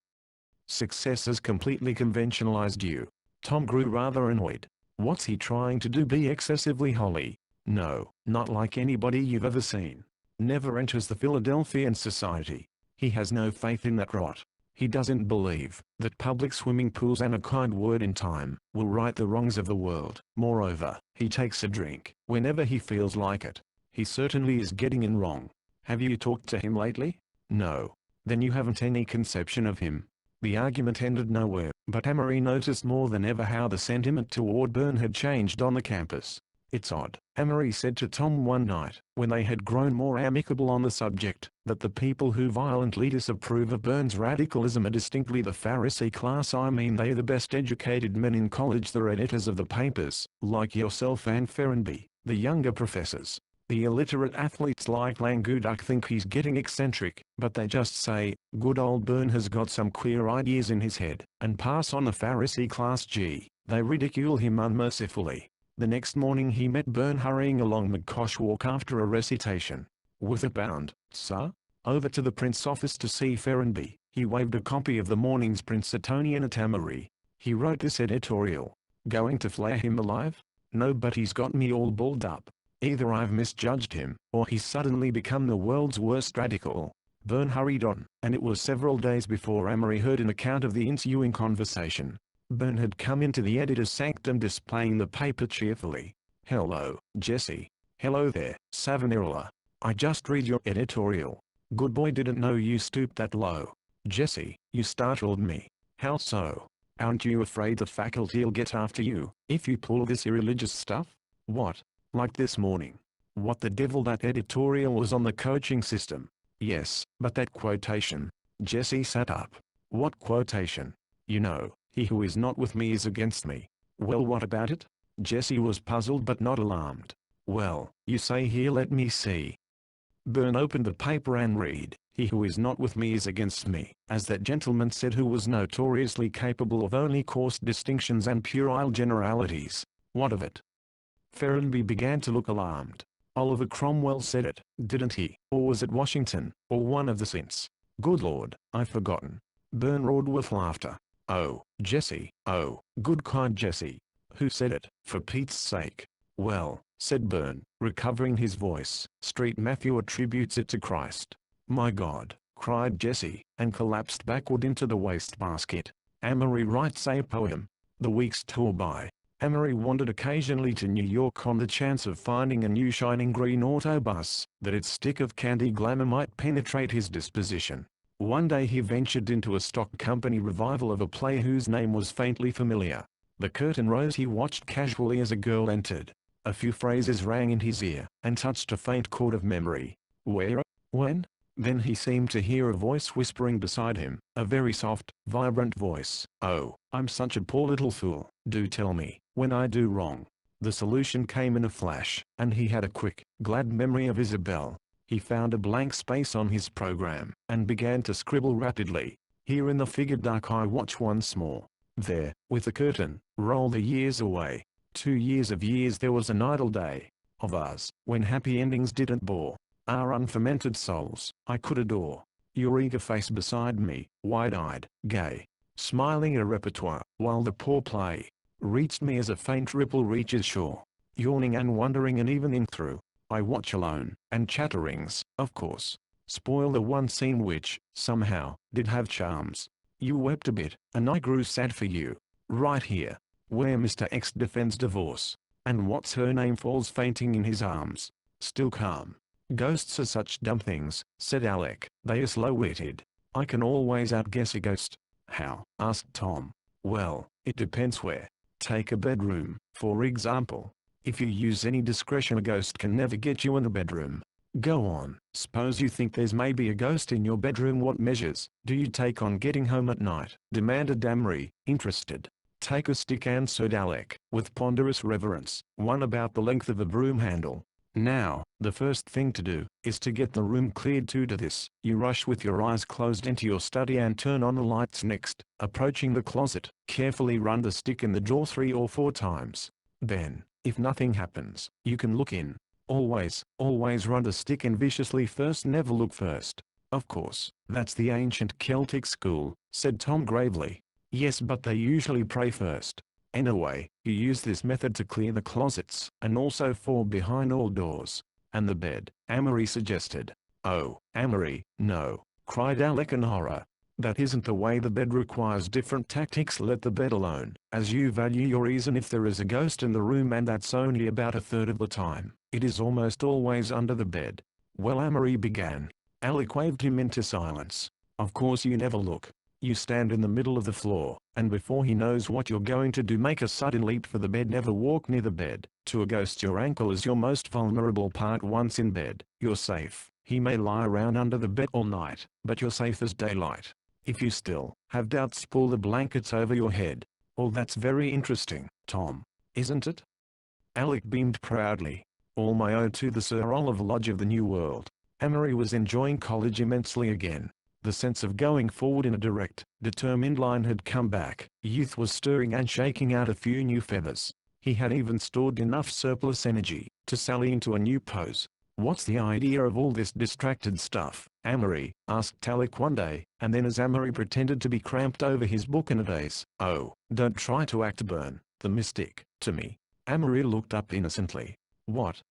Speaker 1: Success has completely conventionalized you. Tom grew rather annoyed. What's he trying to do, be excessively holy? No, not like anybody you've ever seen. Never enters the Philadelphian society. He has no faith in that rot. He doesn't believe that public swimming pools and a kind word in time will right the wrongs of the world. Moreover, he takes a drink whenever he feels like it. He certainly is getting in wrong. Have you talked to him lately? No. Then you haven't any conception of him. The argument ended nowhere, but Amory noticed more than ever how the sentiment toward Byrne had changed on the campus. It's odd, Amory said to Tom one night, when they had grown more amicable on the subject, that the people who violently disapprove of Byrne's radicalism are distinctly the Pharisee class. I mean, they're the best educated men in college, the editors of the papers, like yourself and Ferrenby, the younger professors. The illiterate athletes like Languduc think he's getting eccentric, but they just say, good old Byrne has got some queer ideas in his head, and pass on the Pharisee class. They ridicule him unmercifully. The next morning he met Byrne hurrying along McCosh Walk after a recitation. With a bound, sir? Over to the print's office to see Ferrenby. He waved a copy of the morning's Princetonian at Amory. He wrote this editorial. Going to flay him alive? No, but he's got me all balled up. Either I've misjudged him, or he's suddenly become the world's worst radical. Byrne hurried on, and it was several days before Amory heard an account of the ensuing conversation. Byrne had come into the editor's sanctum displaying the paper cheerfully. Hello, Jesse. Hello there, Savonarola. I just read your editorial. Good boy, didn't know you stooped that low. Jesse, you startled me. How so? Aren't you afraid the faculty'll get after you, if you pull this irreligious stuff? What? Like this morning. What the devil, that editorial was on the coaching system. Yes, but that quotation. Jesse sat up. What quotation? You know, he who is not with me is against me. Well, what about it? Jesse was puzzled but not alarmed. Well, you say here, let me see. Byrne opened the paper and read, he who is not with me is against me, as that gentleman said who was notoriously capable of only coarse distinctions and puerile generalities. What of it? Ferrenby began to look alarmed. Oliver Cromwell said it, didn't he? Or was it Washington, or one of the saints? Good Lord, I've forgotten. Byrne roared with laughter. Oh, Jesse, oh, good kind Jesse. Who said it, for Pete's sake? Well, said Byrne, recovering his voice, Street Matthew attributes it to Christ. My God, cried Jesse, and collapsed backward into the wastebasket. Amory writes a poem. The weeks tore by. Amory wandered occasionally to New York on the chance of finding a new shining green autobus, that its stick of candy glamour might penetrate his disposition. One day he ventured into a stock company revival of a play whose name was faintly familiar. The curtain rose, he watched casually as a girl entered. A few phrases rang in his ear, and touched a faint chord of memory. Where? When? Then he seemed to hear a voice whispering beside him, a very soft, vibrant voice. Oh, I'm such a poor little fool. Do tell me, when I do wrong. The solution came in a flash, and he had a quick, glad memory of Isabel. He found a blank space on his program, and began to scribble rapidly. Here in the figured dark I watch once more. There, with the curtain, roll the years away. 2 years of years there was an idle day. Of us, when happy endings didn't bore. Our unfermented souls, I could adore. Your eager face beside me, wide-eyed, gay, smiling a repertoire, while the poor play reached me as a faint ripple reaches shore. Yawning and wondering and evening through, I watch alone, and chatterings, of course, spoil the one scene which, somehow, did have charms. You wept a bit, and I grew sad for you. Right here, where Mr. X defends divorce, and what's her name falls fainting in his arms, still calm. Ghosts are such dumb things, said Alec. They are slow-witted. I can always outguess a ghost. How? Asked Tom. Well, it depends where. Take a bedroom, for example. If you use any discretion, a ghost can never get you in the bedroom. Go on. Suppose you think there's maybe a ghost in your bedroom. What measures do you take on getting home at night? Demanded Amory, interested. Take a stick, answered Alec, with ponderous reverence, one about the length of a broom handle. Now, the first thing to do, is to get the room cleared. To this, you rush with your eyes closed into your study and turn on the lights. Next, approaching the closet, carefully run the stick in the drawer 3 or 4 times. Then, if nothing happens, you can look in. Always run the stick and viciously first, never look first. Of course, that's the ancient Celtic school, said Tom gravely. Yes, but they usually pray first. Anyway, you use this method to clear the closets, and also fall behind all doors. And the bed, Amory suggested. Oh, Amory, no, cried Alec in horror. That isn't the way. The bed requires different tactics. Let the bed alone, as you value your ease, and if there is a ghost in the room, and that's only about a third of the time, it is almost always under the bed. Well, Amory began. Alec waved him into silence. Of course you never look. You stand in the middle of the floor, and before he knows what you're going to do, make a sudden leap for the bed. Never walk near the bed. To a ghost, your ankle is your most vulnerable part. Once in bed, you're safe. He may lie around under the bed all night, but you're safe as daylight. If you still have doubts, pull the blankets over your head. Oh, that's very interesting, Tom, isn't it? Alec beamed proudly. All my ode to the Sir Oliver Lodge of the New World. Amory was enjoying college immensely again. The sense of going forward in a direct, determined line had come back. Youth was stirring and shaking out a few new feathers. He had even stored enough surplus energy to sally into a new pose. What's the idea of all this distracted stuff? Amory asked Alec one day, and then as Amory pretended to be cramped over his book in a daze. Oh, don't try to act Burn, the mystic, to me. Amory looked up innocently. What,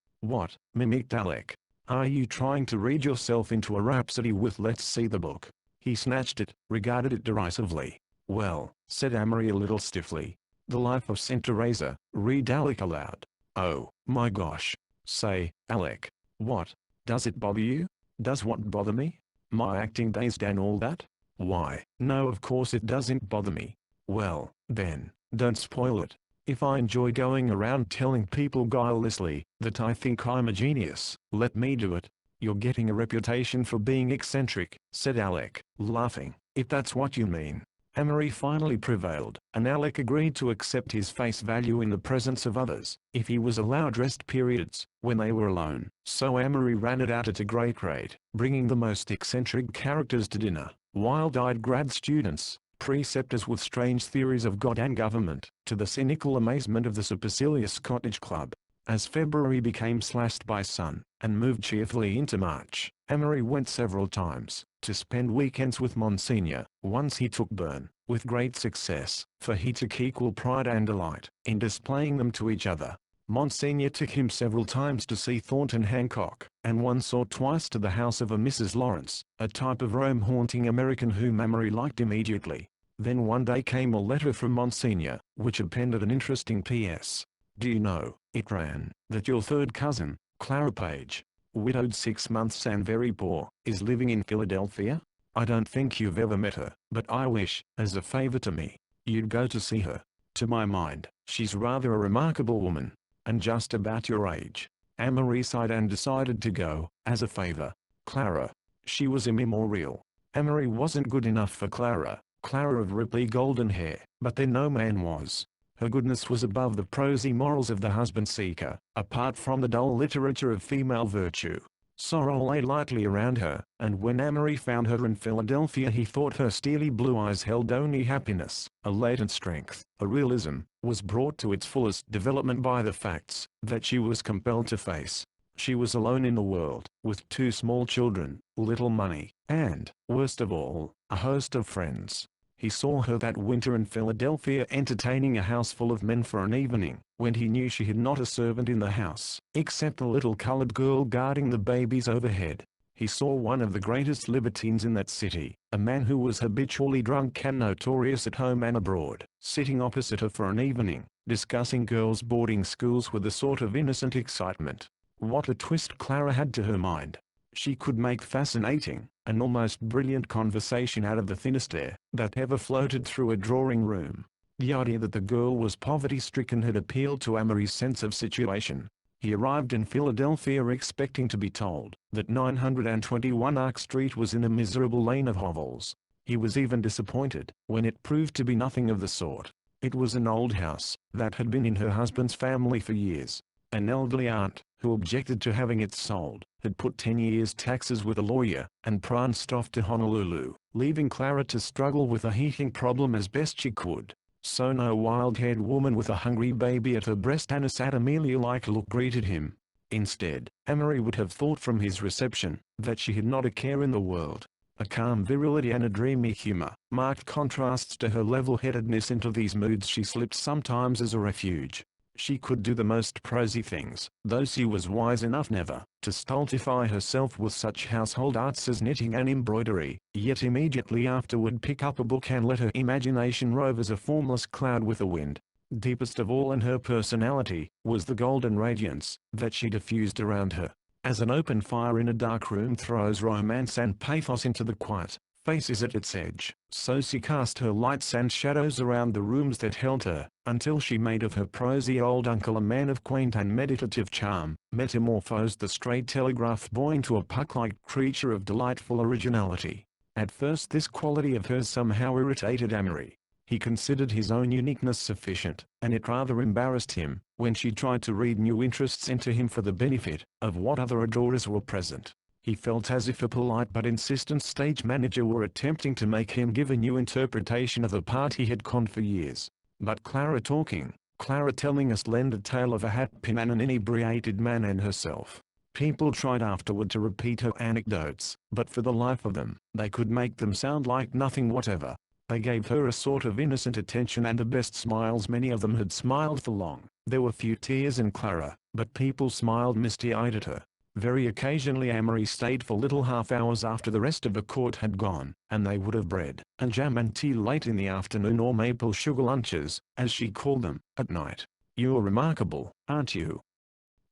Speaker 1: mimicked Alec. Are you trying to read yourself into a rhapsody with Let's See the Book? He snatched it, regarded it derisively. Well, said Amory a little stiffly. The Life of Saint Teresa, read Alec aloud. Oh, my gosh. Say, Alec. What? Does it bother you? Does what bother me? My acting days and all that? Why, no, of course it doesn't bother me. Well, then, don't spoil it. If I enjoy going around telling people guilelessly that I think I'm a genius, let me do it. You're getting a reputation for being eccentric, said Alec, laughing. If that's what you mean. Amory finally prevailed, and Alec agreed to accept his face value in the presence of others, if he was allowed rest periods, when they were alone. So Amory ran it out at a great rate, bringing the most eccentric characters to dinner, wild-eyed grad students, preceptors with strange theories of God and government, to the cynical amazement of the supercilious cottage club. As February became slashed by sun, and moved cheerfully into March, Amory went several times, to spend weekends with Monsignor. Once he took Burn, with great success, for he took equal pride and delight in displaying them to each other. Monsignor took him several times to see Thornton Hancock, and once or twice to the house of a Mrs. Lawrence, a type of Rome-haunting American whom Amory liked immediately. Then one day came a letter from Monsignor, which appended an interesting P.S. Do you know, it ran, that your third cousin, Clara Page, widowed 6 months and very poor, is living in Philadelphia? I don't think you've ever met her, but I wish, as a favor to me, you'd go to see her. To my mind, she's rather a remarkable woman, and just about your age. Amory sighed and decided to go, as a favor. Clara. She was immemorial. Amory wasn't good enough for Clara of ripply golden hair, but then no man was. Her goodness was above the prosy morals of the husband-seeker, apart from the dull literature of female virtue. Sorrow lay lightly around her, and when Amory found her in Philadelphia he thought her steely blue eyes held only happiness. A latent strength, a realism, was brought to its fullest development by the facts that she was compelled to face. She was alone in the world, with 2 small children, little money, and, worst of all, a host of friends. He saw her that winter in Philadelphia entertaining a house full of men for an evening, when he knew she had not a servant in the house, except a little colored girl guarding the babies overhead. He saw one of the greatest libertines in that city, a man who was habitually drunk and notorious at home and abroad, sitting opposite her for an evening, discussing girls' boarding schools with a sort of innocent excitement. What a twist Clara had to her mind! She could make fascinating, an almost brilliant conversation out of the thinnest air that ever floated through a drawing room. The idea that the girl was poverty-stricken had appealed to Amory's sense of situation. He arrived in Philadelphia expecting to be told that 921 Ark Street was in a miserable lane of hovels. He was even disappointed when it proved to be nothing of the sort. It was an old house that had been in her husband's family for years. An elderly aunt, who objected to having it sold, had put 10 years' taxes with a lawyer, and pranced off to Honolulu, leaving Clara to struggle with a heating problem as best she could. So no wild-haired woman with a hungry baby at her breast and a sad Amelia-like look greeted him. Instead, Amory would have thought from his reception that she had not a care in the world. A calm virility and a dreamy humor, marked contrasts to her level-headedness. Into these moods she slipped sometimes as a refuge. She could do the most prosy things, though she was wise enough never to stultify herself with such household arts as knitting and embroidery, yet immediately afterward pick up a book and let her imagination rove as a formless cloud with the wind. Deepest of all in her personality was the golden radiance that she diffused around her. As an open fire in a dark room throws romance and pathos into the quiet faces at its edge, so she cast her lights and shadows around the rooms that held her, until she made of her prosy old uncle a man of quaint and meditative charm, metamorphosed the stray telegraph boy into a puck-like creature of delightful originality. At first this quality of hers somehow irritated Amory. He considered his own uniqueness sufficient, and it rather embarrassed him when she tried to read new interests into him for the benefit of what other adorers were present. He felt as if a polite but insistent stage manager were attempting to make him give a new interpretation of a part he had conned for years. But Clara talking, Clara telling a splendid tale of a hatpin and an inebriated man and herself. People tried afterward to repeat her anecdotes, but for the life of them, they could make them sound like nothing whatever. They gave her a sort of innocent attention and the best smiles. Many of them had smiled for long. There were few tears in Clara, but people smiled misty-eyed at her. Very occasionally Amory stayed for little half hours after the rest of the court had gone, and they would have bread and jam and tea late in the afternoon, or maple sugar lunches, as she called them, at night. "You're remarkable, aren't you?"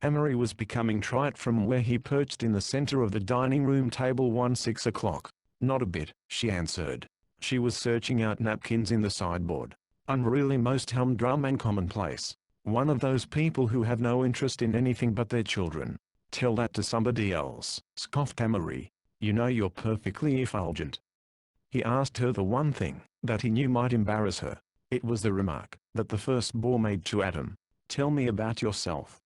Speaker 1: Amory was becoming trite from where he perched in the center of the dining room table one 6 o'clock. "Not a bit," she answered. She was searching out napkins in the sideboard. "I'm really most humdrum and commonplace. One of those people who have no interest in anything but their children." "Tell that to somebody else," scoffed Amory. "You know you're perfectly effulgent." He asked her the one thing that he knew might embarrass her. It was the remark that the first boar made to Adam. "Tell me about yourself."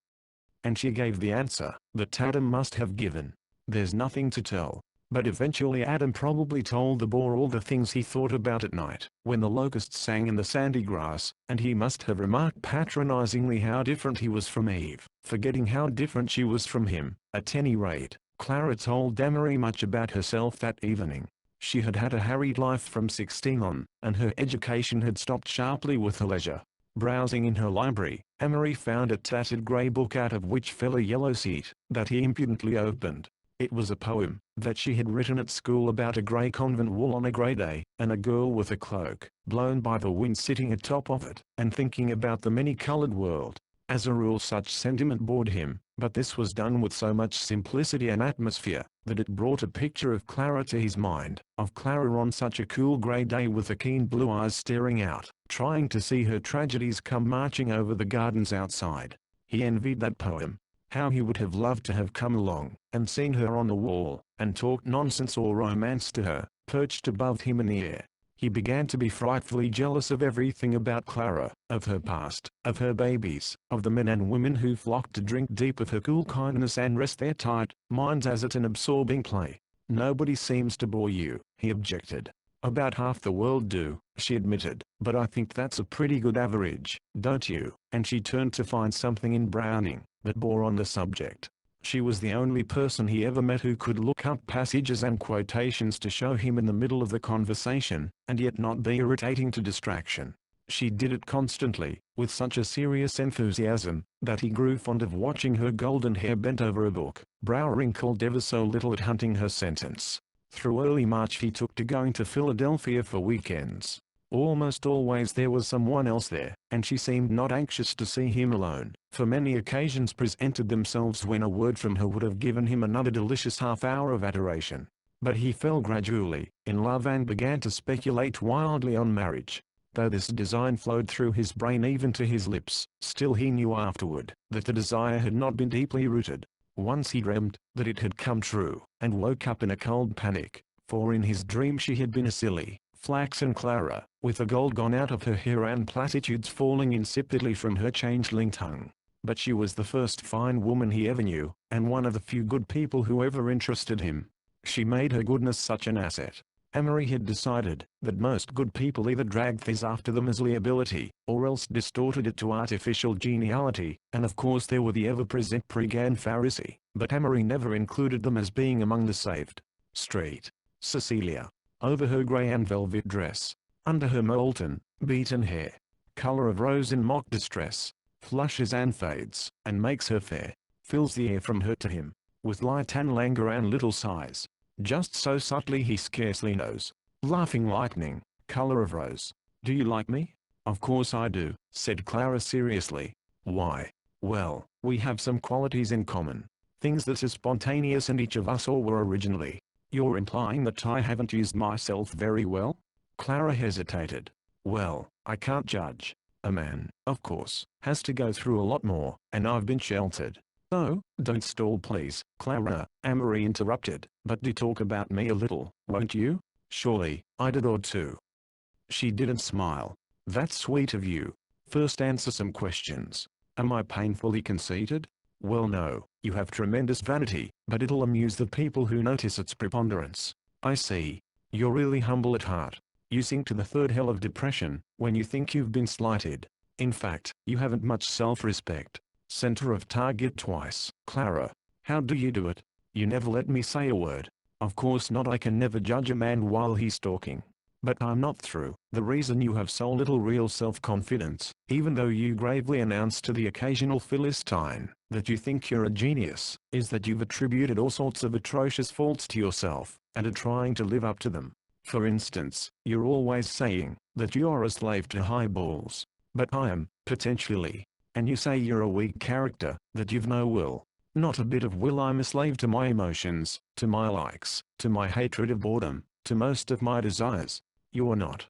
Speaker 1: And she gave the answer that Adam must have given. "There's nothing to tell." But eventually Adam probably told the boar all the things he thought about at night, when the locusts sang in the sandy grass, and he must have remarked patronizingly how different he was from Eve, forgetting how different she was from him. At any rate, Clara told Amory much about herself that evening. She had had a harried life from 16 on, and her education had stopped sharply with her leisure. Browsing in her library, Amory found a tattered grey book out of which fell a yellow sheet that he impudently opened. It was a poem that she had written at school about a grey convent wall on a grey day, and a girl with a cloak blown by the wind sitting atop of it, and thinking about the many-coloured world. As a rule such sentiment bored him, but this was done with so much simplicity and atmosphere, that it brought a picture of Clara to his mind, of Clara on such a cool grey day with the keen blue eyes staring out, trying to see her tragedies come marching over the gardens outside. He envied that poem. How he would have loved to have come along, and seen her on the wall, and talked nonsense or romance to her, perched above him in the air. He began to be frightfully jealous of everything about Clara, of her past, of her babies, of the men and women who flocked to drink deep of her cool kindness and rest their tight minds as at an absorbing play. "Nobody seems to bore you," he objected. "About half the world do," she admitted, "but I think that's a pretty good average, don't you?" And she turned to find something in Browning that bore on the subject. She was the only person he ever met who could look up passages and quotations to show him in the middle of the conversation, and yet not be irritating to distraction. She did it constantly, with such a serious enthusiasm, that he grew fond of watching her golden hair bent over a book, brow wrinkled ever so little at hunting her sentence. Through early March he took to going to Philadelphia for weekends. Almost always there was someone else there, and she seemed not anxious to see him alone, for many occasions presented themselves when a word from her would have given him another delicious half-hour of adoration. But he fell gradually in love and began to speculate wildly on marriage. Though this design flowed through his brain even to his lips, still he knew afterward that the desire had not been deeply rooted. Once he dreamed that it had come true, and woke up in a cold panic, for in his dream she had been a silly, flaxen Clara, with the gold gone out of her hair and platitudes falling insipidly from her changeling tongue. But she was the first fine woman he ever knew, and one of the few good people who ever interested him. She made her goodness such an asset. Amory had decided that most good people either dragged things after them as liability, or else distorted it to artificial geniality, and of course there were the ever-present Pregan Pharisee, but Amory never included them as being among the saved. Street. Cecilia. Over her grey and velvet dress, under her molten, beaten hair, color of rose in mock distress, flushes and fades, and makes her fair, fills the air from her to him, with light and languor and little sighs, just so subtly he scarcely knows. Laughing lightning, color of rose. Do you like me? Of course I do, said Clara seriously. Why? Well, we have some qualities in common. Things that are spontaneous and each of us all were originally. You're implying that I haven't used myself very well? Clara hesitated. Well, I can't judge. A man, of course, has to go through a lot more, and I've been sheltered. Oh, don't stall please, Clara, Amory interrupted, but do talk about me a little, won't you? Surely, I did or two. She didn't smile. That's sweet of you. First answer some questions. Am I painfully conceited? Well no, you have tremendous vanity, but it'll amuse the people who notice its preponderance. I see. You're really humble at heart. You sink to the third hell of depression, when you think you've been slighted. In fact, you haven't much self-respect. Center of target twice. Clara, how do you do it? You never let me say a word. Of course not, I can never judge a man while he's talking. But I'm not through. The reason you have so little real self-confidence, even though you gravely announce to the occasional Philistine that you think you're a genius, is that you've attributed all sorts of atrocious faults to yourself, and are trying to live up to them. For instance, you're always saying that you're a slave to highballs. But I am, potentially. And you say you're a weak character, that you've no will. Not a bit of will. I'm a slave to my emotions, to my likes, to my hatred of boredom, to most of my desires. You're not.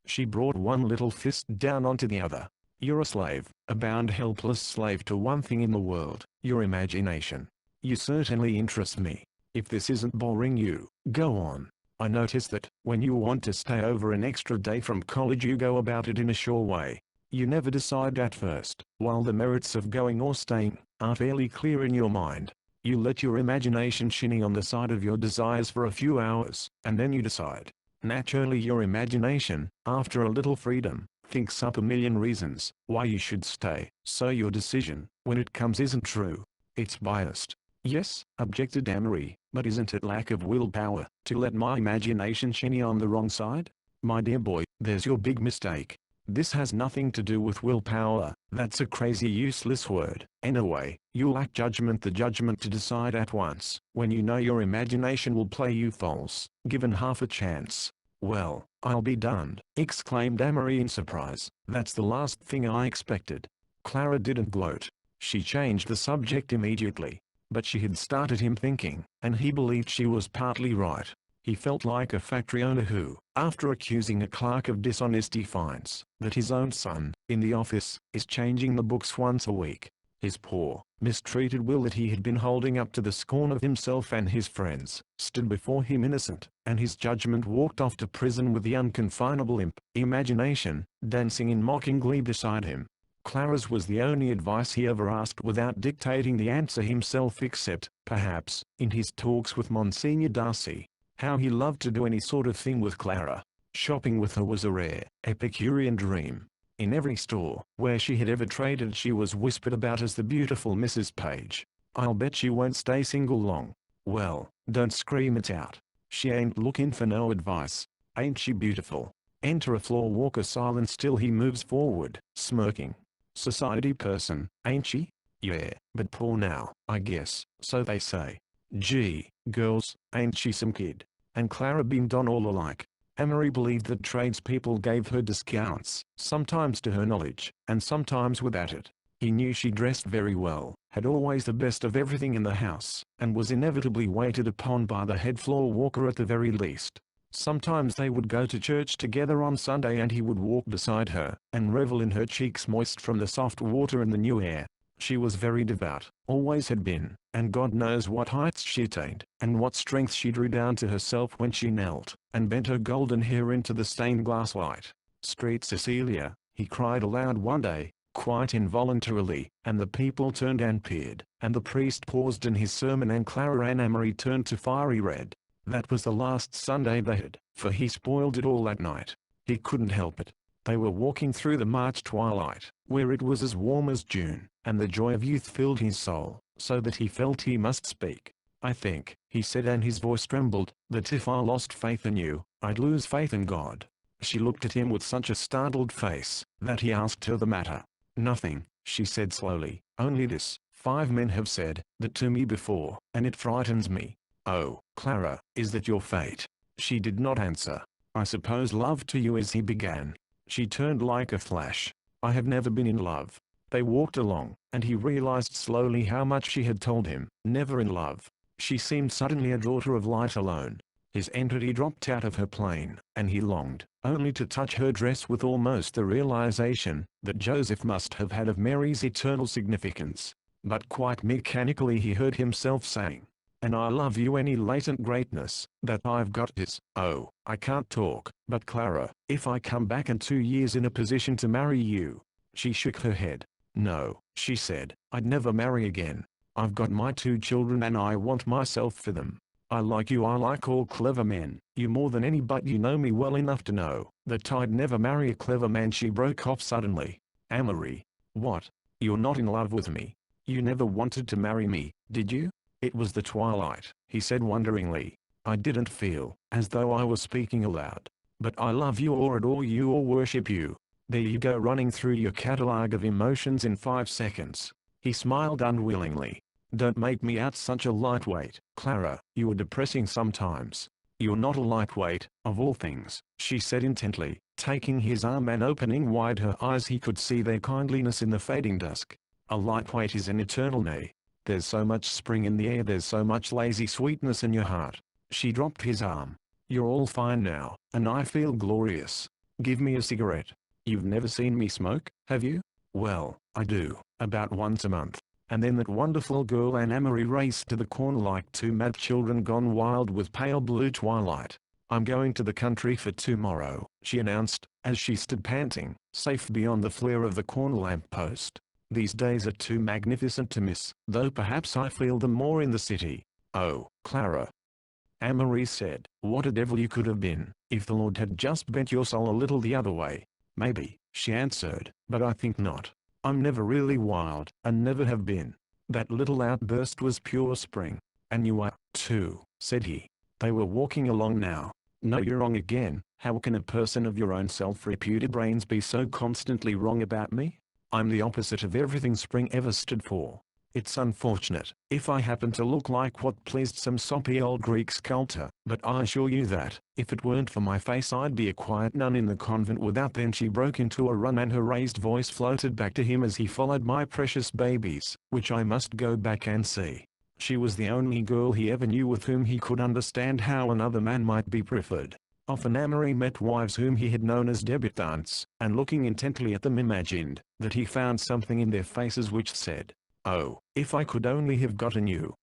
Speaker 1: She brought one little fist down onto the other. You're a slave, a bound helpless slave to one thing in the world, your imagination. You certainly interest me. If this isn't boring you, go on. I notice that, when you want to stay over an extra day from college you go about it in a sure way. You never decide at first, while the merits of going or staying are fairly clear in your mind. You let your imagination shinny on the side of your desires for a few hours, and then you decide. Naturally your imagination, after a little freedom, thinks up a million reasons why you should stay, so your decision, when it comes, isn't true. It's biased. Yes, objected Amory, but isn't it lack of willpower to let my imagination shinny on the wrong side? My dear boy, there's your big mistake. This has nothing to do with willpower. That's a crazy useless word. Anyway, you lack judgment, the judgment to decide at once, when you know your imagination will play you false, given half a chance. Well, I'll be darned, exclaimed Amory in surprise. That's the last thing I expected. Clara didn't gloat. She changed the subject immediately. But she had started him thinking, and he believed she was partly right. He felt like a factory owner who, after accusing a clerk of dishonesty, finds that his own son, in the office, is changing the books once a week. His poor, mistreated will that he had been holding up to the scorn of himself and his friends, stood before him innocent, and his judgment walked off to prison with the unconfinable imp, imagination, dancing in mocking glee beside him. Clara's was the only advice he ever asked without dictating the answer himself, except, perhaps, in his talks with Monsignor Darcy. How he loved to do any sort of thing with Clara. Shopping with her was a rare, Epicurean dream. In every store where she had ever traded she was whispered about as the beautiful Mrs. Page. I'll bet she won't stay single long. Well, don't scream it out. She ain't looking for no advice. Ain't she beautiful? Enter a floor walker silent still he moves forward, smirking. Society person, ain't she? Yeah, but poor now, I guess, so they say. Gee, girls, ain't she some kid? And Clara beamed on all alike. Amory believed that tradespeople gave her discounts, sometimes to her knowledge, and sometimes without it. He knew she dressed very well, had always the best of everything in the house, and was inevitably waited upon by the head floor walker at the very least. Sometimes they would go to church together on Sunday and he would walk beside her, and revel in her cheeks moist from the soft water and the new air. She was very devout, always had been, and God knows what heights she attained, and what strength she drew down to herself when she knelt, and bent her golden hair into the stained glass light. Street Cecilia, he cried aloud one day, quite involuntarily, and the people turned and peered, and the priest paused in his sermon and Clara and Amory turned to fiery red. That was the last Sunday they had, for he spoiled it all that night. He couldn't help it. They were walking through the March twilight, where it was as warm as June, and the joy of youth filled his soul, so that he felt he must speak. "I think," he said, and his voice trembled, "that if I lost faith in you, I'd lose faith in God." She looked at him with such a startled face, that he asked her the matter. "Nothing," she said slowly, "only this: 5 men have said that to me before, and it frightens me." "Oh, Clara, is that your fate?" She did not answer. "I suppose love to you is," he began. She turned like a flash. "I have never been in love." They walked along, and he realized slowly how much she had told him. Never in love. She seemed suddenly a daughter of light alone. His entity dropped out of her plane, and he longed only to touch her dress, with almost the realization that Joseph must have had of Mary's eternal significance. But quite mechanically he heard himself saying, "And I love you." Any latent greatness that I've got is, "Oh, I can't talk, but Clara, if I come back in 2 years in a position to marry you." She shook her head. "No," she said, "I'd never marry again. I've got my 2 children and I want myself for them. I like you. I like all clever men, you more than any, but you know me well enough to know that I'd never marry a clever man." She broke off suddenly. "Amory, what? You're not in love with me? You never wanted to marry me, did you?" "It was the twilight," he said wonderingly. "I didn't feel as though I was speaking aloud. But I love you, or adore you, or worship you." There you go, running through your catalogue of emotions in 5 seconds. He smiled unwillingly. "Don't make me out such a lightweight, Clara. You are depressing sometimes." "You're not a lightweight, of all things," she said intently, taking his arm and opening wide her eyes. He could see their kindliness in the fading dusk. "A lightweight is an eternal nay. There's so much spring in the air, there's so much lazy sweetness in your heart." She dropped his arm. "You're all fine now, and I feel glorious. Give me a cigarette." "You've never seen me smoke, have you?" "Well, I do, about once a month." And then that wonderful girl and Amory raced to the corner like 2 mad children gone wild with pale blue twilight. "I'm going to the country for tomorrow," she announced, as she stood panting, safe beyond the flare of the corner lamp-post. "These days are too magnificent to miss, though perhaps I feel them more in the city." "Oh, Clara," Amory said, "what a devil you could have been, if the Lord had just bent your soul a little the other way." "Maybe," she answered, "but I think not. I'm never really wild, and never have been." That little outburst was pure spring. "And you are, too," said he. They were walking along now. "No, you're wrong again. How can a person of your own self-reputed brains be so constantly wrong about me? I'm the opposite of everything spring ever stood for. It's unfortunate if I happen to look like what pleased some soppy old Greek sculptor, but I assure you that, if it weren't for my face, I'd be a quiet nun in the convent without." Then she broke into a run, and her raised voice floated back to him as he followed, "My precious babies, which I must go back and see." She was the only girl he ever knew with whom he could understand how another man might be preferred. Often Amory met wives whom he had known as debutantes, and looking intently at them imagined that he found something in their faces which said, "Oh, if I could only have gotten you."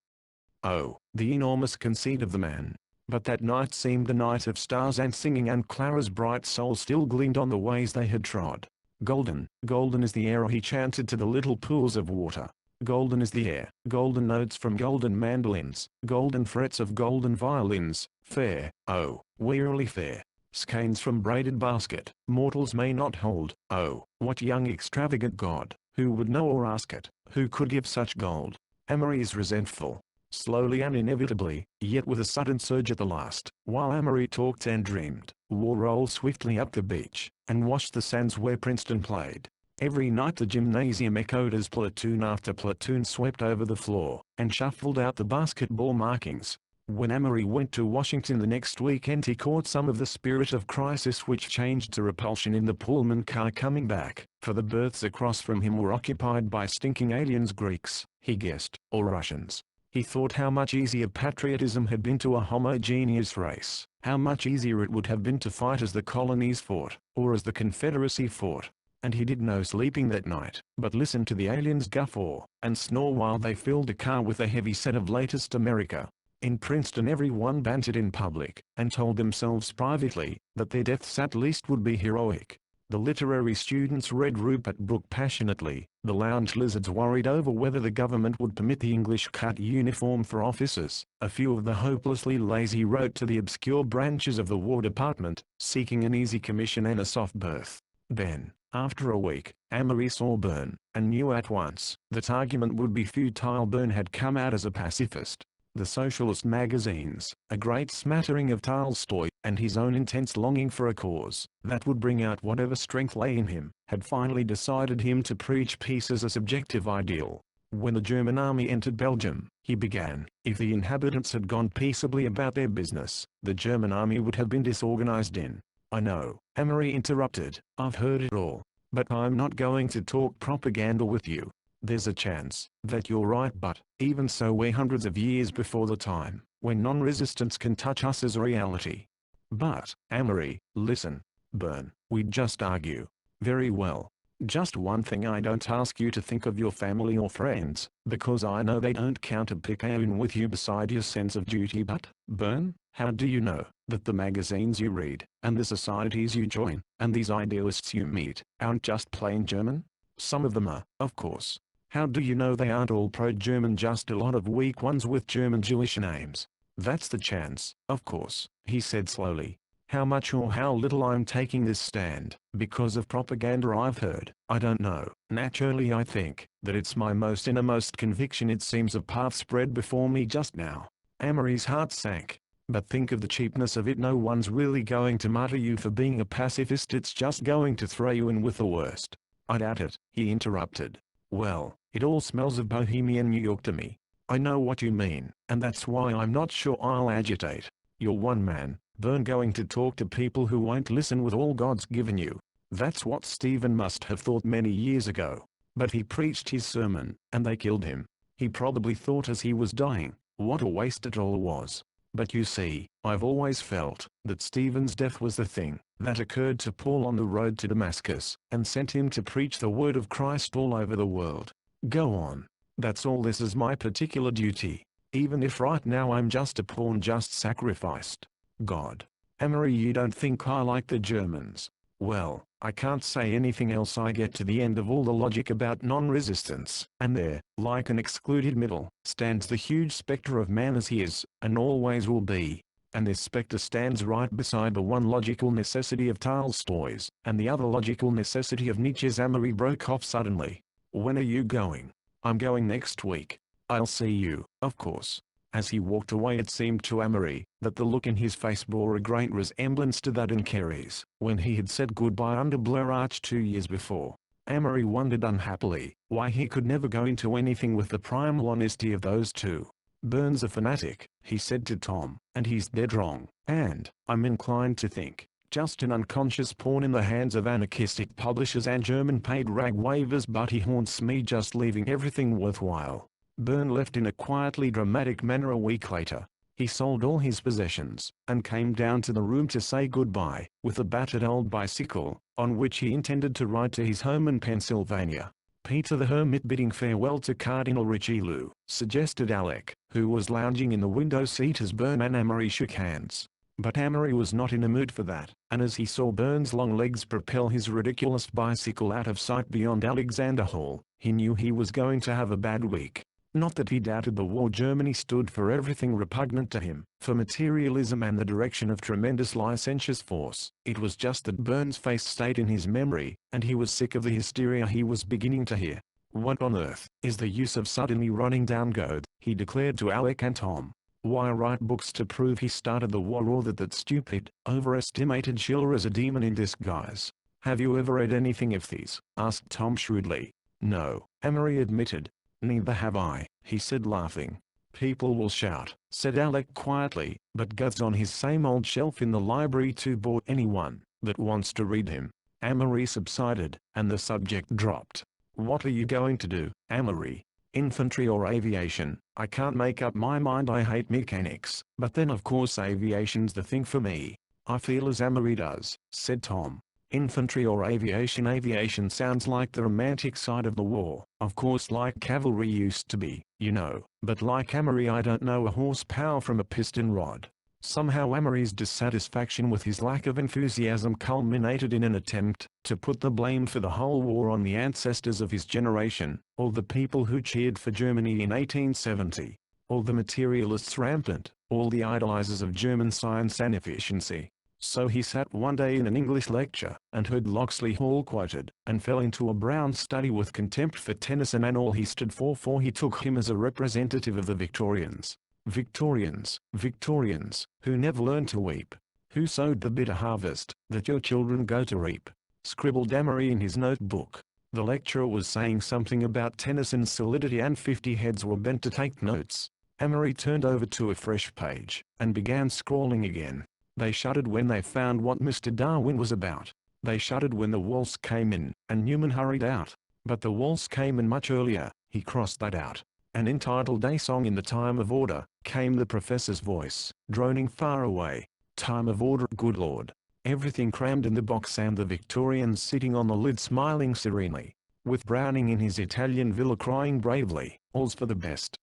Speaker 1: Oh, the enormous conceit of the man. But that night seemed a night of stars and singing, and Clara's bright soul still gleamed on the ways they had trod. "Golden, golden is the air," he chanted to the little pools of water. "Golden is the air, golden notes from golden mandolins, golden frets of golden violins, fair, oh, wearily fair, skeins from braided basket, mortals may not hold. Oh, what young extravagant god, who would know or ask it, who could give such gold?" Amory is resentful. Slowly and inevitably, yet with a sudden surge at the last, while Amory talked and dreamed, war rolled swiftly up the beach, and washed the sands where Princeton played. Every night the gymnasium echoed as platoon after platoon swept over the floor, and shuffled out the basketball markings. When Amory went to Washington the next weekend, he caught some of the spirit of crisis which changed to repulsion in the Pullman car coming back, for the berths across from him were occupied by stinking aliens, Greeks, he guessed, or Russians. He thought how much easier patriotism had been to a homogeneous race, how much easier it would have been to fight as the colonies fought, or as the Confederacy fought. And he did no sleeping that night, but listened to the aliens guffaw and snore while they filled a car with a heavy set of latest America. In Princeton everyone bantered in public, and told themselves privately that their deaths at least would be heroic. The literary students read Rupert Brooke passionately, the lounge lizards worried over whether the government would permit the English-cut uniform for officers. A few of the hopelessly lazy wrote to the obscure branches of the War Department, seeking an easy commission and a soft berth. Then, after a week, Amory saw Byrne, and knew at once that argument would be futile. Byrne had come out as a pacifist. The socialist magazines, a great smattering of Tolstoy, and his own intense longing for a cause that would bring out whatever strength lay in him, had finally decided him to preach peace as a subjective ideal. When the German army entered Belgium, he began, if the inhabitants had gone peaceably about their business, the German army would have been disorganized in. I know, Amory interrupted, I've heard it all. But I'm not going to talk propaganda with you. There's a chance that you're right, but even so, we're hundreds of years before the time when non-resistance can touch us as a reality. But, Amory, listen. Byrne, we'd just argue. Very well. Just one thing, I don't ask you to think of your family or friends, because I know they don't count a picayune with you beside your sense of duty. But, Byrne, how do you know that the magazines you read, and the societies you join, and these idealists you meet, aren't just plain German? Some of them are, of course. How do you know they aren't all pro-German, just a lot of weak ones with German Jewish names? That's the chance, of course, he said slowly. How much or how little I'm taking this stand, because of propaganda I've heard, I don't know. Naturally I think that it's my most innermost conviction. It seems a path spread before me just now. Amory's heart sank. But think of the cheapness of it. No one's really going to martyr you for being a pacifist. It's just going to throw you in with the worst. I doubt it, he interrupted. Well, it all smells of bohemian New York to me. I know what you mean, and that's why I'm not sure I'll agitate. You're one man, Byrne, going to talk to people who won't listen with all God's given you. That's what Stephen must have thought many years ago. But he preached his sermon, and they killed him. He probably thought as he was dying, what a waste it all was. But you see, I've always felt that Stephen's death was the thing that occurred to Paul on the road to Damascus, and sent him to preach the word of Christ all over the world. Go on. That's all. This is my particular duty. Even if right now I'm just a pawn, just sacrificed. God. Amory, you don't think I like the Germans? Well, I can't say anything else. I get to the end of all the logic about non-resistance, and there, like an excluded middle, stands the huge spectre of man as he is, and always will be. And this spectre stands right beside the one logical necessity of Tolstoy's, and the other logical necessity of Nietzsche's. Amory broke off suddenly. When are you going? I'm going next week. I'll see you, of course. As he walked away, it seemed to Amory that the look in his face bore a great resemblance to that in Carey's, when he had said goodbye under Blair Arch 2 years before. Amory wondered unhappily why he could never go into anything with the primal honesty of those two. Byrne's a fanatic, he said to Tom, and he's dead wrong, and, I'm inclined to think, just an unconscious pawn in the hands of anarchistic publishers and German paid rag wavers. But he haunts me, just leaving everything worthwhile. Byrne left in a quietly dramatic manner a week later. He sold all his possessions, and came down to the room to say goodbye, with a battered old bicycle, on which he intended to ride to his home in Pennsylvania. Peter the Hermit bidding farewell to Cardinal Richelieu, suggested Alec, who was lounging in the window seat as Byrne and Amory shook hands. But Amory was not in a mood for that, and as he saw Byrne's long legs propel his ridiculous bicycle out of sight beyond Alexander Hall, he knew he was going to have a bad week. Not that he doubted the war. Germany stood for everything repugnant to him, for materialism and the direction of tremendous licentious force. It was just that Byrne's face stayed in his memory, and he was sick of the hysteria he was beginning to hear. What on earth is the use of suddenly running down Goethe, he declared to Alec and Tom. Why write books to prove he started the war, or that stupid, overestimated Schiller as a demon in disguise? Have you ever read anything of these? Asked Tom shrewdly. No, Amory admitted. Neither have I, he said laughing. People will shout, said Alec quietly, but Goethe's on his same old shelf in the library to bore anyone that wants to read him. Amory subsided, and the subject dropped. What are you going to do, Amory? Infantry or aviation? I can't make up my mind. I hate mechanics, but then of course aviation's the thing for me. I feel as Amory does, said Tom. Infantry or aviation? Aviation sounds like the romantic side of the war, of course, like cavalry used to be, you know, but like Amory I don't know a horsepower from a piston rod. Somehow Amory's dissatisfaction with his lack of enthusiasm culminated in an attempt to put the blame for the whole war on the ancestors of his generation, all the people who cheered for Germany in 1870, all the materialists rampant, all the idolizers of German science and efficiency. So he sat one day in an English lecture, and heard Locksley Hall quoted, and fell into a brown study with contempt for Tennyson and all he stood for he took him as a representative of the Victorians. Victorians, Victorians, who never learned to weep, who sowed the bitter harvest, that your children go to reap, scribbled Amory in his notebook. The lecturer was saying something about Tennyson's solidity and 50 heads were bent to take notes. Amory turned over to a fresh page, and began scrawling again. They shuddered when they found what Mr. Darwin was about. They shuddered when the waltz came in, and Newman hurried out. But the waltz came in much earlier, he crossed that out. An entitled A Song in the Time of Order, came the professor's voice, droning far away. Time of order, good Lord. Everything crammed in the box and the Victorians sitting on the lid smiling serenely. With Browning in his Italian villa crying bravely, all's for the best.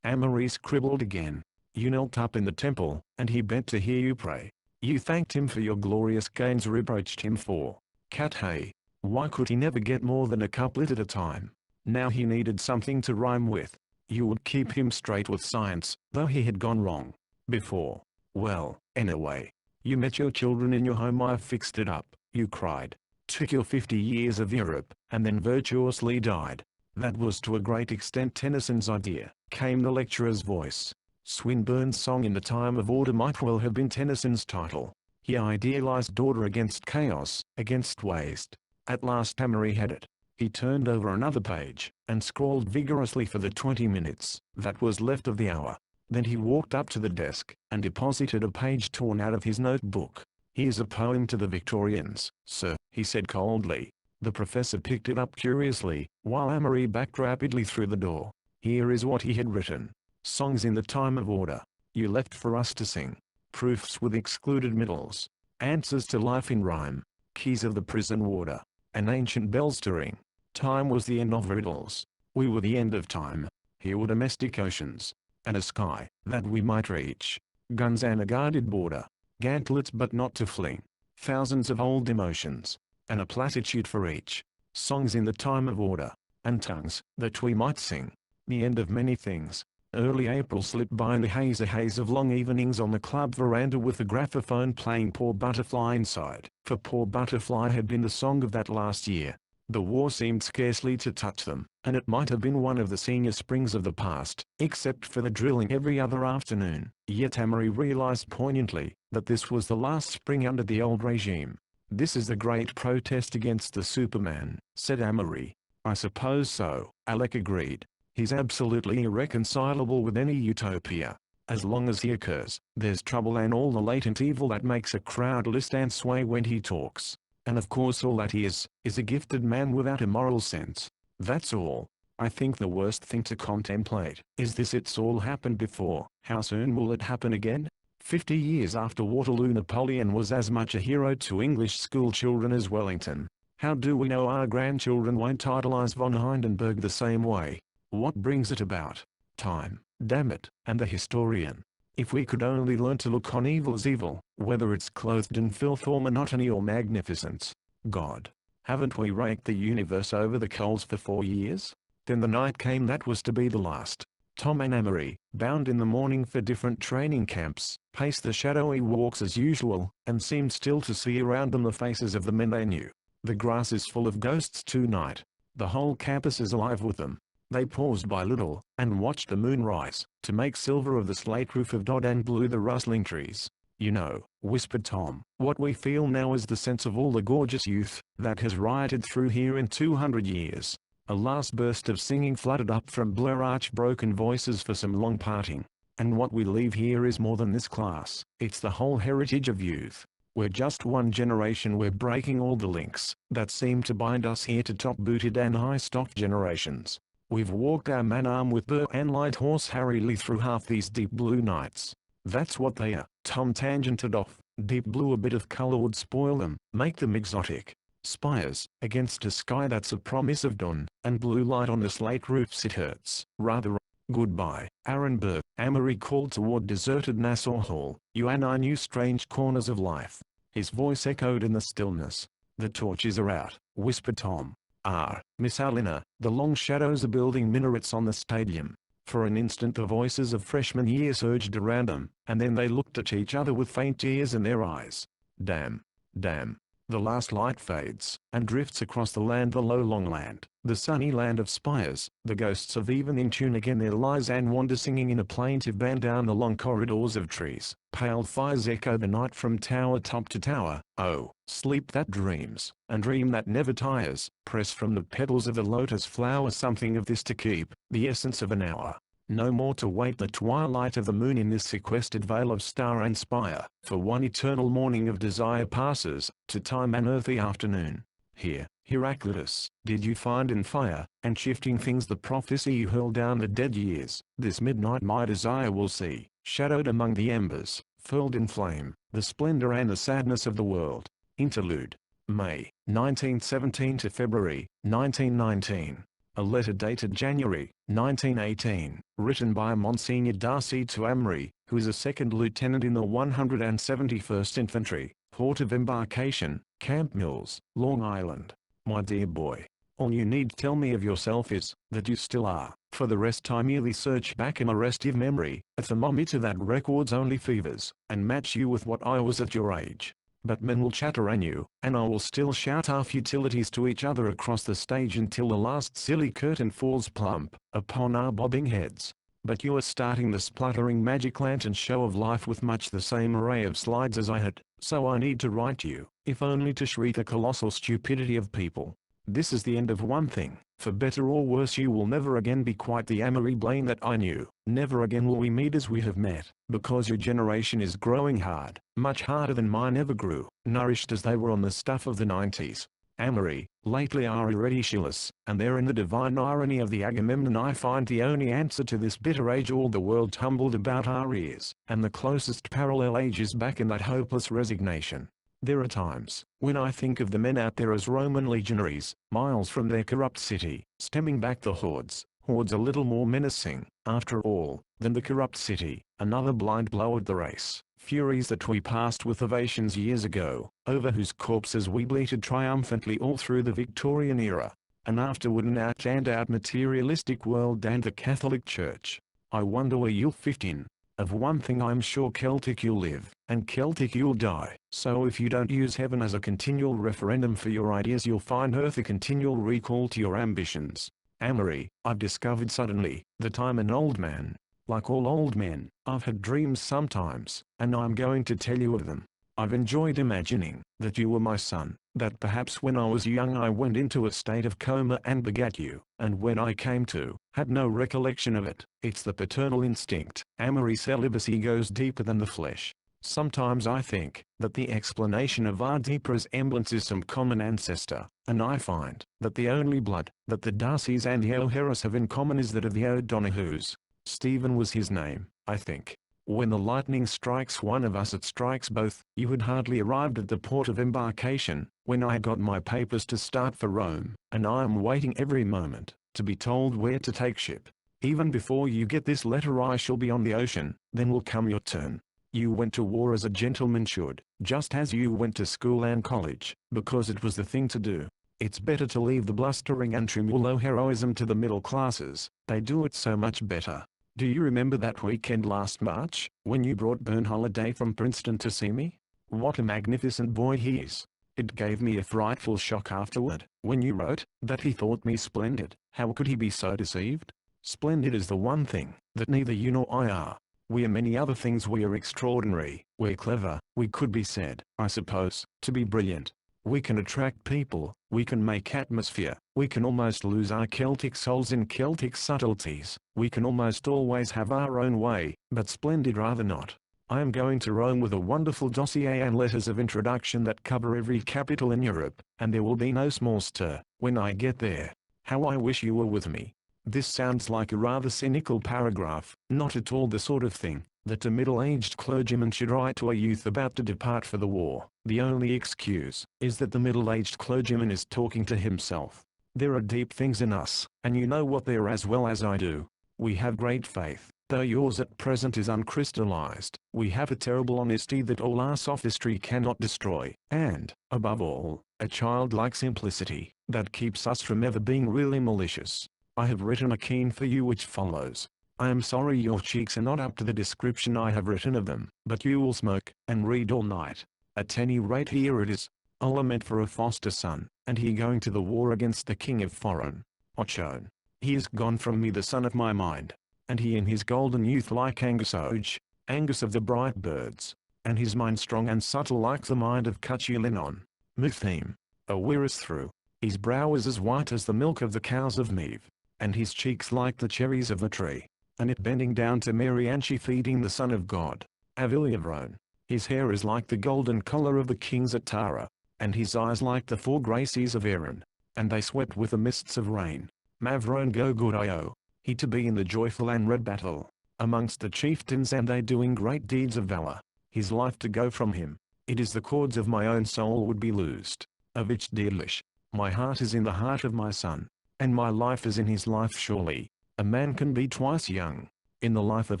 Speaker 1: Amory scribbled again. You knelt up in the temple, and he bent to hear you pray. You thanked him for your glorious gains, reproached him for cat hay. Why could he never get more than a couplet at a time? Now he needed something to rhyme with. You would keep him straight with science, though he had gone wrong before. Well, anyway, you met your children in your home. I fixed it up, you cried. Took your 50 years of Europe, and then virtuously died. That was to a great extent Tennyson's idea, came the lecturer's voice. Swinburne's Song in the Time of Order might well have been Tennyson's title. He idealized order against chaos, against waste. At last Amory had it. He turned over another page, and scrawled vigorously for the 20 minutes that was left of the hour. Then he walked up to the desk, and deposited a page torn out of his notebook. Here's a poem to the Victorians, sir, he said coldly. The professor picked it up curiously, while Amory backed rapidly through the door. Here is what he had written. Songs in the time of order. You left for us to sing. Proofs with excluded middles. Answers to life in rhyme. Keys of the prison warder. And ancient bells to ring. Time was the end of riddles. We were the end of time. Here were domestic oceans. And a sky that we might reach. Guns and a guarded border. Gauntlets but not to fling. Thousands of old emotions. And a platitude for each. Songs in the time of order. And tongues that we might sing. The end of many things. Early April slipped by in a haze of long evenings on the club veranda with the graphophone playing Poor Butterfly inside, for Poor Butterfly had been the song of that last year. The war seemed scarcely to touch them, and it might have been one of the senior springs of the past, except for the drilling every other afternoon. Yet Amory realized poignantly that this was the last spring under the old regime. This is the great protest against the Superman, said Amory. I suppose so, Alec agreed. He's absolutely irreconcilable with any utopia. As long as he occurs, there's trouble and all the latent evil that makes a crowd list and sway when he talks. And of course all that he is a gifted man without a moral sense. That's all. I think the worst thing to contemplate is this: it's all happened before. How soon will it happen again? 50 years after Waterloo, Napoleon was as much a hero to English school children as Wellington. How do we know our grandchildren won't idolize von Hindenburg the same way? What brings it about? Time, damn it, and the historian. If we could only learn to look on evil as evil, whether it's clothed in filth or monotony or magnificence. God, haven't we raked the universe over the coals for 4 years? Then the night came that was to be the last. Tom and Amory, bound in the morning for different training camps, paced the shadowy walks as usual, and seemed still to see around them the faces of the men they knew. The grass is full of ghosts tonight. The whole campus is alive with them. They paused by little, and watched the moon rise, to make silver of the slate roof of Dodd and blue the rustling trees. You know, whispered Tom, what we feel now is the sense of all the gorgeous youth that has rioted through here in 200 years. A last burst of singing flooded up from blur-arched broken voices for some long parting. And what we leave here is more than this class, it's the whole heritage of youth. We're just one generation. We're breaking all the links that seem to bind us here to top-booted and high-stocked generations. We've walked our man-arm with Burr and light horse Harry Lee through half these deep blue nights. That's what they are. Tom tangented off. Deep blue, a bit of color would spoil them, make them exotic. Spires, against a sky that's a promise of dawn, and blue light on the slate roofs. It hurts, rather. Goodbye, Aaron Burke. Amory called toward deserted Nassau Hall. You and I knew strange corners of life. His voice echoed in the stillness. The torches are out, whispered Tom. Ah, Miss Alina. The long shadows are building minarets on the stadium. For an instant the voices of freshman year surged around them, and then they looked at each other with faint tears in their eyes. Damn. Damn. The last light fades, and drifts across the land, the low long land, the sunny land of spires. The ghosts of even in tune again their lies and wander singing in a plaintive band down the long corridors of trees. Pale fires echo the night from tower top to tower. Oh, sleep that dreams, and dream that never tires. Press from the petals of the lotus flower something of this to keep, the essence of an hour. No more to wait the twilight of the moon in this sequestered vale of star and spire, for one eternal morning of desire passes, to time an earthly afternoon. Here, Heraclitus, did you find in fire, and shifting things the prophecy you hurled down the dead years? This midnight my desire will see, shadowed among the embers, furled in flame, the splendor and the sadness of the world. Interlude. May, 1917 to February, 1919. A letter dated January, 1918, written by Monsignor Darcy to Amory, who is a second lieutenant in the 171st Infantry, Port of Embarkation, Camp Mills, Long Island. My dear boy, all you need tell me of yourself is, that you still are. For the rest I merely search back in a restive memory, a thermometer that records only fevers, and match you with what I was at your age. But men will chatter anew, and I will still shout our futilities to each other across the stage until the last silly curtain falls plump upon our bobbing heads. But you are starting the spluttering magic lantern show of life with much the same array of slides as I had, so I need to write you, if only to shriek the colossal stupidity of people. This is the end of one thing. For better or worse you will never again be quite the Amory Blaine that I knew. Never again will we meet as we have met, because your generation is growing hard, much harder than mine ever grew, nourished as they were on the stuff of the 90s. Amory, lately are Ereticious, and there in the divine irony of the Agamemnon I find the only answer to this bitter age all the world tumbled about our ears, and the closest parallel age is back in that hopeless resignation. There are times, when I think of the men out there as Roman legionaries, miles from their corrupt city, stemming back the hordes a little more menacing, after all, than the corrupt city, another blind blow at the race, furies that we passed with ovations years ago, over whose corpses we bleated triumphantly all through the Victorian era, and afterward an out-and-out materialistic world and the Catholic Church. I wonder where you'll fit in. Of one thing I'm sure, Celtic you'll live, and Celtic you'll die. So if you don't use heaven as a continual referendum for your ideas you'll find earth a continual recall to your ambitions. Amory, I've discovered suddenly, that I'm an old man. Like all old men, I've had dreams sometimes, and I'm going to tell you of them. I've enjoyed imagining that you were my son, that perhaps when I was young I went into a state of coma and begat you, and when I came to, had no recollection of it. It's the paternal instinct. Amory celibacy goes deeper than the flesh. Sometimes I think that the explanation of our deep resemblance is some common ancestor, and I find that the only blood that the Darcys and the O'Haras have in common is that of the O'Donohues. Stephen was his name, I think. When the lightning strikes one of us it strikes both. You had hardly arrived at the port of embarkation, when I got my papers to start for Rome, and I am waiting every moment, to be told where to take ship. Even before you get this letter I shall be on the ocean, then will come your turn. You went to war as a gentleman should, just as you went to school and college, because it was the thing to do. It's better to leave the blustering and tremulous heroism to the middle classes, they do it so much better. Do you remember that weekend last March, when you brought Burn Holiday from Princeton to see me? What a magnificent boy he is. It gave me a frightful shock afterward, when you wrote that he thought me splendid. How could he be so deceived? Splendid is the one thing that neither you nor I are. We are many other things. We are extraordinary, we're clever, we could be said, I suppose, to be brilliant. We can attract people, we can make atmosphere, we can almost lose our Celtic souls in Celtic subtleties, we can almost always have our own way, but splendid rather not. I am going to Rome with a wonderful dossier and letters of introduction that cover every capital in Europe, and there will be no small stir when I get there. How I wish you were with me. This sounds like a rather cynical paragraph, not at all the sort of thing that a middle-aged clergyman should write to a youth about to depart for the war. The only excuse is that the middle-aged clergyman is talking to himself. There are deep things in us, and you know what they are as well as I do. We have great faith, though yours at present is uncrystallized. We have a terrible honesty that all our sophistry cannot destroy, and, above all, a childlike simplicity that keeps us from ever being really malicious. I have written a keen for you which follows. I am sorry your cheeks are not up to the description I have written of them, but you will smoke, and read all night. At any rate here it is. A lament for a foster son, and he going to the war against the king of foreign. Ochone. He is gone from me the son of my mind, and he in his golden youth like Angus Oge, Angus of the bright birds, and his mind strong and subtle like the mind of Cuchulainn. Mutheme. A weirus through. His brow is as white as the milk of the cows of Meve, and his cheeks like the cherries of the tree, and it bending down to Mary and she feeding the Son of God. Aviliavrone. His hair is like the golden collar of the kings at Tara, and his eyes like the four Gracies of Aaron, and they swept with the mists of rain. Mavrone go good io. He to be in the joyful and red battle, amongst the chieftains and they doing great deeds of valor. His life to go from him, it is the cords of my own soul would be loosed. Of which dearlish, my heart is in the heart of my son, and my life is in his life surely. A man can be twice young, in the life of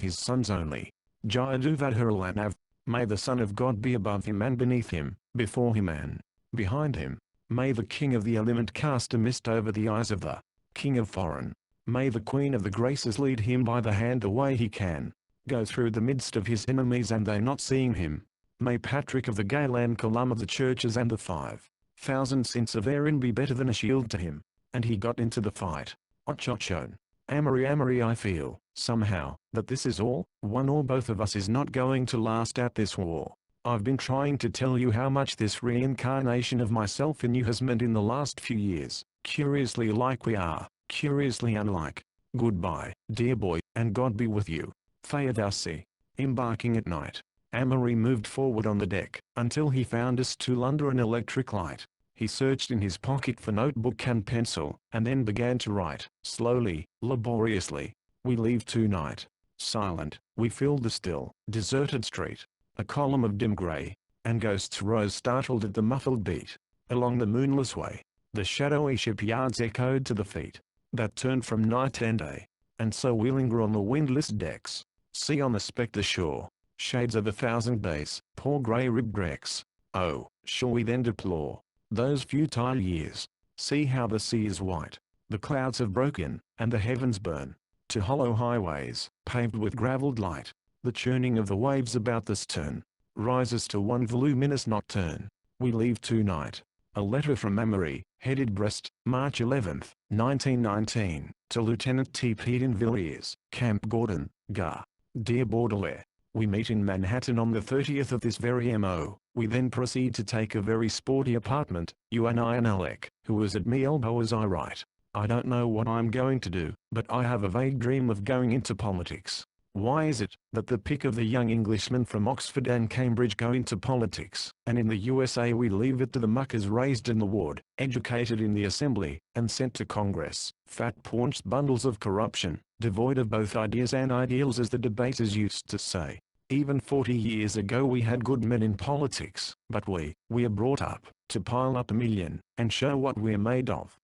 Speaker 1: his sons only. Jayaduvadharalanav, may the Son of God be above him and beneath him, before him and behind him. May the King of the element cast a mist over the eyes of the King of foreign. May the Queen of the Graces lead him by the hand the way he can go through the midst of his enemies and they not seeing him. May Patrick of the Gale and Column of the churches and the 5,000 saints of Erin be better than a shield to him. And he got into the fight. Ochone. Amory I feel, somehow, that this is all, one or both of us is not going to last at this war. I've been trying to tell you how much this reincarnation of myself in you has meant in the last few years. Curiously like we are, curiously unlike. Goodbye, dear boy, and God be with you. Theodosy. Embarking at night, Amory moved forward on the deck, until he found a stool under an electric light. He searched in his pocket for notebook and pencil, and then began to write, slowly, laboriously. We leave tonight. Silent, we filled the still, deserted street. A column of dim grey, and ghosts rose startled at the muffled beat. Along the moonless way, the shadowy shipyards echoed to the feet that turned from night and day. And so we linger on the windless decks, see on the spectre shore, shades of 1,000 days, poor grey-ribbed wrecks. Oh, shall we then deplore those futile years? See how the sea is white, the clouds have broken, and the heavens burn to hollow highways, paved with gravelled light. The churning of the waves about the stern rises to one voluminous nocturne. We leave tonight. A letter from Amory, headed Brest, March 11, 1919, to Lieutenant T. P. Villiers, Camp Gordon, Gar. Dear Baudelaire, we meet in Manhattan on the 30th of this very MO. We then proceed to take a very sporty apartment, you and I and Alec, who is at me elbow as I write. I don't know what I'm going to do, but I have a vague dream of going into politics. Why is it that the pick of the young Englishmen from Oxford and Cambridge go into politics, and in the USA we leave it to the muckers raised in the ward, educated in the assembly, and sent to Congress, fat-paunched bundles of corruption, devoid of both ideas and ideals as the debaters used to say. Even 40 years ago we had good men in politics, but we are brought up to pile up a million, and show what we're made of.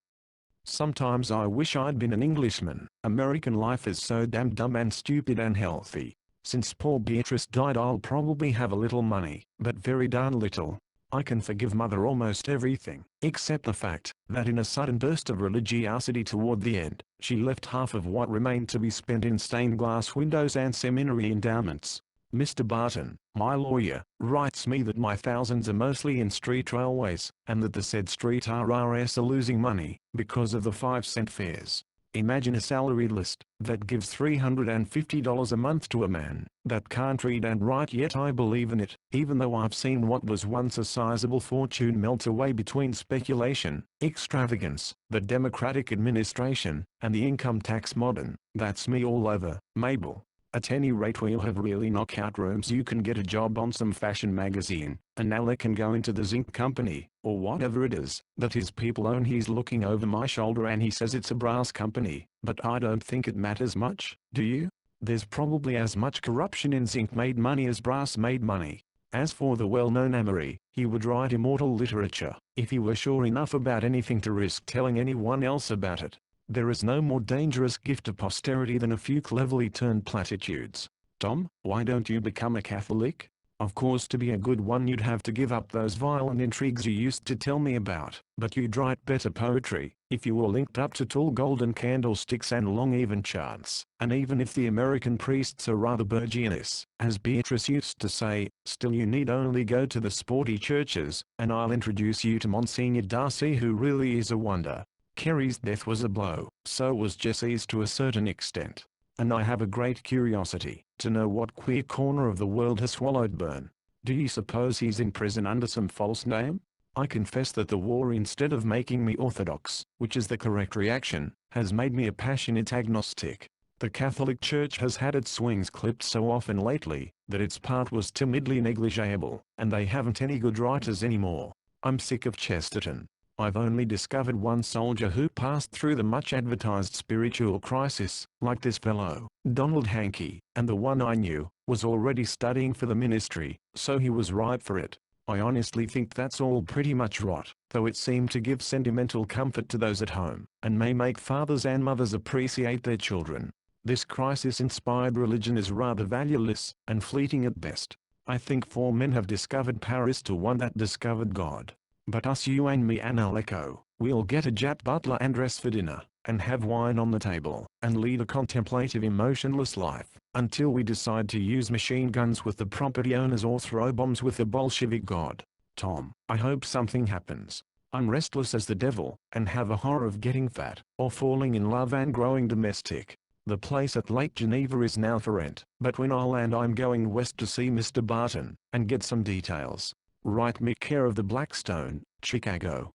Speaker 1: Sometimes I wish I'd been an Englishman. American life is so damn dumb and stupid and healthy. Since poor Beatrice died I'll probably have a little money, but very darn little. I can forgive Mother almost everything, except the fact that in a sudden burst of religiosity toward the end, she left half of what remained to be spent in stained glass windows and seminary endowments. Mr. Barton, my lawyer, writes me that my thousands are mostly in street railways, and that the said street RRS are losing money, because of the 5-cent fares. Imagine a salary list that gives $350 a month to a man that can't read and write, yet I believe in it, even though I've seen what was once a sizable fortune melt away between speculation, extravagance, the Democratic administration, and the income tax modern. That's me all over, Mabel. At any rate we'll have really knockout rooms. You can get a job on some fashion magazine, and Alec can go into the zinc company, or whatever it is, that his people own. He's looking over my shoulder and he says it's a brass company, but I don't think it matters much, do you? There's probably as much corruption in zinc made money as brass made money. As for the well-known Amory, he would write immortal literature, if he were sure enough about anything to risk telling anyone else about it. There is no more dangerous gift to posterity than a few cleverly turned platitudes. Tom, why don't you become a Catholic? Of course, to be a good one you'd have to give up those violent intrigues you used to tell me about, but you'd write better poetry, if you were linked up to tall golden candlesticks and long even chants. And even if the American priests are rather burgeonous, as Beatrice used to say, still you need only go to the sporty churches, and I'll introduce you to Monsignor Darcy, who really is a wonder. Kerry's death was a blow, so was Jessie's to a certain extent. And I have a great curiosity to know what queer corner of the world has swallowed Byrne. Do you suppose he's in prison under some false name? I confess that the war, instead of making me orthodox, which is the correct reaction, has made me a passionate agnostic. The Catholic Church has had its swings clipped so often lately, that its part was timidly negligible, and they haven't any good writers anymore. I'm sick of Chesterton. I've only discovered one soldier who passed through the much-advertised spiritual crisis, like this fellow, Donald Hankey, and the one I knew, was already studying for the ministry, so he was ripe for it. I honestly think that's all pretty much rot, though it seemed to give sentimental comfort to those at home, and may make fathers and mothers appreciate their children. This crisis-inspired religion is rather valueless, and fleeting at best. I think 4 men have discovered Paris to 1 that discovered God. But us, you and me and Aleko, we'll get a Jap butler and dress for dinner, and have wine on the table, and lead a contemplative emotionless life, until we decide to use machine guns with the property owners or throw bombs with the Bolshevik God. Tom, I hope something happens. I'm restless as the devil, and have a horror of getting fat, or falling in love and growing domestic. The place at Lake Geneva is now for rent, but when I land I'm going west to see Mr. Barton, and get some details. Write me care of the Blackstone, Chicago.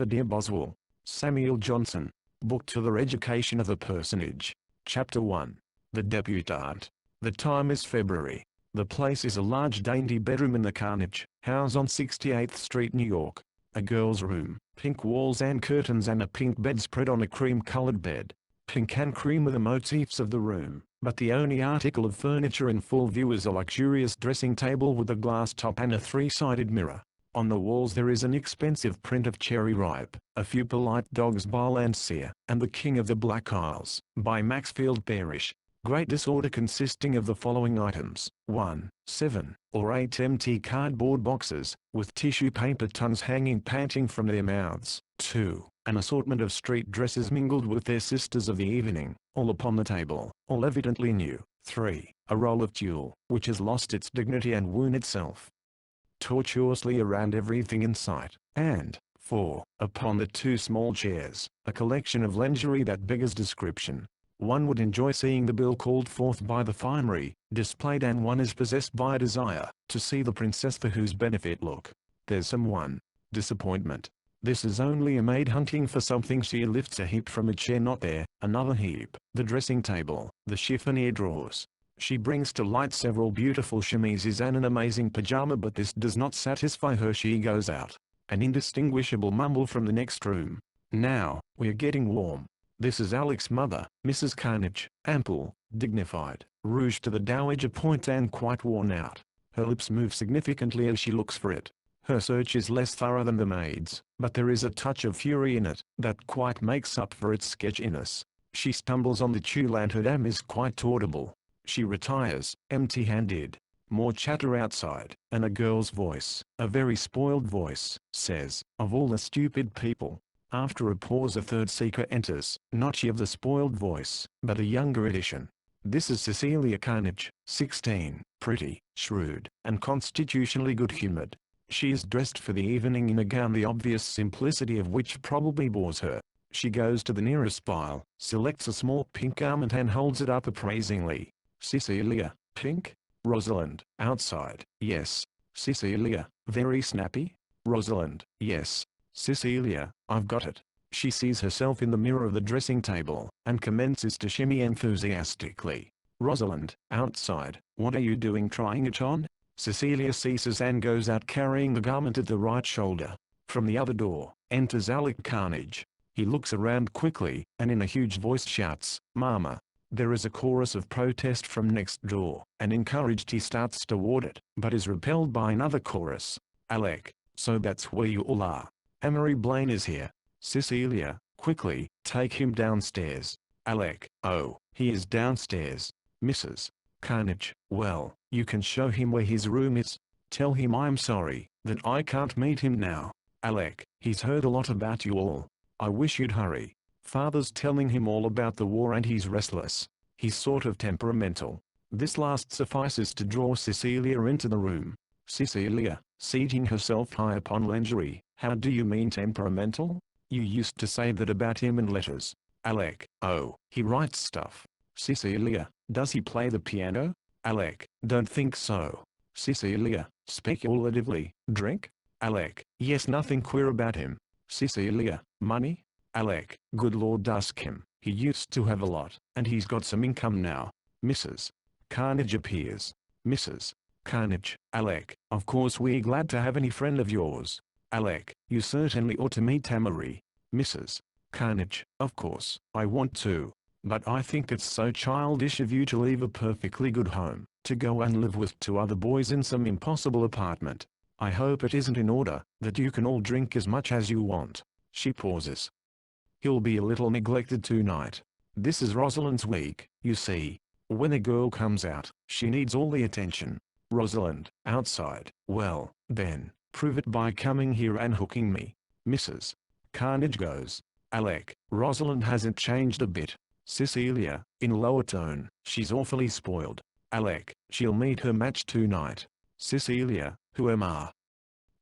Speaker 1: Dear Boswell. Samuel Johnson. Book to the Education of a Personage. Chapter 1. The Debutante. The time is February. The place is a large dainty bedroom in the Carnegie House on 68th Street, New York. A girl's room, pink walls and curtains and a pink bedspread on a cream-colored bed. Pink and cream are the motifs of the room, but the only article of furniture in full view is a luxurious dressing table with a glass top and a 3-sided mirror. On the walls there is an expensive print of Cherry Ripe, A Few Polite Dogs by Landseer, and The King of the Black Isles, by Maxfield Parrish. Great disorder consisting of the following items: 1, 7 or 8 empty cardboard boxes, with tissue paper tons hanging panting from their mouths. 2. An assortment of street dresses mingled with their sisters of the evening, all upon the table, all evidently new. 3. A roll of tulle, which has lost its dignity and wound itself tortuously around everything in sight. And 4. Upon the 2 small chairs, a collection of lingerie that beggars description. One would enjoy seeing the bill called forth by the finery displayed, and one is possessed by a desire to see the princess for whose benefit look. There's some disappointment. This is only a maid hunting for something. She lifts a heap from a chair. Not there. Another heap. The dressing table, the chiffonier drawers. She brings to light several beautiful chemises and an amazing pajama, but this does not satisfy her. She goes out. An indistinguishable mumble from the next room. Now, we're getting warm. This is Alec's mother, Mrs. Carnegie, ample, dignified, rouged to the dowager point and quite worn out. Her lips move significantly as she looks for it. Her search is less thorough than the maid's, but there is a touch of fury in it that quite makes up for its sketchiness. She stumbles on the tulle and her dam is quite audible. She retires, empty-handed. More chatter outside, and a girl's voice, a very spoiled voice, says, "Of all the stupid people." After a pause a third seeker enters, not she of the spoiled voice, but a younger edition. This is Cecilia Carnegie, 16, pretty, shrewd, and constitutionally good-humored. She is dressed for the evening in a gown the obvious simplicity of which probably bores her. She goes to the nearest pile, selects a small pink garment and holds it up appraisingly. Cecilia, pink? Rosalind, outside, yes. Cecilia, very snappy? Rosalind, yes. Cecilia, I've got it. She sees herself in the mirror of the dressing table, and commences to shimmy enthusiastically. Rosalind, outside, what are you doing, trying it on? Cecilia ceases and goes out carrying the garment at the right shoulder. From the other door, enters Alec Carnegie. He looks around quickly, and in a huge voice shouts, "Mama!" There is a chorus of protest from next door, and encouraged he starts toward it, but is repelled by another chorus. "Alec, so that's where you all are. Amory Blaine is here." Cecilia, Quickly, take him downstairs. Alec, oh, he is downstairs. Mrs. Carnage, well, you can show him where his room is. Tell him I'm sorry, that I can't meet him now. Alec, he's heard a lot about you all. I wish you'd hurry. Father's telling him all about the war and he's restless. He's sort of temperamental. This last suffices to draw Cecilia into the room. Cecilia, seating herself high upon lingerie, how do you mean temperamental? You used to say that about him in letters. Alec, oh, he writes stuff. Cecilia, does he play the piano? Alec, don't think so. Cecilia, speculatively, drink? Alec, yes, nothing queer about him. Cecilia, money? Alec, good Lord, ask him. He used to have a lot, and he's got some income now. Mrs. Carnage appears. Mrs. Carnage, Alec, of course we're glad to have any friend of yours. Alec, you certainly ought to meet Amory. Mrs. Carnage, of course, I want to. But I think it's so childish of you to leave a perfectly good home, to go and live with 2 other boys in some impossible apartment. I hope it isn't in order, that you can all drink as much as you want. She pauses. He'll be a little neglected tonight. This is Rosalind's week, you see. When a girl comes out, she needs all the attention. Rosalind, outside, well, then, prove it by coming here and hooking me. Mrs. Carnage goes. Alec, Rosalind hasn't changed a bit. Cecilia, in lower tone, she's awfully spoiled. Alec, she'll meet her match tonight. Cecilia, who am I?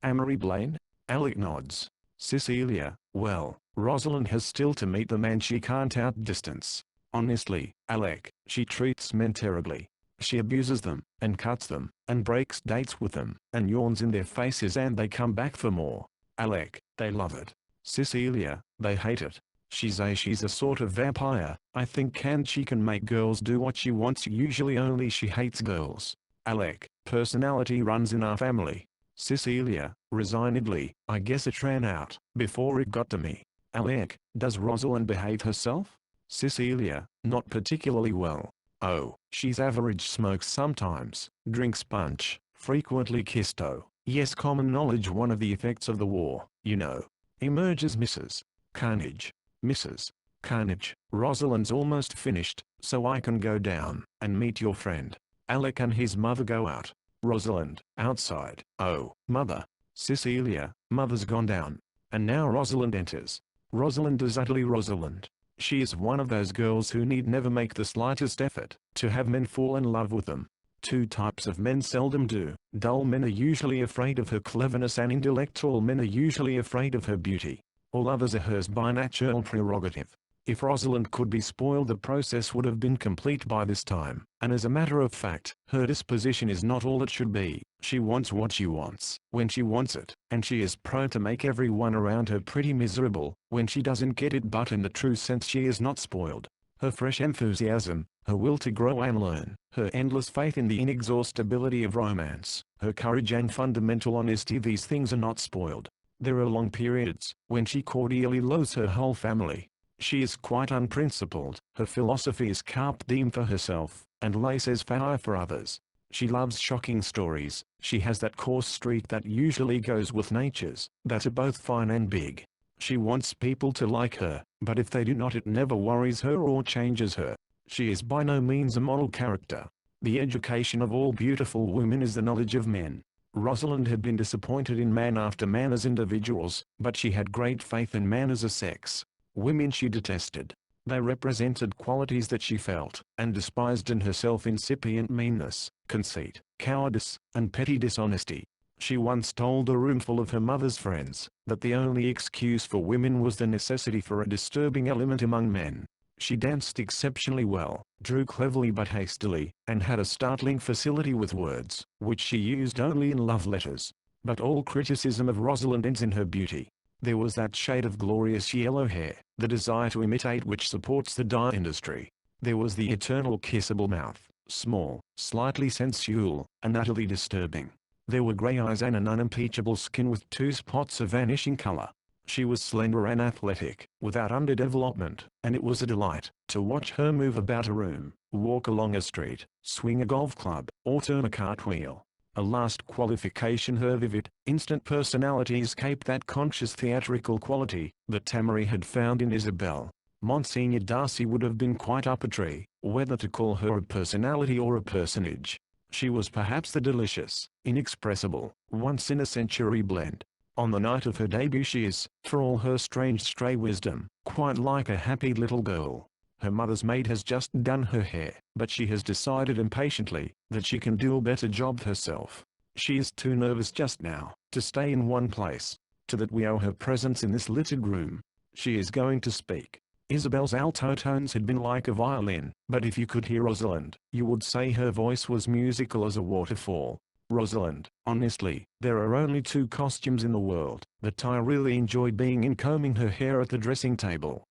Speaker 1: Amory Blaine? Alec nods. Cecilia, well, Rosalind has still to meet the man she can't outdistance. Honestly, Alec, she treats men terribly. She abuses them, and cuts them, and breaks dates with them, and yawns in their faces and they come back for more. Alec, they love it. Cecilia, they hate it. She's a sort of vampire, I think, and she can make girls do what she wants, usually only she hates girls. Alec, personality runs in our family. Cecilia, resignedly, I guess it ran out, before it got to me. Alec, does Rosalind behave herself? Cecilia, not particularly well. Oh, she's average, smokes sometimes, drinks punch, frequently kisto. Yes, common knowledge, one of the effects of the war, you know. Emerges Mrs. Carnage. Mrs. Carnage, Rosalind's almost finished, so I can go down and meet your friend. Alec and his mother go out. Rosalind, outside. Oh, mother. Cecilia, mother's gone down. And now Rosalind enters. Rosalind is utterly Rosalind. She is one of those girls who need never make the slightest effort to have men fall in love with them. 2 types of men seldom do. Dull men are usually afraid of her cleverness and intellectual men are usually afraid of her beauty. All others are hers by natural prerogative. If Rosalind could be spoiled, the process would have been complete by this time, and as a matter of fact, her disposition is not all it should be. She wants what she wants, when she wants it, and she is prone to make everyone around her pretty miserable, when she doesn't get it, but in the true sense she is not spoiled. Her fresh enthusiasm, her will to grow and learn, her endless faith in the inexhaustibility of romance, her courage and fundamental honesty, these things are not spoiled. There are long periods when she cordially loathes her whole family. She is quite unprincipled, her philosophy is carpe diem for herself, and laissez-faire for others. She loves shocking stories, she has that coarse streak that usually goes with natures that are both fine and big. She wants people to like her, but if they do not, it never worries her or changes her. She is by no means a model character. The education of all beautiful women is the knowledge of men. Rosalind had been disappointed in man after man as individuals, but she had great faith in man as a sex. Women she detested. They represented qualities that she felt and despised in herself: incipient meanness, conceit, cowardice, and petty dishonesty. She once told a roomful of her mother's friends that the only excuse for women was the necessity for a disturbing element among men. She danced exceptionally well, drew cleverly but hastily, and had a startling facility with words, which she used only in love letters. But all criticism of Rosalind ends in her beauty. There was that shade of glorious yellow hair, the desire to imitate which supports the dye industry. There was the eternal kissable mouth, small, slightly sensual, and utterly disturbing. There were gray eyes and an unimpeachable skin with 2 spots of vanishing color. She was slender and athletic, without underdevelopment, and it was a delight to watch her move about a room, walk along a street, swing a golf club, or turn a cartwheel. A last qualification: her vivid, instant personality escaped that conscious theatrical quality that Tamory had found in Isabel. Monsignor Darcy would have been quite up a tree, whether to call her a personality or a personage. She was perhaps the delicious, inexpressible, once-in-a-century blend. On the night of her debut she is, for all her strange stray wisdom, quite like a happy little girl. Her mother's maid has just done her hair, but she has decided impatiently that she can do a better job herself. She is too nervous just now to stay in one place. To that we owe her presence in this littered room. She is going to speak. Isabel's alto tones had been like a violin, but if you could hear Rosalind, you would say her voice was musical as a waterfall. Rosalind, honestly, there are only two costumes in the world that I really enjoy being in: combing her hair at the dressing table.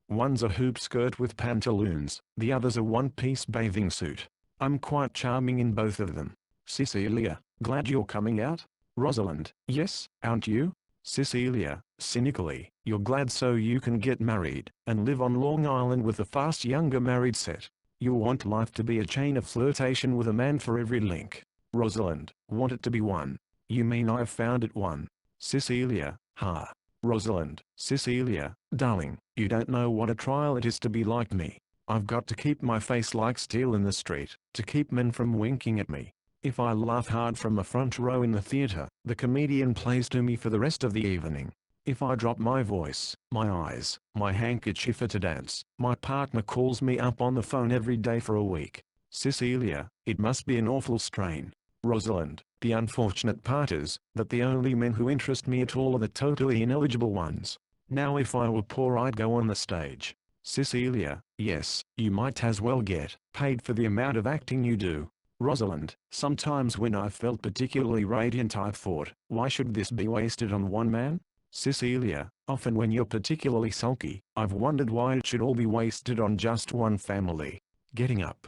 Speaker 1: One's a hoop skirt with pantaloons, the other's a one-piece bathing suit. I'm quite charming in both of them. Cecilia, glad you're coming out? Rosalind, yes, aren't you? Cecilia, cynically, you're glad so you can get married, and live on Long Island with a fast younger married set. You want life to be a chain of flirtation with a man for every link. Rosalind, want it to be one. You mean I've found it one? Cecilia, ha. Rosalind, Cecilia, darling, you don't know what a trial it is to be like me. I've got to keep my face like steel in the street, to keep men from winking at me. If I laugh hard from a front row in the theater, the comedian plays to me for the rest of the evening. If I drop my voice, my eyes, my handkerchief at a dance, my partner calls me up on the phone every day for a week. Cecilia, it must be an awful strain. Rosalind, the unfortunate part is that the only men who interest me at all are the totally ineligible ones. Now if I were poor I'd go on the stage. Cecilia, yes, you might as well get paid for the amount of acting you do. Rosalind, sometimes when I've felt particularly radiant I've thought, why should this be wasted on one man? Cecilia, often when you're particularly sulky, I've wondered why it should all be wasted on just one family. Getting up.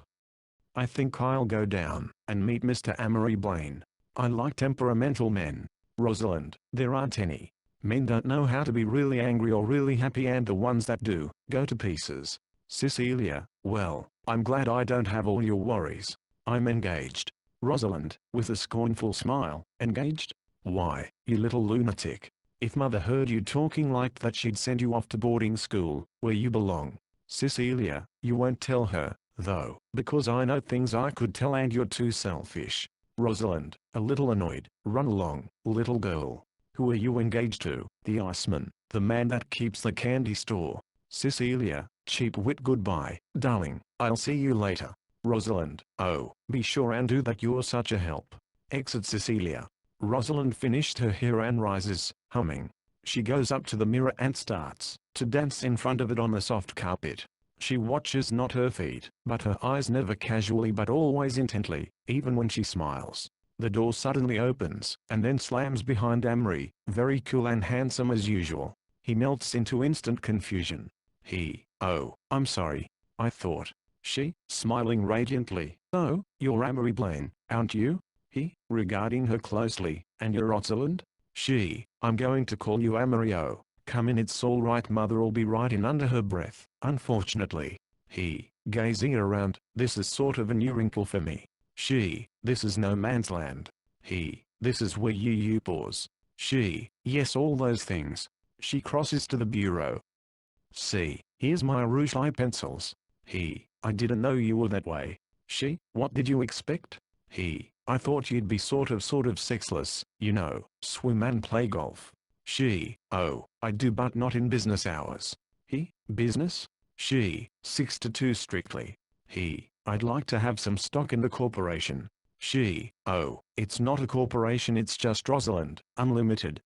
Speaker 1: I think I'll go down and meet Mr. Amory Blaine. I like temperamental men. Rosalind, there aren't any. Men don't know how to be really angry or really happy, and the ones that do, go to pieces. Cecilia, well, I'm glad I don't have all your worries. I'm engaged. Rosalind, with a scornful smile, engaged? Why, you little lunatic. If mother heard you talking like that she'd send you off to boarding school, where you belong. Cecilia, you won't tell her, though, because I know things I could tell and you're too selfish. Rosalind, a little annoyed, run along, little girl. Who are you engaged to? The iceman, the man that keeps the candy store. Cecilia, cheap wit, goodbye, darling, I'll see you later. Rosalind, oh, be sure and do that, you're such a help. Exit Cecilia. Rosalind finished her hair and rises, humming. She goes up to the mirror and starts to dance in front of it on the soft carpet. She watches not her feet, but her eyes, never casually but always intently, even when she smiles. The door suddenly opens, and then slams behind Amory, very cool and handsome as usual. He melts into instant confusion. Oh, I'm sorry. I thought. She, smiling radiantly, oh, you're Amory Blaine, aren't you? He, regarding her closely, and you're Rosalind? She, I'm going to call you Amory. Oh, come in, it's all right, mother'll be right in under her breath. Unfortunately. He, gazing around, this is sort of a new wrinkle for me. She, this is no man's land. He, this is where you pause. She, yes, all those things. She crosses to the bureau. See, here's my rouge eye pencils. He, I didn't know you were that way. She, what did you expect? He, I thought you'd be sort of sexless, you know, swim and play golf. She, oh, I do, but not in business hours. He, business? She, 6 to 2 strictly. He, I'd like to have some stock in the corporation. She, oh, it's not a corporation, it's just Rosalind, Unlimited.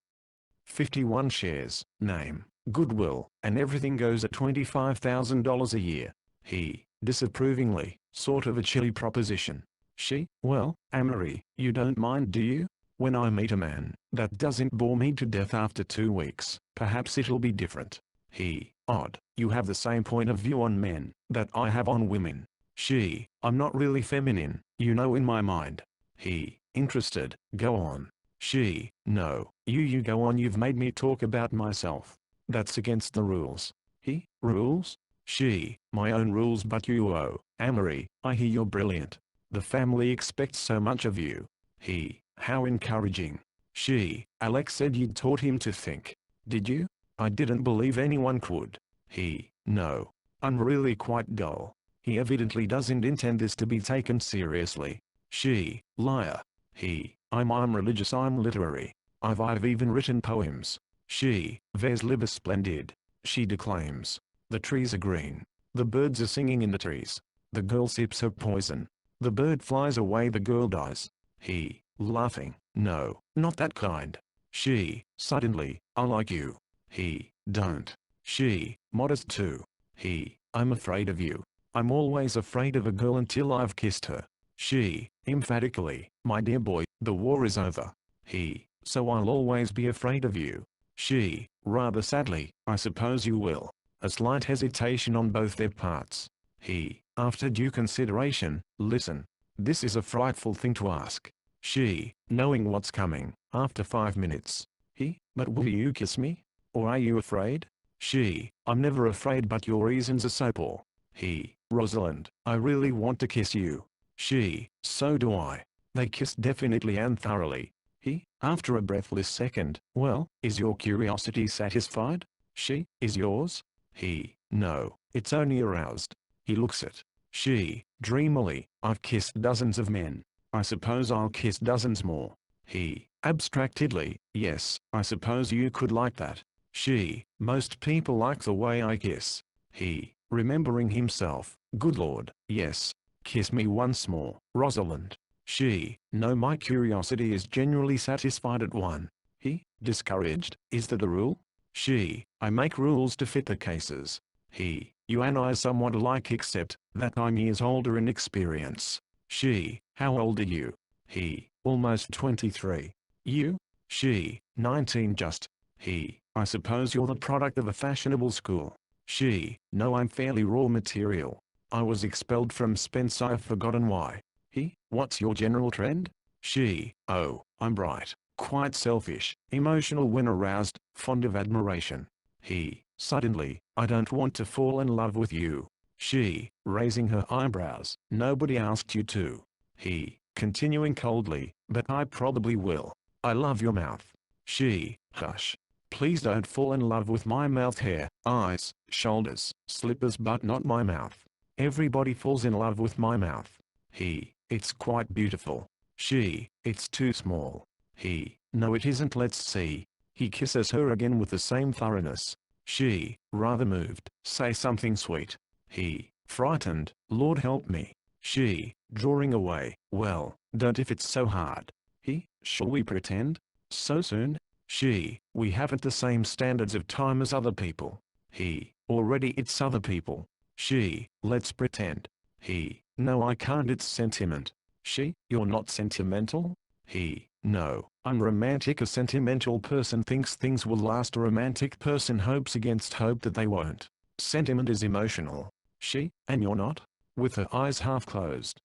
Speaker 1: 51 shares, name, goodwill, and everything goes at $25,000 a year. He, disapprovingly, sort of a chilly proposition. She, well, Amory, you don't mind, do you? When I meet a man that doesn't bore me to death after 2 weeks, perhaps it'll be different. He, odd, you have the same point of view on men that I have on women. She, I'm not really feminine, you know, in my mind. He, interested, go on. She, no, you go on, you've made me talk about myself. That's against the rules. He, rules? She, my own rules, but you, oh, Amory, I hear you're brilliant. The family expects so much of you. He, how encouraging. She, Alex said you'd taught him to think. Did you? I didn't believe anyone could. He, no. I'm really quite dull. He evidently doesn't intend this to be taken seriously. She, liar. He, I'm religious, I'm literary. I've even written poems. She, vers libre splendid. She declaims. The trees are green. The birds are singing in the trees. The girl sips her poison. The bird flies away, the girl dies. He, laughing, no, not that kind. She, suddenly, I like you. He, don't. She, modest too. He, I'm afraid of you. I'm always afraid of a girl until I've kissed her. She, emphatically, my dear boy, the war is over. He, so I'll always be afraid of you. She, rather sadly, I suppose you will. A slight hesitation on both their parts. He, after due consideration, listen. This is a frightful thing to ask. She, knowing what's coming, after 5 minutes. He, but will you kiss me? Or are you afraid? She, I'm never afraid, but your reasons are so poor. He, Rosalind, I really want to kiss you. She, so do I. They kissed definitely and thoroughly. He, after a breathless second, well, is your curiosity satisfied? She, is yours? He, no, it's only aroused. He looks at. She, dreamily, I've kissed dozens of men. I suppose I'll kiss dozens more. He, abstractedly, yes, I suppose you could like that. She, most people like the way I kiss. He, remembering himself, good Lord, yes. Kiss me once more, Rosalind. She, no, my curiosity is generally satisfied at one. He, discouraged, is that a rule? She, I make rules to fit the cases. He, you and I are somewhat alike except that I'm years older in experience. She, how old are you? He, almost 23. You? She, 19 just. He, I suppose you're the product of a fashionable school. She, no, I'm fairly raw material. I was expelled from Spence, I've forgotten why. He, what's your general trend? She, oh, I'm bright, quite selfish, emotional when aroused, fond of admiration. He, suddenly, I don't want to fall in love with you. She, raising her eyebrows, nobody asked you to. He, continuing coldly, but I probably will. I love your mouth. She, hush. Please don't fall in love with my mouth, hair, eyes, shoulders, slippers, but not my mouth. Everybody falls in love with my mouth. He, it's quite beautiful. She, it's too small. He, no it isn't, let's see. He kisses her again with the same thoroughness. She, rather moved, say something sweet. He, frightened, Lord help me. She, drawing away, well, don't if it's so hard. He, shall we pretend? So soon? She, we haven't the same standards of time as other people. He, already it's other people. She, let's pretend. He, no I can't, it's sentiment. She, you're not sentimental? He, no, I'm romantic. A sentimental person thinks things will last. A romantic person hopes against hope that they won't. Sentiment is emotional. She, and you're not? With her eyes half closed.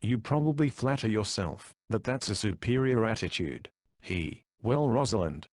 Speaker 1: You probably flatter yourself that that's a superior attitude. He, well Rosalind,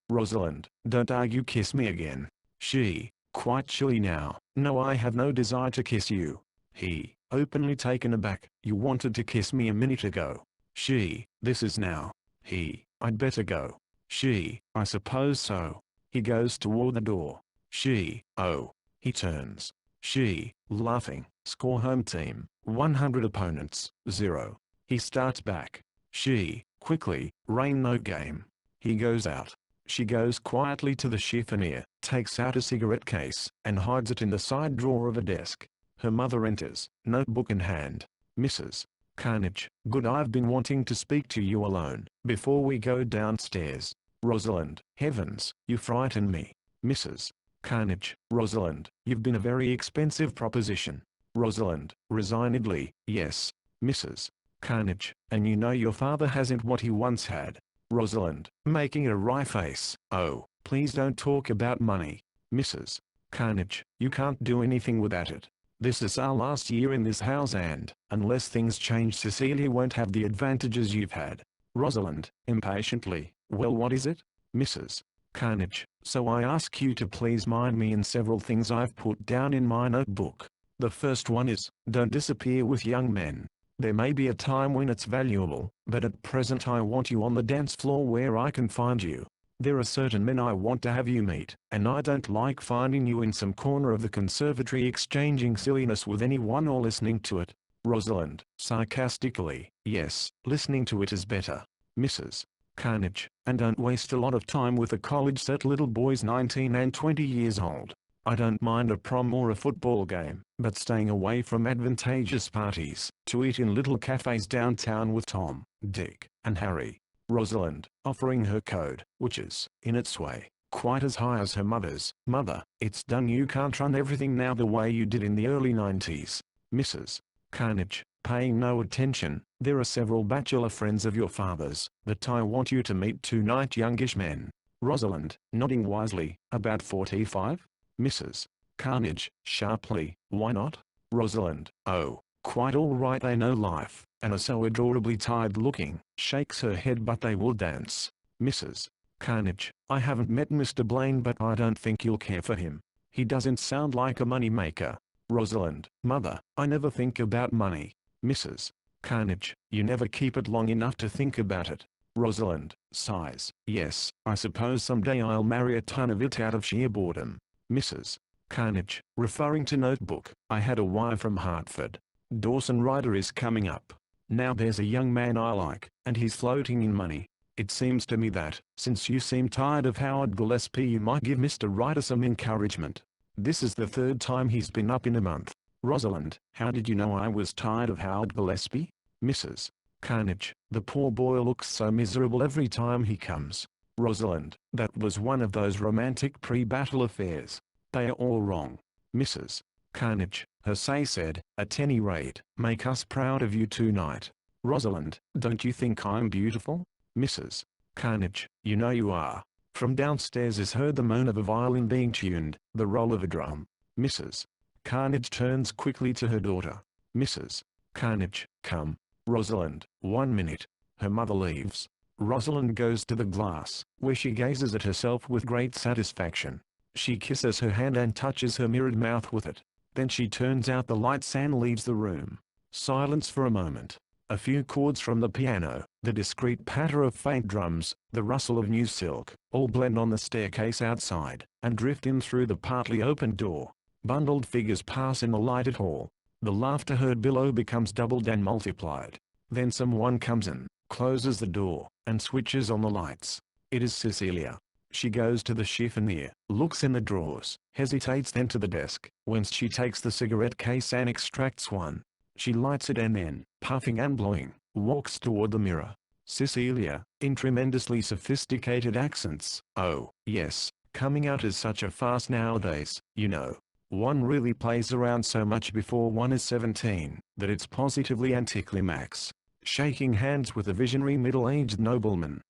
Speaker 1: don't argue, kiss me again. She, quite chilly now, no I have no desire to kiss you. He, openly taken aback, you wanted to kiss me a minute ago. She, this is now. He, I'd better go. She, I suppose so. He goes toward the door. She, oh. He turns. She, laughing, score home team, 100 opponents, 0. He starts back. She, quickly, rain no game. He goes out. She goes quietly to the chiffonier, takes out a cigarette case, and hides it in the side drawer of a desk. Her mother enters, notebook in hand. Mrs. Carnage, good, I've been wanting to speak to you alone, before we go downstairs. Rosalind, heavens, you frighten me. Mrs. Carnage, Rosalind, you've been a very expensive proposition. Rosalind, resignedly, yes. Mrs. Carnage, and you know your father hasn't what he once had. Rosalind, making a wry face, oh, please don't talk about money. Mrs. Carnage, you can't do anything without it. This is our last year in this house and, unless things change, Cecilia won't have the advantages you've had. Rosalind, impatiently, well what is it? Mrs. Carnage, so I ask you to please mind me in several things I've put down in my notebook. The first one is, don't disappear with young men. There may be a time when it's valuable, but at present I want you on the dance floor where I can find you. There are certain men I want to have you meet, and I don't like finding you in some corner of the conservatory exchanging silliness with anyone or listening to it. Rosalind, sarcastically, yes, listening to it is better. Mrs. Carnage, and don't waste a lot of time with a college-set little boys 19 and 20 years old. I don't mind a prom or a football game, but staying away from advantageous parties, to eat in little cafes downtown with Tom, Dick, and Harry. Rosalind, offering her code, which is, in its way, quite as high as her mother's. Mother, it's done. You can't run everything now the way you did in the early 90s. Mrs. Carnage, paying no attention, there are several bachelor friends of your father's, that I want you to meet tonight, youngish men. Rosalind, nodding wisely, about 45? Mrs. Carnage, sharply, why not? Rosalind, oh, quite all right, they know life, and are so adorably tired looking, shakes her head, but they will dance. Mrs. Carnage, I haven't met Mr. Blaine, but I don't think you'll care for him. He doesn't sound like a money maker. Rosalind, mother, I never think about money. Mrs. Carnage, you never keep it long enough to think about it. Rosalind, sighs, yes, I suppose someday I'll marry a ton of it out of sheer boredom. Mrs. Carnage, referring to notebook, I had a wire from Hartford. Dawson Ryder is coming up. Now there's a young man I like, and he's floating in money. It seems to me that, since you seem tired of Howard Gillespie, you might give Mr. Ryder some encouragement. This is the third time he's been up in a month. Rosalind, how did you know I was tired of Howard Gillespie? Mrs. Carnage, the poor boy looks so miserable every time he comes. Rosalind, that was one of those romantic pre-battle affairs. They are all wrong. Mrs. Carnage, Hersey said, at any rate, make us proud of you tonight. Rosalind, don't you think I'm beautiful? Mrs. Carnage, you know you are. From downstairs is heard the moan of a violin being tuned, the roll of a drum. Mrs. Carnage turns quickly to her daughter. Mrs. Carnage, come. Rosalind, 1 minute. Her mother leaves. Rosalind goes to the glass, where she gazes at herself with great satisfaction. She kisses her hand and touches her mirrored mouth with it. Then she turns out the lights and leaves the room. Silence for a moment. A few chords from the piano, the discreet patter of faint drums, the rustle of new silk, all blend on the staircase outside, and drift in through the partly opened door. Bundled figures pass in the lighted hall. The laughter heard below becomes doubled and multiplied. Then someone comes in, closes the door, and switches on the lights. It is Cecilia. She goes to the chiffonier, looks in the drawers, hesitates, then to the desk, whence she takes the cigarette case and extracts one. She lights it and then, puffing and blowing, walks toward the mirror. Cecilia, in tremendously sophisticated accents, oh, yes, coming out is such a farce nowadays, you know. One really plays around so much before one is 17, that it's positively anticlimax. Shaking hands with a visionary middle-aged nobleman.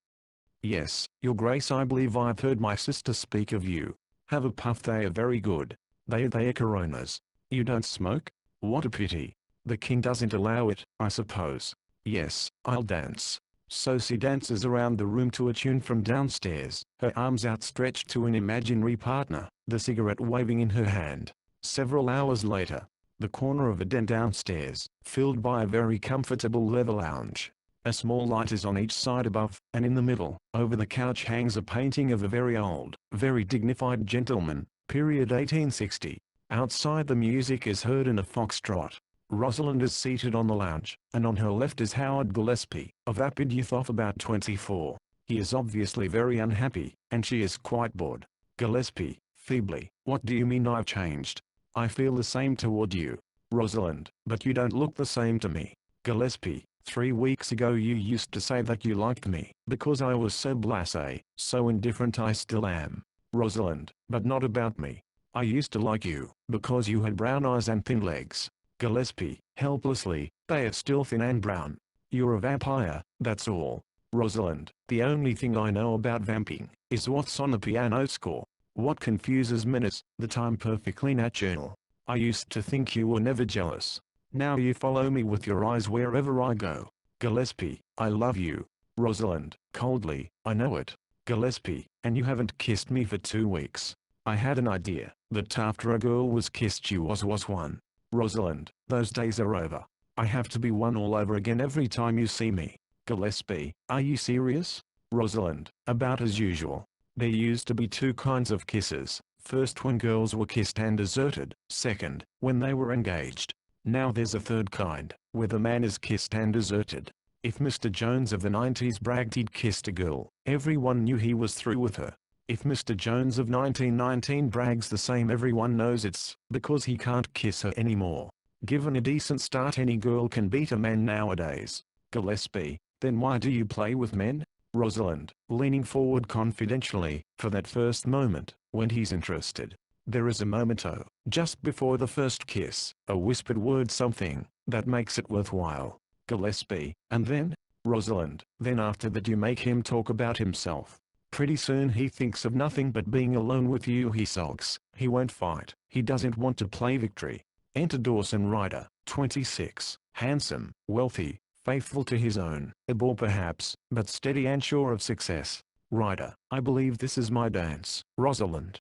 Speaker 1: Yes, Your Grace, I believe I've heard my sister speak of you. Have a puff, they are very good. They are Coronas. You don't smoke? What a pity. The king doesn't allow it, I suppose. Yes, I'll dance. So she dances around the room to a tune from downstairs, her arms outstretched to an imaginary partner, the cigarette waving in her hand. Several hours later, the corner of a den downstairs, filled by a very comfortable leather lounge. A small light is on each side above, and in the middle, over the couch, hangs a painting of a very old, very dignified gentleman, period 1860. Outside the music is heard in a foxtrot. Rosalind is seated on the lounge, and on her left is Howard Gillespie, a vapid youth of about 24. He is obviously very unhappy, and she is quite bored. Gillespie, feebly, what do you mean I've changed? I feel the same toward you. Rosalind, but you don't look the same to me. Gillespie, 3 weeks ago you used to say that you liked me, because I was so blasé, so indifferent. I still am. Rosalind, but not about me. I used to like you, because you had brown eyes and thin legs. Gillespie, helplessly, they are still thin and brown. You're a vampire, that's all. Rosalind, the only thing I know about vamping, is what's on the piano score. What confuses men is, that I'm perfectly natural. I used to think you were never jealous. Now you follow me with your eyes wherever I go. Gillespie, I love you. Rosalind, coldly, I know it. Gillespie, and you haven't kissed me for 2 weeks. I had an idea, that after a girl was kissed you was one. Rosalind, those days are over. I have to be one all over again every time you see me. Gillespie, are you serious? Rosalind, about as usual. There used to be two kinds of kisses. First when girls were kissed and deserted. Second, when they were engaged. Now there's a third kind, where the man is kissed and deserted. If Mr. Jones of the 90s bragged he'd kissed a girl, everyone knew he was through with her. If Mr. Jones of 1919 brags the same, everyone knows it's because he can't kiss her anymore. Given a decent start, any girl can beat a man nowadays. Gillespie, then why do you play with men? Rosalind, leaning forward confidentially, for that first moment, when he's interested. There is a moment, just before the first kiss, a whispered word, something that makes it worthwhile. Gillespie, and then? Rosalind, then after that you make him talk about himself. Pretty soon he thinks of nothing but being alone with you. He sulks, he won't fight, he doesn't want to play victory. Enter Dawson Ryder, 26, handsome, wealthy, faithful to his own, a bore perhaps, but steady and sure of success. Ryder, I believe this is my dance. Rosalind,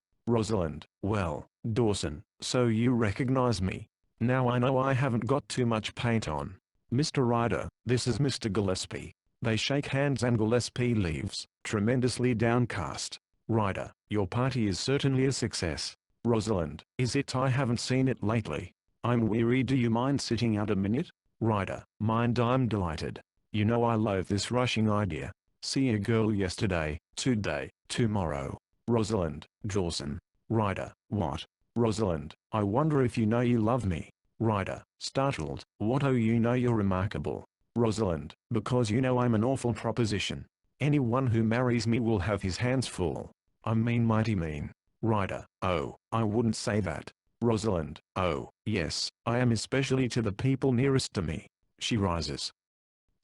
Speaker 1: well, Dawson, so you recognize me. Now I know I haven't got too much paint on. Mr. Ryder, this is Mr. Gillespie. They shake hands and Gillespie leaves, tremendously downcast. Ryder, your party is certainly a success. Rosalind, is it? I haven't seen it lately. I'm weary. Do you mind sitting out a minute? Ryder, mind? I'm delighted. You know I loathe this rushing idea. See a girl yesterday, today, tomorrow. Rosalind, Dawson. Ryder, what? Rosalind, I wonder if you know you love me. Ryder, startled, what? Oh, you know you're remarkable. Rosalind, because you know I'm an awful proposition. Anyone who marries me will have his hands full. I'm mean, mighty mean. Ryder, oh, I wouldn't say that. Rosalind, oh, yes, I am, especially to the people nearest to me. She rises.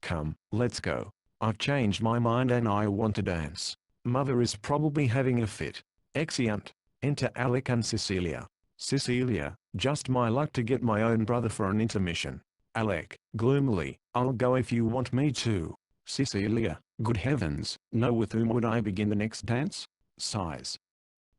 Speaker 1: Come, let's go. I've changed my mind and I want to dance. Mother is probably having a fit. Exeunt. Enter Alec and Cecilia. Cecilia, just my luck to get my own brother for an intermission. Alec, gloomily, I'll go if you want me to. Cecilia, good heavens, no, with whom would I begin the next dance? Sighs.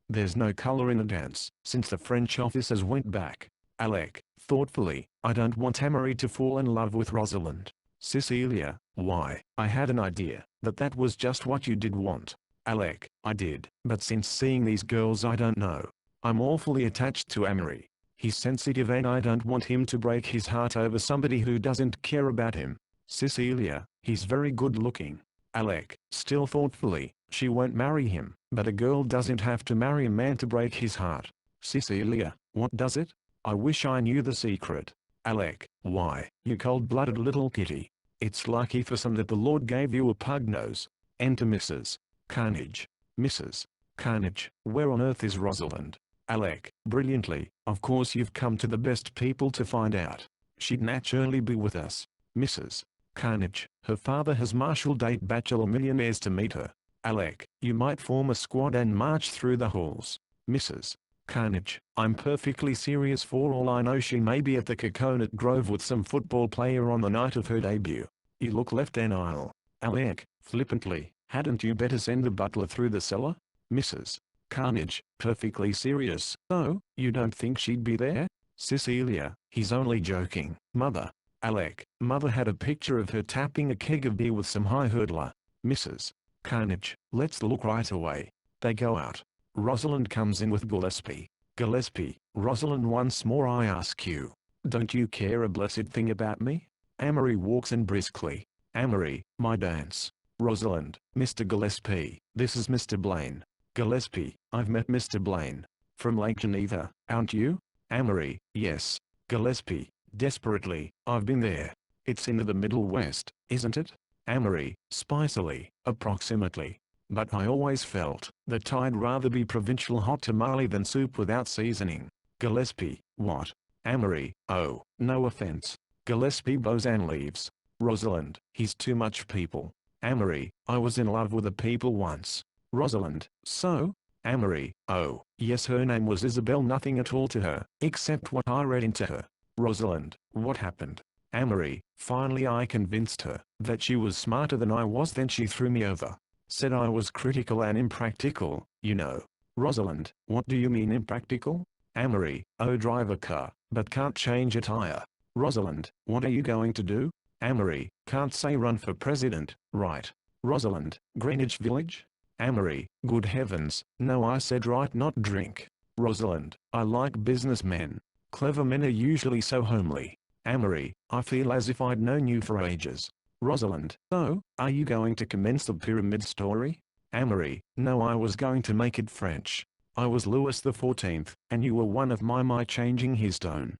Speaker 1: There's no color in a dance, since the French officers went back. Alec, thoughtfully, I don't want Amory to fall in love with Rosalind. Cecilia, why? I had an idea that was just what you did want. Alec, I did, but since seeing these girls I don't know. I'm awfully attached to Amory. He's sensitive and I don't want him to break his heart over somebody who doesn't care about him. Cecilia, he's very good looking. Alec, still thoughtfully, she won't marry him, but a girl doesn't have to marry a man to break his heart. Cecilia, what does it? I wish I knew the secret. Alec, why, you cold-blooded little kitty. It's lucky for some that the Lord gave you a pug nose. Enter Mrs. Carnage. Mrs. Carnage, where on earth is Rosalind? Alec, brilliantly, of course you've come to the best people to find out. She'd naturally be with us. Mrs. Carnage, her father has marshaled 8 bachelor millionaires to meet her. Alec, you might form a squad and march through the halls. Mrs. Carnage, I'm perfectly serious. For all I know she may be at the Coconut Grove with some football player on the night of her debut. You look left an aisle. Alec, flippantly, hadn't you better send the butler through the cellar? Mrs. Carnage, perfectly serious. Oh, you don't think she'd be there? Cecilia, he's only joking. Mother. Alec, mother had a picture of her tapping a keg of beer with some high hurdler. Mrs. Carnage, let's look right away. They go out. Rosalind comes in with Gillespie. Gillespie, Rosalind, once more I ask you, don't you care a blessed thing about me? Amory walks in briskly. Amory, my dance. Rosalind, Mr. Gillespie, this is Mr. Blaine. Gillespie, I've met Mr. Blaine. From Lake Geneva, aren't you? Amory, yes. Gillespie, desperately, I've been there. It's in the Middle West, isn't it? Amory, spicily, approximately. But I always felt that I'd rather be provincial hot tamale than soup without seasoning. Gillespie, what? Amory, oh, no offense. Gillespie bows and leaves. Rosalind, he's too much people. Amory, I was in love with a people once. Rosalind, so? Amory, oh, yes, her name was Isabel. Nothing at all to her, except what I read into her. Rosalind, what happened? Amory, finally I convinced her that she was smarter than I was. Then she threw me over. Said I was critical and impractical, you know. Rosalind, what do you mean impractical? Amory, oh, drive a car, but can't change a tire. Rosalind, what are you going to do? Amory, can't say run for president, right? Rosalind, Greenwich Village? Amory, good heavens, no, I said right, not drink. Rosalind, I like businessmen. Clever men are usually so homely. Amory, I feel as if I'd known you for ages. Rosalind, oh, are you going to commence the pyramid story? Amory, no, I was going to make it French. I was Louis XIV, and you were one of my changing his tone.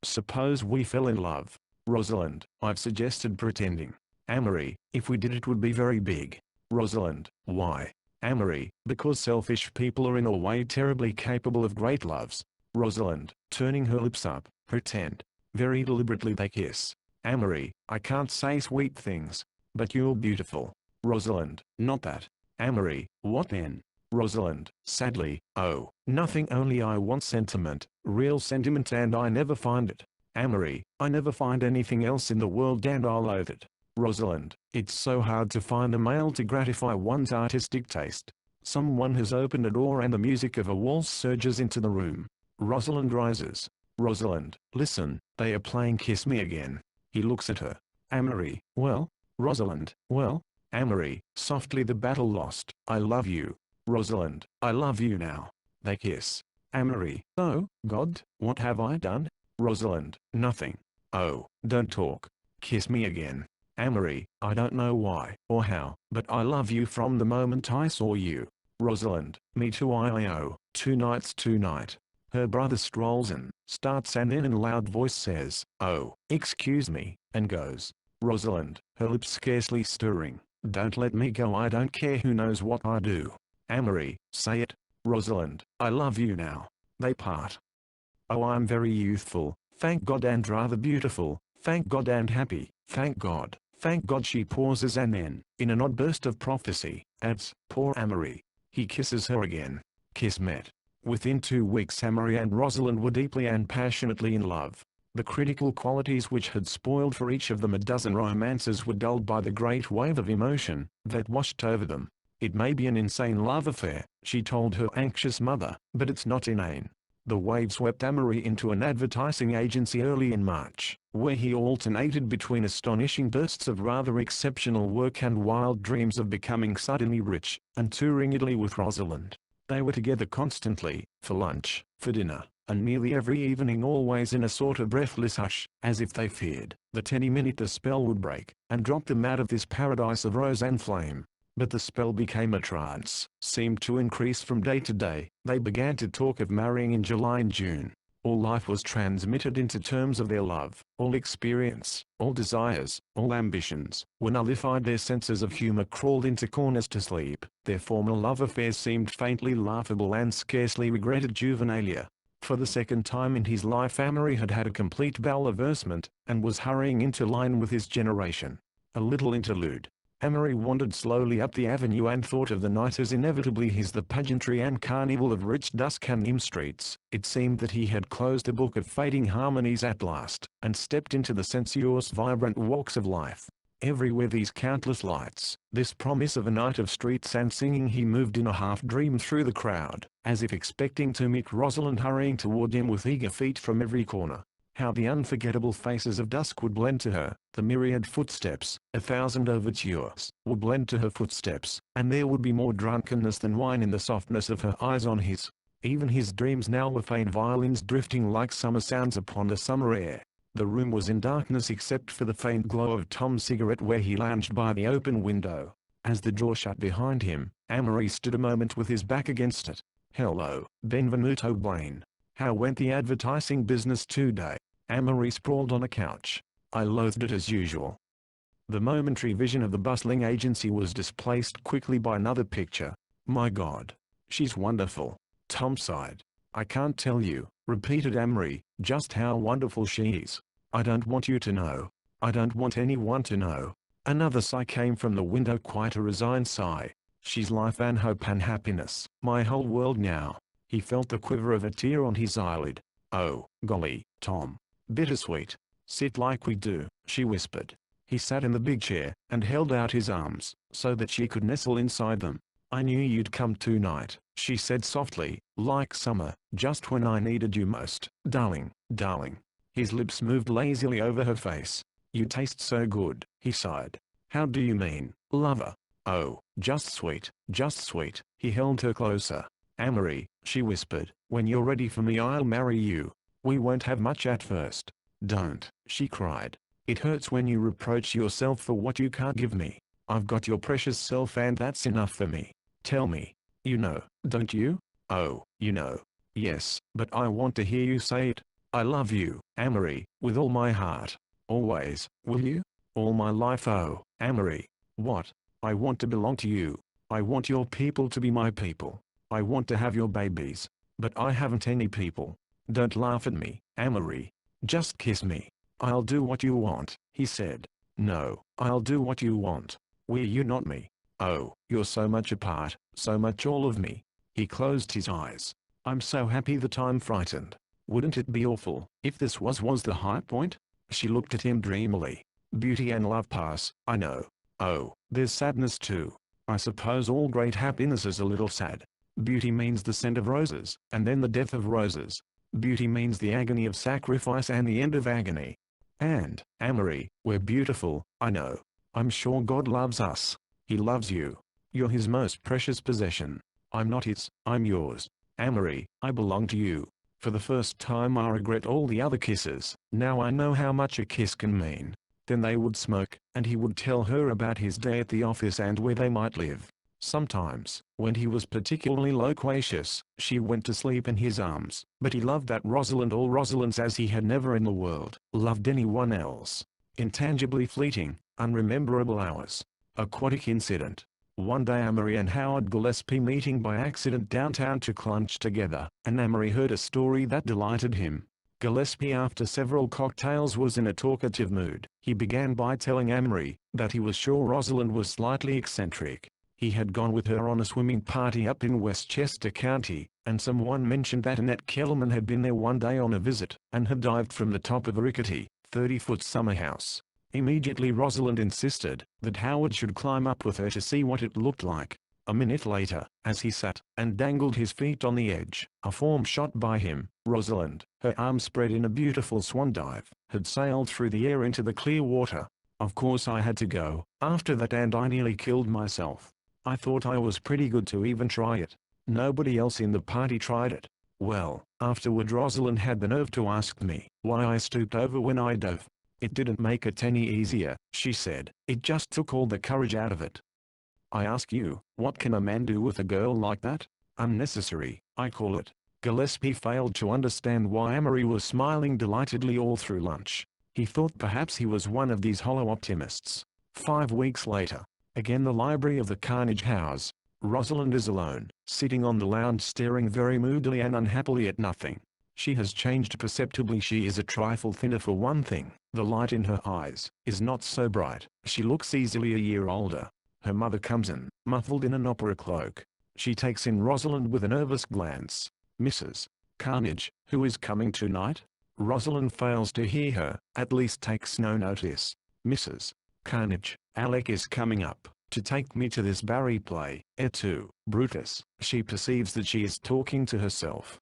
Speaker 1: Suppose we fell in love. Rosalind, I've suggested pretending. Amory, if we did it would be very big. Rosalind, why? Amory, because selfish people are in a way terribly capable of great loves. Rosalind, turning her lips up, pretend. Very deliberately they kiss. Amory, I can't say sweet things. But you're beautiful. Rosalind, not that. Amory, what then? Rosalind, sadly, oh, nothing, only I want sentiment, real sentiment, and I never find it. Amory, I never find anything else in the world and I loathe it. Rosalind, it's so hard to find a male to gratify one's artistic taste. Someone has opened a door and the music of a waltz surges into the room. Rosalind rises. Rosalind, listen, they are playing Kiss Me Again. He looks at her. Amory, well? Rosalind, well? Amory, softly, the battle lost, I love you. Rosalind, I love you now. They kiss. Amory, oh, God, what have I done? Rosalind, nothing. Oh, don't talk. Kiss me again. Amory, I don't know why or how, but I love you from the moment I saw you. Rosalind, me too. I 2 nights tonight. Her brother strolls in, starts, and then in a loud voice says, oh, excuse me, and goes. Rosalind, her lips scarcely stirring, don't let me go, I don't care who knows what I do. Amory, say it. Rosalind, I love you now. They part. Oh, I'm very youthful, thank God, and rather beautiful, thank God, and happy, thank God, thank God. She pauses and then, in an odd burst of prophecy, adds, poor Amory. He kisses her again. Kiss met. Within 2 weeks Amory and Rosalind were deeply and passionately in love. The critical qualities which had spoiled for each of them a dozen romances were dulled by the great wave of emotion that washed over them. It may be an insane love affair, she told her anxious mother, but it's not inane. The wave swept Amory into an advertising agency early in March, where he alternated between astonishing bursts of rather exceptional work and wild dreams of becoming suddenly rich, and touring Italy with Rosalind. They were together constantly, for lunch, for dinner, and nearly every evening, always in a sort of breathless hush, as if they feared that any minute the spell would break, and drop them out of this paradise of rose and flame. But the spell became a trance, seemed to increase from day to day. They began to talk of marrying in July and June. All life was transmitted into terms of their love, all experience, all desires, all ambitions, were nullified. Their senses of humor crawled into corners to sleep. Their former love affairs seemed faintly laughable and scarcely regretted juvenilia. For the second time in his life Amory had had a complete bouleversement, and was hurrying into line with his generation. A little interlude. Amory wandered slowly up the avenue and thought of the night as inevitably his, the pageantry and carnival of rich dusk and dim streets. It seemed that he had closed the book of fading harmonies at last, and stepped into the sensuous vibrant walks of life. Everywhere these countless lights, this promise of a night of streets and singing. He moved in a half-dream through the crowd, as if expecting to meet Rosalind hurrying toward him with eager feet from every corner. How the unforgettable faces of dusk would blend to her, the myriad footsteps, 1,000 overtures, would blend to her footsteps, and there would be more drunkenness than wine in the softness of her eyes on his. Even his dreams now were faint violins drifting like summer sounds upon the summer air. The room was in darkness except for the faint glow of Tom's cigarette where he lounged by the open window. As the door shut behind him, Amory stood a moment with his back against it. Hello, Benvenuto Blaine. How went the advertising business today? Amory sprawled on a couch. I loathed it as usual. The momentary vision of the bustling agency was displaced quickly by another picture. My God. She's wonderful. Tom sighed. I can't tell you, repeated Amory, just how wonderful she is. I don't want you to know. I don't want anyone to know. Another sigh came from the window, quite a resigned sigh. She's life and hope and happiness, my whole world now. He felt the quiver of a tear on his eyelid. Oh, golly, Tom. Bittersweet. Sit like we do, she whispered. He sat in the big chair, and held out his arms, so that she could nestle inside them. I knew you'd come tonight, she said softly, like summer, just when I needed you most, darling, darling. His lips moved lazily over her face. You taste so good, he sighed. How do you mean, lover? Oh, just sweet, just sweet. He held her closer. Amory, she whispered, when you're ready for me I'll marry you. We won't have much at first. Don't, she cried. It hurts when you reproach yourself for what you can't give me. I've got your precious self and that's enough for me. Tell me. You know, don't you? Oh, you know. Yes, but I want to hear you say it. I love you, Amory, with all my heart. Always, will you? All my life. Oh, Amory. What? I want to belong to you. I want your people to be my people. I want to have your babies. But I haven't any people. Don't laugh at me, Amory. Just kiss me. I'll do what you want, he said. No, I'll do what you want. We're you not me. Oh, you're so much a part, so much all of me. He closed his eyes. I'm so happy that I'm frightened. Wouldn't it be awful if this was the high point? She looked at him dreamily. Beauty and love pass, I know. Oh, there's sadness too. I suppose all great happiness is a little sad. Beauty means the scent of roses, and then the death of roses. Beauty means the agony of sacrifice and the end of agony. And, Amory, we're beautiful, I know. I'm sure God loves us. He loves you. You're his most precious possession. I'm not his, I'm yours. Amory, I belong to you. For the first time I regret all the other kisses. Now I know how much a kiss can mean. Then they would smoke, and he would tell her about his day at the office and where they might live. Sometimes, when he was particularly loquacious, she went to sleep in his arms. But he loved that Rosalind, all Rosalinds, as he had never in the world loved anyone else. Intangibly fleeting, unrememberable hours. Aquatic incident. One day Amory and Howard Gillespie meeting by accident downtown took lunch together, and Amory heard a story that delighted him. Gillespie, after several cocktails, was in a talkative mood. He began by telling Amory that he was sure Rosalind was slightly eccentric. He had gone with her on a swimming party up in Westchester County, and someone mentioned that Annette Kellerman had been there one day on a visit, and had dived from the top of a rickety, 30-foot summer house. Immediately Rosalind insisted that Howard should climb up with her to see what it looked like. A minute later, as he sat and dangled his feet on the edge, a form shot by him. Rosalind, her arms spread in a beautiful swan dive, had sailed through the air into the clear water. Of course I had to go after that, and I nearly killed myself. I thought I was pretty good to even try it. Nobody else in the party tried it. Well, afterward Rosalind had the nerve to ask me why I stooped over when I dove. It didn't make it any easier, she said. It just took all the courage out of it. I ask you, what can a man do with a girl like that? Unnecessary, I call it. Gillespie failed to understand why Amory was smiling delightedly all through lunch. He thought perhaps he was one of these hollow optimists. 5 weeks later. Again, the library of the Carnage House. Rosalind is alone, sitting on the lounge staring very moodily and unhappily at nothing. She has changed perceptibly. She is a trifle thinner for one thing. The light in her eyes is not so bright. She looks easily a year older. Her mother comes in, muffled in an opera cloak. She takes in Rosalind with a nervous glance. Mrs. Carnage, who is coming tonight? Rosalind fails to hear her, at least takes no notice. Mrs. Carnage, Alec is coming up to take me to this Barry play. Et Brutus. She perceives that she is talking to herself.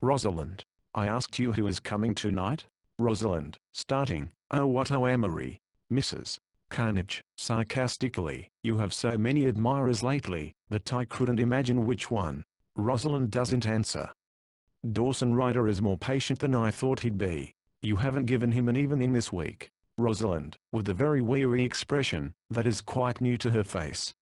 Speaker 1: Rosalind, I asked you who is coming tonight? Rosalind, starting, oh what, oh Amory. Mrs. Carnage, sarcastically, you have so many admirers lately, that I couldn't imagine which one. Rosalind doesn't answer. Dawson Ryder is more patient than I thought he'd be. You haven't given him an evening this week. Rosalind, with a very weary expression, that is quite new to her face.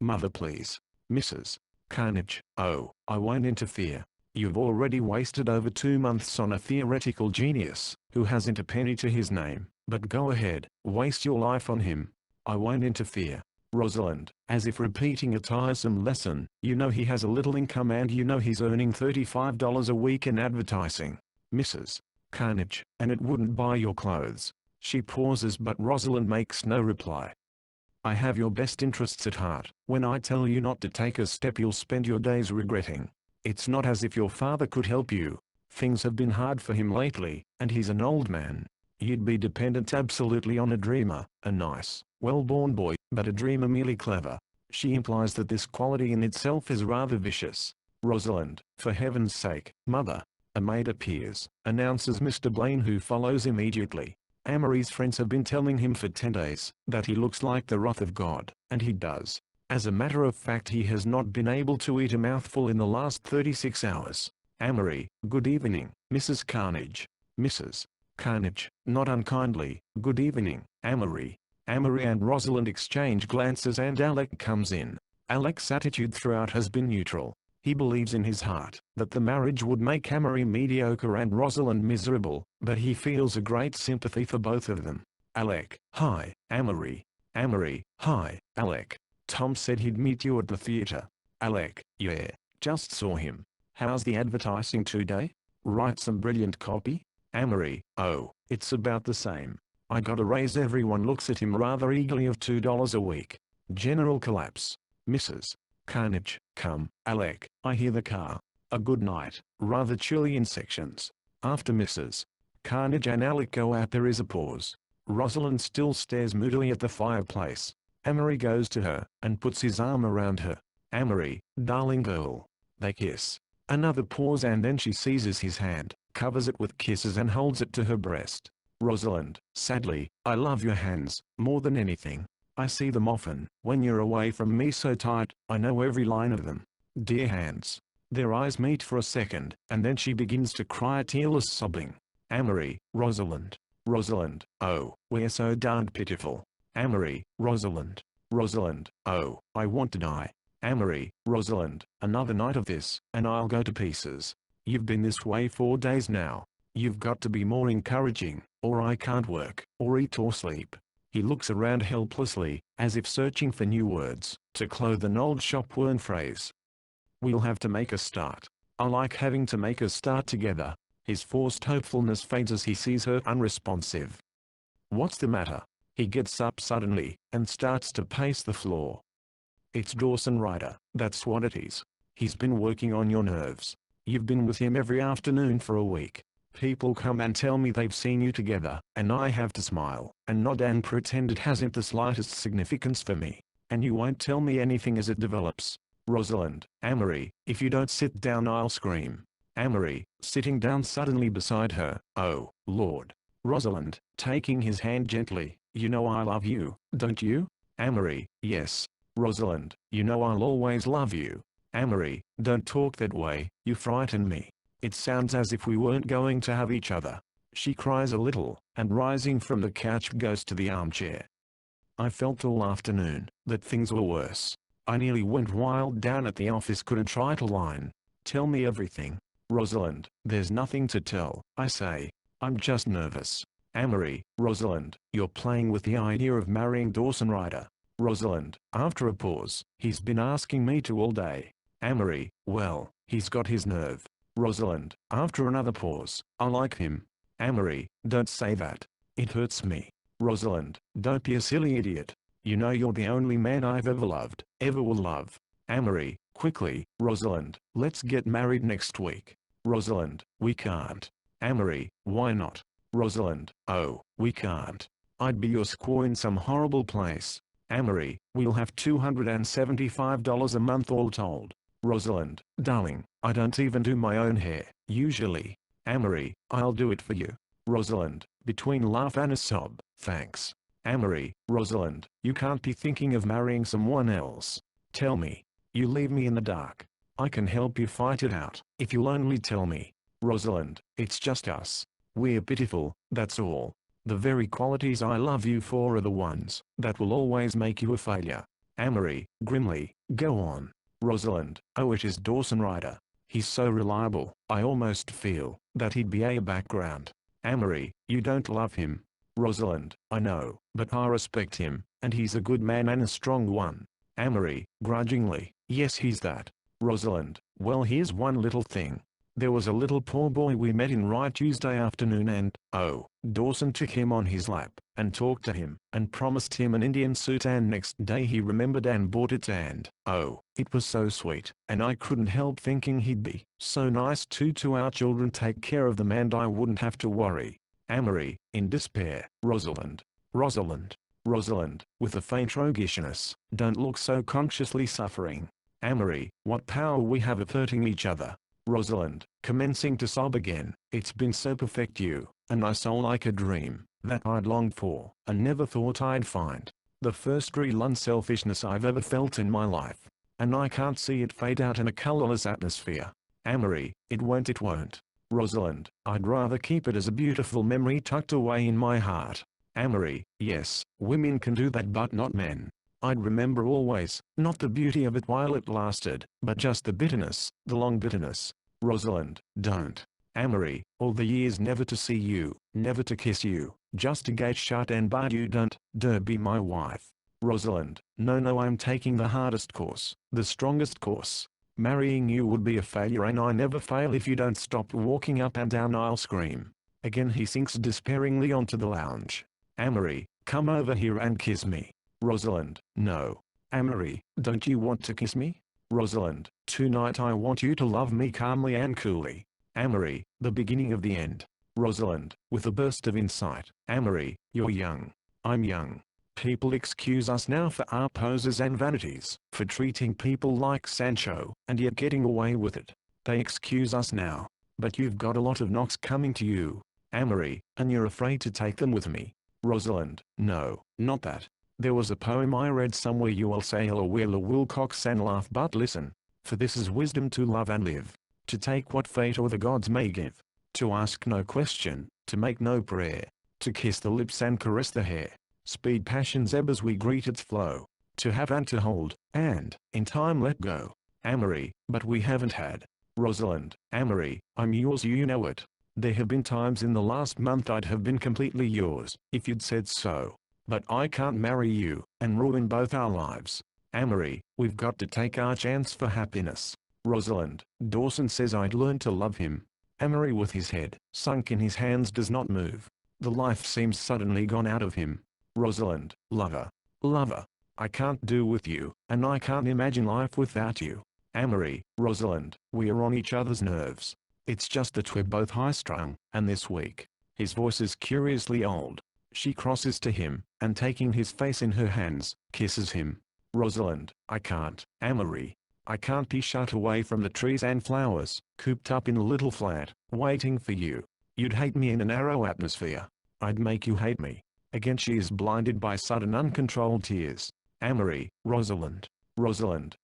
Speaker 1: Mother please. Mrs. Carnage, oh, I won't interfere. You've already wasted over 2 months on a theoretical genius, who hasn't a penny to his name, but go ahead, waste your life on him. I won't interfere. Rosalind, as if repeating a tiresome lesson, you know he has a little income and you know he's earning $35 a week in advertising. Mrs. Carnage, and it wouldn't buy your clothes. She pauses, but Rosalind makes no reply. I have your best interests at heart. When I tell you not to take a step you'll spend your days regretting. It's not as if your father could help you. Things have been hard for him lately, and he's an old man. You'd be dependent absolutely on a dreamer, a nice, well-born boy, but a dreamer merely clever. She implies that this quality in itself is rather vicious. Rosalind, for heaven's sake, mother. A maid appears, announces Mr. Blaine, who follows immediately. Amory's friends have been telling him for 10 days that he looks like the wrath of God, and he does. As a matter of fact, he has not been able to eat a mouthful in the last 36 hours. Amory, good evening, Mrs. Carnage. Mrs. Carnage, not unkindly, good evening, Amory. Amory and Rosalind exchange glances and Alec comes in. Alec's attitude throughout has been neutral. He believes in his heart that the marriage would make Amory mediocre and Rosalind miserable, but he feels a great sympathy for both of them. Alec, hi, Amory. Amory, hi, Alec. Tom said he'd meet you at the theater. Alec, yeah, just saw him. How's the advertising today? Write some brilliant copy? Amory, oh, it's about the same. I got a raise. Everyone looks at him rather eagerly of $2 a week. General collapse. Mrs. Carnage, come. Alec, I hear the car. A good night. Rather chilly in sections. After Mrs. Carnage and Alec go out, there is a pause. Rosalind still stares moodily at the fireplace. Amory goes to her and puts his arm around her. Amory, darling girl. They kiss. Another pause, and then she seizes his hand, covers it with kisses and holds it to her breast. Rosalind, sadly, I love your hands more than anything. I see them often when you're away from me, so tight, I know every line of them. Dear hands. Their eyes meet for a second, and then she begins to cry, tearless sobbing. Amory, Rosalind. Rosalind, oh, we're so darned pitiful. Amory, Rosalind. Rosalind, oh, I want to die. Amory, Rosalind, another night of this, and I'll go to pieces. You've been this way 4 days now. You've got to be more encouraging, or I can't work, or eat or sleep. He looks around helplessly, as if searching for new words to clothe an old shop-worn phrase. We'll have to make a start. I like having to make a start together. His forced hopefulness fades as he sees her unresponsive. What's the matter? He gets up suddenly, and starts to pace the floor. It's Dawson Ryder, that's what it is. He's been working on your nerves. You've been with him every afternoon for a week. People come and tell me they've seen you together, and I have to smile and nod and pretend it hasn't the slightest significance for me. And you won't tell me anything as it develops. Rosalind, Amory, if you don't sit down I'll scream. Amory, sitting down suddenly beside her, oh, Lord. Rosalind, taking his hand gently, you know I love you, don't you? Amory, yes. Rosalind, you know I'll always love you. Amory, don't talk that way, you frighten me. It sounds as if we weren't going to have each other. She cries a little, and rising from the couch goes to the armchair. I felt all afternoon that things were worse. I nearly went wild down at the office, couldn't try to line. Tell me everything. Rosalind, there's nothing to tell, I say. I'm just nervous. Amory, Rosalind, you're playing with the idea of marrying Dawson Ryder. Rosalind, after a pause, he's been asking me to all day. Amory, well, he's got his nerve. Rosalind, after another pause, I like him. Amory, don't say that. It hurts me. Rosalind, don't be a silly idiot. You know you're the only man I've ever loved, ever will love. Amory, quickly, Rosalind, let's get married next week. Rosalind, we can't. Amory, why not? Rosalind, oh, we can't. I'd be your squaw in some horrible place. Amory, we'll have $275 a month all told. Rosalind, darling, I don't even do my own hair, usually. Amory, I'll do it for you. Rosalind, between laugh and a sob, thanks. Amory, Rosalind, you can't be thinking of marrying someone else. Tell me. You leave me in the dark. I can help you fight it out, if you'll only tell me. Rosalind, it's just us. We're pitiful, that's all. The very qualities I love you for are the ones that will always make you a failure. Amory, grimly, go on. Rosalind, oh, it is Dawson Ryder. He's so reliable, I almost feel that he'd be a background. Amory, you don't love him. Rosalind, I know, but I respect him, and he's a good man and a strong one. Amory, grudgingly, yes, he's that. Rosalind, well, here's one little thing. There was a little poor boy we met in Rye Tuesday afternoon and, oh, Dawson took him on his lap, and talked to him, and promised him an Indian suit, and next day he remembered and bought it, and, oh, it was so sweet, and I couldn't help thinking he'd be so nice too to our children, take care of them, and I wouldn't have to worry. Amory, in despair, Rosalind. Rosalind. Rosalind, with a faint roguishness, don't look so consciously suffering. Amory, what power we have of hurting each other. Rosalind, commencing to sob again. It's been so perfect you, and I saw like a dream, that I'd longed for, and never thought I'd find. The first real unselfishness I've ever felt in my life. And I can't see it fade out in a colorless atmosphere. Amory, it won't. Rosalind, I'd rather keep it as a beautiful memory tucked away in my heart. Amory, yes, women can do that but not men. I'd remember always, not the beauty of it while it lasted, but just the bitterness, the long bitterness. Rosalind, don't. Amory, all the years never to see you, never to kiss you, just to gate shut and bar you don't dare be my wife. Rosalind, no I'm taking the hardest course, the strongest course. Marrying you would be a failure and I never fail if you don't stop walking up and down I'll scream. Again he sinks despairingly onto the lounge. Amory, come over here and kiss me. Rosalind, no. Amory, don't you want to kiss me? Rosalind, tonight I want you to love me calmly and coolly. Amory, the beginning of the end. Rosalind, with a burst of insight. Amory, you're young. I'm young. People excuse us now for our poses and vanities, for treating people like Sancho, and yet getting away with it. They excuse us now. But you've got a lot of knocks coming to you, Amory, and you're afraid to take them with me. Rosalind, no, not that. There was a poem I read somewhere you will say hello Wheeler Wilcox and laugh but listen. For this is wisdom to love and live. To take what fate or the gods may give. To ask no question, to make no prayer. To kiss the lips and caress the hair. Speed passion's ebb as we greet its flow. To have and to hold, and, in time let go. Amory, but we haven't had. Rosalind, Amory, I'm yours you know it. There have been times in the last month I'd have been completely yours, if you'd said so. But I can't marry you, and ruin both our lives. Amory, we've got to take our chance for happiness. Rosalind, Dawson says I'd learn to love him. Amory with his head sunk in his hands does not move. The life seems suddenly gone out of him. Rosalind, lover, I can't do with you, and I can't imagine life without you. Amory, Rosalind, we are on each other's nerves. It's just that we're both high-strung, and this week. His voice is curiously old. She crosses to him, and taking his face in her hands, kisses him. Rosalind, I can't. Amory, I can't be shut away from the trees and flowers, cooped up in a little flat, waiting for you. You'd hate me in a narrow atmosphere. I'd make you hate me. Again she is blinded by sudden uncontrolled tears. Amory, Rosalind,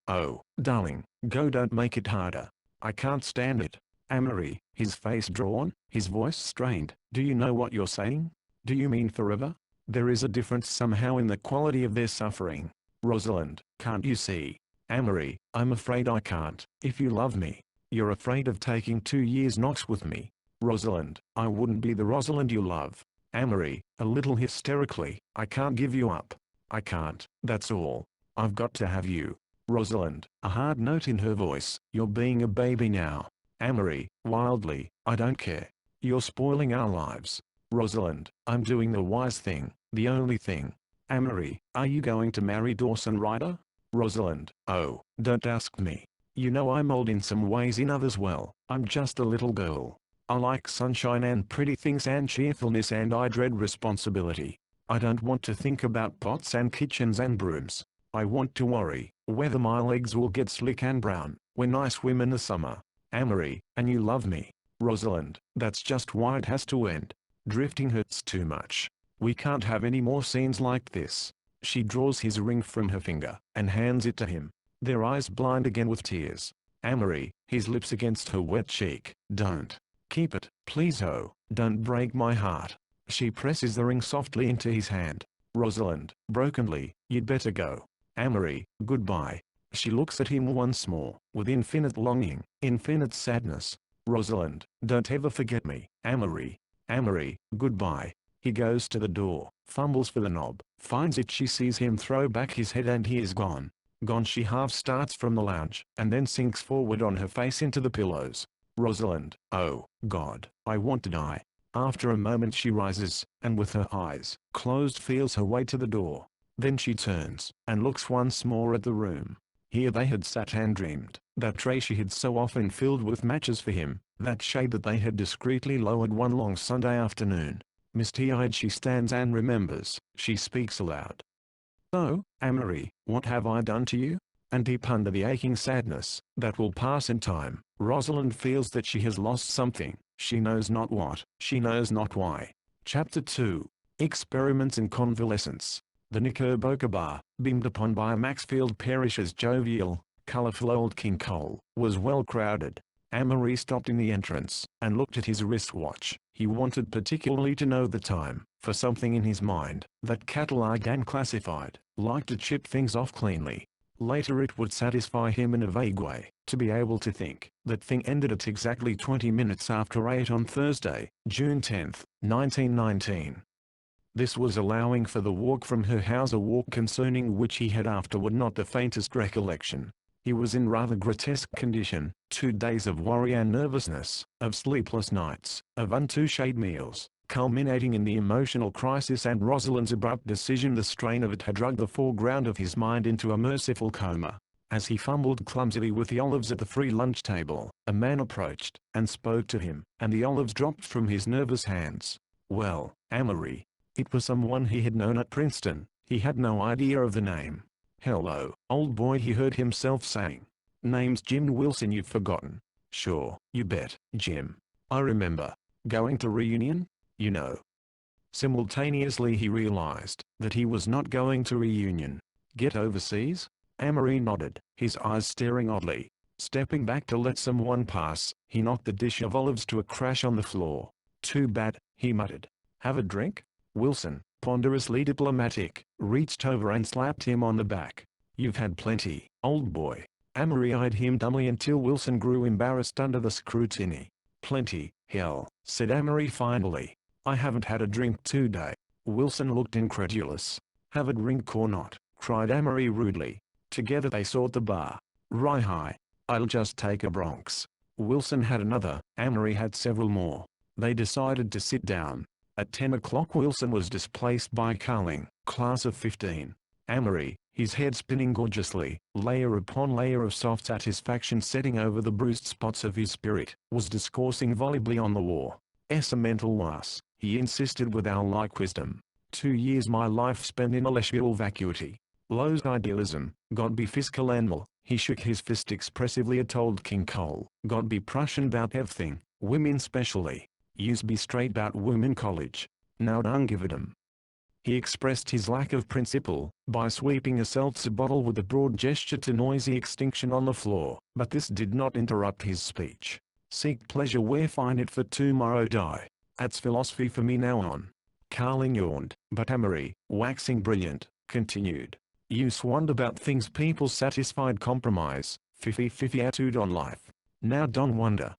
Speaker 1: oh, darling, go don't make it harder. I can't stand it. Amory, his face drawn, his voice strained, do you know what you're saying? Do you mean forever? There is a difference somehow in the quality of their suffering. Rosalind, can't you see? Amory, I'm afraid I can't. If you love me, you're afraid of taking 2 years knocks with me. Rosalind, I wouldn't be the Rosalind you love. Amory, a little hysterically, I can't give you up. I can't, that's all. I've got to have you. Rosalind, a hard note in her voice, you're being a baby now. Amory, wildly, I don't care. You're spoiling our lives. Rosalind, I'm doing the wise thing, the only thing. Amory, are you going to marry Dawson Ryder? Rosalind, oh, don't ask me. You know I'm old in some ways in others well, I'm just a little girl. I like sunshine and pretty things and cheerfulness and I dread responsibility. I don't want to think about pots and kitchens and brooms. I want to worry whether my legs will get slick and brown when I swim in the summer. Amory, and you love me. Rosalind, that's just why it has to end. Drifting hurts too much. We can't have any more scenes like this. She draws his ring from her finger and hands it to him. Their eyes blind again with tears. Amory, his lips against her wet cheek. Don't. Keep it, please oh, don't break my heart. She presses the ring softly into his hand. Rosalind, brokenly, you'd better go. Amory, goodbye. She looks at him once more, with infinite longing, infinite sadness. Rosalind, don't ever forget me. Amory, goodbye. He goes to the door, fumbles for the knob, finds it. She sees him throw back his head and he is gone. Gone. She half starts from the lounge, and then sinks forward on her face into the pillows. Rosalind, oh, God, I want to die. After a moment she rises, and with her eyes closed feels her way to the door. Then she turns, and looks once more at the room. Here they had sat and dreamed, that tray she had so often filled with matches for him, that shade that they had discreetly lowered one long Sunday afternoon. Misty-eyed she stands and remembers. She speaks aloud. "So, Amory, what have I done to you? and deep under the aching sadness that will pass in time, Rosalind feels that she has lost something. She knows not what, she knows not why. Chapter 2. Experiments in Convalescence. The Knickerbocker Bar, beamed upon by Maxfield Parrish's jovial, colorful old King Cole, was well crowded. Amory stopped in the entrance, and looked at his wristwatch. He wanted particularly to know the time, for something in his mind, that catalogued and classified, liked to chip things off cleanly. Later it would satisfy him in a vague way, to be able to think, that thing ended at exactly 20 minutes after 8 on Thursday, June 10, 1919. This was allowing for the walk from her house, a walk concerning which he had afterward not the faintest recollection. He was in rather grotesque condition, 2 days of worry and nervousness, of sleepless nights, of untouched meals, culminating in the emotional crisis and Rosalind's abrupt decision. The strain of it had dragged the foreground of his mind into a merciful coma. As he fumbled clumsily with the olives at the free lunch table, a man approached, and spoke to him, and the olives dropped from his nervous hands. Well, Amory. It was someone he had known at Princeton. He had no idea of the name. "Hello, old boy," he heard himself saying. "Name's Jim Wilson. You've forgotten." "Sure, you bet, Jim. I remember. Going to reunion? You know." Simultaneously he realized that he was not going to reunion. "Get overseas?" Amory nodded, his eyes staring oddly. Stepping back to let someone pass, he knocked the dish of olives to a crash on the floor. "Too bad," he muttered. "Have a drink?" Wilson, ponderously diplomatic, reached over and slapped him on the back. "You've had plenty, old boy." Amory eyed him dumbly until Wilson grew embarrassed under the scrutiny. "Plenty, hell," said Amory finally. "I haven't had a drink today." Wilson looked incredulous. "Have a drink or not?" cried Amory rudely. Together they sought the bar. "Hi, I'll just take a Bronx." Wilson had another, Amory had several more. They decided to sit down. At 10 o'clock Wilson was displaced by Carling, class of 15. Amory, his head spinning gorgeously, layer upon layer of soft satisfaction setting over the bruised spots of his spirit, was discoursing volubly on the war. "A mental loss," he insisted with owl-like wisdom. 2 years my life spent in intellectual vacuity. Low's idealism, God be fiscal animal." He shook his fist expressively at old King Cole. "God be Prussian about everything, women specially. Yous be straight about women college. Now don't give a damn." He expressed his lack of principle by sweeping a seltzer bottle with a broad gesture to noisy extinction on the floor, but this did not interrupt his speech. "Seek pleasure where find it, for tomorrow die. That's philosophy for me now on." Carling yawned, but Amory, waxing brilliant, continued. "You swanned about things people satisfied compromise, 50-50 attitude on life. Now don't wonder."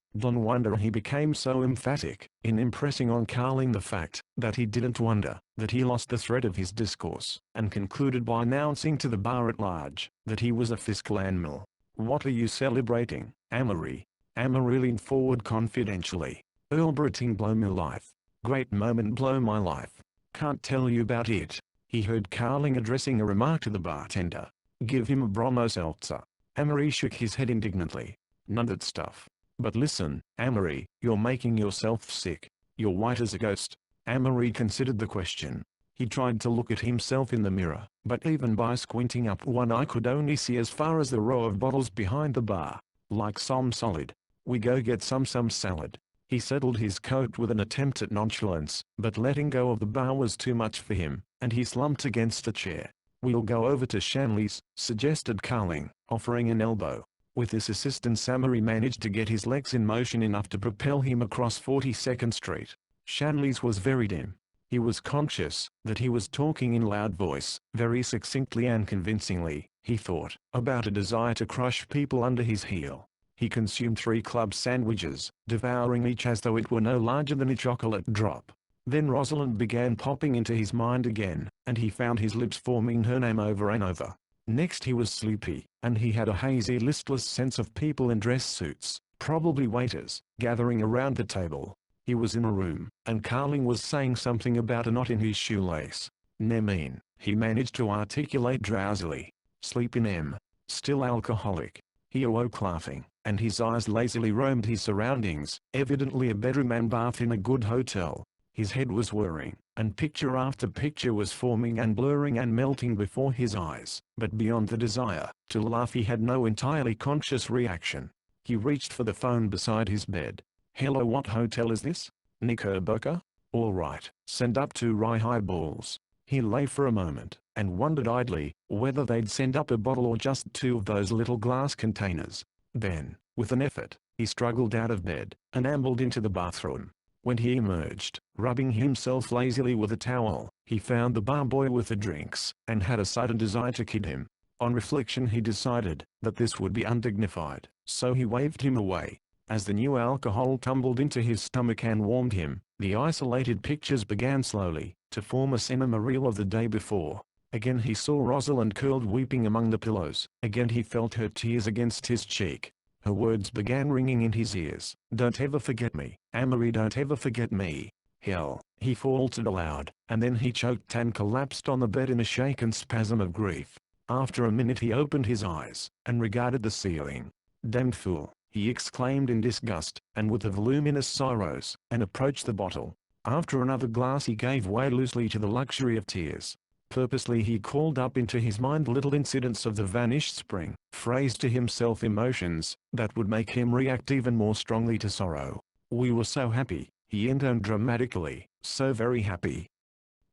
Speaker 1: He became so emphatic in impressing on Carling the fact that he didn't wonder, that he lost the thread of his discourse, and concluded by announcing to the bar at large that he was a fiscal animal. "What are you celebrating, Amory?" Amory leaned forward confidentially. "Celebrating blow my life. Great moment, blow my life. Can't tell you about it." He heard Carling addressing a remark to the bartender. "Give him a Bromo seltzer." Amory shook his head indignantly. "None of that stuff." "But listen, Amory, you're making yourself sick. You're white as a ghost." Amory considered the question. He tried to look at himself in the mirror, but even by squinting up one eye could only see as far as the row of bottles behind the bar. "Like some solid. We go get some salad." He settled his coat with an attempt at nonchalance, but letting go of the bar was too much for him, and he slumped against a chair. "We'll go over to Shanley's," suggested Carling, offering an elbow. With this assistance Amory managed to get his legs in motion enough to propel him across 42nd Street. Shanley's was very dim. He was conscious that he was talking in loud voice, very succinctly and convincingly, he thought, about a desire to crush people under his heel. He consumed 3 club sandwiches, devouring each as though it were no larger than a chocolate drop. Then Rosalind began popping into his mind again, and he found his lips forming her name over and over. Next he was sleepy, and he had a hazy listless sense of people in dress suits, probably waiters, gathering around the table. He was in a room, and Carling was saying something about a knot in his shoelace. "Nemean," he managed to articulate drowsily. "Sleeping M. Still alcoholic." He awoke laughing, and his eyes lazily roamed his surroundings, evidently a bedroom and bath in a good hotel. His head was whirring, and picture after picture was forming and blurring and melting before his eyes. But beyond the desire to laugh, he had no entirely conscious reaction. He reached for the phone beside his bed. "Hello, what hotel is this? Knickerbocker? All right, send up 2 rye highballs." He lay for a moment, and wondered idly whether they'd send up a bottle or just 2 of those little glass containers. Then, with an effort, he struggled out of bed, and ambled into the bathroom. When he emerged, rubbing himself lazily with a towel, he found the barboy with the drinks, and had a sudden desire to kid him. On reflection he decided that this would be undignified, so he waved him away. As the new alcohol tumbled into his stomach and warmed him, the isolated pictures began slowly to form a cinema reel of the day before. Again he saw Rosalind curled weeping among the pillows. Again he felt her tears against his cheek. Her words began ringing in his ears. "Don't ever forget me, Amory, don't ever forget me." "Hell," he faltered aloud, and then he choked and collapsed on the bed in a shaken spasm of grief. After a minute he opened his eyes, and regarded the ceiling. "Damned fool," he exclaimed in disgust, and with a voluminous sorrows, and approached the bottle. After another glass he gave way loosely to the luxury of tears. Purposely he called up into his mind little incidents of the vanished spring, phrased to himself emotions that would make him react even more strongly to sorrow. "We were so happy," he intoned dramatically, "so very happy."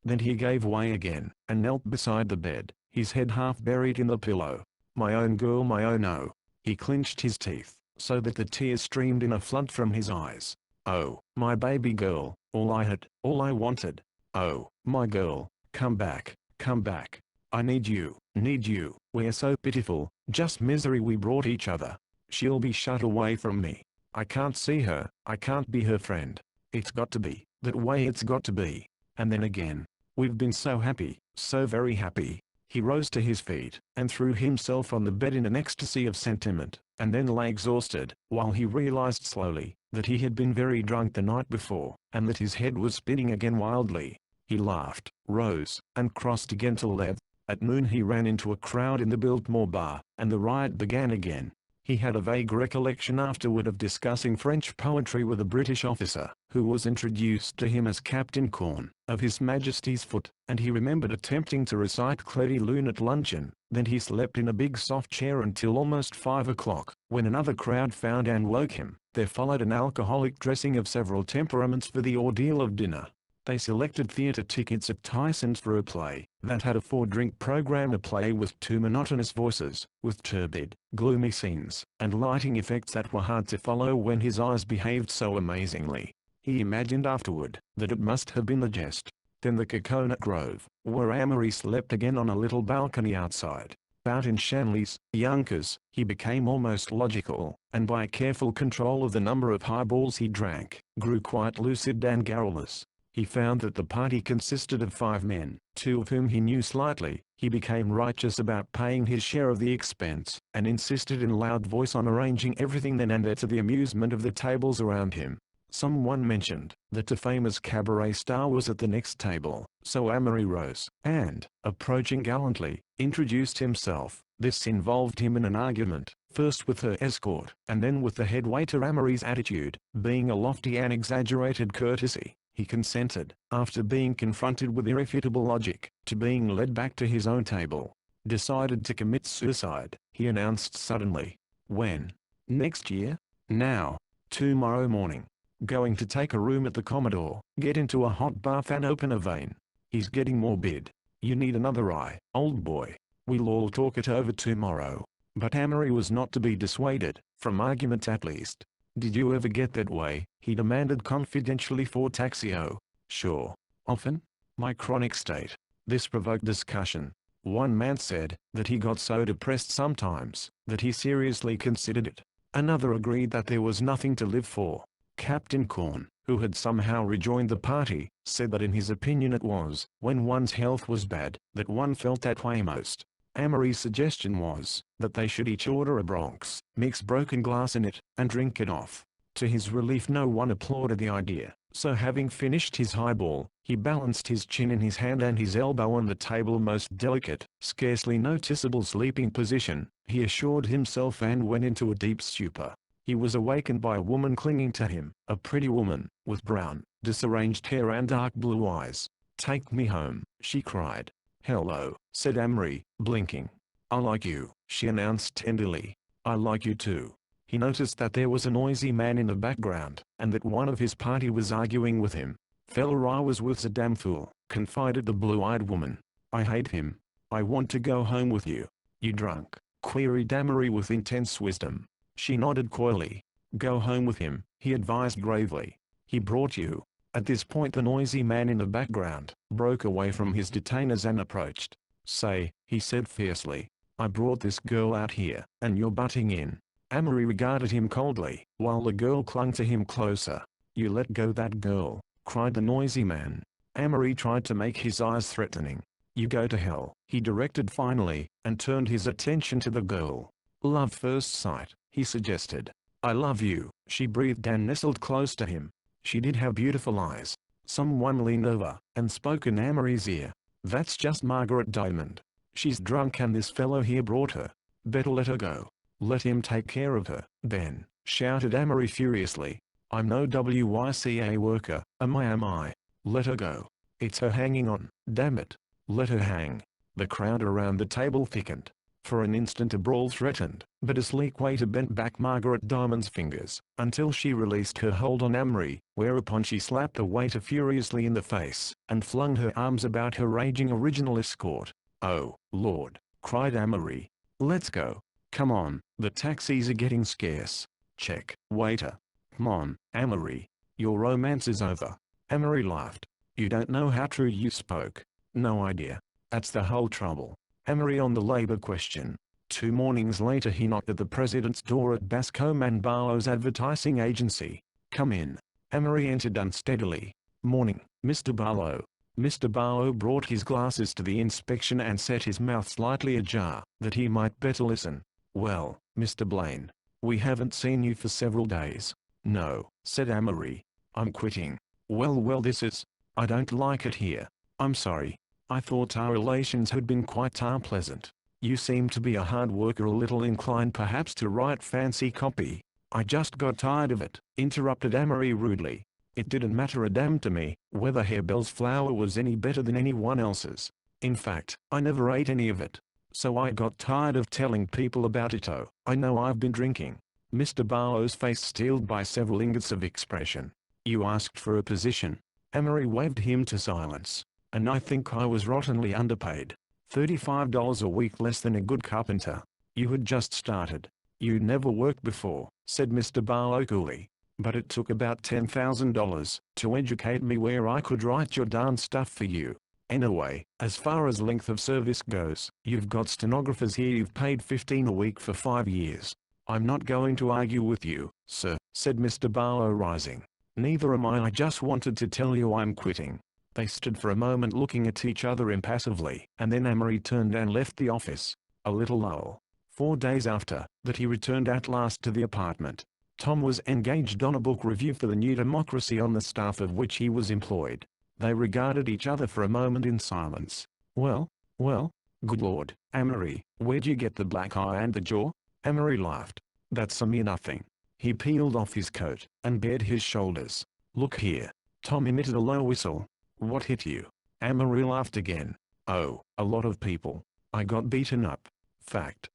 Speaker 1: Then he gave way again, and knelt beside the bed, his head half buried in the pillow. "My own girl, my own, oh." He clenched his teeth, so that the tears streamed in a flood from his eyes. "Oh, my baby girl, all I had, all I wanted. Oh, my girl, come back. Come back. I need you, need you. We're so pitiful, just misery we brought each other. She'll be shut away from me. I can't see her, I can't be her friend. It's got to be, that way it's got to be." And then again, "We've been so happy, so very happy." He rose to his feet, and threw himself on the bed in an ecstasy of sentiment, and then lay exhausted, while he realized slowly that he had been very drunk the night before, and that his head was spinning again wildly. He laughed, rose, and crossed again to 11th. At noon he ran into a crowd in the Biltmore bar, and the riot began again. He had a vague recollection afterward of discussing French poetry with a British officer, who was introduced to him as Captain Corn, of His Majesty's Foot, and he remembered attempting to recite Cléry Lune at luncheon. Then he slept in a big soft chair until almost 5 o'clock, when another crowd found and woke him. There followed an alcoholic dressing of several temperaments for the ordeal of dinner. They selected theatre tickets at Tyson's for a play that had a 4-drink program, a play with 2 monotonous voices, with turbid, gloomy scenes, and lighting effects that were hard to follow when his eyes behaved so amazingly. He imagined afterward that it must have been the jest. Then the Coconut Grove, where Amory slept again on a little balcony outside. Out in Shanley's, Yonkers, he became almost logical, and by careful control of the number of highballs he drank, grew quite lucid and garrulous. He found that the party consisted of 5 men, 2 of whom he knew slightly. He became righteous about paying his share of the expense, and insisted in a loud voice on arranging everything then and there to the amusement of the tables around him. Someone mentioned that a famous cabaret star was at the next table, so Amory rose, and, approaching gallantly, introduced himself. This involved him in an argument, first with her escort, and then with the head waiter. Amory's attitude, being a lofty and exaggerated courtesy, he consented, after being confronted with irrefutable logic, to being led back to his own table. "Decided to commit suicide," he announced suddenly. "When?" "Next year. Now. Tomorrow morning. Going to take a room at the Commodore, get into a hot bath and open a vein. He's getting morbid. You need another eye, old boy. We'll all talk it over tomorrow." But Amory was not to be dissuaded, from argument at least. "Did you ever get that way?" he demanded confidentially for Taxio. "Sure. Often. My chronic state." This provoked discussion. One man said that he got so depressed sometimes that he seriously considered it. Another agreed that there was nothing to live for. Captain Corn, who had somehow rejoined the party, said that in his opinion it was when one's health was bad that one felt that way most. Amory's suggestion was that they should each order a Bronx, mix broken glass in it, and drink it off. To his relief no one applauded the idea, so having finished his highball, he balanced his chin in his hand and his elbow on the table, most delicate, scarcely noticeable sleeping position, he assured himself, and went into a deep stupor. He was awakened by a woman clinging to him, a pretty woman, with brown, disarranged hair and dark blue eyes. "Take me home," she cried. "Hello," said Amory, blinking. "I like you," she announced tenderly. "I like you too." He noticed that there was a noisy man in the background, and that one of his party was arguing with him. "Fella, I was with's a damn fool," confided the blue-eyed woman. "I hate him. I want to go home with you." "You drunk?" queried Amory with intense wisdom. She nodded coyly. "Go home with him," he advised gravely. "He brought you." At this point the noisy man in the background broke away from his detainers and approached. "Say," he said fiercely, "I brought this girl out here, and you're butting in." Amory regarded him coldly, while the girl clung to him closer. "You let go that girl," cried the noisy man. Amory tried to make his eyes threatening. "You go to hell," he directed finally, and turned his attention to the girl. "Love first sight," he suggested. "I love you," she breathed and nestled close to him. She did have beautiful eyes. Someone leaned over and spoke in Amory's ear. "That's just Margaret Diamond. She's drunk and this fellow here brought her. Better let her go." "Let him take care of her, then," shouted Amory furiously. "I'm no WYCA worker, am I? Let her go. It's her hanging on, damn it. Let her hang." The crowd around the table thickened. For an instant a brawl threatened, but a sleek waiter bent back Margaret Diamond's fingers, until she released her hold on Amory, whereupon she slapped the waiter furiously in the face, and flung her arms about her raging original escort. "Oh, Lord," cried Amory. "Let's go. Come on, the taxis are getting scarce." "Check, waiter." "Come on, Amory. Your romance is over." Amory laughed. "You don't know how true you spoke." "No idea. That's the whole trouble." Amory on the labor question. 2 mornings later he knocked at the president's door at Bascom & Barlow's advertising agency. "Come in." Amory entered unsteadily. "Morning, Mr. Barlow." Mr. Barlow brought his glasses to the inspection and set his mouth slightly ajar, that he might better listen. "Well, Mr. Blaine, we haven't seen you for several days." "No," said Amory. "I'm quitting." Well this is. I don't like it here. I'm sorry. I thought our relations had been quite pleasant. You seem to be a hard worker, a little inclined perhaps to write fancy copy." "I just got tired of it," interrupted Amory rudely. "It didn't matter a damn to me whether Harebell's flour was any better than anyone else's. In fact, I never ate any of it. So I got tired of telling people about it. Oh, I know I've been drinking." Mr. Barlow's face steeled by several ingots of expression. "You asked for a position." Amory waved him to silence. "And I think I was rottenly underpaid. $35 a week less than a good carpenter. You had just started. You'd never worked before," said Mr. Barlow coolly. "But it took about $10,000 to educate me where I could write your darn stuff for you. Anyway, as far as length of service goes, you've got stenographers here you've paid $15 a week for 5 years. I'm not going to argue with you, sir," said Mr. Barlow rising. "Neither am I just wanted to tell you I'm quitting." They stood for a moment looking at each other impassively, and then Amory turned and left the office. A little lull. 4 days after that he returned at last to the apartment. Tom was engaged on a book review for the New Democracy, on the staff of which he was employed. They regarded each other for a moment in silence. Well, good Lord, Amory, where'd you get the black eye and the jaw?" Amory laughed. "That's a mere nothing." He peeled off his coat and bared his shoulders. "Look here." Tom emitted a low whistle. "What hit you?" Amory laughed again. "Oh, a lot of people. I got beaten up. Fact."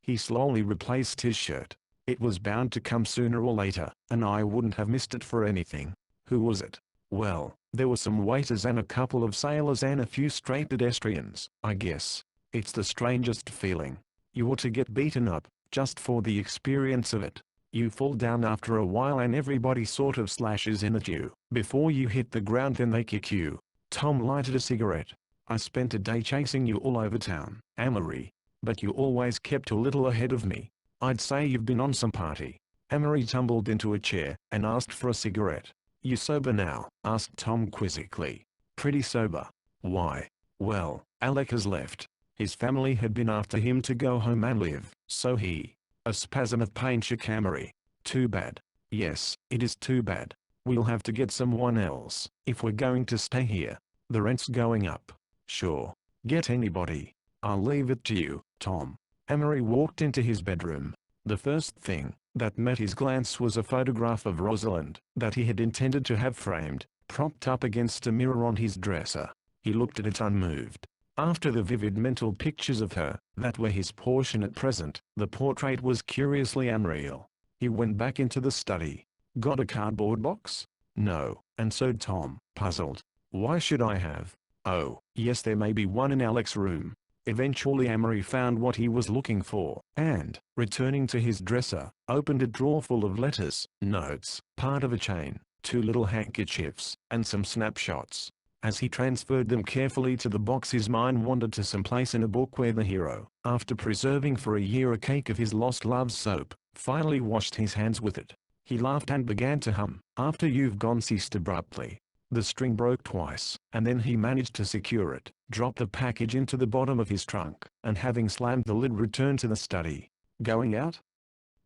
Speaker 1: He slowly replaced his shirt. "It was bound to come sooner or later, and I wouldn't have missed it for anything." "Who was it?" "Well, there were some waiters and a couple of sailors and a few stray pedestrians, I guess. It's the strangest feeling. You ought to get beaten up, just for the experience of it. You fall down after a while and everybody sort of slashes in at you. Before you hit the ground then they kick you." Tom lighted a cigarette. "I spent a day chasing you all over town, Amory. But you always kept a little ahead of me. I'd say you've been on some party." Amory tumbled into a chair and asked for a cigarette. "You sober now?" asked Tom quizzically. "Pretty sober." "Why?" "Well, Alec has left. His family had been after him to go home and live, so he—" A spasm of pain shook Amory. "Too bad." "Yes, it is too bad. We'll have to get someone else, if we're going to stay here. The rent's going up." "Sure. Get anybody. I'll leave it to you, Tom." Amory walked into his bedroom. The first thing that met his glance was a photograph of Rosalind that he had intended to have framed, propped up against a mirror on his dresser. He looked at it unmoved. After the vivid mental pictures of her that were his portion at present, the portrait was curiously unreal. He went back into the study. Got a cardboard box? No, and so Tom, puzzled. Why should I have? Oh, yes, there may be one in Alec's room. Eventually Amory found what he was looking for, and, returning to his dresser, opened a drawer full of letters, notes, part of a chain, 2 little handkerchiefs, and some snapshots. As he transferred them carefully to the box, his mind wandered to some place in a book where the hero, after preserving for a year a cake of his lost love's soap, finally washed his hands with it. He laughed and began to hum. After You've Gone ceased abruptly. The string broke twice, and then he managed to secure it, dropped the package into the bottom of his trunk, and having slammed the lid returned to the study. Going out?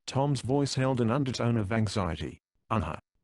Speaker 1: Tom's voice held an undertone of anxiety.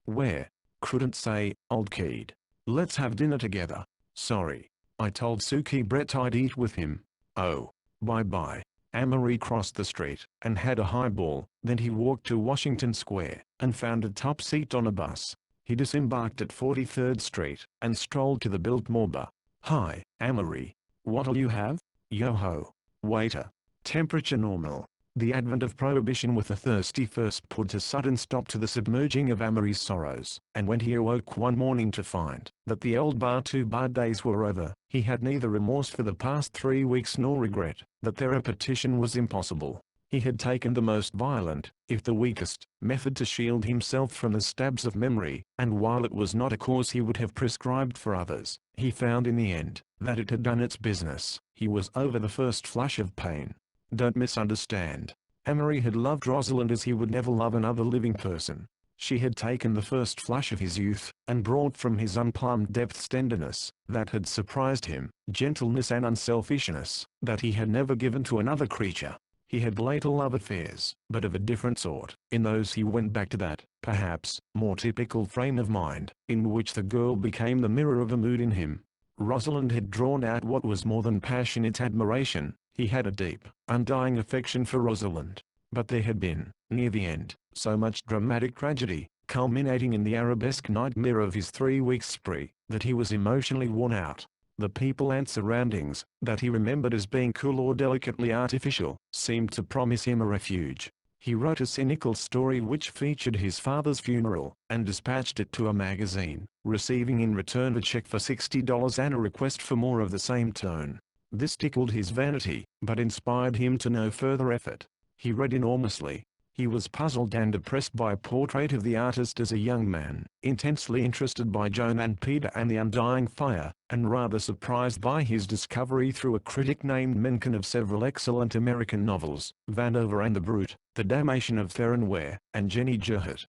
Speaker 1: Where? Couldn't say, old kid. Let's have dinner together. Sorry. I told Suki Brett I'd eat with him. Oh. Bye-bye. Amory crossed the street, and had a highball. Then he walked to Washington Square, and found a top seat on a bus. He disembarked at 43rd Street, and strolled to the Biltmore bar. Hi, Amory. What'll you have? Yo-ho. Waiter. Temperature normal. The advent of prohibition with a thirsty thirst put a sudden stop to the submerging of Amory's sorrows, and when he awoke one morning to find that the old bar-to-bar days were over, he had neither remorse for the past 3 weeks nor regret that their repetition was impossible. He had taken the most violent, if the weakest, method to shield himself from the stabs of memory, and while it was not a course he would have prescribed for others, he found in the end that it had done its business. He was over the first flush of pain. Don't misunderstand. Amory had loved Rosalind as he would never love another living person. She had taken the first flush of his youth, and brought from his unplumbed depths tenderness that had surprised him, gentleness and unselfishness that he had never given to another creature. He had later love affairs, but of a different sort. In those he went back to that, perhaps, more typical frame of mind, in which the girl became the mirror of a mood in him. Rosalind had drawn out what was more than passionate admiration. He had a deep, undying affection for Rosalind. But there had been, near the end, so much dramatic tragedy, culminating in the arabesque nightmare of his 3-week spree, that he was emotionally worn out. The people and surroundings, that he remembered as being cool or delicately artificial, seemed to promise him a refuge. He wrote a cynical story which featured his father's funeral, and dispatched it to a magazine, receiving in return a check for $60 and a request for more of the same tone. This tickled his vanity, but inspired him to no further effort. He read enormously. He was puzzled and depressed by a portrait of the artist as a young man, intensely interested by Joan and Peter and the Undying Fire, and rather surprised by his discovery through a critic named Mencken of several excellent American novels, Vanover and the Brute, The Damnation of Theron Ware, and Jenny Jerhut.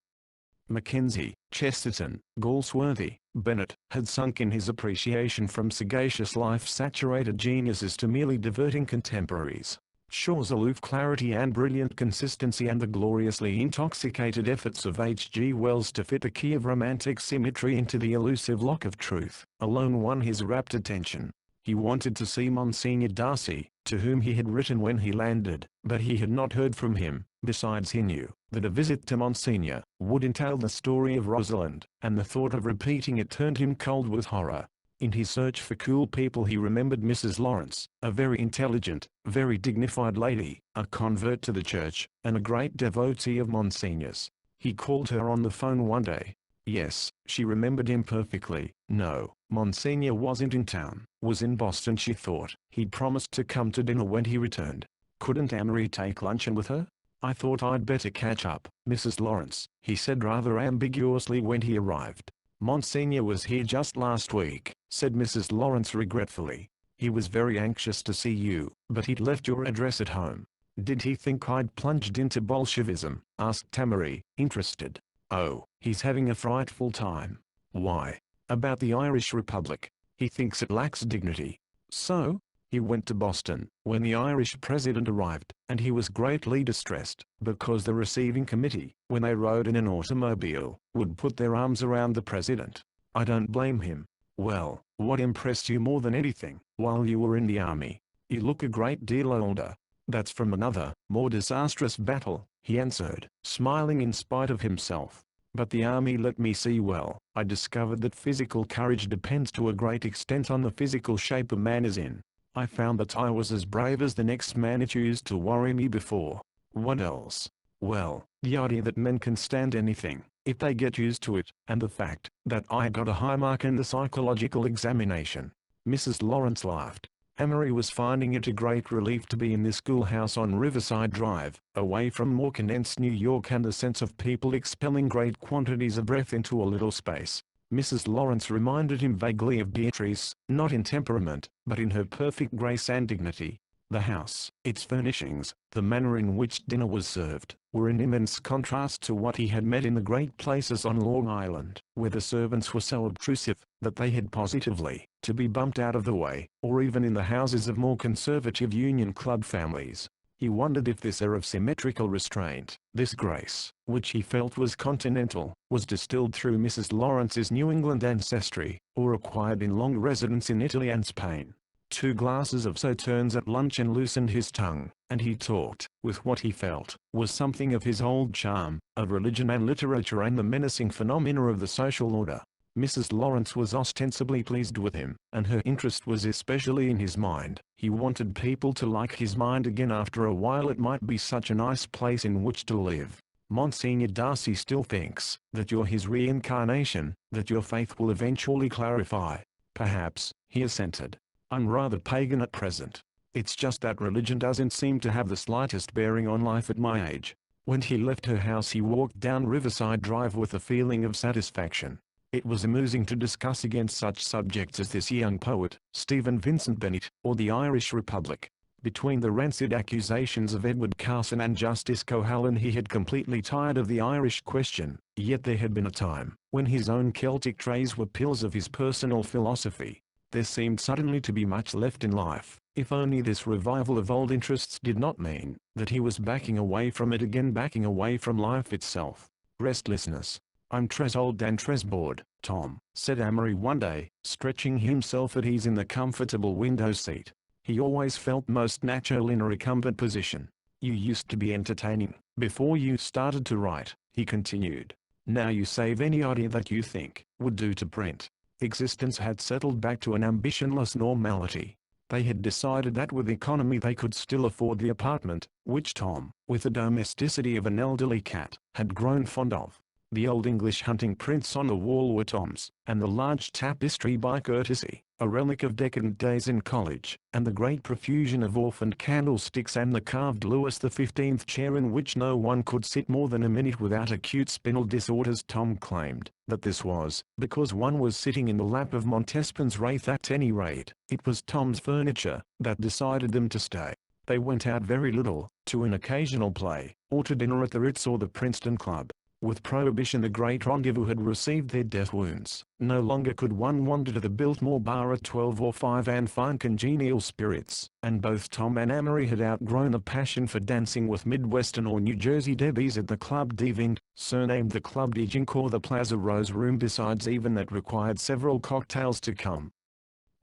Speaker 1: Mackenzie, Chesterton, Galsworthy, Bennett, had sunk in his appreciation from sagacious life-saturated geniuses to merely diverting contemporaries. Shaw's aloof clarity and brilliant consistency and the gloriously intoxicated efforts of H.G. Wells to fit the key of romantic symmetry into the elusive lock of truth, alone won his rapt attention. He wanted to see Monsignor Darcy, to whom he had written when he landed, but he had not heard from him. Besides, he knew that a visit to Monsignor would entail the story of Rosalind, and the thought of repeating it turned him cold with horror. In his search for cool people he remembered Mrs. Lawrence, a very intelligent, very dignified lady, a convert to the church, and a great devotee of Monsignor's. He called her on the phone one day. Yes, she remembered him perfectly. No, Monsignor wasn't in town, was in Boston she thought. He'd promised to come to dinner when he returned. Couldn't Amory take luncheon with her? I thought I'd better catch up, Mrs. Lawrence, he said rather ambiguously when he arrived. Monsignor was here just last week, said Mrs. Lawrence regretfully. He was very anxious to see you, but he'd left your address at home. Did he think I'd plunged into Bolshevism? Asked Amory, interested. Oh, he's having a frightful time. Why? About the Irish Republic. He thinks it lacks dignity. So? He went to Boston when the Irish president arrived, and he was greatly distressed because the receiving committee, when they rode in an automobile, would put their arms around the president. I don't blame him. Well, what impressed you more than anything while you were in the army? You look a great deal older. That's from another, more disastrous battle, he answered, smiling in spite of himself. But the army let me see well. I discovered that physical courage depends to a great extent on the physical shape a man is in. I found that I was as brave as the next man it used to worry me before. What else? Well, the idea that men can stand anything, if they get used to it, and the fact that I got a high mark in the psychological examination. Mrs. Lawrence laughed. Amory was finding it a great relief to be in this schoolhouse on Riverside Drive, away from more condensed New York and the sense of people expelling great quantities of breath into a little space. Mrs. Lawrence reminded him vaguely of Beatrice, not in temperament, but in her perfect grace and dignity. The house, its furnishings, the manner in which dinner was served, were in immense contrast to what he had met in the great places on Long Island, where the servants were so obtrusive that they had positively to be bumped out of the way, or even in the houses of more conservative Union Club families. He wondered if this air of symmetrical restraint, this grace, which he felt was continental, was distilled through Mrs. Lawrence's New England ancestry, or acquired in long residence in Italy and Spain. 2 glasses of Sauternes at lunch and loosened his tongue, and he talked, with what he felt, was something of his old charm, of religion and literature and the menacing phenomena of the social order. Mrs. Lawrence was ostensibly pleased with him, and her interest was especially in his mind. He wanted people to like his mind again after a while. It might be such a nice place in which to live. Monsignor Darcy still thinks that you're his reincarnation, that your faith will eventually clarify. Perhaps, he assented. I'm rather pagan at present. It's just that religion doesn't seem to have the slightest bearing on life at my age. When he left her house he walked down Riverside Drive with a feeling of satisfaction. It was amusing to discuss against such subjects as this young poet, Stephen Vincent Bennett, or the Irish Republic. Between the rancid accusations of Edward Carson and Justice Cohalan he had completely tired of the Irish question, yet there had been a time when his own Celtic traits were pillars of his personal philosophy. There seemed suddenly to be much left in life, if only this revival of old interests did not mean that he was backing away from it again, backing away from life itself. Restlessness. I'm tres old and tres bored, Tom, said Amory one day, stretching himself at ease in the comfortable window seat. He always felt most natural in a recumbent position. You used to be entertaining, before you started to write, he continued. Now you save any idea that you think would do to print. Existence had settled back to an ambitionless normality. They had decided that with economy they could still afford the apartment, which Tom, with the domesticity of an elderly cat, had grown fond of. The old English hunting prints on the wall were Tom's, and the large tapestry by courtesy, a relic of decadent days in college, and the great profusion of orphaned candlesticks and the carved Louis XV chair in which no one could sit more than a minute without acute spinal disorders. Tom claimed that this was because one was sitting in the lap of Montespan's wraith. At any rate, it was Tom's furniture that decided them to stay. They went out very little, to an occasional play, or to dinner at the Ritz or the Princeton Club. With Prohibition the great rendezvous had received their death wounds. No longer could one wander to the Biltmore Bar at 12 or 5 and find congenial spirits, and both Tom and Amory had outgrown a passion for dancing with Midwestern or New Jersey debbies at the Club de Vind, surnamed the Club de Gink or the Plaza Rose Room. Besides, even that required several cocktails to come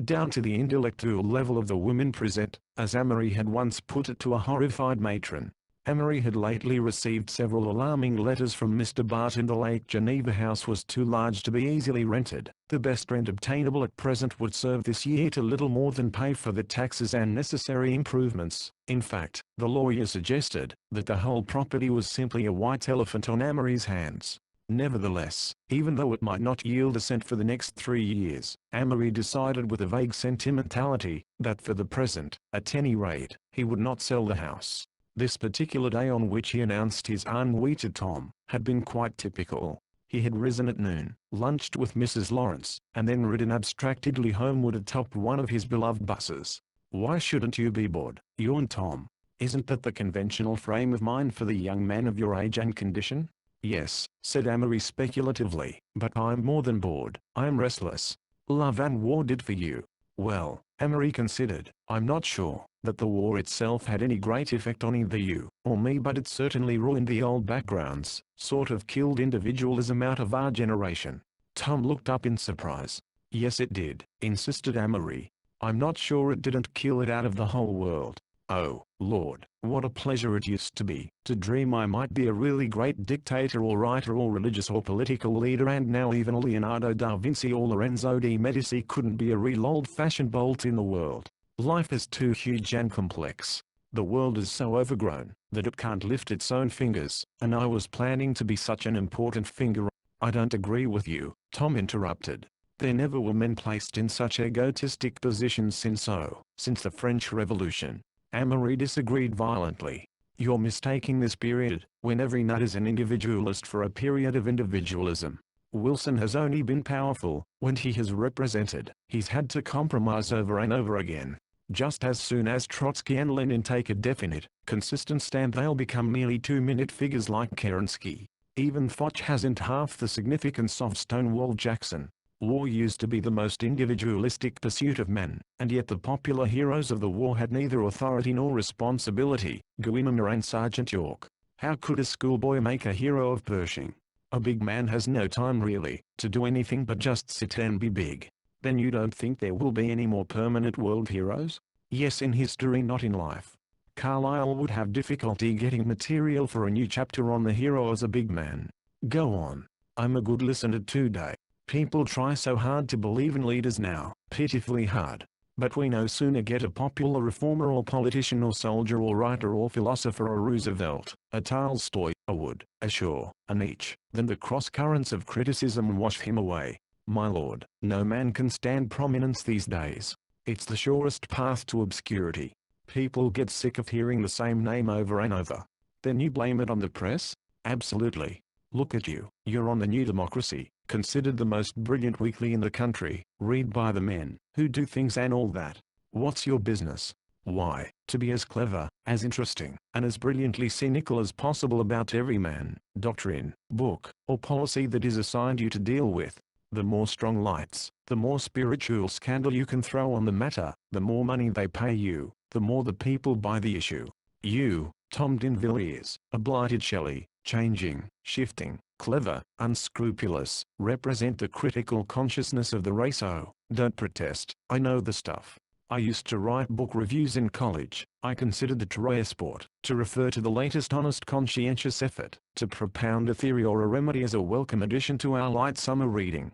Speaker 1: down to the intellectual level of the women present, as Amory had once put it to a horrified matron. Amory had lately received several alarming letters from Mr. Barton. The Lake Geneva house was too large to be easily rented. The best rent obtainable at present would serve this year to little more than pay for the taxes and necessary improvements. In fact, the lawyer suggested that the whole property was simply a white elephant on Amory's hands. Nevertheless, even though it might not yield a cent for the next 3 years, Amory decided with a vague sentimentality that for the present, at any rate, he would not sell the house. This particular day on which he announced his ennui to Tom had been quite typical. He had risen at noon, lunched with Mrs. Lawrence, and then ridden abstractedly homeward atop one of his beloved buses. "Why shouldn't you be bored?" yawned Tom. "Isn't that the conventional frame of mind for the young man of your age and condition?" "Yes," said Amory speculatively, "but I'm more than bored, I'm restless." "Love and war did for you." "Well," Amory considered, "I'm not sure that the war itself had any great effect on either you or me, but it certainly ruined the old backgrounds, sort of killed individualism out of our generation." Tom looked up in surprise. "Yes it did," insisted Amory. "I'm not sure it didn't kill it out of the whole world. Oh, Lord, what a pleasure it used to be to dream I might be a really great dictator or writer or religious or political leader, and now even Leonardo da Vinci or Lorenzo de Medici couldn't be a real old-fashioned bolt in the world. Life is too huge and complex. The world is so overgrown that it can't lift its own fingers, and I was planning to be such an important finger. I don't agree with you, Tom interrupted. There never were men placed in such egotistic positions since the French Revolution. Amory disagreed violently. You're mistaking this period, when every nut is an individualist, for a period of individualism. Wilson has only been powerful when he has represented. He's had to compromise over and over again. Just as soon as Trotsky and Lenin take a definite, consistent stand, they'll become merely two-minute figures like Kerensky. Even Foch hasn't half the significance of Stonewall Jackson. War used to be the most individualistic pursuit of men, and yet the popular heroes of the war had neither authority nor responsibility. Guimard and Sergeant York. How could a schoolboy make a hero of Pershing? A big man has no time really to do anything but just sit and be big. Then you don't think there will be any more permanent world heroes? Yes, in history, not in life. Carlyle would have difficulty getting material for a new chapter on the hero as a big man. Go on. I'm a good listener today. People try so hard to believe in leaders now, pitifully hard. But we no sooner get a popular reformer or politician or soldier or writer or philosopher or Roosevelt, a Tolstoy, a Wood, a Shaw, a Nietzsche, than the cross-currents of criticism wash him away. My lord, no man can stand prominence these days. It's the surest path to obscurity. People get sick of hearing the same name over and over. Then you blame it on the press? Absolutely. Look at you. You're on the New Democracy, considered the most brilliant weekly in the country, read by the men who do things and all that. What's your business? Why, to be as clever, as interesting, and as brilliantly cynical as possible about every man, doctrine, book, or policy that is assigned you to deal with. The more strong lights, the more spiritual scandal you can throw on the matter, the more money they pay you, the more the people buy the issue. You, Tom D'Invilliers, a blighted Shelley, changing, shifting, clever, unscrupulous, represent the critical consciousness of the race. Oh, don't protest, I know the stuff. I used to write book reviews in college. I considered it rare sport to refer to the latest honest conscientious effort to propound a theory or a remedy as a welcome addition to our light summer reading.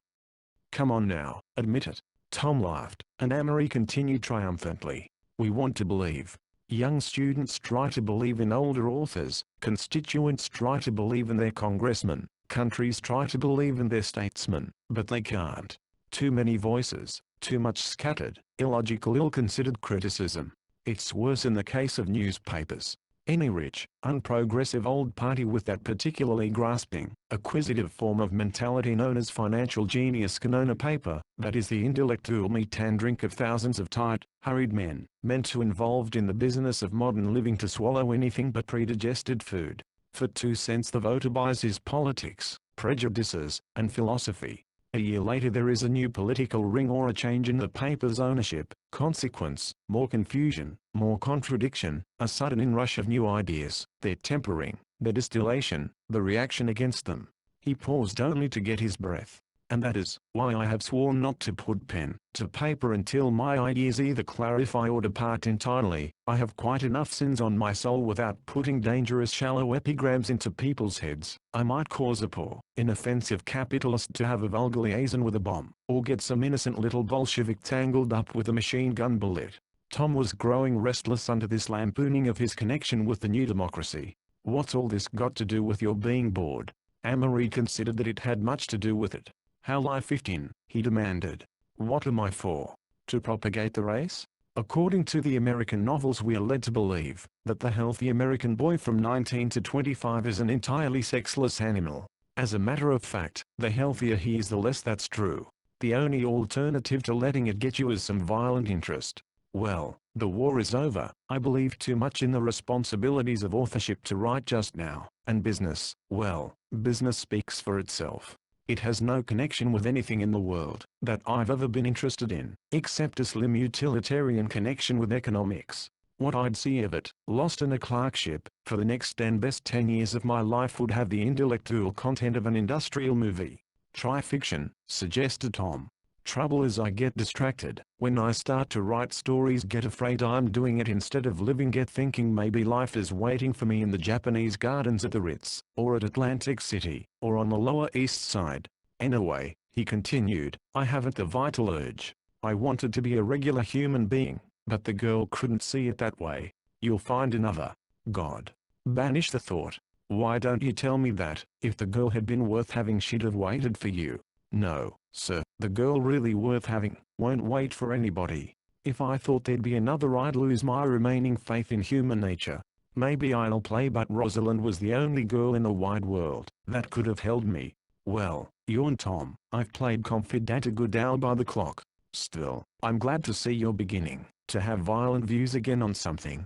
Speaker 1: Come on now, admit it. Tom laughed, and Amory continued triumphantly. We want to believe. Young students try to believe in older authors, constituents try to believe in their congressmen, countries try to believe in their statesmen, but they can't. Too many voices, too much scattered, illogical, ill-considered criticism. It's worse in the case of newspapers. Any rich, unprogressive old party with that particularly grasping, acquisitive form of mentality known as financial genius can own a paper that is the intellectual meat and drink of thousands of tired, hurried men, too involved in the business of modern living to swallow anything but predigested food. For 2 cents the voter buys his politics, prejudices, and philosophy. A year later there is a new political ring or a change in the paper's ownership, consequence, more confusion, more contradiction, a sudden inrush of new ideas, their tempering, their distillation, the reaction against them. He paused only to get his breath. And that is why I have sworn not to put pen to paper until my ideas either clarify or depart entirely. I have quite enough sins on my soul without putting dangerous shallow epigrams into people's heads. I might cause a poor, inoffensive capitalist to have a vulgar liaison with a bomb, or get some innocent little Bolshevik tangled up with a machine gun bullet. Tom was growing restless under this lampooning of his connection with the New Democracy. What's all this got to do with your being bored? Amory considered that it had much to do with it. How lie 15, he demanded. What am I for? To propagate the race? According to the American novels we are led to believe that the healthy American boy from 19 to 25 is an entirely sexless animal. As a matter of fact, the healthier he is the less that's true. The only alternative to letting it get you is some violent interest. Well, the war is over. I believe too much in the responsibilities of authorship to write just now, and business, well, business speaks for itself. It has no connection with anything in the world that I've ever been interested in, except a slim utilitarian connection with economics. What I'd see of it, lost in a clerkship, for the next and best 10 years of my life would have the intellectual content of an industrial movie. Try fiction, suggested Tom. Trouble is I get distracted. When I start to write stories, get afraid I'm doing it instead of living, get thinking maybe life is waiting for me in the Japanese gardens at the Ritz, or at Atlantic City, or on the Lower East Side. Anyway, he continued, I haven't the vital urge. I wanted to be a regular human being, but the girl couldn't see it that way. You'll find another. God. Banish the thought. Why don't you tell me that, if the girl had been worth having, she'd have waited for you? No, sir, the girl really worth having won't wait for anybody. If I thought there'd be another, I'd lose my remaining faith in human nature. Maybe I'll play, but Rosalind was the only girl in the wide world that could have held me. Well, yawned Tom, I've played confidant a good hour by the clock. Still, I'm glad to see you're beginning to have violent views again on something.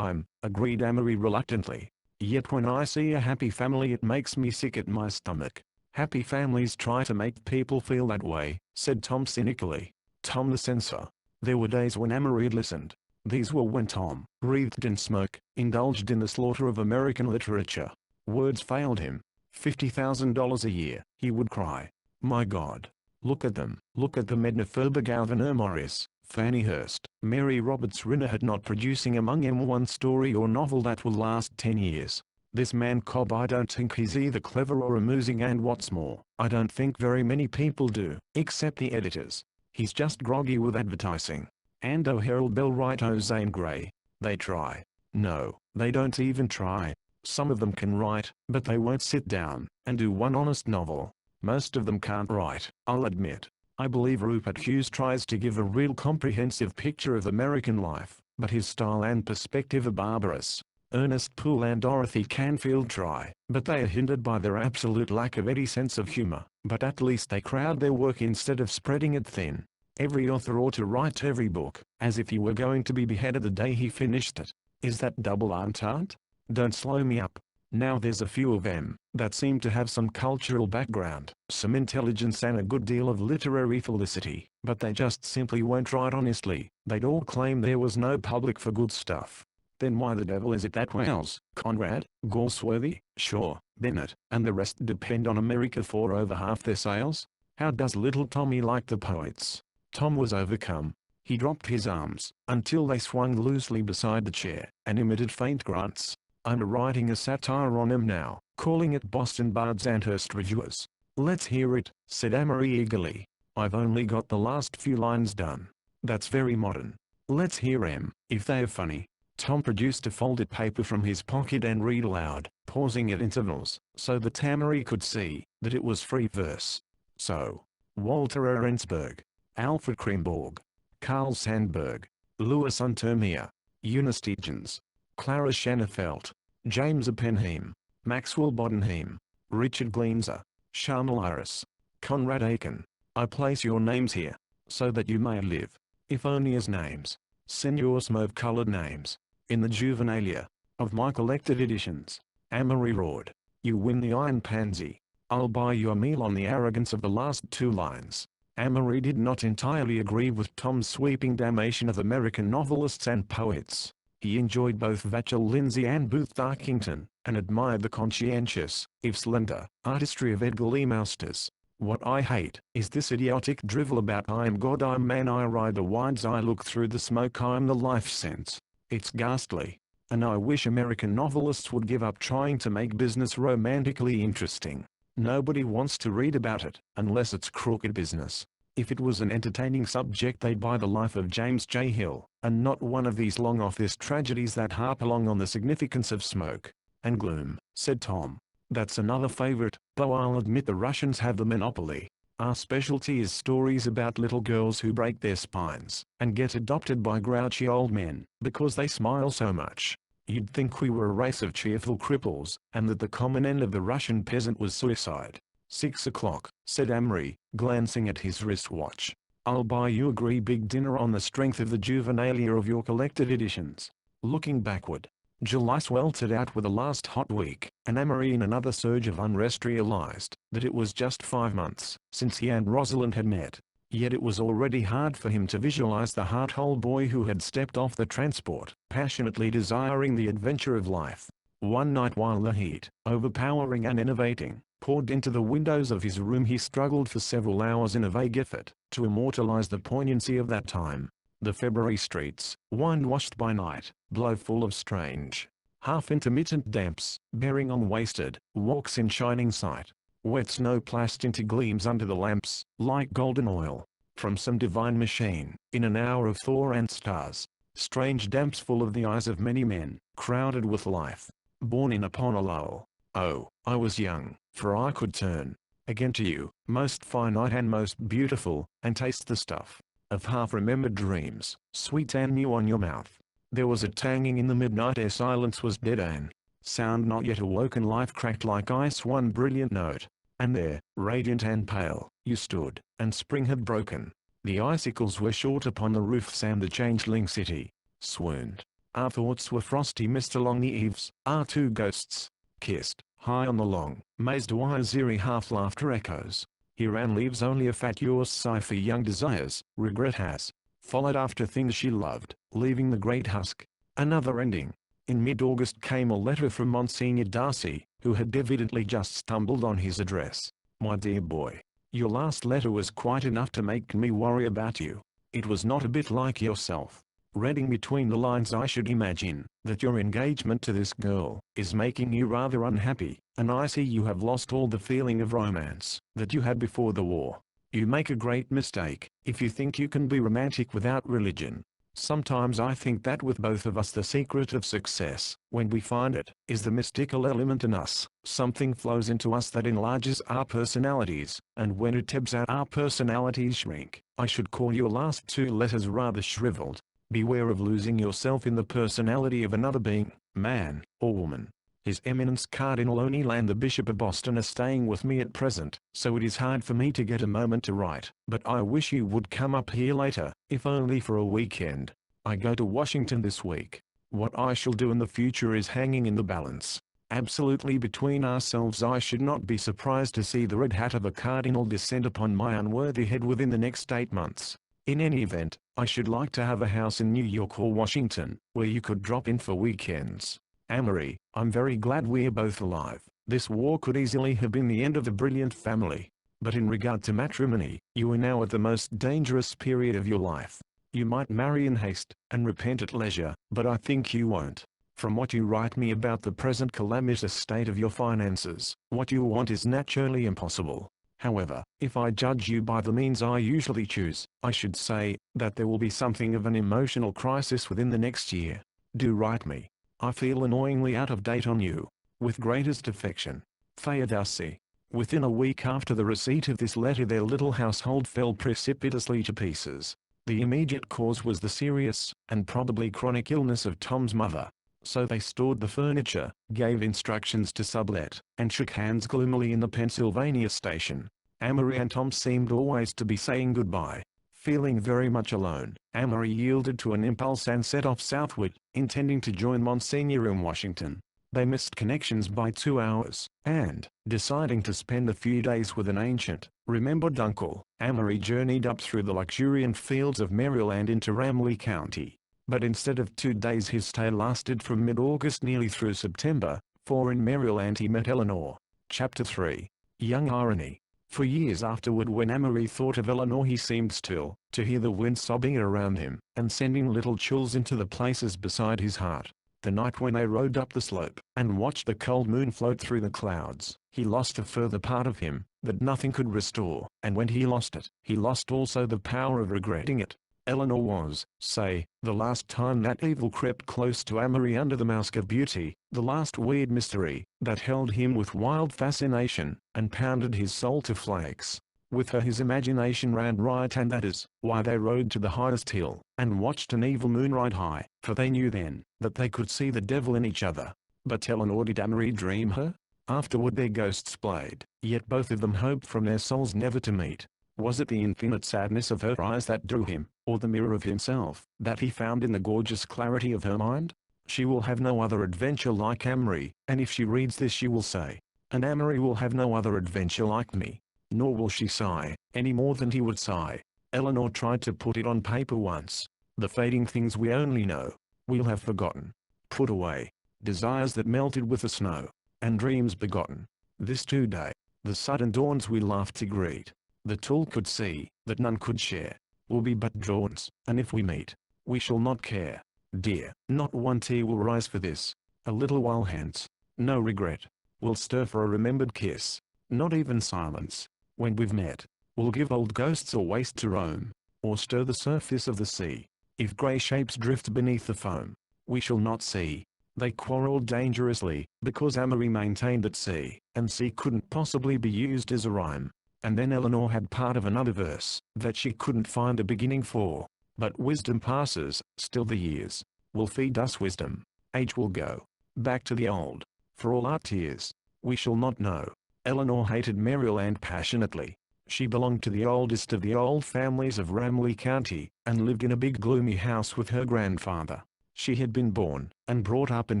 Speaker 1: Agreed Amory reluctantly. Yet when I see a happy family it makes me sick at my stomach. Happy families try to make people feel that way, said Tom cynically. Tom the censor. There were days when Amory listened. These were when Tom breathed in smoke, indulged in the slaughter of American literature. Words failed him. $50,000 a year, he would cry. My God. Look at them. Look at them. Edna Ferber, Gouverneur Morris, Fannie Hurst, Mary Roberts Rinehart, not producing among them one story or novel that will last 10 years. This man Cobb, I don't think he's either clever or amusing, and what's more, I don't think very many people do, except the editors. He's just groggy with advertising. And oh, Harold Bell, right, oh, Zane Grey. They try. No, they don't even try. Some of them can write, but they won't sit down and do one honest novel. Most of them can't write, I'll admit. I believe Rupert Hughes tries to give a real comprehensive picture of American life, but his style and perspective are barbarous. Ernest Poole and Dorothy Canfield try, but they are hindered by their absolute lack of any sense of humor. But at least they crowd their work instead of spreading it thin. Every author ought to write every book, as if he were going to be beheaded the day he finished it. Is that double entente? Don't slow me up. Now there's a few of them that seem to have some cultural background, some intelligence and a good deal of literary felicity, but they just simply won't write honestly. They'd all claim there was no public for good stuff. Then why the devil is it that Wells, Conrad, Galsworthy, Shaw, Bennett, and the rest depend on America for over half their sales? How does little Tommy like the poets? Tom was overcome. He dropped his arms until they swung loosely beside the chair and emitted faint grunts. I'm writing a satire on him now, calling it Boston Bards and Hearst Reviewers. Let's hear it, said Amory eagerly. I've only got the last few lines done. That's very modern. Let's hear 'em, if they're funny. Tom produced a folded paper from his pocket and read aloud, pausing at intervals, so that Amory could see that it was free verse. So, Walter Arensberg, Alfred Krimborg, Carl Sandburg, Louis Untermeyer, Eunice Stevens, Clara Schanefeld, James Oppenheim, Maxwell Bodenheim, Richard Glenser, Sharmil Iris, Conrad Aiken. I place your names here, so that you may live, if only as names. Send your smoke-colored names, in the juvenilia, of my collected editions. Amory roared. You win the Iron Pansy. I'll buy you a meal on the arrogance of the last two lines. Amory did not entirely agree with Tom's sweeping damnation of American novelists and poets. He enjoyed both Vachel Lindsay and Booth Tarkington, and admired the conscientious, if slender, artistry of Edgar Lee Masters. What I hate is this idiotic drivel about I am God, I'm man, I ride the winds, I look through the smoke, I'm the life sense. It's ghastly. And I wish American novelists would give up trying to make business romantically interesting. Nobody wants to read about it, unless it's crooked business. If it was an entertaining subject they'd buy The Life of James J. Hill, and not one of these long office tragedies that harp along on the significance of smoke and gloom, said Tom. That's another favorite, though I'll admit the Russians have the monopoly. Our specialty is stories about little girls who break their spines and get adopted by grouchy old men because they smile so much. You'd think we were a race of cheerful cripples, and that the common end of the Russian peasant was suicide. 6 o'clock, said Amory, glancing at his wristwatch. I'll buy you a great big dinner on the strength of the juvenilia of your collected editions. Looking backward, July sweltered out with the last hot week, and Amory in another surge of unrest realized that it was just 5 months since he and Rosalind had met. Yet it was already hard for him to visualize the heart-whole boy who had stepped off the transport, passionately desiring the adventure of life. One night while the heat, overpowering and enervating, poured into the windows of his room, he struggled for several hours in a vague effort to immortalize the poignancy of that time. The February streets, wind-washed by night, blow full of strange, half-intermittent damps, bearing on wasted walks in shining sight. Wet snow plashed into gleams under the lamps, like golden oil, from some divine machine, in an hour of Thor and stars. Strange damps full of the eyes of many men, crowded with life, born in upon a lull. Oh, I was young, for I could turn again to you, most finite and most beautiful, and taste the stuff of half-remembered dreams, sweet and new on your mouth. There was a tanging in the midnight air, silence was dead and sound not yet awoken, life cracked like ice one brilliant note. And there, radiant and pale, you stood, and spring had broken. The icicles were short upon the roofs and the changeling city swooned. Our thoughts were frosty mist along the eaves, our two ghosts kissed, high on the long, mazed wires, eerie half-laughter echoes. Here and leaves only a fatuous sigh for young desires. Regret has followed after things she loved, leaving the great husk. Another ending. In mid-August came a letter from Monsignor Darcy, who had evidently just stumbled on his address. My dear boy, your last letter was quite enough to make me worry about you. It was not a bit like yourself. Reading between the lines, I should imagine that your engagement to this girl is making you rather unhappy, and I see you have lost all the feeling of romance that you had before the war. You make a great mistake if you think you can be romantic without religion. Sometimes I think that with both of us the secret of success, when we find it, is the mystical element in us. Something flows into us that enlarges our personalities, and when it ebbs out our personalities shrink. I should call your last two letters rather shriveled. Beware of losing yourself in the personality of another being, man or woman. His Eminence Cardinal O'Neill and the Bishop of Boston are staying with me at present, so it is hard for me to get a moment to write. But I wish you would come up here later, if only for a weekend. I go to Washington this week. What I shall do in the future is hanging in the balance. Absolutely between ourselves, I should not be surprised to see the red hat of a cardinal descend upon my unworthy head within the next 8 months. In any event, I should like to have a house in New York or Washington, where you could drop in for weekends. Amory, I'm very glad we're both alive. This war could easily have been the end of a brilliant family. But in regard to matrimony, you are now at the most dangerous period of your life. You might marry in haste, and repent at leisure, but I think you won't. From what you write me about the present calamitous state of your finances, what you want is naturally impossible. However, if I judge you by the means I usually choose, I should say that there will be something of an emotional crisis within the next year. Do write me. I feel annoyingly out of date on you. With greatest affection, Thea Darcy. Within a week after the receipt of this letter, their little household fell precipitously to pieces. The immediate cause was the serious, and probably chronic illness of Tom's mother. So they stored the furniture, gave instructions to sublet, and shook hands gloomily in the Pennsylvania station. Amory and Tom seemed always to be saying goodbye. Feeling very much alone, Amory yielded to an impulse and set off southward, intending to join Monsignor in Washington. They missed connections by 2 hours, and, deciding to spend a few days with an ancient, remembered uncle, Amory journeyed up through the luxuriant fields of Maryland into Ramley County. But instead of 2 days his stay lasted from mid-August nearly through September, for in Maryland he met Eleanor. Chapter 3. Young Irony. For years afterward, when Amory thought of Eleanor, he seemed still to hear the wind sobbing around him, and sending little chills into the places beside his heart. The night when they rode up the slope, and watched the cold moon float through the clouds, he lost a further part of him, that nothing could restore, and when he lost it, he lost also the power of regretting it. Eleanor was, say, the last time that evil crept close to Amory under the mask of beauty, the last weird mystery, that held him with wild fascination, and pounded his soul to flakes. With her his imagination ran riot, and that is why they rode to the highest hill, and watched an evil moon ride high, for they knew then, that they could see the devil in each other. But Eleanor, did Amory dream her? Afterward their ghosts played, yet both of them hoped from their souls never to meet. Was it the infinite sadness of her eyes that drew him, or the mirror of himself, that he found in the gorgeous clarity of her mind? She will have no other adventure like Amory, and if she reads this she will say, and Amory will have no other adventure like me. Nor will she sigh, any more than he would sigh. Eleanor tried to put it on paper once. The fading things we only know, we'll have forgotten. Put away. desires that melted with the snow, and dreams begotten. This today, the sudden dawns we laughed to greet, that all could see, that none could share, will be but dawns, and if we meet, we shall not care. Dear, not one tear will rise for this, a little while hence, no regret, will stir for a remembered kiss, not even silence, when we've met, will give old ghosts or waste to roam, or stir the surface of the sea. If grey shapes drift beneath the foam, we shall not see. They quarrelled dangerously, because Amory maintained that sea and sea couldn't possibly be used as a rhyme. And then Eleanor had part of another verse that she couldn't find a beginning for. But wisdom passes, still the years will feed us wisdom. Age will go back to the old. For all our tears, we shall not know. Eleanor hated Maryland passionately. She belonged to the oldest of the old families of Ramley County, and lived in a big gloomy house with her grandfather. She had been born and brought up in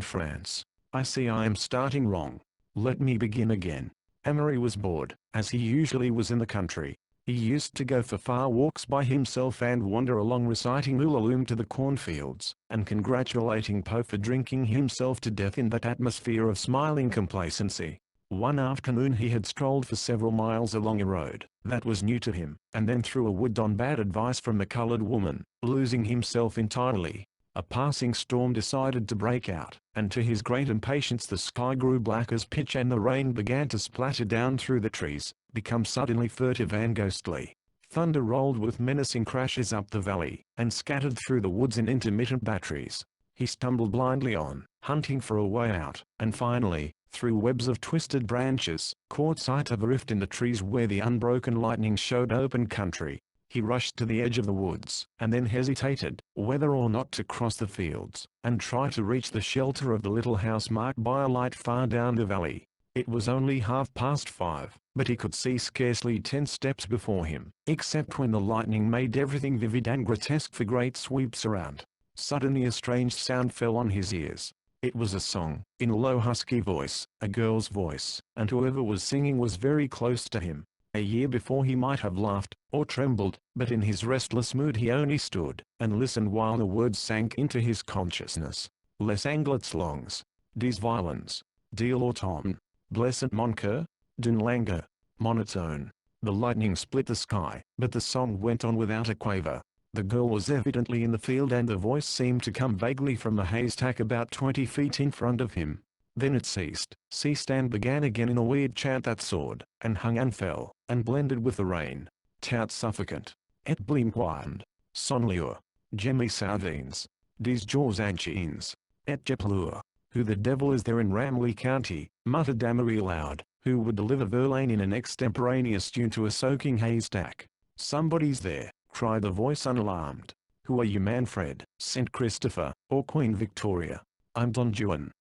Speaker 1: France. I see I am starting wrong. Let me begin again. Amory was bored, as he usually was in the country. He used to go for far walks by himself and wander along reciting Ulalume to the cornfields, and congratulating Poe for drinking himself to death in that atmosphere of smiling complacency. One afternoon he had strolled for several miles along a road that was new to him, and then through a wood on bad advice from a colored woman, losing himself entirely. A passing storm decided to break out, and to his great impatience the sky grew black as pitch and the rain began to splatter down through the trees, become suddenly furtive and ghostly. Thunder rolled with menacing crashes up the valley, and scattered through the woods in intermittent batteries. He stumbled blindly on, hunting for a way out, and finally, through webs of twisted branches, caught sight of a rift in the trees where the unbroken lightning showed open country. He rushed to the edge of the woods, and then hesitated, whether or not to cross the fields, and try to reach the shelter of the little house marked by a light far down the valley. It was only 5:30, but he could see scarcely 10 steps before him, except when the lightning made everything vivid and grotesque for great sweeps around. Suddenly a strange sound fell on his ears. It was a song, in a low husky voice, a girl's voice, and whoever was singing was very close to him. A year before he might have laughed, or trembled, but in his restless mood he only stood, and listened while the words sank into his consciousness. Les Anglets longs, des violins, de l'automne, blessed mon cœur, d'une langue monotone. The lightning split the sky, but the song went on without a quaver. The girl was evidently in the field and the voice seemed to come vaguely from a haystack about 20 feet in front of him. Then it ceased and began again in a weird chant that soared, and hung and fell, and blended with the rain. Tout suffocant, et blimquand, sonliur, gemmy sardines, des jaws anchines, et jeplure. Who the devil is there in Ramley County, muttered Amory aloud, who would deliver Verlaine in an extemporaneous tune to a soaking haystack. Somebody's there, cried the voice unalarmed. Who are you, Manfred, St. Christopher, or Queen Victoria? I'm Don Juan.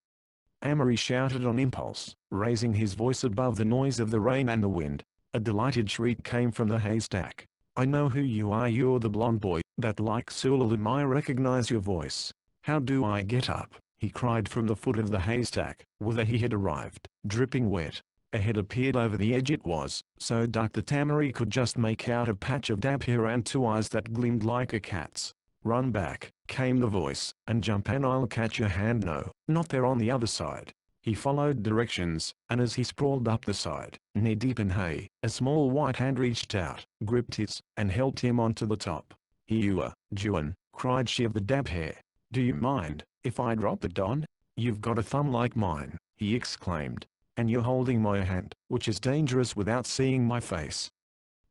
Speaker 1: Amory shouted on impulse, raising his voice above the noise of the rain and the wind. A delighted shriek came from the haystack. I know who you are, you're the blond boy, that like Ulalume. I recognize your voice. How do I get up? He cried from the foot of the haystack, whither he had arrived, dripping wet. A head appeared over the edge. It was so dark that Amory could just make out a patch of damp hair and 2 eyes that gleamed like a cat's. Run back, came the voice, and jump and I'll catch your hand. No, not there, on the other side. He followed directions, and as he sprawled up the side, knee-deep in hay, a small white hand reached out, gripped his, and helped him onto the top. Here you are, Juan, cried she of the damp hair. Do you mind if I drop it, Don? You've got a thumb like mine, he exclaimed, and you're holding my hand, which is dangerous without seeing my face.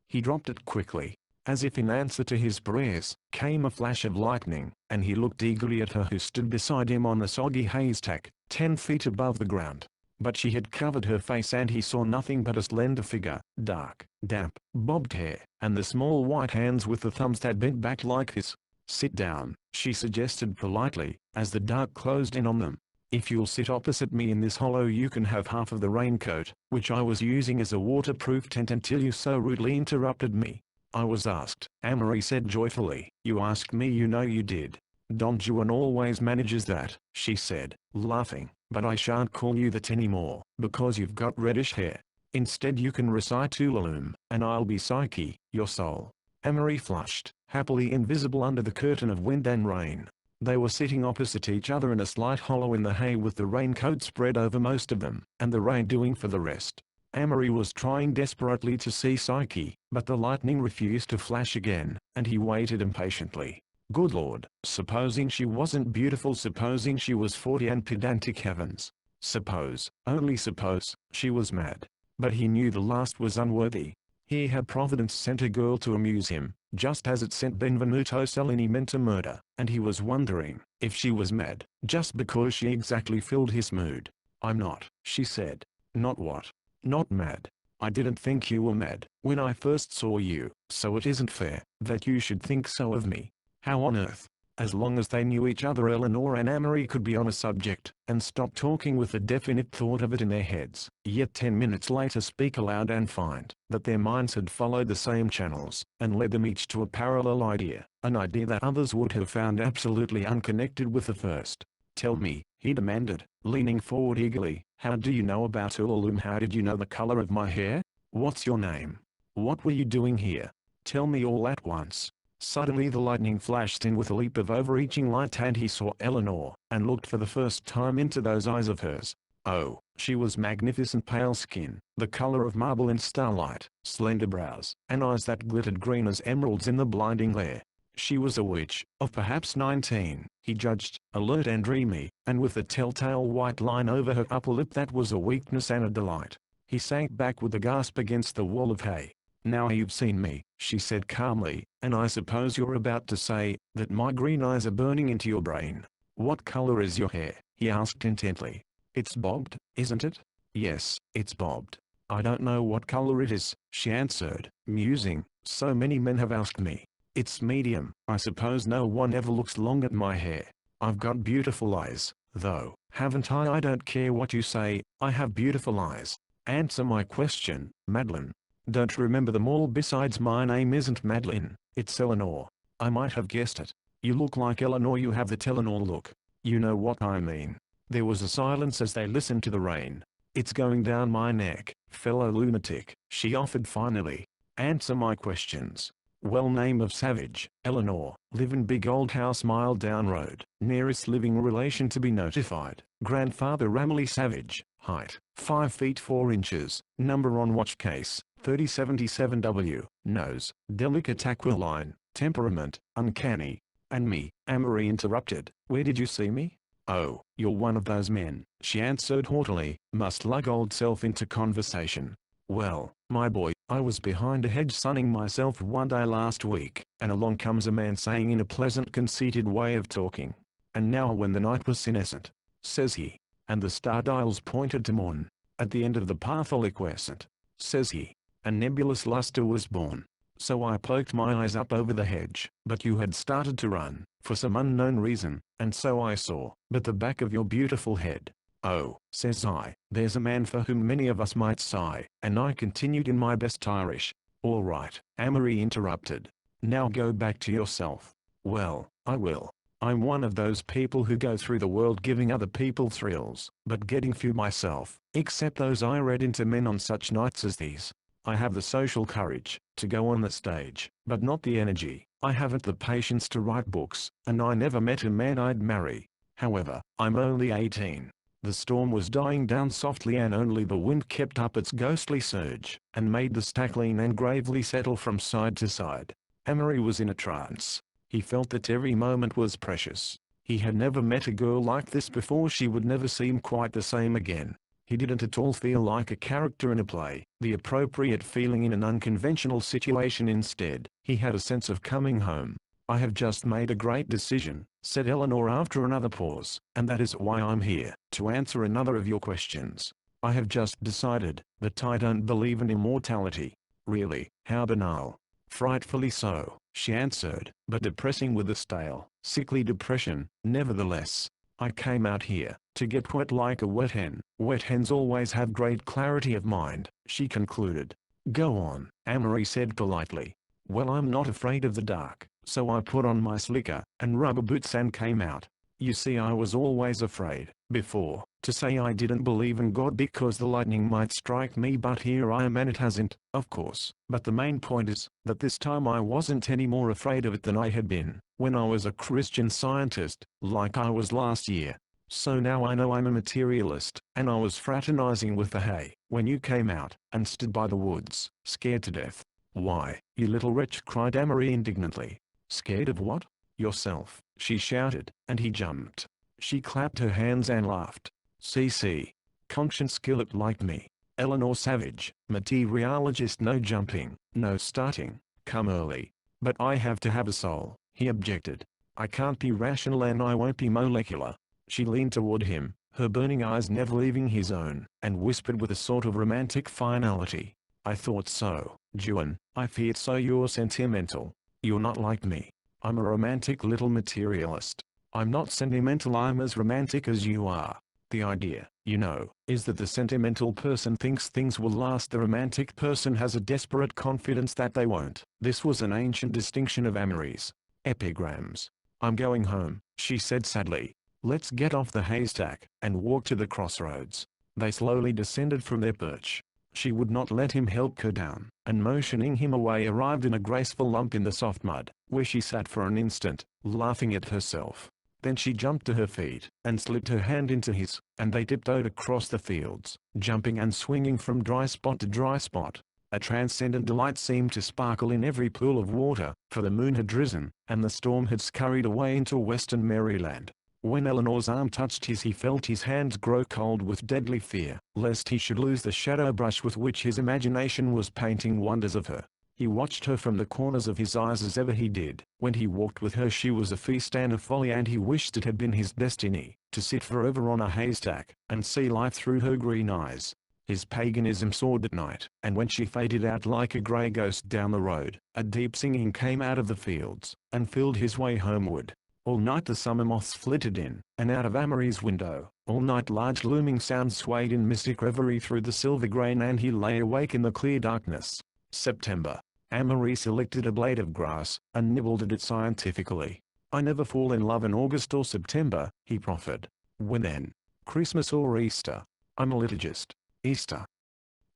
Speaker 1: He dropped it quickly. As if in answer to his prayers, came a flash of lightning, and he looked eagerly at her who stood beside him on the soggy haystack, 10 feet above the ground. But she had covered her face and he saw nothing but a slender figure, dark, damp, bobbed hair, and the small white hands with the thumbs that bent back like his. Sit down, she suggested politely, as the dark closed in on them. If you'll sit opposite me in this hollow you can have half of the raincoat, which I was using as a waterproof tent until you so rudely interrupted me. I was asked, Amory said joyfully. You asked me, you know you did. Don Juan always manages that, she said, laughing, but I shan't call you that anymore, because you've got reddish hair. Instead you can recite Ulalume, and I'll be Psyche, your soul. Amory flushed, happily invisible under the curtain of wind and rain. They were sitting opposite each other in a slight hollow in the hay with the raincoat spread over most of them, and the rain doing for the rest. Amory was trying desperately to see Psyche, but the lightning refused to flash again, and he waited impatiently. Good Lord, supposing she wasn't beautiful, supposing she was 40 and pedantic, heavens. Suppose, only suppose, she was mad. But he knew the last was unworthy. Here had Providence sent a girl to amuse him, just as it sent Benvenuto Cellini men to murder, and he was wondering if she was mad, just because she exactly filled his mood. I'm not, she said. Not what? Not mad. I didn't think you were mad when I first saw you, so it isn't fair that you should think so of me. How on earth? As long as they knew each other, Eleanor and Amory could be on a subject, and stop talking with a definite thought of it in their heads, yet 10 minutes later speak aloud and find that their minds had followed the same channels, and led them each to a parallel idea, an idea that others would have found absolutely unconnected with the first. Tell me, he demanded, leaning forward eagerly, how do you know about Ullalum? How did you know the color of my hair? What's your name? What were you doing here? Tell me all at once. Suddenly the lightning flashed in with a leap of overreaching light, and he saw Eleanor, and looked for the first time into those eyes of hers. Oh, she was magnificent, pale skin, the color of marble in starlight, slender brows, and eyes that glittered green as emeralds in the blinding glare. She was a witch, of perhaps 19, he judged, alert and dreamy, and with a telltale white line over her upper lip that was a weakness and a delight. He sank back with a gasp against the wall of hay. Now you've seen me, she said calmly, and I suppose you're about to say that my green eyes are burning into your brain. What color is your hair? He asked intently. It's bobbed, isn't it? Yes, it's bobbed. I don't know what color it is, she answered, musing. So many men have asked me. It's medium. I suppose no one ever looks long at my hair. I've got beautiful eyes, though, haven't I? I don't care what you say, I have beautiful eyes. Answer my question, Madeline. Don't remember them all. Besides, my name isn't Madeline, it's Eleanor. I might have guessed it. You look like Eleanor, you have the Eleanor look. You know what I mean. There was a silence as they listened to the rain. It's going down my neck, fellow lunatic, she offered finally. Answer my questions. Well, name of Savage, Eleanor, live in big old house mile down road, nearest living relation to be notified, grandfather Ramley Savage, height, 5 feet 4 inches, number on watch case, 3077W, nose, delicate aquiline, temperament, uncanny. And me, Amory interrupted, where did you see me? Oh, you're one of those men, she answered haughtily, must lug old self into conversation. Well, my boy, I was behind a hedge sunning myself one day last week, and along comes a man saying in a pleasant conceited way of talking, and now when the night was senescent, says he, and the star dials pointed to morn, at the end of the path oliquescent, says he, a nebulous luster was born. So I poked my eyes up over the hedge, but you had started to run, for some unknown reason, and so I saw but the back of your beautiful head. Oh, says I, there's a man for whom many of us might sigh, and I continued in my best Irish. All right, Amory interrupted. Now go back to yourself. Well, I will. I'm one of those people who go through the world giving other people thrills, but getting few myself, except those I read into men on such nights as these. I have the social courage to go on the stage, but not the energy. I haven't the patience to write books, and I never met a man I'd marry. However, I'm only 18. The storm was dying down softly, and only the wind kept up its ghostly surge, and made the stack lean and gravely settle from side to side. Amory was in a trance. He felt that every moment was precious. He had never met a girl like this before. She would never seem quite the same again. He didn't at all feel like a character in a play, the appropriate feeling in an unconventional situation. Instead, he had a sense of coming home. I have just made a great decision, said Eleanor after another pause, and that is why I'm here, to answer another of your questions. I have just decided that I don't believe in immortality. Really, how banal. Frightfully so, she answered, but depressing with a stale, sickly depression. Nevertheless, I came out here to get wet like a wet hen. Wet hens always have great clarity of mind, she concluded. Go on, Amory said politely. Well, I'm not afraid of the dark, so I put on my slicker and rubber boots and came out. You see, I was always afraid, before, to say I didn't believe in God because the lightning might strike me, but here I am and it hasn't, of course. But the main point is, that this time I wasn't any more afraid of it than I had been. when I was a Christian Scientist, like I was last year. So now I know I'm a materialist, and I was fraternizing with the hay when you came out and stood by the woods, scared to death. Why, you little wretch, cried Amory indignantly. Scared of what? Yourself, she shouted, and he jumped. She clapped her hands and laughed. See, conscience skillet like me. Eleanor Savage, materialist, no jumping, no starting, come early. But I have to have a soul, he objected. I can't be rational and I won't be molecular. She leaned toward him, her burning eyes never leaving his own, and whispered with a sort of romantic finality. I thought so, Juan, I feared so. You're sentimental. You're not like me. I'm a romantic little materialist. I'm not sentimental, I'm as romantic as you are. The idea, you know, is that the sentimental person thinks things will last. The romantic person has a desperate confidence that they won't. This was an ancient distinction of Amory's. Epigrams. I'm going home, she said sadly. Let's get off the haystack and walk to the crossroads. They slowly descended from their perch. She would not let him help her down, and motioning him away arrived in a graceful lump in the soft mud, where she sat for an instant, laughing at herself. Then she jumped to her feet, and slipped her hand into his, and they tiptoed across the fields, jumping and swinging from dry spot to dry spot. A transcendent delight seemed to sparkle in every pool of water, for the moon had risen, and the storm had scurried away into western Maryland. When Eleanor's arm touched his, he felt his hands grow cold with deadly fear, lest he should lose the shadow brush with which his imagination was painting wonders of her. He watched her from the corners of his eyes as ever he did. When he walked with her she was a feast and a folly, and he wished it had been his destiny, to sit forever on a haystack, and see life through her green eyes. His paganism soared at night, and when she faded out like a grey ghost down the road, a deep singing came out of the fields, and filled his way homeward. All night the summer moths flitted in and out of Amory's window. All night large looming sounds swayed in mystic reverie through the silver grain, and he lay awake in the clear darkness. September. Amory selected a blade of grass, and nibbled at it scientifically. I never fall in love in August or September, he proffered. When then? Christmas or Easter? I'm a liturgist. Easter.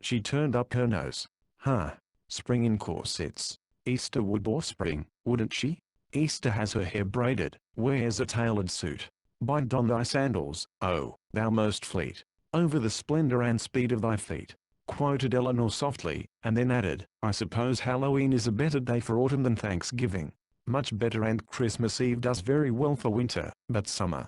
Speaker 1: She turned up her nose. Huh. Spring in corsets. Easter would bore spring, wouldn't she? Easter has her hair braided, wears a tailored suit. Bind on thy sandals, oh, thou most fleet, over the splendor and speed of thy feet, quoted Eleanor softly, and then added, I suppose Halloween is a better day for autumn than Thanksgiving. Much better, and Christmas Eve does very well for winter, but summer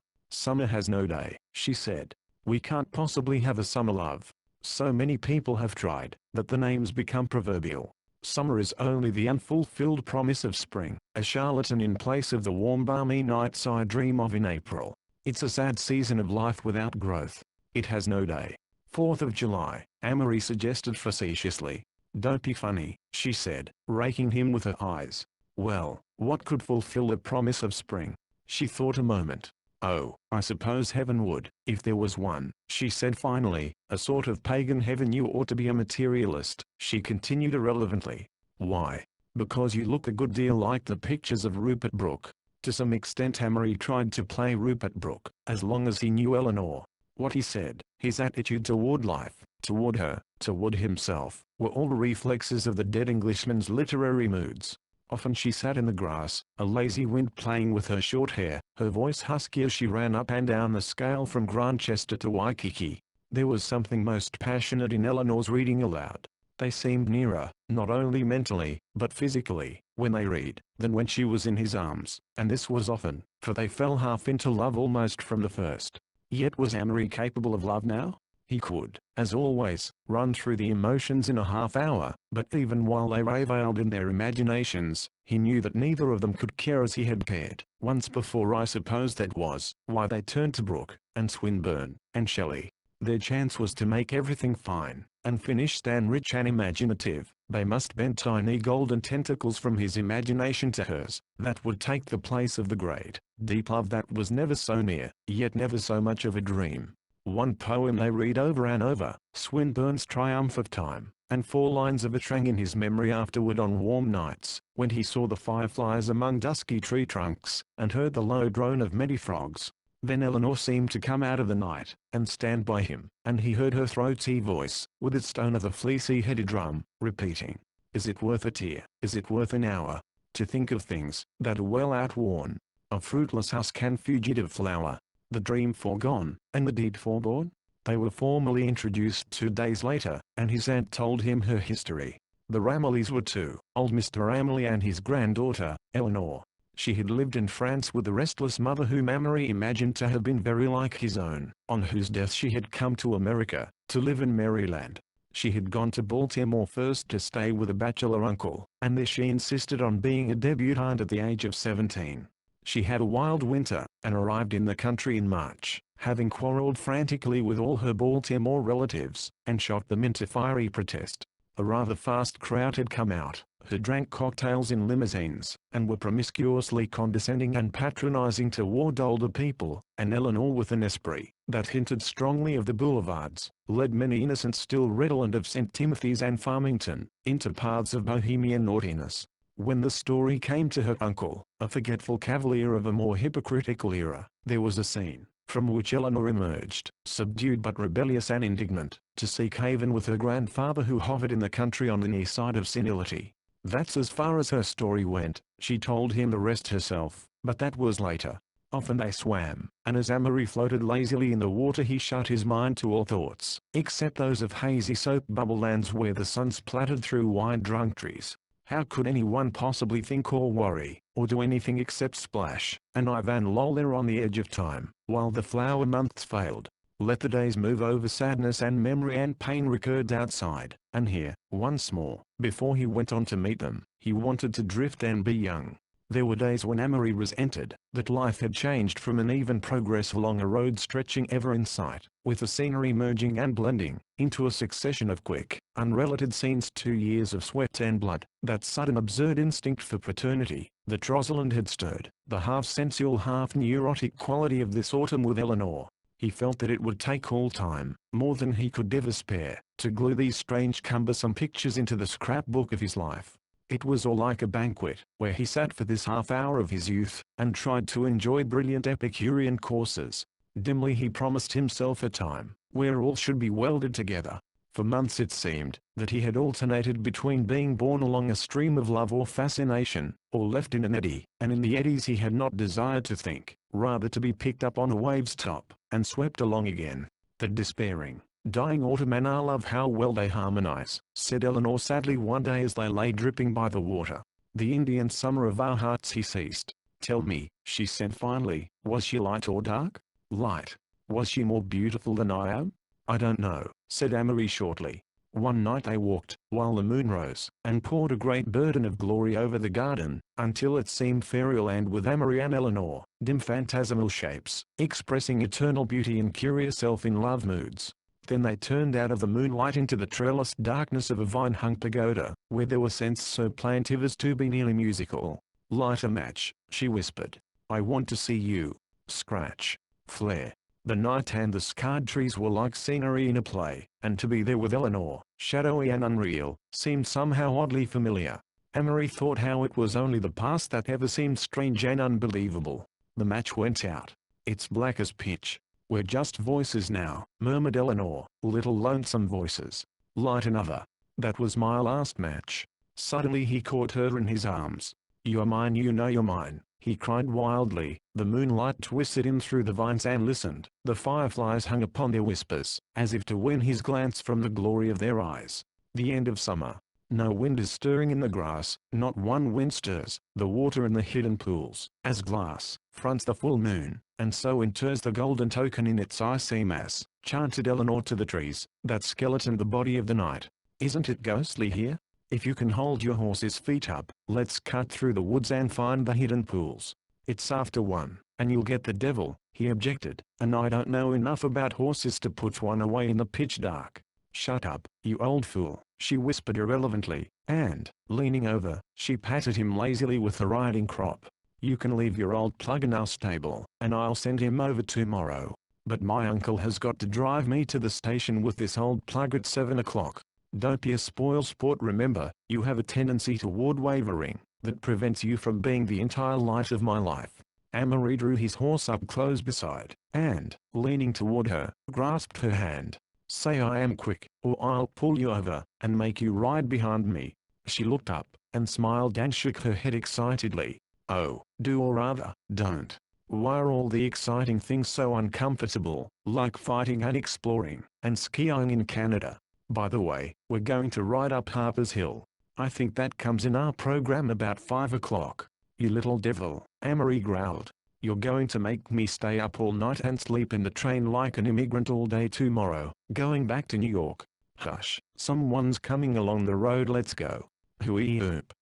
Speaker 1: has no day, she said. We can't possibly have a summer love. So many people have tried, that the name's become proverbial. Summer is only the unfulfilled promise of spring, a charlatan in place of the warm balmy nights I dream of in April. It's a sad season of life without growth. It has no day. 4th of July, Amory suggested facetiously. Don't be funny, she said, raking him with her eyes. Well, what could fulfill the promise of spring? She thought a moment. Oh, I suppose heaven would, if there was one, she said finally, a sort of pagan heaven. You ought to be a materialist, she continued irrelevantly. Why? Because you look a good deal like the pictures of Rupert Brooke. To some extent Amory tried to play Rupert Brooke, as long as he knew Eleanor. What he said, his attitude toward life, toward her, toward himself, were all reflexes of the dead Englishman's literary moods. Often she sat in the grass, a lazy wind playing with her short hair, her voice husky as she ran up and down the scale from Grantchester to Waikiki. There was something most passionate in Eleanor's reading aloud. They seemed nearer, not only mentally, but physically, when they read, than when she was in his arms, and this was often, for they fell half into love almost from the first. Yet was Amory capable of love now? He could, as always, run through the emotions in a half hour, but even while they reveled in their imaginations, he knew that neither of them could care as he had cared once before. I suppose that was why they turned to Brooke, and Swinburne, and Shelley. Their chance was to make everything fine, and finished and rich and imaginative. They must bend tiny golden tentacles from his imagination to hers, that would take the place of the great, deep love that was never so near, yet never so much of a dream. One poem they read over and over, Swinburne's Triumph of Time, and 4 lines of it rang in his memory afterward on warm nights, when he saw the fireflies among dusky tree trunks, and heard the low drone of many frogs. Then Eleanor seemed to come out of the night, and stand by him, and he heard her throaty voice, with its tone of a fleecy-headed drum, repeating, Is it worth a tear? Is it worth an hour? to think of things that are well outworn, a fruitless husk and fugitive flower, the dream foregone, and the deed forborne? They were formally introduced 2 days later, and his aunt told him her history. The Ramilleys were two, old Mr. Ramilly and his granddaughter, Eleanor. She had lived in France with a restless mother whom Amory imagined to have been very like his own, on whose death she had come to America, to live in Maryland. She had gone to Baltimore first to stay with a bachelor uncle, and there she insisted on being a debutante at the age of 17. She had a wild winter, and arrived in the country in March, having quarreled frantically with all her Baltimore relatives, and shot them into fiery protest. A rather fast crowd had come out, who drank cocktails in limousines, and were promiscuously condescending and patronizing toward older people, and Eleanor, with an esprit that hinted strongly of the boulevards, led many innocents still redolent of St. Timothy's and Farmington, into paths of bohemian naughtiness. When the story came to her uncle, a forgetful cavalier of a more hypocritical era, there was a scene, from which Eleanor emerged, subdued but rebellious and indignant, to seek haven with her grandfather who hovered in the country on the near side of senility. That's as far as her story went. She told him the rest herself, but that was later. Often they swam, and as Amory floated lazily in the water he shut his mind to all thoughts, except those of hazy soap bubble lands where the sun splattered through wide drunk trees. How could anyone possibly think or worry, or do anything except splash, and Ivan and loll there on the edge of time, while the flower months failed? Let the days move over. Sadness and memory and pain recurred outside, and here, once more, before he went on to meet them, he wanted to drift and be young. There were days when Amory resented that life had changed from an even progress along a road stretching ever in sight, with the scenery merging and blending, into a succession of quick, unrelated scenes. 2 years of sweat and blood, that sudden absurd instinct for paternity, that Rosalind had stirred, the half-sensual half-neurotic quality of this autumn with Eleanor. He felt that it would take all time, more than he could ever spare, to glue these strange cumbersome pictures into the scrapbook of his life. It was all like a banquet, where he sat for this half hour of his youth, and tried to enjoy brilliant Epicurean courses. Dimly he promised himself a time, where all should be welded together. For months it seemed, that he had alternated between being borne along a stream of love or fascination, or left in an eddy, and in the eddies he had not desired to think, rather to be picked up on a wave's top, and swept along again. The despairing, dying autumn and our love, how well they harmonize, said Eleanor sadly one day as they lay dripping by the water. The Indian summer of our hearts. He ceased. Tell me, she said finally, was she light or dark? Light. Was she more beautiful than I am? I don't know, said Amory shortly. One night they walked, while the moon rose, and poured a great burden of glory over the garden, until it seemed fairyland with Amory and Eleanor, dim phantasmal shapes, expressing eternal beauty in curious elf-in-love moods. Then they turned out of the moonlight into the trellised darkness of a vine-hung pagoda, where there were scents so plaintive as to be nearly musical. Light a match, she whispered. I want to see you. Scratch. Flare. The night and the scarred trees were like scenery in a play, and to be there with Eleanor, shadowy and unreal, seemed somehow oddly familiar. Amory thought how it was only the past that ever seemed strange and unbelievable. The match went out. It's black as pitch. We're just voices now, murmured Eleanor, little lonesome voices. Light another. That was my last match. Suddenly he caught her in his arms. You're mine, you know you're mine, he cried wildly. The moonlight twisted in through the vines and listened. The fireflies hung upon their whispers, as if to win his glance from the glory of their eyes. The end of summer. No wind is stirring in the grass, not one wind stirs the water in the hidden pools, as glass fronts the full moon, and so inters the golden token in its icy mass, chanted Eleanor to the trees, that skeleton the body of the night. Isn't it ghostly here? If you can hold your horse's feet up, let's cut through the woods and find the hidden pools. It's after 1, and you'll get the devil, he objected, and I don't know enough about horses to put one away in the pitch dark. Shut up, you old fool, she whispered irrelevantly, and, leaning over, she patted him lazily with the riding crop. You can leave your old plug in our stable, and I'll send him over tomorrow. But my uncle has got to drive me to the station with this old plug at 7 o'clock. Don't be a spoilsport. Remember, you have a tendency toward wavering, that prevents you from being the entire light of my life. Amory drew his horse up close beside, and, leaning toward her, grasped her hand. Say I am quick, or I'll pull you over, and make you ride behind me. She looked up, and smiled and shook her head excitedly. Oh, do or rather, don't. Why are all the exciting things so uncomfortable, like fighting and exploring, and skiing in Canada? By the way, we're going to ride up Harper's Hill. I think that comes in our program about 5 o'clock. You little devil, Amory growled. You're going to make me stay up all night and sleep in the train like an immigrant all day tomorrow, going back to New York. Hush, someone's coming along the road, let's go. Hooey-oop.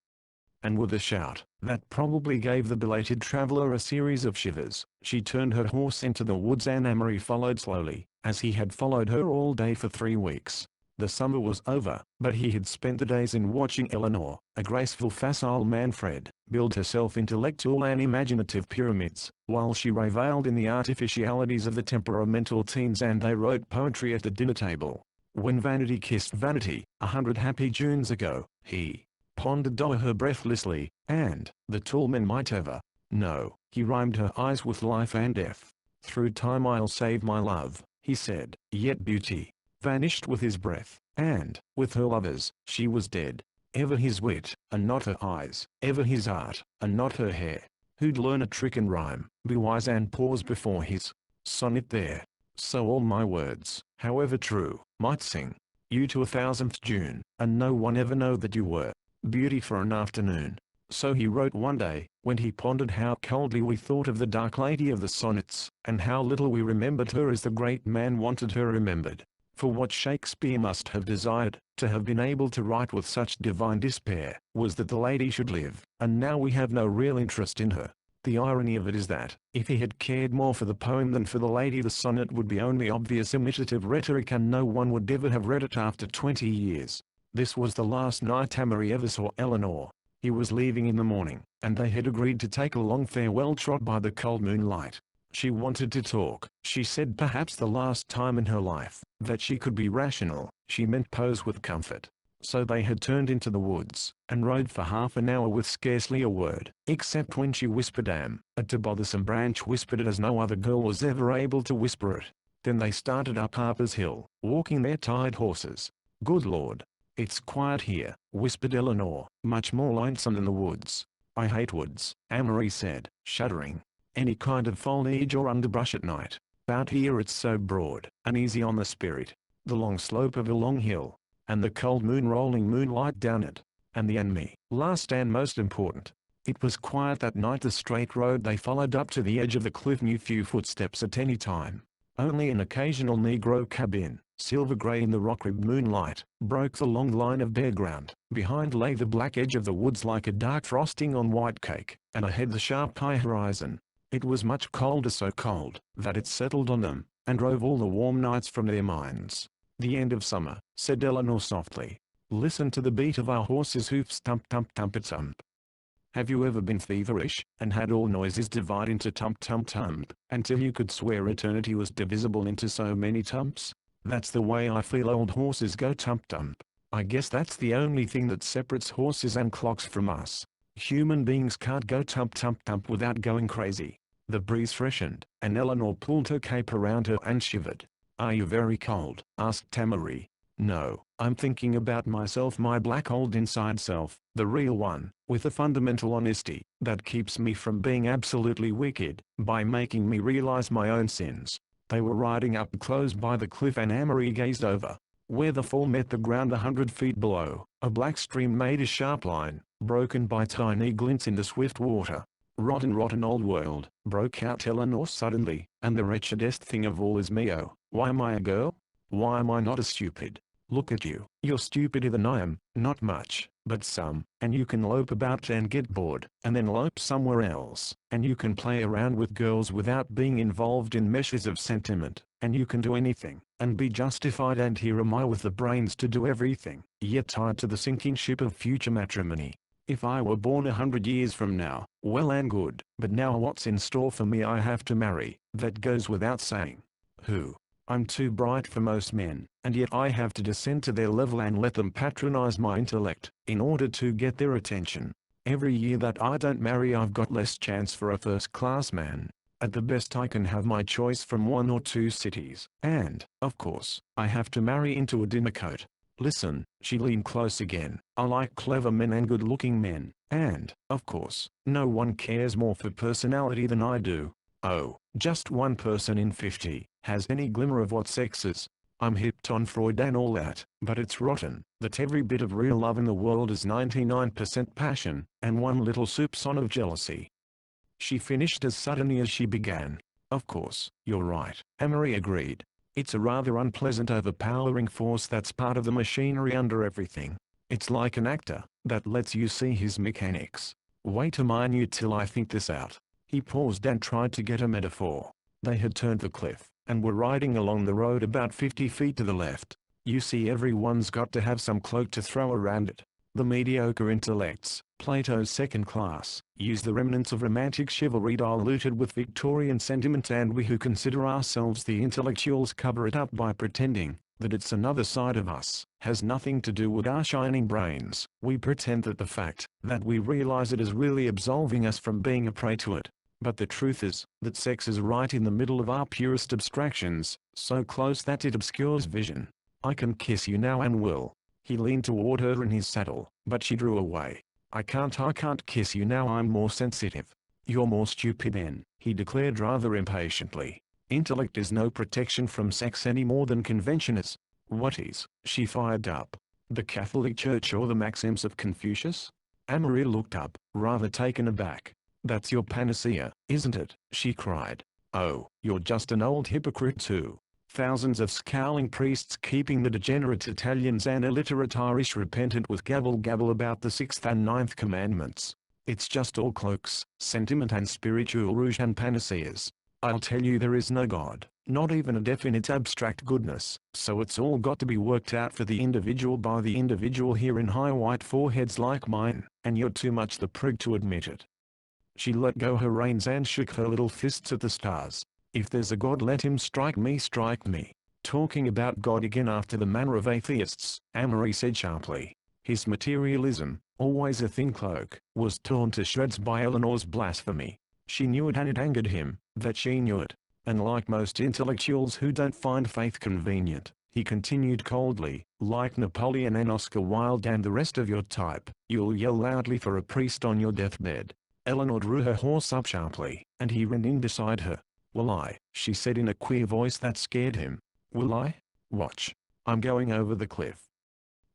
Speaker 1: And with a shout that probably gave the belated traveler a series of shivers, she turned her horse into the woods and Amory followed slowly, as he had followed her all day for 3 weeks. The summer was over, but he had spent the days in watching Eleanor, a graceful facile Manfred, build herself intellectual and imaginative pyramids, while she reveled in the artificialities of the temperamental teens and they wrote poetry at the dinner table. When vanity kissed vanity, 100 happy Junes ago, he pondered o'er her breathlessly, and, the tall man might ever know, he rhymed her eyes with life and death. Through time I'll save my love, he said, yet beauty vanished with his breath, and, with her lovers, she was dead. Ever his wit, and not her eyes, ever his art, and not her hair. Who'd learn a trick and rhyme, be wise and pause before his sonnet there? So all my words, however true, might sing you to 1000th June, and no one ever know that you were beauty for an afternoon. So he wrote one day, when he pondered how coldly we thought of the dark lady of the sonnets, and how little we remembered her as the great man wanted her remembered. For what Shakespeare must have desired, to have been able to write with such divine despair, was that the lady should live, and now we have no real interest in her. The irony of it is that, if he had cared more for the poem than for the lady, the sonnet would be only obvious imitative rhetoric and no one would ever have read it after 20 years. This was the last night Amory ever saw Eleanor. He was leaving in the morning, and they had agreed to take a long farewell trot by the cold moonlight. She wanted to talk, she said, perhaps the last time in her life, that she could be rational. She meant pose with comfort. So they had turned into the woods, and rode for half an hour with scarcely a word, except when she whispered a to bothersome branch whispered it as no other girl was ever able to whisper it. Then they started up Harper's Hill, walking their tired horses. Good Lord, it's quiet here, whispered Eleanor, much more lonesome than the woods. I hate woods, Amory said, shuddering. Any kind of foliage or underbrush at night. Out here it's so broad, and easy on the spirit. The long slope of a long hill, and the cold moon rolling moonlight down it, and the enemy. Last and most important, it was quiet that night. The straight road they followed up to the edge of the cliff knew few footsteps at any time. Only an occasional Negro cabin, silver gray in the rock-ribbed moonlight, broke the long line of bare ground. Behind lay the black edge of the woods like a dark frosting on white cake, and ahead the sharp high horizon. It was much colder, so cold that it settled on them, and drove all the warm nights from their minds. The end of summer, said Eleanor softly. Listen to the beat of our horses' hoofs, thump thump thump thump. Have you ever been feverish, and had all noises divide into tump tump tump, until you could swear eternity was divisible into so many tumps? That's the way I feel old horses go tump tump. I guess that's the only thing that separates horses and clocks from us. Human beings can't go tump tump tump without going crazy. The breeze freshened, and Eleanor pulled her cape around her and shivered. Are you very cold? Asked Amory. No, I'm thinking about myself, my black old inside self, the real one, with a fundamental honesty that keeps me from being absolutely wicked, by making me realize my own sins. They were riding up close by the cliff and Amory gazed over. Where the fall met the ground 100 feet below, a black stream made a sharp line, broken by tiny glints in the swift water. Rotten rotten old world, broke out Eleanor suddenly, and the wretchedest thing of all is me-oh, why am I a girl? Why am I not a stupid? Look at you, you're stupider than I am, not much, but some, and you can lope about and get bored, and then lope somewhere else, and you can play around with girls without being involved in meshes of sentiment, and you can do anything, and be justified, and here am I with the brains to do everything, yet tied to the sinking ship of future matrimony. If I were born 100 years from now, well and good, but now what's in store for me? I have to marry, that goes without saying. Who? I'm too bright for most men, and yet I have to descend to their level and let them patronize my intellect, in order to get their attention. Every year that I don't marry I've got less chance for a first-class man. At the best I can have my choice from 1 or 2 cities, and, of course, I have to marry into a dinner coat. Listen, she leaned close again. I like clever men and good-looking men, and, of course, no one cares more for personality than I do. Oh, just one person in 50 has any glimmer of what sex is. I'm hipped on Freud and all that, but it's rotten that every bit of real love in the world is 99% passion, and one little soupçon of jealousy. She finished as suddenly as she began. Of course, you're right, Amory agreed. It's a rather unpleasant overpowering force that's part of the machinery under everything. It's like an actor that lets you see his mechanics. Wait a minute till I think this out. He paused and tried to get a metaphor. They had turned the cliff, and were riding along the road about 50 feet to the left. You see, everyone's got to have some cloak to throw around it. The mediocre intellects, Plato's second class, use the remnants of romantic chivalry diluted with Victorian sentiment, and we who consider ourselves the intellectuals cover it up by pretending that it's another side of us, has nothing to do with our shining brains. We pretend that the fact that we realize it is really absolving us from being a prey to it. But the truth is that sex is right in the middle of our purest abstractions, so close that it obscures vision. I can kiss you now and will. He leaned toward her in his saddle, but she drew away. I can't kiss you now, I'm more sensitive. You're more stupid then, he declared rather impatiently. Intellect is no protection from sex any more than convention is. What is? She fired up. The Catholic Church or the maxims of Confucius? Amory looked up, rather taken aback. That's your panacea, isn't it? She cried. Oh, you're just an old hypocrite too. Thousands of scowling priests keeping the degenerate Italians and illiterate Irish repentant with gabble about the 6th and 9th commandments. It's just all cloaks, sentiment and spiritual rouge and panaceas. I'll tell you, there is no God, not even a definite abstract goodness, so it's all got to be worked out for the individual by the individual here in high white foreheads like mine, and you're too much the prig to admit it. She let go her reins and shook her little fists at the stars. If there's a God, let him strike me, strike me. Talking about God again after the manner of atheists, Amory said sharply. His materialism, always a thin cloak, was torn to shreds by Eleanor's blasphemy. She knew it, and it angered him, that she knew it. And like most intellectuals who don't find faith convenient, he continued coldly, like Napoleon and Oscar Wilde and the rest of your type, you'll yell loudly for a priest on your deathbed. Eleanor drew her horse up sharply, and he ran in beside her. Will I? She said in a queer voice that scared him. Will I? Watch. I'm going over the cliff.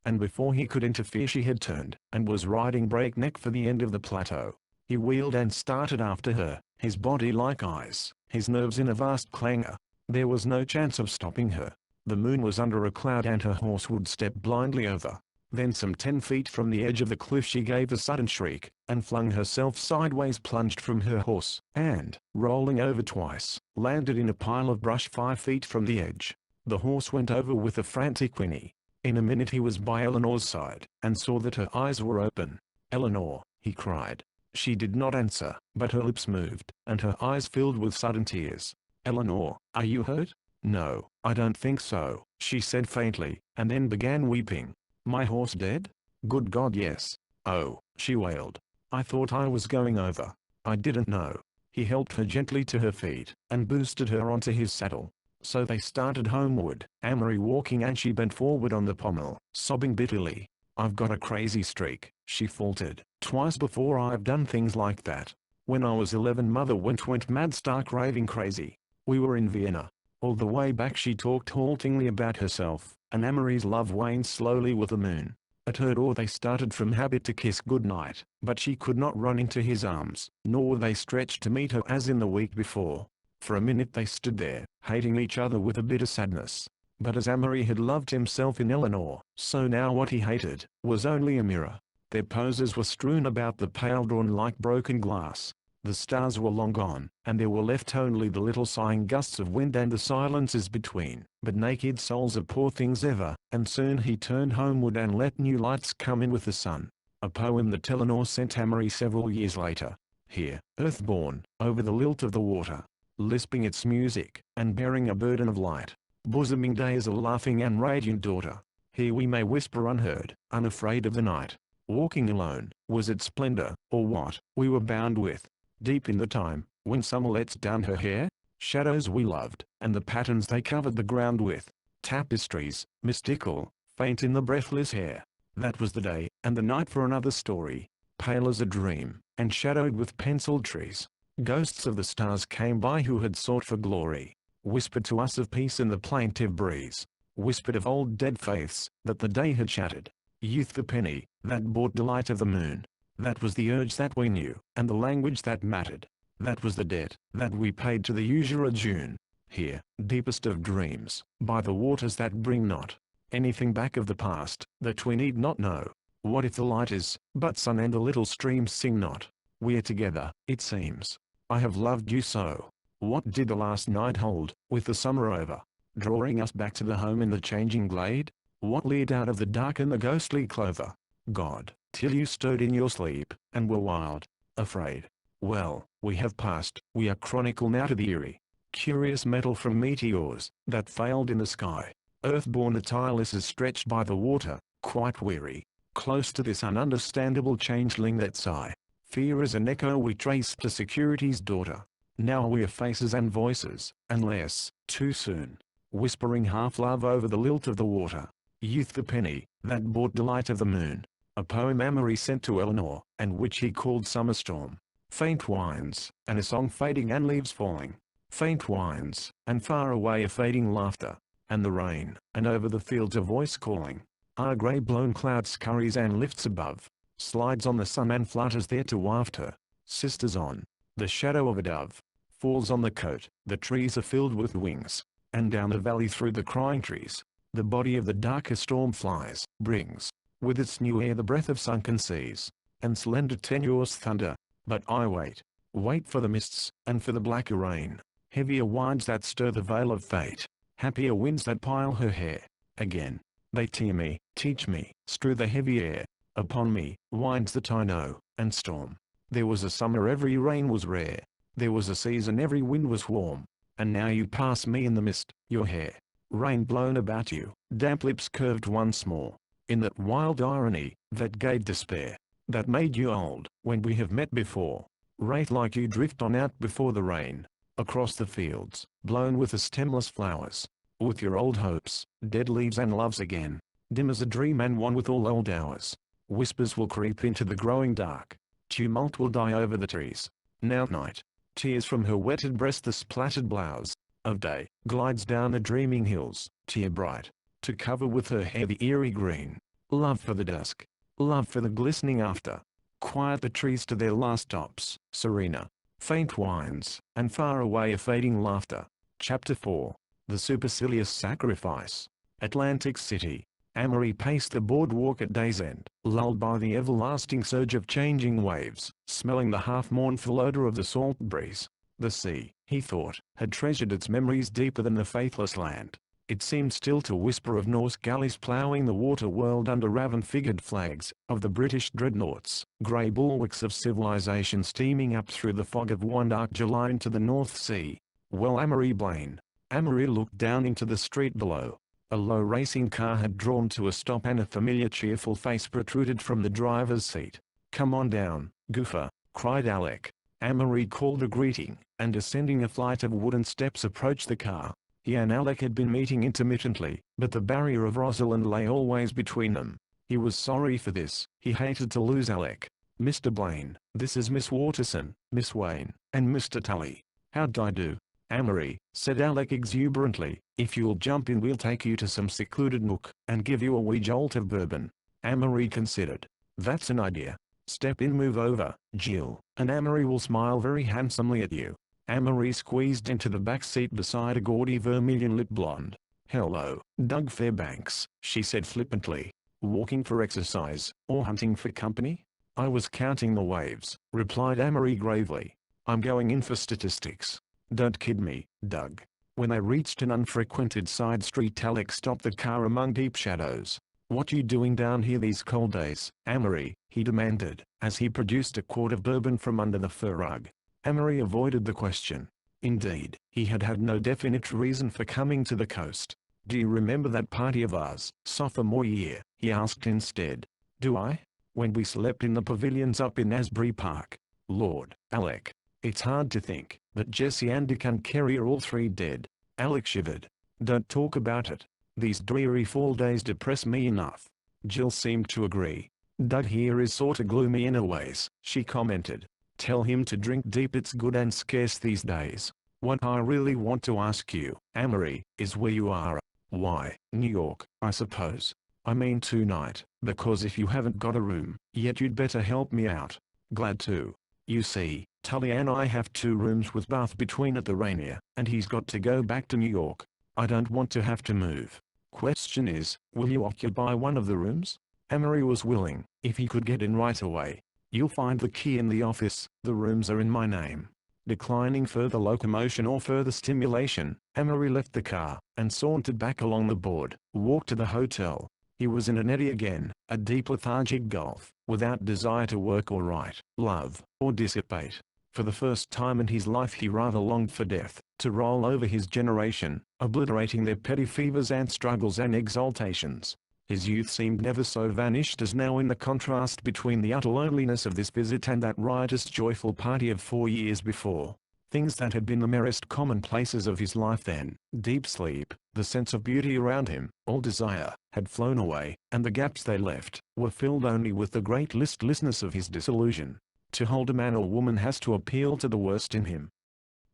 Speaker 1: And before he could interfere, she had turned, and was riding breakneck for the end of the plateau. He wheeled and started after her, his body like ice, his nerves in a vast clangor. There was no chance of stopping her. The moon was under a cloud and her horse would step blindly over. Then some 10 feet from the edge of the cliff she gave a sudden shriek, and flung herself sideways, plunged from her horse, and, rolling over twice, landed in a pile of brush 5 feet from the edge. The horse went over with a frantic whinny. In a minute he was by Eleanor's side, and saw that her eyes were open. Eleanor, he cried. She did not answer, but her lips moved, and her eyes filled with sudden tears. Eleanor, are you hurt? No, I don't think so, she said faintly, and then began weeping. My horse dead? Good God, yes. Oh, she wailed. I thought I was going over. I didn't know. He helped her gently to her feet, and boosted her onto his saddle. So they started homeward, Amory walking and she bent forward on the pommel, sobbing bitterly. I've got a crazy streak, she faltered. Twice before I've done things like that. When I was 11, mother went mad, stark raving crazy. We were in Vienna. All the way back she talked haltingly about herself, and Amory's love waned slowly with the moon. At her door they started from habit to kiss goodnight, but she could not run into his arms, nor were they stretched to meet her as in the week before. For a minute they stood there, hating each other with a bitter sadness. But as Amory had loved himself in Eleanor, so now what he hated was only a mirror. Their poses were strewn about the pale dawn like broken glass. The stars were long gone, and there were left only the little sighing gusts of wind and the silences between. But naked souls are poor things ever, and soon he turned homeward and let new lights come in with the sun. A poem that Eleanor sent Amory several years later. Here, earthborn, over the lilt of the water, lisping its music, and bearing a burden of light, bosoming day as a laughing and radiant daughter. Here we may whisper unheard, unafraid of the night. Walking alone, was it splendor, or what, we were bound with? Deep in the time, when summer lets down her hair, shadows we loved, and the patterns they covered the ground with, tapestries, mystical, faint in the breathless air. That was the day, and the night for another story. Pale as a dream, and shadowed with penciled trees. Ghosts of the stars came by who had sought for glory. Whispered to us of peace in the plaintive breeze. Whispered of old dead faiths, that the day had shattered. Youth the penny, that bought delight of the moon. That was the urge that we knew, and the language that mattered. That was the debt, that we paid to the usurer June. Here, deepest of dreams, by the waters that bring not anything back of the past, that we need not know. What if the light is but sun and the little streams sing not? We're together, it seems. I have loved you so. What did the last night hold, with the summer over, drawing us back to the home in the changing glade? What leered out of the dark and the ghostly clover? God, till you stirred in your sleep, and were wild, afraid. Well, we have passed, we are chronicle now to the eerie, curious metal from meteors, that failed in the sky. Earthborn Attilas is stretched by the water, quite weary, close to this ununderstandable changeling that sigh. Fear is an echo we trace to security's daughter. Now we're faces and voices, unless, too soon, whispering half-love over the lilt of the water. Youth the penny, that bought delight of the moon. A poem Amory sent to Eleanor, and which he called Summer Storm. Faint winds, and a song fading and leaves falling. Faint winds, and far away a fading laughter. And the rain, and over the fields a voice calling. Our grey-blown cloud scurries and lifts above, slides on the sun and flutters there to waft her. Sisters on, the shadow of a dove, falls on the coat, the trees are filled with wings. And down the valley through the crying trees, the body of the darker storm flies, brings, with its new air the breath of sunken seas, and slender tenuous thunder. But I wait for the mists, and for the blacker rain, heavier winds that stir the veil of fate, happier winds that pile her hair. Again, they teach me, strew the heavy air, upon me, winds that I know, and storm. There was a summer every rain was rare, there was a season every wind was warm, and now you pass me in the mist, your hair, rain blown about you, damp lips curved once more, in that wild irony, that gay despair, that made you old, when we have met before. Wraith like you drift on out before the rain, across the fields, blown with the stemless flowers, with your old hopes, dead leaves and loves again, dim as a dream and one with all old hours. Whispers will creep into the growing dark, tumult will die over the trees. Now night, tears from her wetted breast the splattered blouse of day, glides down the dreaming hills, tear bright, to cover with her hair the eerie green. Love for the dusk, love for the glistening after. Quiet the trees to their last tops, Serena. Faint winds, and far away a fading laughter. Chapter 4. The Supercilious Sacrifice. Atlantic City. Amory paced the boardwalk at day's end, lulled by the everlasting surge of changing waves, smelling the half-mournful odor of the salt breeze. The sea, he thought, had treasured its memories deeper than the faithless land. It seemed still to whisper of Norse galleys ploughing the water world under raven-figured flags, of the British dreadnoughts, grey bulwarks of civilization steaming up through the fog of one dark July into the North Sea. Well, Amory Blaine. Amory looked down into the street below. A low racing car had drawn to a stop and a familiar cheerful face protruded from the driver's seat. "Come on down, Goofer," cried Alec. Amory called a greeting, and descending a flight of wooden steps approached the car. He and Alec had been meeting intermittently, but the barrier of Rosalind lay always between them. He was sorry for this. He hated to lose Alec. "Mr. Blaine, this is Miss Waterson, Miss Wayne, and Mr. Tully. How'd I do?" "Amory," said Alec exuberantly, "if you'll jump in we'll take you to some secluded nook, and give you a wee jolt of bourbon." Amory considered. "That's an idea. Step in, move over, Jill, and Amory will smile very handsomely at you." Amory squeezed into the back seat beside a gaudy vermilion-lipped blonde. "Hello, Doug Fairbanks," she said flippantly. "Walking for exercise, or hunting for company?" "I was counting the waves," replied Amory gravely. "I'm going in for statistics." "Don't kid me, Doug." When they reached an unfrequented side street, Alec stopped the car among deep shadows. "What you doing down here these cold days, Amory?" he demanded, as he produced a quart of bourbon from under the fur rug. Amory avoided the question. Indeed, he had had no definite reason for coming to the coast. "Do you remember that party of ours, sophomore year?" he asked instead. "Do I? When we slept in the pavilions up in Asbury Park?" "Lord, Alec. It's hard to think, but Jesse and Dick and Kerry are all three dead." Alec shivered. "Don't talk about it. These dreary fall days depress me enough. Jill seemed to agree. Doug here is sorta gloomy in a ways, she commented. Tell him to drink deep, it's good and scarce these days. What I really want to ask you, Amory, is where you are. Why, New York, I suppose. I mean tonight, because if you haven't got a room, yet you'd better help me out. Glad to. You see, Tully and I have 2 rooms with bath between at the Rainier, and he's got to go back to New York. I don't want to have to move. Question is, will you occupy one of the rooms? Amory was willing, if he could get in right away. You'll find the key in the office, the rooms are in my name. Declining further locomotion or further stimulation, Amory left the car, and sauntered back along the board, walked to the hotel. He was in an eddy again, a deep lethargic gulf, without desire to work or write, love, or dissipate. For the first time in his life he rather longed for death, to roll over his generation, obliterating their petty fevers and struggles and exaltations. His youth seemed never so vanished as now in the contrast between the utter loneliness of this visit and that riotous joyful party of 4 years before. Things that had been the merest commonplaces of his life then, deep sleep, the sense of beauty around him, all desire, had flown away, and the gaps they left, were filled only with the great listlessness of his disillusion. To hold a man or woman has to appeal to the worst in him.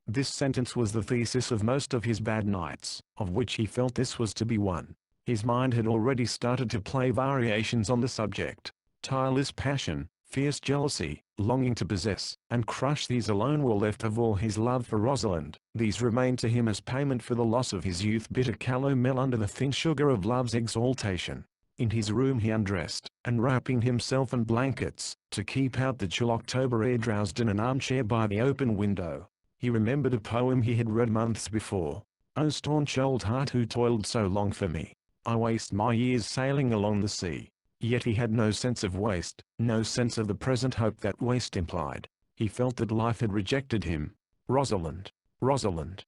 Speaker 1: This sentence was the thesis of most of his bad nights, of which he felt this was to be one. His mind had already started to play variations on the subject. Tireless passion, fierce jealousy, longing to possess and crush, these alone were left of all his love for Rosalind. These remained to him as payment for the loss of his youth, bitter calomel under the thin sugar of love's exaltation. In his room he undressed, and wrapping himself in blankets, to keep out the chill October air, drowsed in an armchair by the open window. He remembered a poem he had read months before. "O staunch old heart who toiled so long for me, I waste my years sailing along the sea." Yet he had no sense of waste, no sense of the present hope that waste implied. He felt that life had rejected him. Rosalind, Rosalind.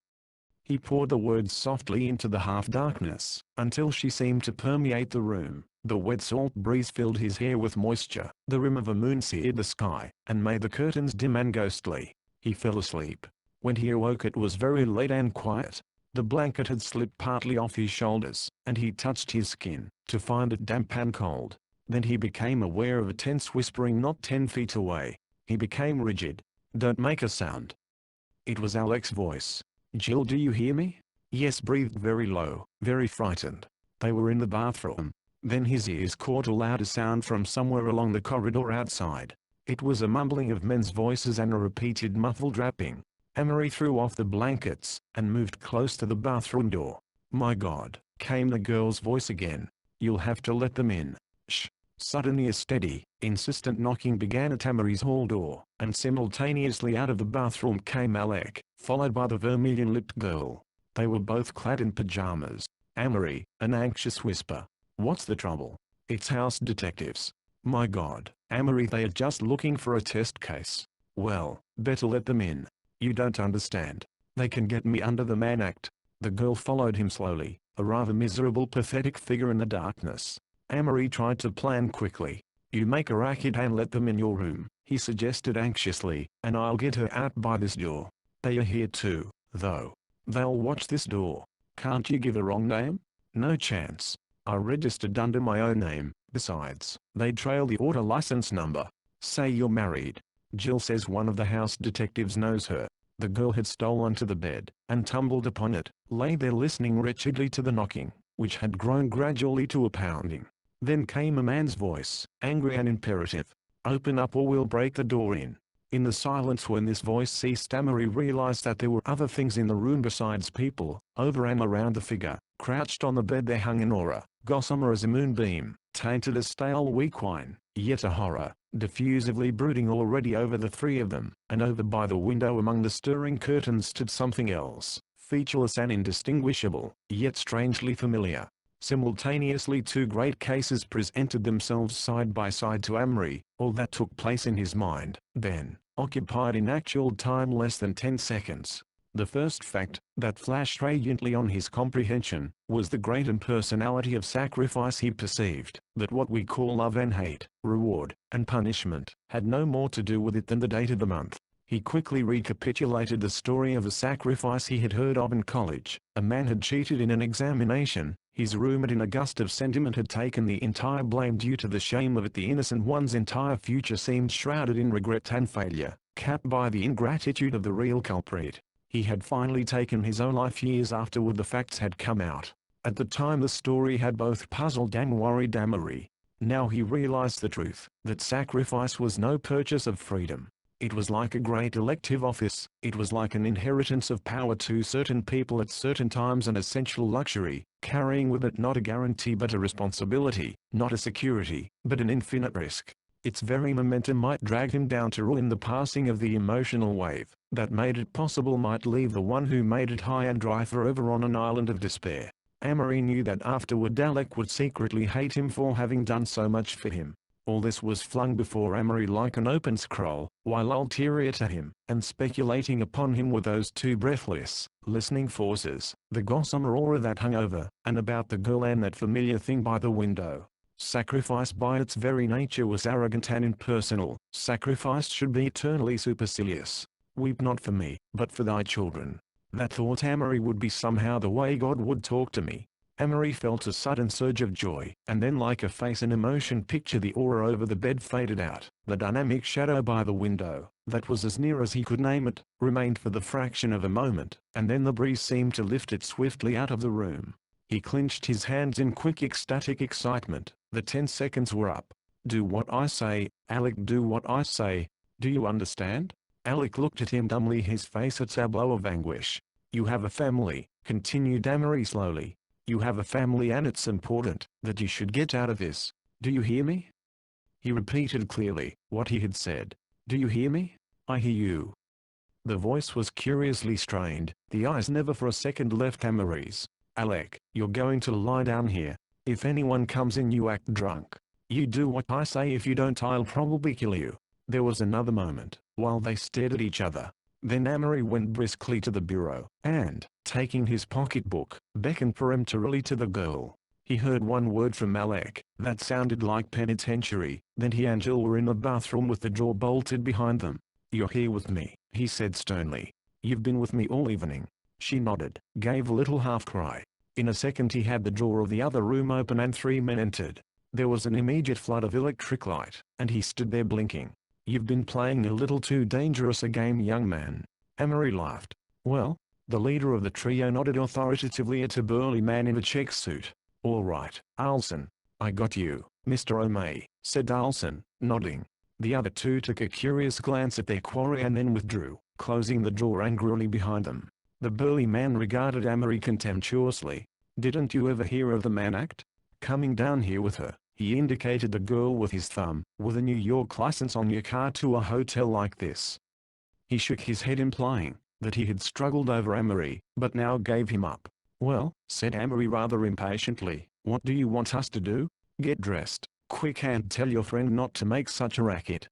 Speaker 1: He poured the words softly into the half-darkness, until she seemed to permeate the room. The wet salt breeze filled his hair with moisture, the rim of a moon seared the sky, and made the curtains dim and ghostly. He fell asleep. When he awoke it was very late and quiet. The blanket had slipped partly off his shoulders, and he touched his skin, to find it damp and cold. Then he became aware of a tense whispering not 10 feet away. He became rigid. "Don't make a sound." It was Alex's voice. "Jill, do you hear me?" "Yes," breathed very low, very frightened. They were in the bathroom. Then his ears caught a louder sound from somewhere along the corridor outside. It was a mumbling of men's voices and a repeated muffled rapping. Amory threw off the blankets, and moved close to the bathroom door. "My God," came the girl's voice again. "You'll have to let them in." Shh. Suddenly a steady, insistent knocking began at Amory's hall door, and simultaneously out of the bathroom came Alec, followed by the vermilion-lipped girl. They were both clad in pajamas. "Amory," an anxious whisper. "What's the trouble?" "It's house detectives." "My God, Amory, they are just looking for a test case." "Well, better let them in. You don't understand. They can get me under the Mann Act." The girl followed him slowly, a rather miserable, pathetic figure in the darkness. Amory tried to plan quickly. "You make a racket and let them in your room," he suggested anxiously, "and I'll get her out by this door. They are here too, though. They'll watch this door. Can't you give a wrong name?" "No chance. I registered under my own name. Besides, they'd trail the auto license number. Say you're married. Jill says one of the house detectives knows her." The girl had stolen to the bed, and tumbled upon it, lay there listening wretchedly to the knocking, which had grown gradually to a pounding. Then came a man's voice, angry and imperative. "Open up or we'll break the door in." In the silence when this voice ceased, Amory realized that there were other things in the room besides people. Over and around the figure, crouched on the bed, there hung an aura, gossamer as a moonbeam, tainted as stale weak wine, yet a horror, diffusively brooding already over the 3 of them. And over by the window among the stirring curtains stood something else, featureless and indistinguishable, yet strangely familiar. Simultaneously 2 great cases presented themselves side by side to Amory. All that took place in his mind, then, occupied in actual time less than 10 seconds. The first fact, that flashed radiantly on his comprehension, was the great impersonality of sacrifice he perceived, that what we call love and hate, reward, and punishment, had no more to do with it than the date of the month. He quickly recapitulated the story of a sacrifice he had heard of in college. A man had cheated in an examination. His roommate, in a gust of sentiment, had taken the entire blame due to the shame of it. The innocent one's entire future seemed shrouded in regret and failure, capped by the ingratitude of the real culprit. He had finally taken his own life years afterward. The facts had come out. At the time the story had both puzzled and worried Amory. Now he realized the truth, that sacrifice was no purchase of freedom. It was like a great elective office. It was like an inheritance of power to certain people at certain times, an essential luxury, carrying with it not a guarantee but a responsibility, not a security, but an infinite risk. Its very momentum might drag him down to ruin. The passing of the emotional wave that made it possible might leave the one who made it high and dry forever on an island of despair. Amory knew that afterward Alec would secretly hate him for having done so much for him. All this was flung before Amory like an open scroll, while ulterior to him, and speculating upon him were those two breathless, listening forces, the gossamer aura that hung over and about the girl and that familiar thing by the window. Sacrifice by its very nature was arrogant and impersonal. Sacrifice should be eternally supercilious. Weep not for me, but for thy children. That thought Amory would be somehow the way God would talk to me. Amory felt a sudden surge of joy, and then, like a face in a motion picture, the aura over the bed faded out. The dynamic shadow by the window, that was as near as he could name it, remained for the fraction of a moment, and then the breeze seemed to lift it swiftly out of the room. He clenched his hands in quick ecstatic excitement. The 10 seconds were up. Do what I say, Alec, do what I say. Do you understand? Alec looked at him dumbly, his face a tableau of anguish. You have a family, continued Amory slowly. You have a family, and it's important that you should get out of this. Do you hear me? He repeated clearly what he had said. Do you hear me? I hear you. The voice was curiously strained. The eyes never for a second left Amory's. Alec, you're going to lie down here. If anyone comes in, you act drunk. You do what I say. If you don't, I'll probably kill you. There was another moment, while they stared at each other. Then Amory went briskly to the bureau, and, taking his pocketbook, beckoned peremptorily to the girl. He heard one word from Alec that sounded like penitentiary. Then he and Jill were in the bathroom with the door bolted behind them. You're here with me, he said sternly. You've been with me all evening. She nodded, gave a little half-cry. In a second he had the door of the other room open and 3 men entered. There was an immediate flood of electric light, and he stood there blinking. You've been playing a little too dangerous a game, young man. Amory laughed. Well? The leader of the trio nodded authoritatively at a burly man in a check suit. All right, Alson. I got you, Mr. O'May, said Alson, nodding. The other two took a curious glance at their quarry and then withdrew, closing the door angrily behind them. The burly man regarded Amory contemptuously. Didn't you ever hear of the Mann Act? Coming down here with her. He indicated the girl with his thumb. With a New York license on your car to a hotel like this. He shook his head, implying that he had struggled over Amory, but now gave him up. Well, said Amory rather impatiently, what do you want us to do? Get dressed, quick, and tell your friend not to make such a racket.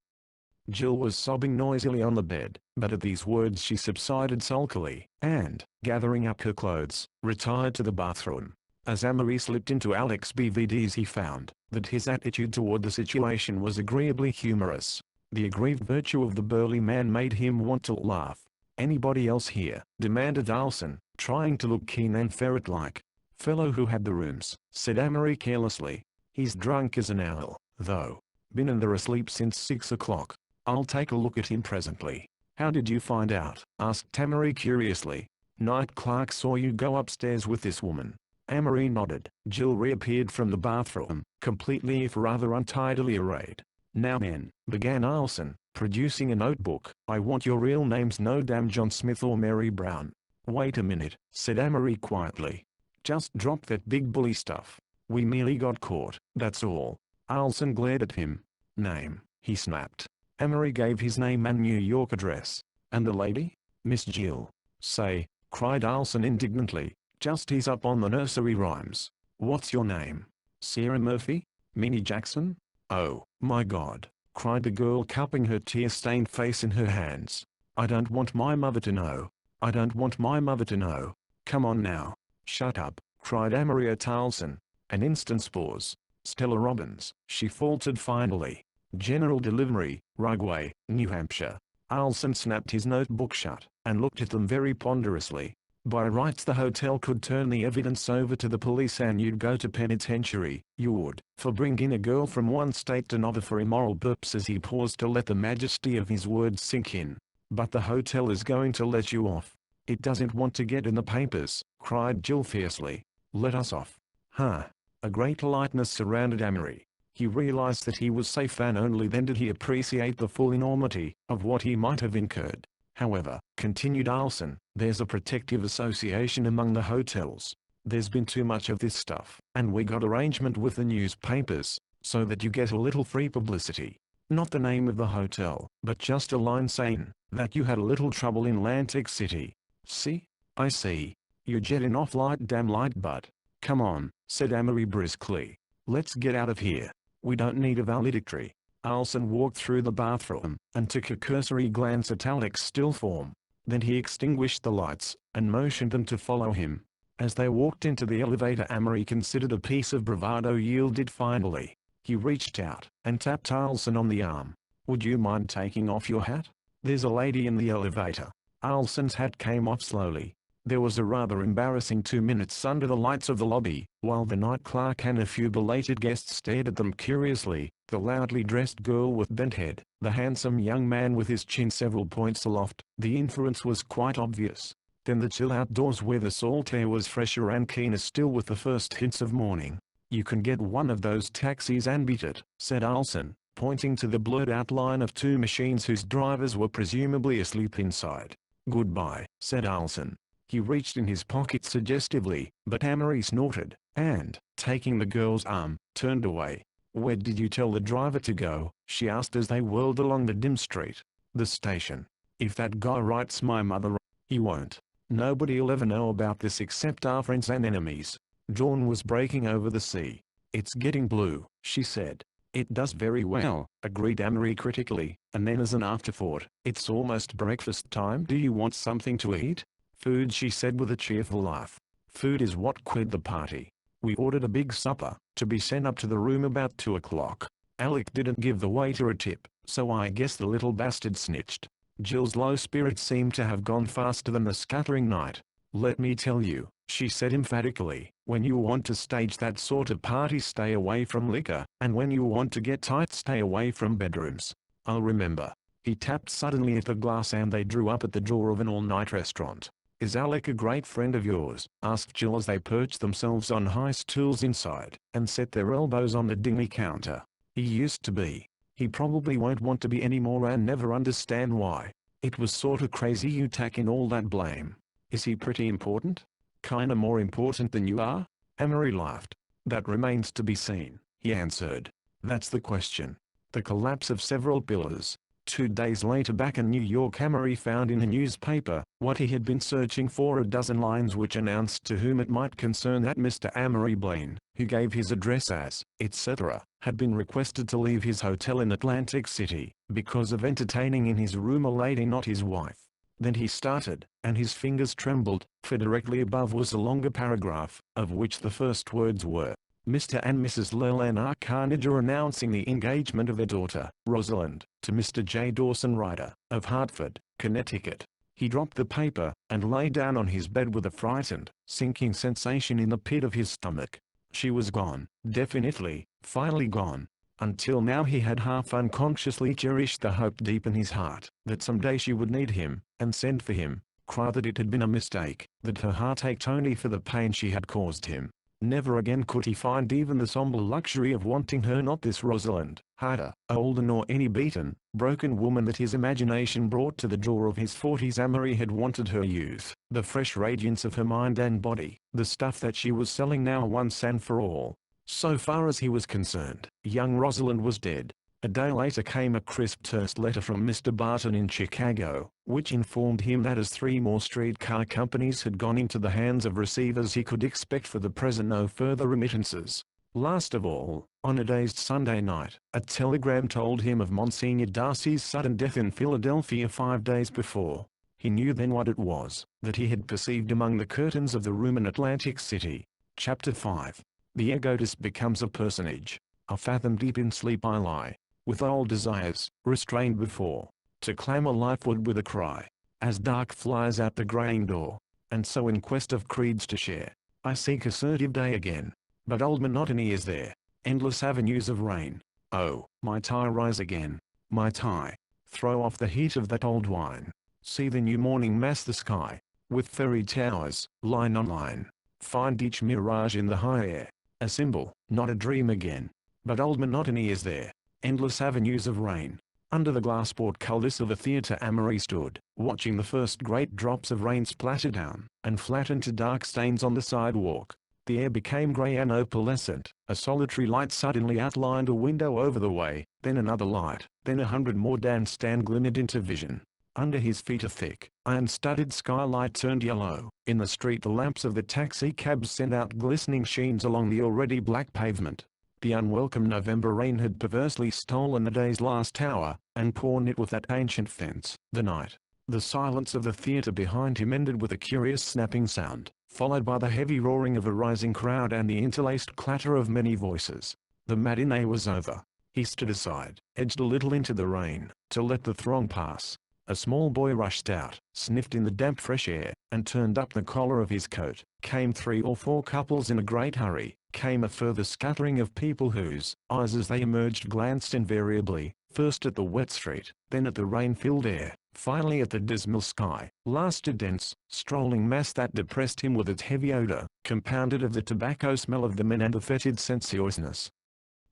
Speaker 1: Jill was sobbing noisily on the bed, but at these words she subsided sulkily, and, gathering up her clothes, retired to the bathroom. As Amory slipped into Alec's BVDs, he found that his attitude toward the situation was agreeably humorous. The aggrieved virtue of the burly man made him want to laugh. Anybody else here? Demanded Alson, trying to look keen and ferret-like. Fellow who had the rooms, said Amory carelessly. He's drunk as an owl, though. Been in there asleep since 6 o'clock. I'll take a look at him presently. How did you find out? Asked Amory curiously. Night clerk saw you go upstairs with this woman. Amory nodded. Jill reappeared from the bathroom, completely if rather untidily arrayed. Now men, began Alson, producing a notebook. I want your real names, no damn John Smith or Mary Brown. Wait a minute, said Amory quietly. Just drop that big bully stuff. We merely got caught, that's all. Alson glared at him. Name, he snapped. Amory gave his name and New York address. And the lady? Miss Jill. Say, cried Alson indignantly. Just ease up on the nursery rhymes. What's your name? Sarah Murphy? Minnie Jackson? Oh, my God, cried the girl, cupping her tear-stained face in her hands. I don't want my mother to know. I don't want my mother to know. Come on now. Shut up, cried Amory at Alson. An instant's pause. Stella Robbins, she faltered finally. General Delivery, Rugway, New Hampshire. Alson snapped his notebook shut, and looked at them very ponderously. By rights the hotel could turn the evidence over to the police and you'd go to penitentiary, you would, for bringing a girl from one state to another for immoral purposes. He paused to let the majesty of his words sink in. But the hotel is going to let you off. It doesn't want to get in the papers, cried Jill fiercely. Let us off. Huh. A great lightness surrounded Amory. He realized that he was safe, and only then did he appreciate the full enormity of what he might have incurred. However, continued Alson, there's a protective association among the hotels. There's been too much of this stuff, and we got arrangement with the newspapers, so that you get a little free publicity. Not the name of the hotel, but just a line saying that you had a little trouble in Atlantic City. See? I see. You're jetting off like damn light, but come on, said Amory briskly. Let's get out of here. We don't need a valedictory. Alson walked through the bathroom, and took a cursory glance at Alec's still form. Then he extinguished the lights, and motioned them to follow him. As they walked into the elevator, Amory considered a piece of bravado yielded finally. He reached out, and tapped Alson on the arm. Would you mind taking off your hat? There's a lady in the elevator. Alson's hat came off slowly. There was a rather embarrassing 2 minutes under the lights of the lobby, while the night clerk and a few belated guests stared at them curiously. The loudly dressed girl with bent head, the handsome young man with his chin several points aloft. The inference was quite obvious. Then the chill outdoors where the salt air was fresher and keener still with the first hints of morning. You can get one of those taxis and beat it, said Alson, pointing to the blurred outline of two machines whose drivers were presumably asleep inside. Goodbye, said Alson. He reached in his pocket suggestively, but Amory snorted, and, taking the girl's arm, turned away. Where did you tell the driver to go? She asked as they whirled along the dim street. The station. If that guy writes my mother, he won't. Nobody'll ever know about this except our friends and enemies. Dawn was breaking over the sea. It's getting blue, she said. It does very well, agreed Amory critically, and then as an afterthought, it's almost breakfast time. Do you want something to eat? Food, she said with a cheerful laugh. Food is what quit the party. We ordered a big supper, to be sent up to the room about 2 o'clock. Alec didn't give the waiter a tip, so I guess the little bastard snitched. Jill's low spirits seemed to have gone faster than the scattering night. Let me tell you, she said emphatically, when you want to stage that sort of party, stay away from liquor, and when you want to get tight, stay away from bedrooms. I'll remember. He tapped suddenly at the glass and they drew up at the door of an all-night restaurant. Is Alec a great friend of yours? Asked Jill as they perched themselves on high stools inside, and set their elbows on the dingy counter. He used to be. He probably won't want to be anymore and never understand why. It was sorta crazy you tack in all that blame. Is he pretty important? Kinda more important than you are? Amory laughed. That remains to be seen, he answered. That's the question. The collapse of several pillars. 2 days later, back in New York, Amory found in a newspaper what he had been searching for, a dozen lines which announced to whom it might concern that Mr. Amory Blaine, who gave his address as, etc., had been requested to leave his hotel in Atlantic City, because of entertaining in his room a lady not his wife. Then he started, and his fingers trembled, for directly above was a longer paragraph, of which the first words were, Mr. and Mrs. Leland R. Carnage are announcing the engagement of their daughter, Rosalind, to Mr. J. Dawson Ryder, of Hartford, Connecticut. He dropped the paper, and lay down on his bed with a frightened, sinking sensation in the pit of his stomach. She was gone, definitely, finally gone. Until now he had half unconsciously cherished the hope deep in his heart, that someday she would need him, and send for him, cry that it had been a mistake, that her heart ached only for the pain she had caused him. Never again could he find even the somber luxury of wanting her, not this Rosalind, harder, older, nor any beaten, broken woman that his imagination brought to the door of his 40s. Amory had wanted her youth, the fresh radiance of her mind and body, the stuff that she was selling now once and for all. So far as he was concerned, young Rosalind was dead. A day later came a crisp terse letter from Mr. Barton in Chicago, which informed him that as 3 more streetcar companies had gone into the hands of receivers, he could expect for the present no further remittances. Last of all, on a dazed Sunday night, a telegram told him of Monsignor Darcy's sudden death in Philadelphia 5 days before. He knew then what it was that he had perceived among the curtains of the room in Atlantic City. Chapter 5. The egotist becomes a personage. A fathom deep in sleep I lie, with old desires, restrained before. to clamor lifeward with a cry, as dark flies out the graying door. And so in quest of creeds to share, I seek assertive day again. But old monotony is there, endless avenues of rain. Oh, my tie, rise again, my tie, throw off the heat of that old wine. See the new morning mass the sky, with fairy towers, line on line. Find each mirage in the high air, a symbol, not a dream again. But old monotony is there, endless avenues of rain. Under the glass portcullis of the theatre Amory stood, watching the first great drops of rain splatter down, and flatten to dark stains on the sidewalk. The air became grey and opalescent. A solitary light suddenly outlined a window over the way, then another light, then 100 more danced and glimmered into vision. Under his feet a thick, iron-studded skylight turned yellow. In the street the lamps of the taxi cabs sent out glistening sheens along the already black pavement. The unwelcome November rain had perversely stolen the day's last hour, and torn it with that ancient fence. The night. The silence of the theatre behind him ended with a curious snapping sound, followed by the heavy roaring of a rising crowd and the interlaced clatter of many voices. The matinee was over. He stood aside, edged a little into the rain, to let the throng pass. A small boy rushed out, sniffed in the damp fresh air, and turned up the collar of his coat. Came 3 or 4 couples in a great hurry. Came a further scattering of people whose eyes as they emerged glanced invariably, first at the wet street, then at the rain-filled air, finally at the dismal sky. Last a dense, strolling mass that depressed him with its heavy odor, compounded of the tobacco smell of the men and the fetid sensuousness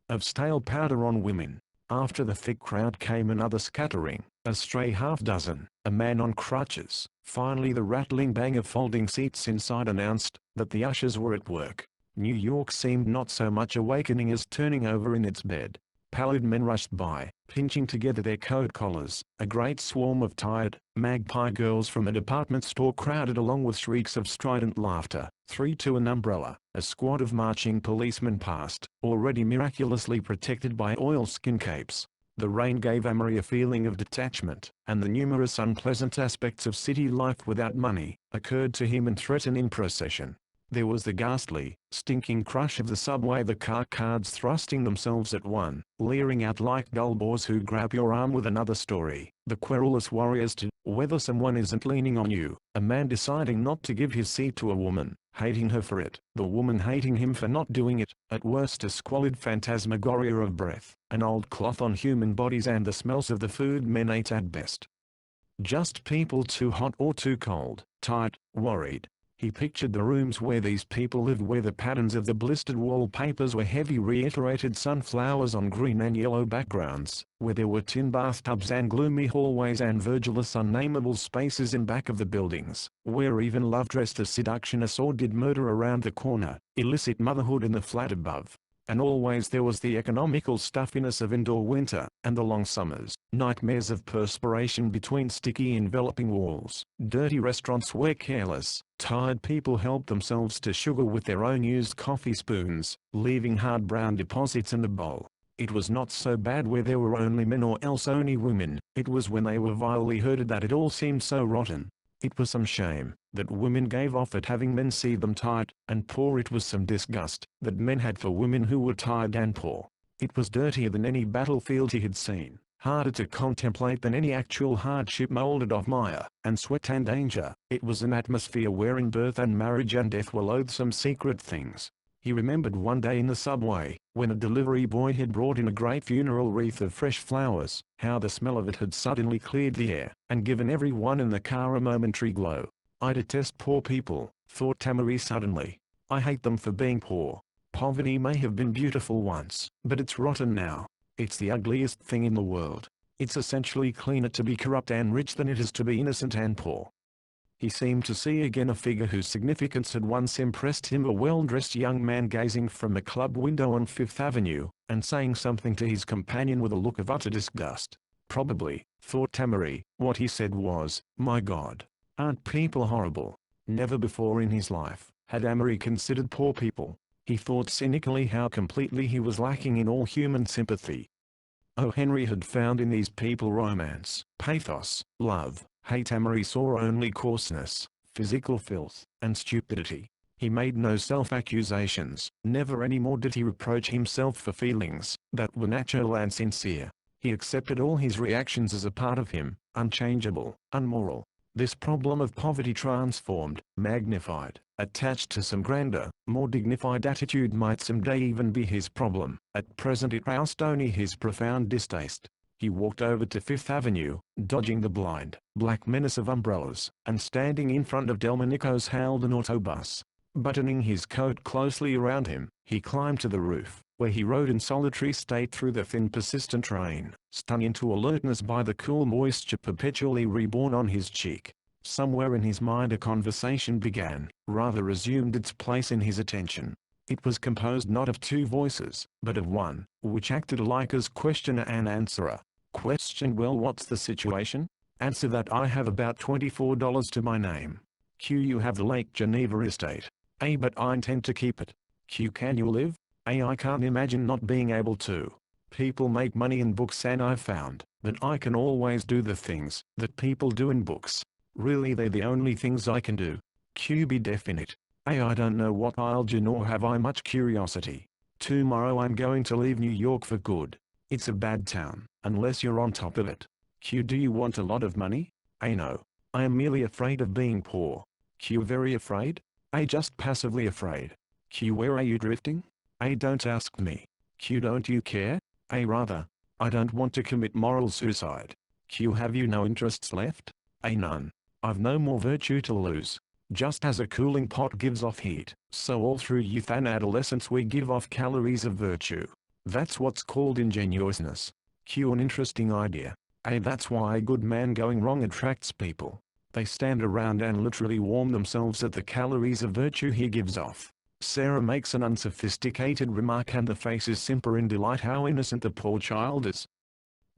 Speaker 1: of stale powder on women. After the thick crowd came another scattering, a stray half-dozen, a man on crutches. Finally the rattling bang of folding seats inside announced that the ushers were at work. New York seemed not so much awakening as turning over in its bed. Pallid men rushed by, pinching together their coat collars. A great swarm of tired, magpie girls from a department store crowded along with shrieks of strident laughter. 3 to an umbrella. A squad of marching policemen passed, already miraculously protected by oilskin capes. The rain gave Amory a feeling of detachment, and the numerous unpleasant aspects of city life without money occurred to him in threatening procession. There was the ghastly, stinking crush of the subway, the car cards thrusting themselves at one, leering out like dull bores who grab your arm with another story. The querulous worry as to whether someone isn't leaning on you. A man deciding not to give his seat to a woman, hating her for it. The woman hating him for not doing it. At worst a squalid phantasmagoria of breath, an old cloth on human bodies and the smells of the food men ate at best. Just people too hot or too cold, tired, worried. He pictured the rooms where these people lived, where the patterns of the blistered wallpapers were heavy reiterated sunflowers on green and yellow backgrounds, where there were tin bathtubs and gloomy hallways and verdureless unnameable spaces in back of the buildings, where even love dressed as seduction or sordid murder around the corner, illicit motherhood in the flat above. And always there was the economical stuffiness of indoor winter, and the long summers, nightmares of perspiration between sticky enveloping walls, dirty restaurants where careless, tired people helped themselves to sugar with their own used coffee spoons, leaving hard brown deposits in the bowl. It was not so bad where there were only men or else only women. It was when they were vilely herded that it all seemed so rotten. It was some shame that women gave off at having men see them tired and poor. It was some disgust that men had for women who were tired and poor. It was dirtier than any battlefield he had seen, harder to contemplate than any actual hardship molded of mire and sweat and danger. It was an atmosphere wherein birth and marriage and death were loathsome secret things. He remembered one day in the subway, when a delivery boy had brought in a great funeral wreath of fresh flowers, how the smell of it had suddenly cleared the air, and given everyone in the car a momentary glow. I detest poor people, thought Tamari suddenly. I hate them for being poor. Poverty may have been beautiful once, but it's rotten now. It's the ugliest thing in the world. It's essentially cleaner to be corrupt and rich than it is to be innocent and poor. He seemed to see again a figure whose significance had once impressed him, a well-dressed young man gazing from a club window on Fifth Avenue, and saying something to his companion with a look of utter disgust. Probably, thought Tamari, what he said was, "My God, aren't people horrible?" Never before in his life had Amory considered poor people. He thought cynically how completely he was lacking in all human sympathy. O. Henry had found in these people romance, pathos, love. Hate. Amory saw only coarseness, physical filth, and stupidity. He made no self-accusations, never any more did he reproach himself for feelings that were natural and sincere. He accepted all his reactions as a part of him, unchangeable, unmoral. This problem of poverty transformed, magnified, attached to some grander, more dignified attitude might someday even be his problem. At present it roused only his profound distaste. He walked over to Fifth Avenue, dodging the blind, black menace of umbrellas, and standing in front of Delmonico's Halden autobus. Buttoning his coat closely around him, he climbed to the roof, where he rode in solitary state through the thin persistent rain, stung into alertness by the cool moisture perpetually reborn on his cheek. Somewhere in his mind a conversation began, rather resumed its place in his attention. It was composed not of two voices, but of one, which acted alike as questioner and answerer. Question: well, what's the situation? Answer: that I have about $24 to my name. Q: you have the Lake Geneva estate. A: but I intend to keep it. Q: can you live? A: I can't imagine not being able to. People make money in books and I've found that I can always do the things that people do in books. Really they're the only things I can do. Q: be definite. A: I don't know what I'll do nor have I much curiosity. Tomorrow I'm going to leave New York for good. It's a bad town, unless you're on top of it. Q: do you want a lot of money? A: no. I am merely afraid of being poor. Q: very afraid? A: just passively afraid. Q: where are you drifting? A: don't ask me. Q: don't you care? A: rather. I don't want to commit moral suicide. Q: have you no interests left? A: none. I've no more virtue to lose. Just as a cooling pot gives off heat, so all through youth and adolescence we give off calories of virtue. That's what's called ingenuousness. Q: an interesting idea. A: that's why a good man going wrong attracts people. They stand around and literally warm themselves at the calories of virtue he gives off. Sarah makes an unsophisticated remark and the faces simper in delight how innocent the poor child is.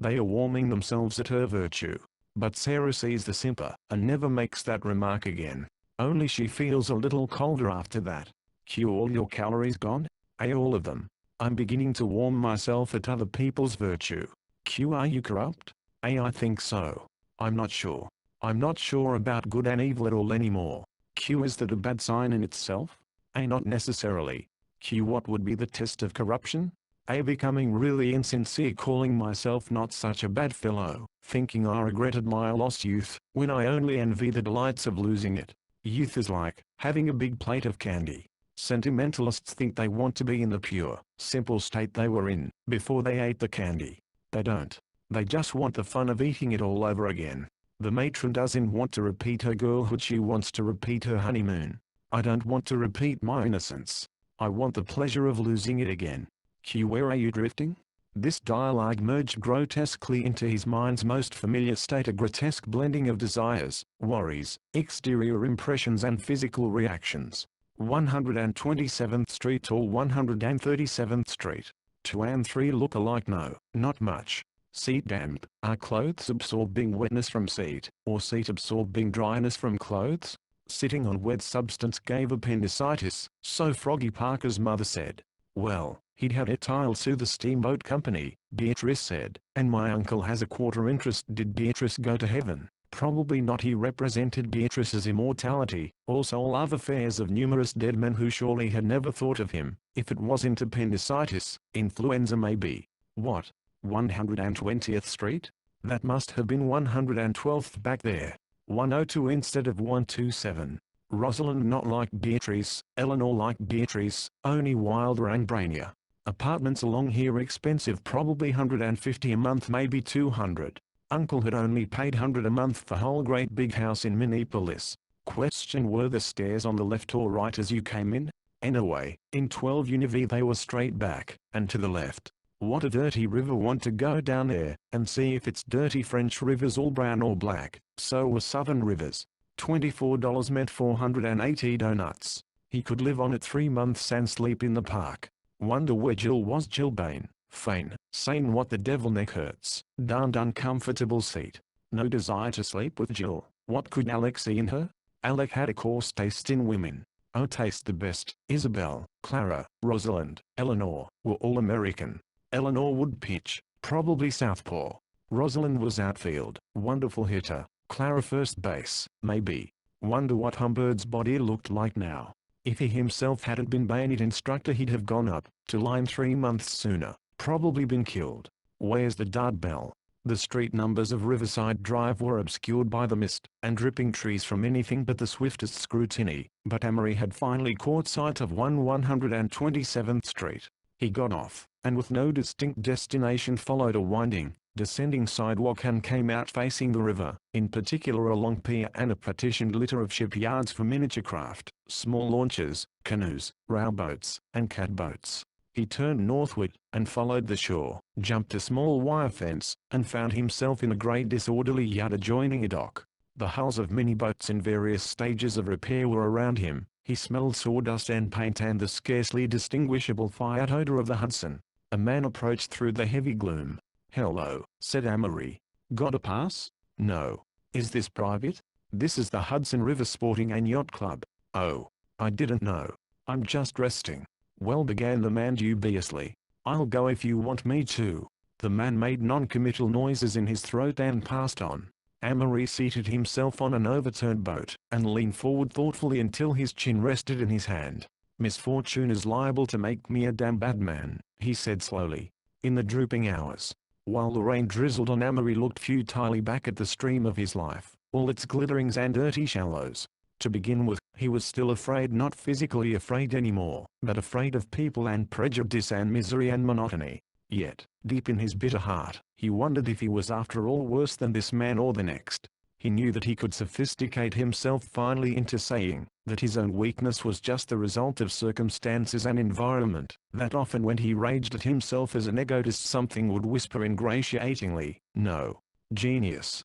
Speaker 1: They are warming themselves at her virtue. But Sarah sees the simper, and never makes that remark again. Only she feels a little colder after that. Q: all your calories gone? A: all of them. I'm beginning to warm myself at other people's virtue. Q: are you corrupt? A: I think so. I'm not sure. I'm not sure about good and evil at all anymore. Q: is that a bad sign in itself? A: not necessarily. Q: what would be the test of corruption? A: becoming really insincere, calling myself not such a bad fellow, thinking I regretted my lost youth, when I only envy the delights of losing it. Youth is like having a big plate of candy. Sentimentalists think they want to be in the pure, simple state they were in before they ate the candy. They don't. They just want the fun of eating it all over again. The matron doesn't want to repeat her girlhood, she wants to repeat her honeymoon. I don't want to repeat my innocence. I want the pleasure of losing it again. Q: where are you drifting? This dialogue merged grotesquely into his mind's most familiar state, a grotesque blending of desires, worries, exterior impressions and physical reactions. 127th Street or 137th Street. 2 and 3 look alike? No, not much. Seat damp. Are clothes absorbing wetness from seat, or seat absorbing dryness from clothes? Sitting on wet substance gave appendicitis, so Froggy Parker's mother said. Well, he'd had a tile sue the steamboat company, Beatrice said, and my uncle has a quarter interest. Did Beatrice go to heaven? Probably not. He represented Beatrice's immortality, also all other affairs of numerous dead men who surely had never thought of him. If it wasn't appendicitis, influenza maybe. What? 120th Street? That must have been 112th back there. 102 instead of 127. Rosalind not like Beatrice, Eleanor like Beatrice, only wilder and brainier. Apartments along here expensive, probably $150 a month, maybe $200. Uncle had only paid $100 a month for whole great big house in Minneapolis. Question: were the stairs on the left or right as you came in? Anyway, in 12 Univ they were straight back, and to the left. What a dirty river, want to go down there, and see if it's dirty. French rivers all brown or black, so were southern rivers. $24 meant 480 donuts. He could live on it 3 months and sleep in the park. Wonder where Jill was. Jill Bain, Fane, sane. What the devil, neck hurts. Darned uncomfortable seat. No desire to sleep with Jill. What could Alec see in her? Alec had a coarse taste in women. Oh, taste the best. Isabel, Clara, Rosalind, Eleanor, were all American. Eleanor would pitch, probably southpaw. Rosalind was outfield, wonderful hitter. Clara first base, maybe. Wonder what Humbird's body looked like now. If he himself hadn't been bayonet instructor, he'd have gone up to line 3 months sooner, probably been killed. Where's the dart bell? The street numbers of Riverside Drive were obscured by the mist and dripping trees from anything but the swiftest scrutiny, but Amory had finally caught sight of 127th Street. He got off, and with no distinct destination followed a winding, descending sidewalk and came out facing the river, in particular a long pier and a partitioned litter of shipyards for miniature craft, small launches, canoes, rowboats, and catboats. He turned northward, and followed the shore, jumped a small wire fence, and found himself in a grey disorderly yard adjoining a dock. The hulls of many boats in various stages of repair were around him. He smelled sawdust and paint and the scarcely distinguishable fiat odor of the Hudson. A man approached through the heavy gloom. "Hello," said Amory. "Got a pass?" "No." "Is this private?" "This is the Hudson River Sporting and Yacht Club." "Oh, I didn't know. I'm just resting." "Well," began the man dubiously. "I'll go if you want me to." The man made non-committal noises in his throat and passed on. Amory seated himself on an overturned boat, and leaned forward thoughtfully until his chin rested in his hand. "Misfortune is liable to make me a damn bad man," he said slowly. In the drooping hours, while the rain drizzled on, Amory looked futilely back at the stream of his life, all its glitterings and dirty shallows. To begin with, he was still afraid, not physically afraid anymore, but afraid of people and prejudice and misery and monotony. Yet, deep in his bitter heart, he wondered if he was after all worse than this man or the next. He knew that he could sophisticate himself finally into saying that his own weakness was just the result of circumstances and environment, that often when he raged at himself as an egotist something would whisper ingratiatingly, "No, genius."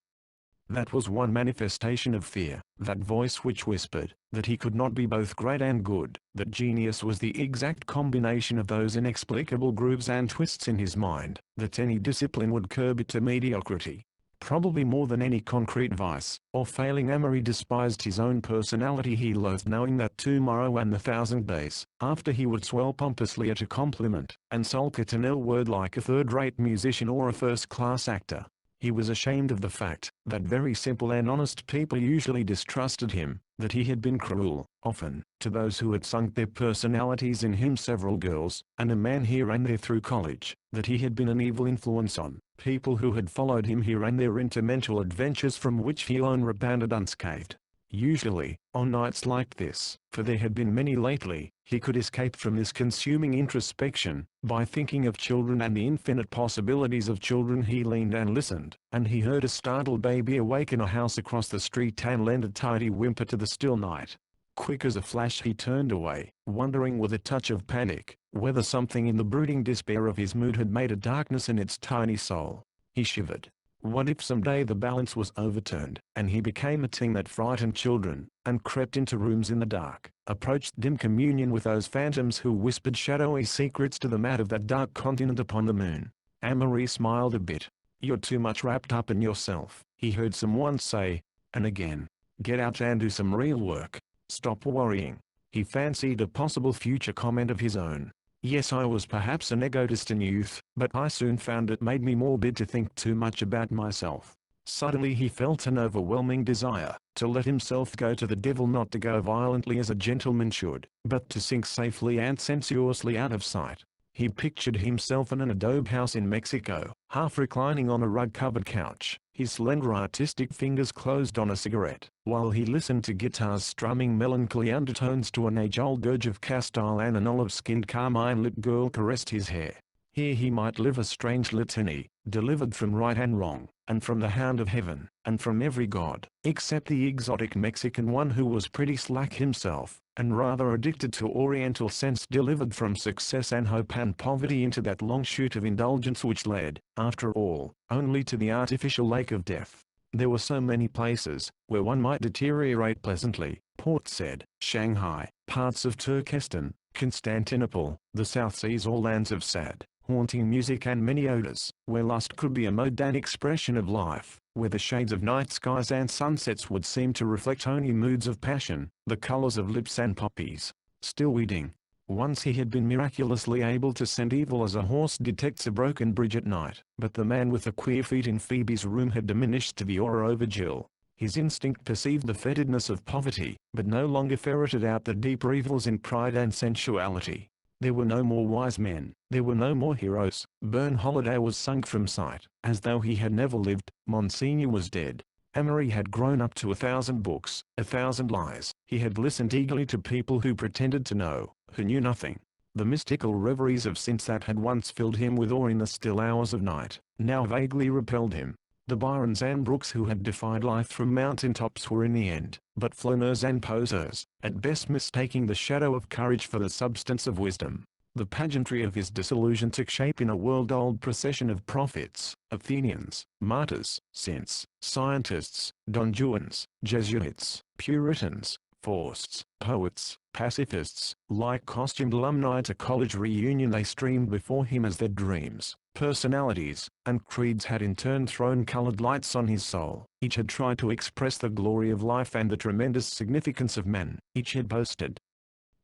Speaker 1: That was one manifestation of fear, that voice which whispered that he could not be both great and good, that genius was the exact combination of those inexplicable grooves and twists in his mind, that any discipline would curb it to mediocrity. Probably more than any concrete vice, or failing, Amory despised his own personality. He loathed knowing that tomorrow and the 1,000 days after he would swell pompously at a compliment, and sulk at an ill word like a third-rate musician or a first-class actor. He was ashamed of the fact that very simple and honest people usually distrusted him, that he had been cruel, often, to those who had sunk their personalities in him, several girls, and a man here and there through college, that he had been an evil influence on people who had followed him here and there into mental adventures from which he alone rebounded unscathed. Usually, on nights like this, for there had been many lately, he could escape from this consuming introspection by thinking of children and the infinite possibilities of children. He leaned and listened, and he heard a startled baby awake in a house across the street and lend a tidy whimper to the still night. Quick as a flash he turned away, wondering with a touch of panic whether something in the brooding despair of his mood had made a darkness in its tiny soul. He shivered. What if someday the balance was overturned, and he became a thing that frightened children, and crept into rooms in the dark, approached dim communion with those phantoms who whispered shadowy secrets to the mat of that dark continent upon the moon? Amory smiled a bit. "You're too much wrapped up in yourself," he heard someone say, and again. "Get out and do some real work. Stop worrying." He fancied a possible future comment of his own. "Yes, I was perhaps an egotist in youth, but I soon found it made me morbid to think too much about myself." Suddenly he felt an overwhelming desire to let himself go to the devil, not to go violently as a gentleman should, but to sink safely and sensuously out of sight. He pictured himself in an adobe house in Mexico, half reclining on a rug-covered couch, his slender artistic fingers closed on a cigarette, while he listened to guitars strumming melancholy undertones to an age-old dirge of Castile, and an olive-skinned carmine-lipped girl caressed his hair. Here he might live a strange litany, delivered from right and wrong, and from the hound of heaven, and from every god, except the exotic Mexican one who was pretty slack himself, and rather addicted to oriental scents, delivered from success and hope and poverty into that long chute of indulgence which led, after all, only to the artificial lake of death. There were so many places where one might deteriorate pleasantly, Port said, Shanghai, parts of Turkestan, Constantinople, the South Seas, all lands of sad, haunting music and many odors, where lust could be a mode and expression of life, where the shades of night skies and sunsets would seem to reflect only moods of passion, the colors of lips and poppies. Still weeding. Once he had been miraculously able to scent evil as a horse detects a broken bridge at night, but the man with the queer feet in Phoebe's room had diminished to the aura over Jill. His instinct perceived the fetidness of poverty, but no longer ferreted out the deeper evils in pride and sensuality. There were no more wise men, there were no more heroes. Burne Holiday was sunk from sight, as though he had never lived. Monsignor was dead. Amory had grown up to 1,000 books, 1,000 lies. He had listened eagerly to people who pretended to know, who knew nothing. The mystical reveries of sense that had once filled him with awe in the still hours of night, now vaguely repelled him. The Byrons and Brooks who had defied life from mountain tops were in the end but flâneurs and poseurs, at best mistaking the shadow of courage for the substance of wisdom. The pageantry of his disillusion took shape in a world-old procession of prophets, Athenians, martyrs, saints, scientists, Don Juans, Jesuits, Puritans, Fausts, poets, pacifists. Like costumed alumni at a college reunion, they streamed before him as their dreams, personalities, and creeds had in turn thrown colored lights on his soul. Each had tried to express the glory of life and the tremendous significance of men. Each had boasted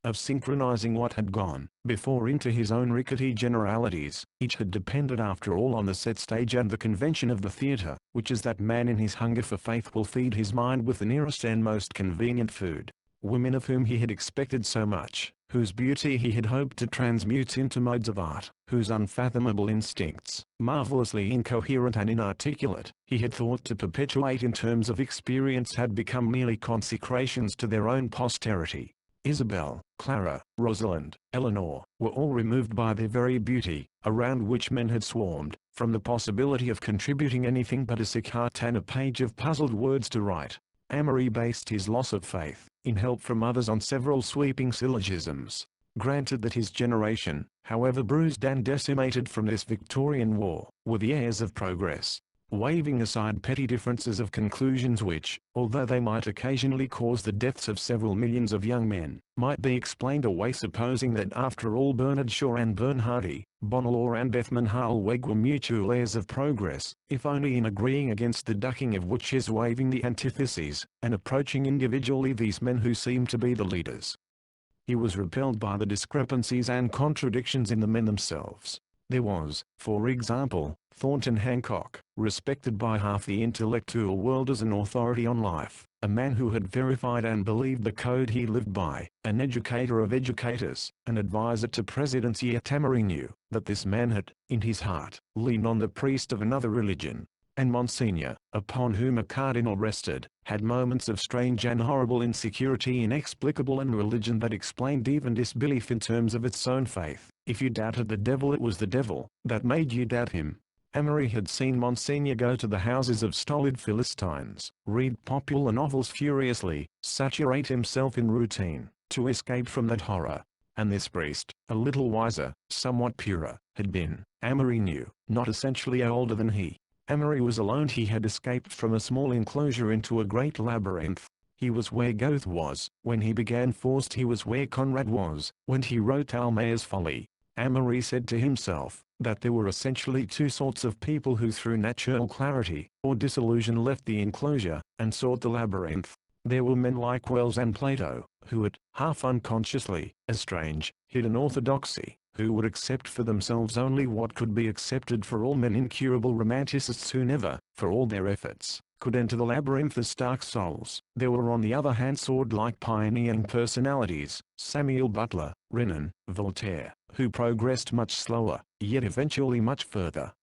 Speaker 1: of synchronizing what had gone before into his own rickety generalities. Each had depended after all on the set stage and the convention of the theater, which is that man in his hunger for faith will feed his mind with the nearest and most convenient food. Women of whom he had expected so much, whose beauty he had hoped to transmute into modes of art, whose unfathomable instincts, marvelously incoherent and inarticulate, he had thought to perpetuate in terms of experience, had become merely consecrations to their own posterity. Isabel, Clara, Rosalind, Eleanor, were all removed by their very beauty, around which men had swarmed, from the possibility of contributing anything but a cigarette and a page of puzzled words to write. Amory based his loss of faith in help from others on several sweeping syllogisms. Granted that his generation, however bruised and decimated from this Victorian war, were the heirs of progress, waving aside petty differences of conclusions which, although they might occasionally cause the deaths of several millions of young men, might be explained away, supposing that after all Bernard Shaw and Bernhardi, Bonnelaw and Bethmann Hallweg were mutual heirs of progress, if only in agreeing against the ducking of witches, waving the antitheses, and approaching individually these men who seemed to be the leaders. He was repelled by the discrepancies and contradictions in the men themselves. There was, for example, Thornton Hancock, respected by half the intellectual world as an authority on life, a man who had verified and believed the code he lived by, an educator of educators, an advisor to presidents, yet Amory knew that this man had, in his heart, leaned on the priest of another religion. And Monsignor, upon whom a cardinal rested, had moments of strange and horrible insecurity, inexplicable, and religion that explained even disbelief in terms of its own faith. If you doubted the devil, it was the devil that made you doubt him. Amory had seen Monsignor go to the houses of stolid Philistines, read popular novels furiously, saturate himself in routine, to escape from that horror. And this priest, a little wiser, somewhat purer, had been, Amory knew, not essentially older than he. Amory was alone. He had escaped from a small enclosure into a great labyrinth. He was where Goethe was when he began Faust. He was where Conrad was when he wrote Almayer's Folly. Amory said to himself that there were essentially two sorts of people who through natural clarity or disillusion left the enclosure and sought the labyrinth. There were men like Wells and Plato, who had, half unconsciously, a strange, hidden orthodoxy, who would accept for themselves only what could be accepted for all men, incurable romanticists who never, for all their efforts, could enter the labyrinth as stark souls. There were on the other hand sword-like pioneering personalities, Samuel Butler, Renan, Voltaire, who progressed much slower, yet eventually much further.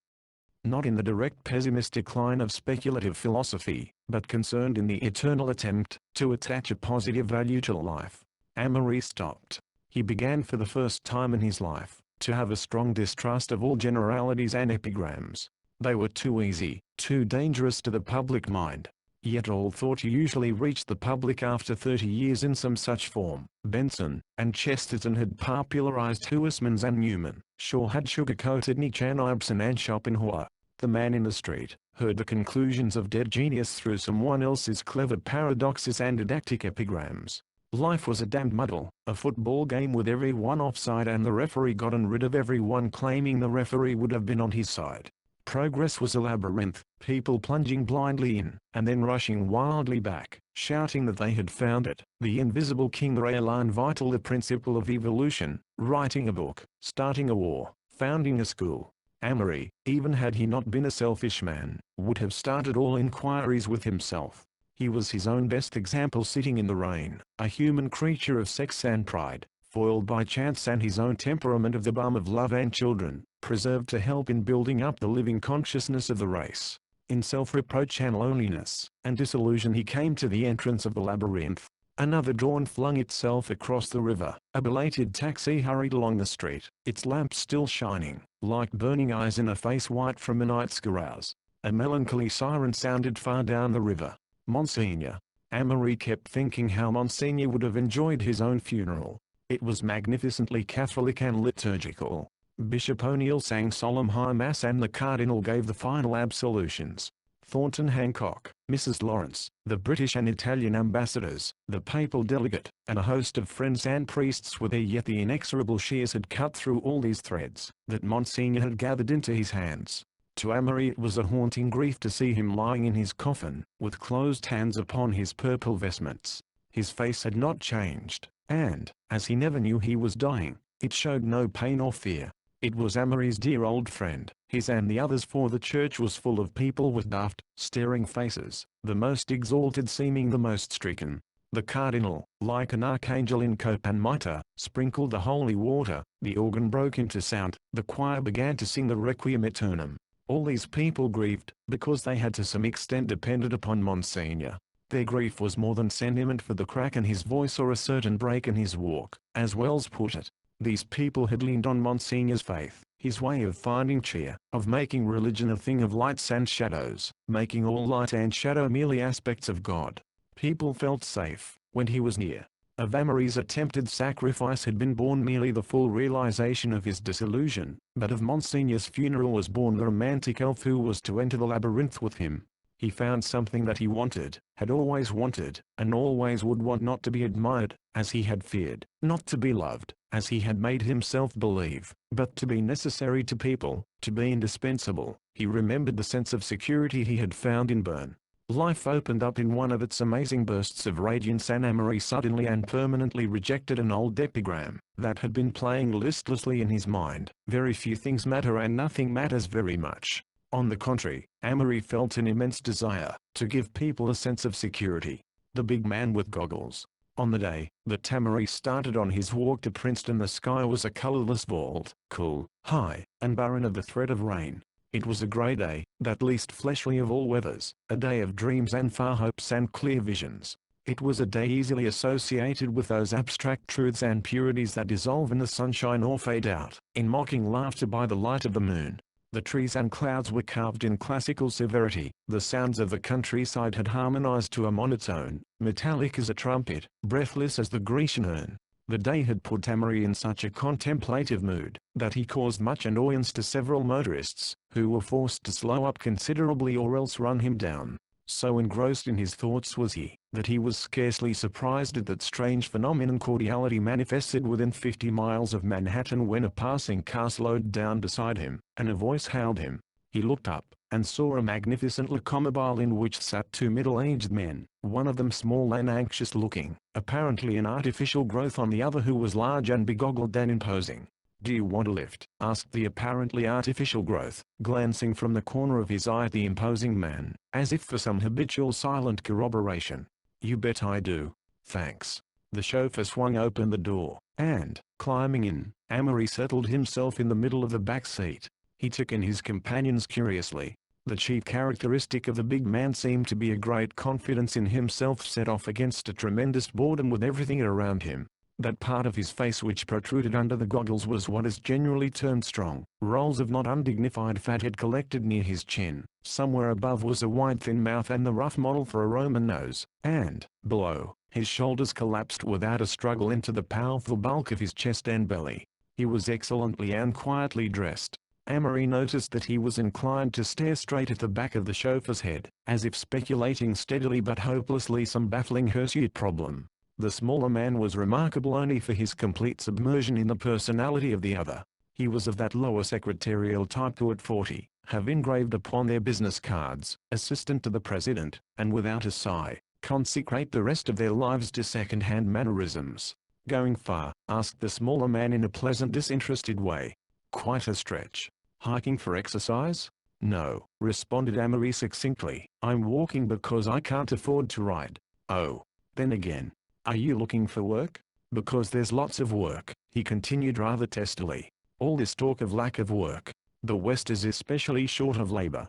Speaker 1: Not in the direct pessimistic line of speculative philosophy, but concerned in the eternal attempt to attach a positive value to life. Amory stopped. He began for the first time in his life to have a strong distrust of all generalities and epigrams. They were too easy, too dangerous to the public mind. Yet all thought usually reached the public after 30 years in some such form. Benson and Chesterton had popularized Huysmans and Newman. Shaw had sugar-coated Nietzsche and Ibsen and Schopenhauer. The man in the street heard the conclusions of dead genius through someone else's clever paradoxes and didactic epigrams. Life was a damned muddle, a football game with everyone offside and the referee gotten rid of everyone claiming the referee would have been on his side. Progress was a labyrinth, people plunging blindly in, and then rushing wildly back, shouting that they had found it. The invisible King Raelan vital, the principle of evolution, writing a book, starting a war, founding a school. Amory, even had he not been a selfish man, would have started all inquiries with himself. He was his own best example, sitting in the rain, a human creature of sex and pride, foiled by chance and his own temperament of the balm of love and children, preserved to help in building up the living consciousness of the race. In self-reproach and loneliness and disillusion he came to the entrance of the labyrinth. Another dawn flung itself across the river. A belated taxi hurried along the street, its lamps still shining, like burning eyes in a face white from a night's carouse. A melancholy siren sounded far down the river. Monsignor. Amory kept thinking how Monsignor would have enjoyed his own funeral. It was magnificently Catholic and liturgical. Bishop O'Neill sang solemn high mass and the cardinal gave the final absolutions. Thornton Hancock, Mrs. Lawrence, the British and Italian ambassadors, the papal delegate, and a host of friends and priests were there, yet the inexorable shears had cut through all these threads that Monsignor had gathered into his hands. To Amory it was a haunting grief to see him lying in his coffin, with closed hands upon his purple vestments. His face had not changed, and, as he never knew he was dying, it showed no pain or fear. It was Amory's dear old friend, his and the others, for the church was full of people with daft, staring faces, the most exalted seeming the most stricken. The cardinal, like an archangel in cope and mitre, sprinkled the holy water, the organ broke into sound, the choir began to sing the Requiem Aeternam. All these people grieved, because they had to some extent depended upon Monsignor. Their grief was more than sentiment for the crack in his voice or a certain break in his walk, as Wells put it. These people had leaned on Monsignor's faith, his way of finding cheer, of making religion a thing of lights and shadows, making all light and shadow merely aspects of God. People felt safe, when he was near. Of Amory's attempted sacrifice had been born merely the full realization of his disillusion, but of Monsignor's funeral was born the romantic elf who was to enter the labyrinth with him. He found something that he wanted, had always wanted, and always would want, not to be admired, as he had feared, not to be loved, as he had made himself believe, but to be necessary to people, to be indispensable. He remembered the sense of security he had found in Byrne. Life opened up in one of its amazing bursts of radiance, and Amory suddenly and permanently rejected an old epigram that had been playing listlessly in his mind. Very few things matter and nothing matters very much. On the contrary, Amory felt an immense desire to give people a sense of security. The big man with goggles. On the day that Amory started on his walk to Princeton, the sky was a colorless vault, cool, high, and barren of a thread of rain. It was a grey day, that least fleshly of all weathers, a day of dreams and far hopes and clear visions. It was a day easily associated with those abstract truths and purities that dissolve in the sunshine or fade out in mocking laughter by the light of the moon. The trees and clouds were carved in classical severity. The sounds of the countryside had harmonized to a monotone, metallic as a trumpet, breathless as the Grecian urn. The day had put Amory in such a contemplative mood that he caused much annoyance to several motorists, who were forced to slow up considerably or else run him down. So engrossed in his thoughts was he, that he was scarcely surprised at that strange phenomenon cordiality manifested within 50 miles of Manhattan when a passing car slowed down beside him, and a voice hailed him. He looked up, and saw a magnificent locomobile in which sat two middle-aged men, one of them small and anxious-looking, apparently an artificial growth, on the other who was large and begoggled and imposing. "Do you want a lift?" asked the apparently artificial growth, glancing from the corner of his eye at the imposing man, as if for some habitual silent corroboration. "You bet I do. Thanks." The chauffeur swung open the door, and, climbing in, Amory settled himself in the middle of the back seat. He took in his companions curiously. The chief characteristic of the big man seemed to be a great confidence in himself set off against a tremendous boredom with everything around him. That part of his face which protruded under the goggles was what is generally termed strong. Rolls of not undignified fat had collected near his chin. Somewhere above was a wide thin mouth and the rough model for a Roman nose, and, below, his shoulders collapsed without a struggle into the powerful bulk of his chest and belly. He was excellently and quietly dressed. Amory noticed that he was inclined to stare straight at the back of the chauffeur's head, as if speculating steadily but hopelessly some baffling hirsute problem. The smaller man was remarkable only for his complete submersion in the personality of the other. He was of that lower secretarial type who at 40, have engraved upon their business cards, "Assistant to the President," and without a sigh, consecrate the rest of their lives to second-hand mannerisms. "Going far?" asked the smaller man in a pleasant disinterested way. "Quite a stretch." "Hiking for exercise?" "No," responded Amory succinctly. "I'm walking because I can't afford to ride." "Oh. Then again. Are you looking for work?" Because there's lots of work, he continued rather testily. All this talk of lack of work. The West is especially short of labor.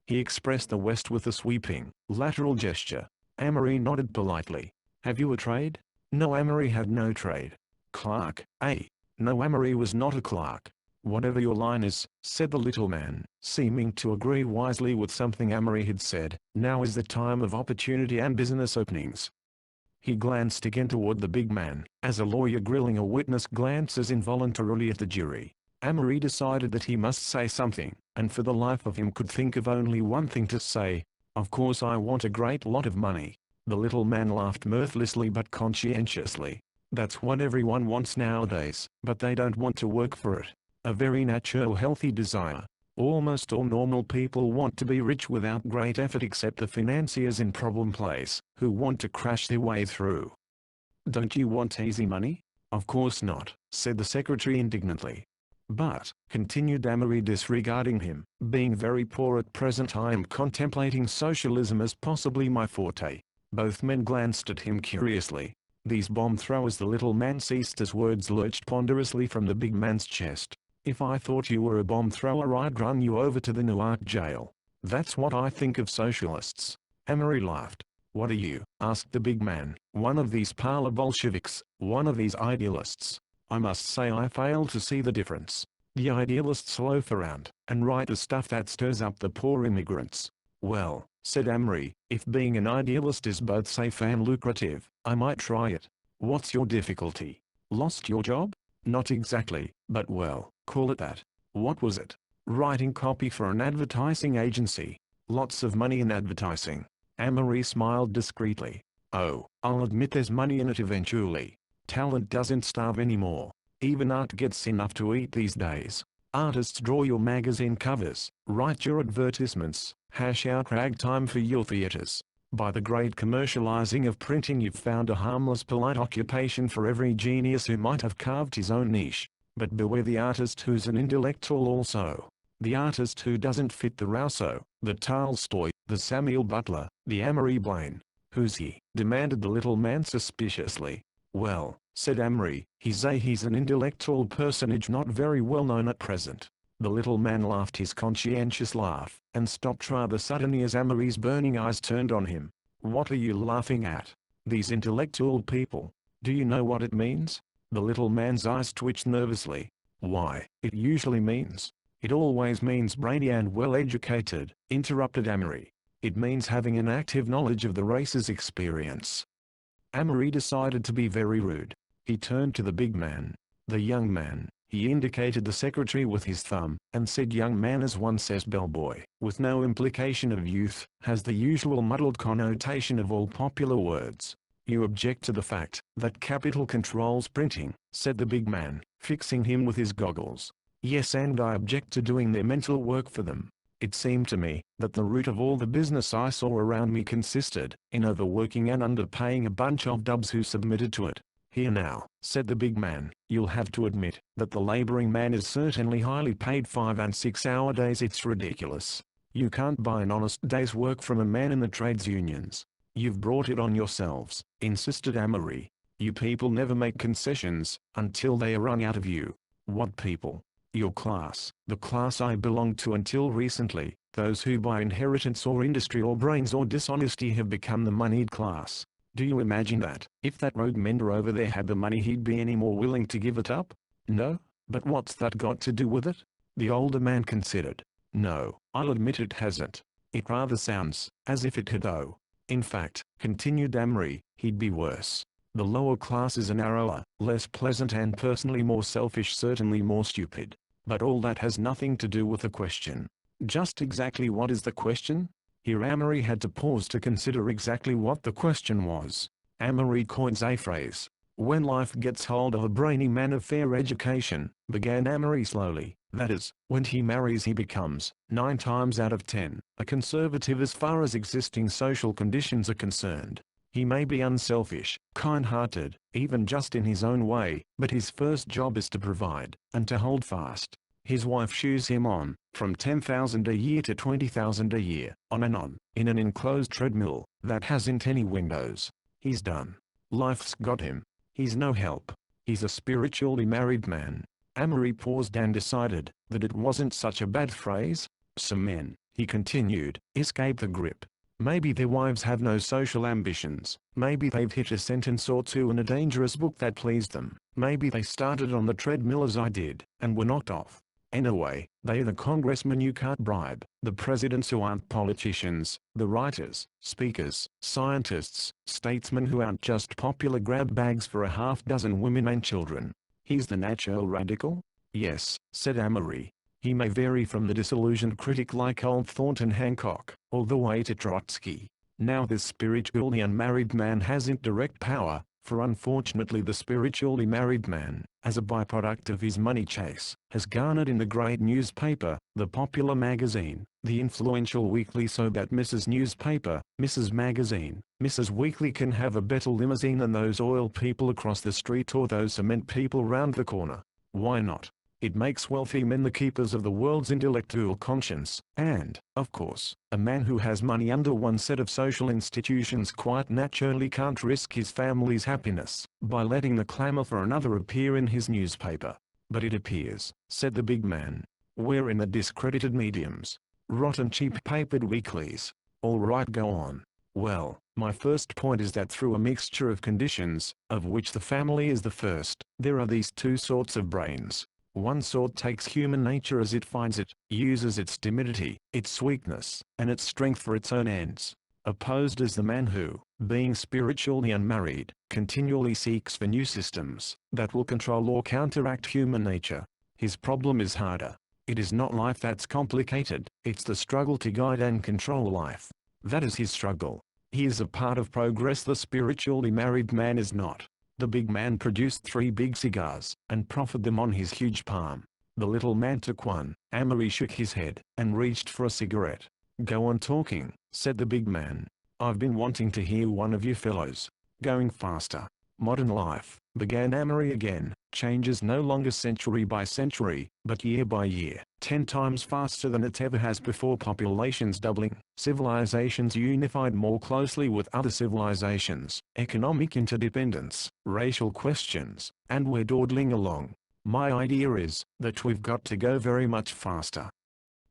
Speaker 1: He expressed the West with a sweeping, lateral gesture. Amory nodded politely. Have you a trade? No, Amory had no trade. Clerk, eh? No, Amory was not a clerk. Whatever your line is, said the little man, seeming to agree wisely with something Amory had said, now is the time of opportunity and business openings. He glanced again toward the big man, as a lawyer grilling a witness glances involuntarily at the jury. Amory decided that he must say something, and for the life of him could think of only one thing to say. Of course I want a great lot of money. The little man laughed mirthlessly but conscientiously. That's what everyone wants nowadays, but they don't want to work for it. A very natural healthy desire. Almost all normal people want to be rich without great effort except the financiers in problem place, who want to crash their way through. Don't you want easy money? Of course not, said the secretary indignantly. But, continued Amory disregarding him, being very poor at present I am contemplating socialism as possibly my forte. Both men glanced at him curiously. These bomb throwers. The little man ceased as words lurched ponderously from the big man's chest. If I thought you were a bomb thrower I'd run you over to the Newark jail. That's what I think of socialists. Amory laughed. What are you? Asked the big man. One of these parlor Bolsheviks, one of these idealists. I must say I fail to see the difference. The idealists loaf around, and write the stuff that stirs up the poor immigrants. Well, said Amory, if being an idealist is both safe and lucrative, I might try it. What's your difficulty? Lost your job? Not exactly, but well, call it that. What was it? Writing copy for an advertising agency. Lots of money in advertising. Amory smiled discreetly. Oh, I'll admit there's money in it eventually. Talent doesn't starve anymore. Even art gets enough to eat these days. Artists draw your magazine covers, write your advertisements, hash out ragtime for your theaters. By the great commercializing of printing you've found a harmless polite occupation for every genius who might have carved his own niche. But beware the artist who's an intellectual also. The artist who doesn't fit the Rousseau, the Tolstoy, the Samuel Butler, the Amory Blaine. Who's he? Demanded the little man suspiciously. Well, said Amory, he's an intellectual personage not very well known at present. The little man laughed his conscientious laugh, and stopped rather suddenly as Amory's burning eyes turned on him. What are you laughing at? These intellectual people. Do you know what it means? The little man's eyes twitched nervously. Why, it usually means. It always means brainy and well-educated, interrupted Amory. It means having an active knowledge of the race's experience. Amory decided to be very rude. He turned to the big man. The young man. He indicated the secretary with his thumb, and said young man as one says bellboy, with no implication of youth, has the usual muddled connotation of all popular words. You object to the fact that capital controls printing, said the big man, fixing him with his goggles. Yes, and I object to doing their mental work for them. It seemed to me that the root of all the business I saw around me consisted in overworking and underpaying a bunch of dubs who submitted to it. Here now, said the big man, you'll have to admit that the laboring man is certainly highly paid 5 and 6 hour days. It's ridiculous. You can't buy an honest day's work from a man in the trades unions. You've brought it on yourselves, insisted Amory. You people never make concessions until they are wrung out of you. What people? Your class, the class I belonged to until recently, those who by inheritance or industry or brains or dishonesty have become the moneyed class. Do you imagine that, if that road mender over there had the money he'd be any more willing to give it up? No, but what's that got to do with it? The older man considered. No, I'll admit it hasn't. It rather sounds as if it had though. In fact, continued Amory, he'd be worse. The lower class is a narrower, less pleasant and personally more selfish, certainly more stupid. But all that has nothing to do with the question. Just exactly what is the question? Here Amory had to pause to consider exactly what the question was. Amory coins a phrase. When life gets hold of a brainy man of fair education, began Amory slowly, that is, when he marries he becomes, 9 times out of 10, a conservative as far as existing social conditions are concerned. He may be unselfish, kind-hearted, even just in his own way, but his first job is to provide, and to hold fast. His wife shoes him on, from 10,000 a year to 20,000 a year, on and on, in an enclosed treadmill, that hasn't any windows. He's done. Life's got him. He's no help. He's a spiritually married man. Amory paused and decided that it wasn't such a bad phrase. Some men, he continued, escape the grip. Maybe their wives have no social ambitions. Maybe they've hit a sentence or two in a dangerous book that pleased them. Maybe they started on the treadmill as I did, and were knocked off. Anyway, they're the congressmen you can't bribe, the presidents who aren't politicians, the writers, speakers, scientists, statesmen who aren't just popular grab bags for a half-dozen women and children. He's the natural radical? Yes, said Amory. He may vary from the disillusioned critic like old Thornton Hancock, all the way to Trotsky. Now this spiritually unmarried man hasn't direct power, for unfortunately the spiritually married man, as a byproduct of his money chase, has garnered in the great newspaper, the popular magazine, the influential weekly, so that Mrs. Newspaper, Mrs. Magazine, Mrs. Weekly can have a better limousine than those oil people across the street or those cement people round the corner. Why not? It makes wealthy men the keepers of the world's intellectual conscience, and, of course, a man who has money under one set of social institutions quite naturally can't risk his family's happiness by letting the clamor for another appear in his newspaper. But it appears, said the big man. We're in the discredited mediums. Rotten cheap papered weeklies. All right, go on. Well, my first point is that through a mixture of conditions, of which the family is the first, there are these two sorts of brains. One sort takes human nature as it finds it, uses its timidity, its weakness, and its strength for its own ends. Opposed is the man who, being spiritually unmarried, continually seeks for new systems that will control or counteract human nature. His problem is harder. It is not life that's complicated, it's the struggle to guide and control life. That is his struggle. He is a part of progress the spiritually married man is not. The big man produced 3 big cigars, and proffered them on his huge palm. The little man took one. Amory shook his head, and reached for a cigarette. Go on talking, said the big man. I've been wanting to hear one of you fellows. Going faster. Modern life, began Amory again, changes no longer century by century, but year by year, 10 times faster than it ever has before. Populations doubling, civilizations unified more closely with other civilizations, economic interdependence, racial questions, and we're dawdling along. My idea is that we've got to go very much faster.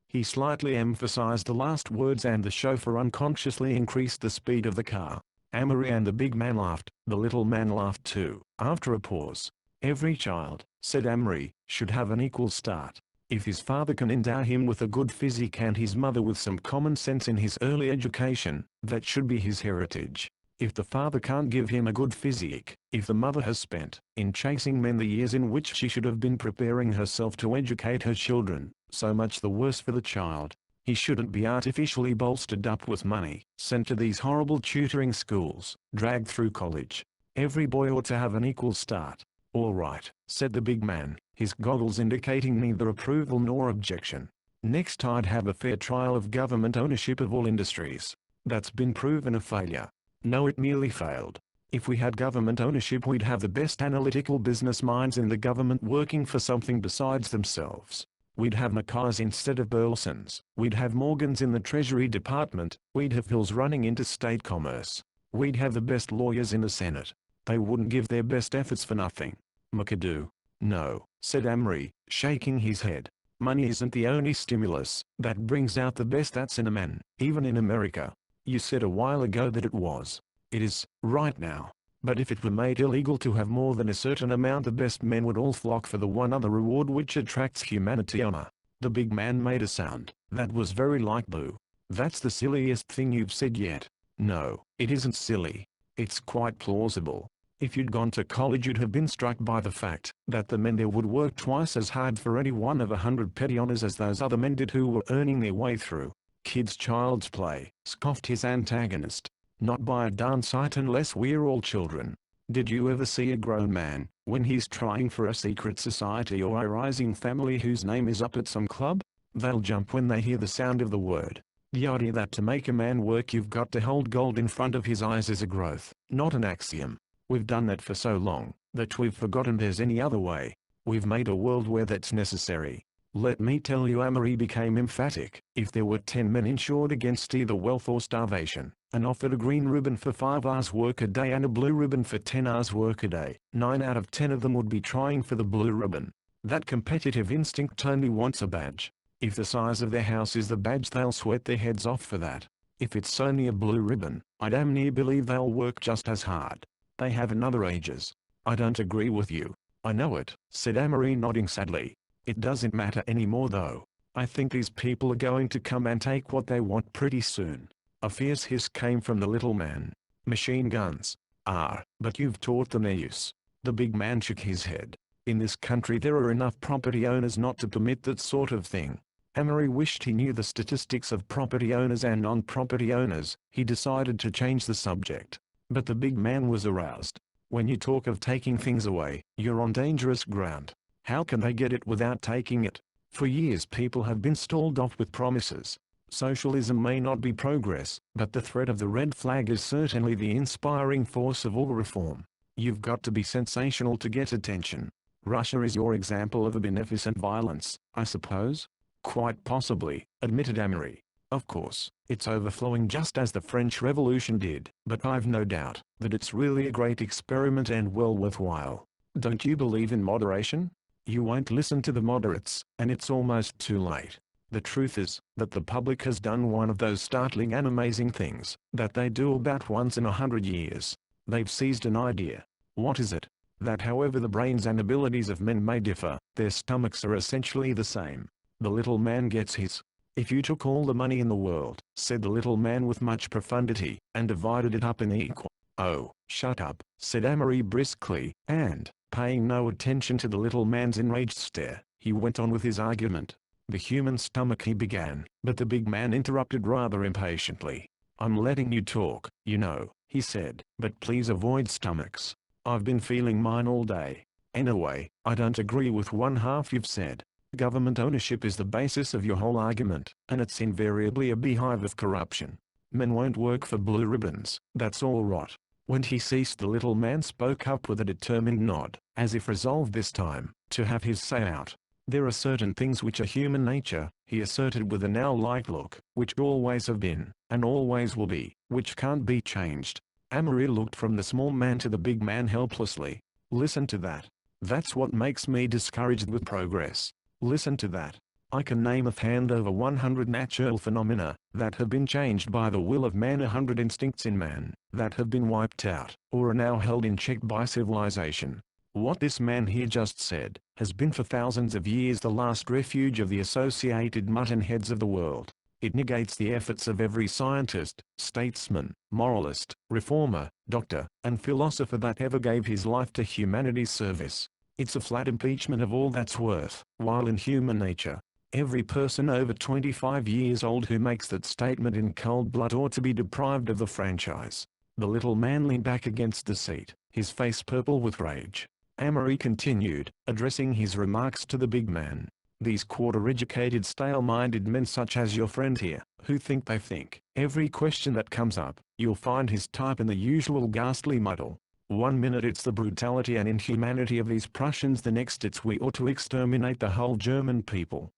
Speaker 1: He slightly emphasized the last words and the chauffeur unconsciously increased the speed of the car. Amory and the big man laughed. The little man laughed too. After a pause, every child, said Amory, should have an equal start. If his father can endow him with a good physique and his mother with some common sense in his early education, that should be his heritage. If the father can't give him a good physique, if the mother has spent, in chasing men, the years in which she should have been preparing herself to educate her children, so much the worse for the child. He shouldn't be artificially bolstered up with money, sent to these horrible tutoring schools, dragged through college. Every boy ought to have an equal start. All right, said the big man, his goggles indicating neither approval nor objection. Next I'd have a fair trial of government ownership of all industries. That's been proven a failure. No, it merely failed. If we had government ownership, we'd have the best analytical business minds in the government working for something besides themselves. We'd have Mackays instead of Burlesons. We'd have Morgans in the Treasury Department. We'd have Hills running interstate commerce. We'd have the best lawyers in the Senate. They wouldn't give their best efforts for nothing. McAdoo. No, said Amory, shaking his head. Money isn't the only stimulus that brings out the best that's in a man, even in America. You said a while ago that it was. It is, right now. But if it were made illegal to have more than a certain amount, the best men would all flock for the one other reward which attracts humanity: honor. The big man made a sound that was very like boo. That's the silliest thing you've said yet. No, it isn't silly. It's quite plausible. If you'd gone to college, you'd have been struck by the fact that the men there would work twice as hard for any one of 100 petty honors as those other men did who were earning their way through. Kid's child's play, scoffed his antagonist. Not by a darn sight unless we're all children. Did you ever see a grown man, when he's trying for a secret society or a rising family whose name is up at some club? They'll jump when they hear the sound of the word. The idea that to make a man work you've got to hold gold in front of his eyes is a growth, not an axiom. We've done that for so long, that we've forgotten there's any other way. We've made a world where that's necessary. Let me tell you, Amory became emphatic, if there were 10 men insured against either wealth or starvation, and offered a green ribbon for 5 hours work a day and a blue ribbon for 10 hours work a day, 9 out of 10 of them would be trying for the blue ribbon. That competitive instinct only wants a badge. If the size of their house is the badge, they'll sweat their heads off for that. If it's only a blue ribbon, I damn near believe they'll work just as hard. They have another ages. I don't agree with you. I know it, said Amory, nodding sadly. It doesn't matter anymore though. I think these people are going to come and take what they want pretty soon. A fierce hiss came from the little man. Machine guns. Ah, but you've taught them their use. The big man shook his head. In this country there are enough property owners not to permit that sort of thing. Amory wished he knew the statistics of property owners and non-property owners. He decided to change the subject. But the big man was aroused. When you talk of taking things away, you're on dangerous ground. How can they get it without taking it? For years people have been stalled off with promises. Socialism may not be progress, but the threat of the red flag is certainly the inspiring force of all reform. You've got to be sensational to get attention. Russia is your example of a beneficent violence, I suppose? Quite possibly, admitted Amory. Of course, it's overflowing just as the French Revolution did, but I've no doubt that it's really a great experiment and well worthwhile. Don't you believe in moderation? You won't listen to the moderates, and it's almost too late. The truth is that the public has done one of those startling and amazing things that they do about once in 100 years. They've seized an idea. What is it? That however the brains and abilities of men may differ, their stomachs are essentially the same. The little man gets his. If you took all the money in the world, said the little man with much profundity, and divided it up in equal. Oh, shut up, said Amory briskly, and, paying no attention to the little man's enraged stare, he went on with his argument. The human stomach, he began, but the big man interrupted rather impatiently. I'm letting you talk, you know, he said, but please avoid stomachs. I've been feeling mine all day. Anyway, I don't agree with one half you've said. Government ownership is the basis of your whole argument, and it's invariably a beehive of corruption. Men won't work for blue ribbons, that's all rot. When he ceased, the little man spoke up with a determined nod, as if resolved this time to have his say out. There are certain things which are human nature, he asserted with an owl-like look, which always have been, and always will be, which can't be changed. Amory looked from the small man to the big man helplessly. Listen to that. That's what makes me discouraged with progress. Listen to that. I can name offhand over 100 natural phenomena that have been changed by the will of man, 100 instincts in man that have been wiped out, or are now held in check by civilization. What this man here just said has been for thousands of years the last refuge of the associated mutton heads of the world. It negates the efforts of every scientist, statesman, moralist, reformer, doctor, and philosopher that ever gave his life to humanity's service. It's a flat impeachment of all that's worth, while in human nature, every person over 25 years old who makes that statement in cold blood ought to be deprived of the franchise. The little man leaned back against the seat, his face purple with rage. Amory continued, addressing his remarks to the big man. These quarter-educated stale-minded men such as your friend here, who think they think, every question that comes up, you'll find his type in the usual ghastly muddle. One minute it's the brutality and inhumanity of these Prussians, the next it's we ought to exterminate the whole German people.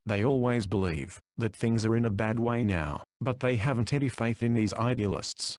Speaker 1: They always believe that things are in a bad way now, but they haven't any faith in these idealists.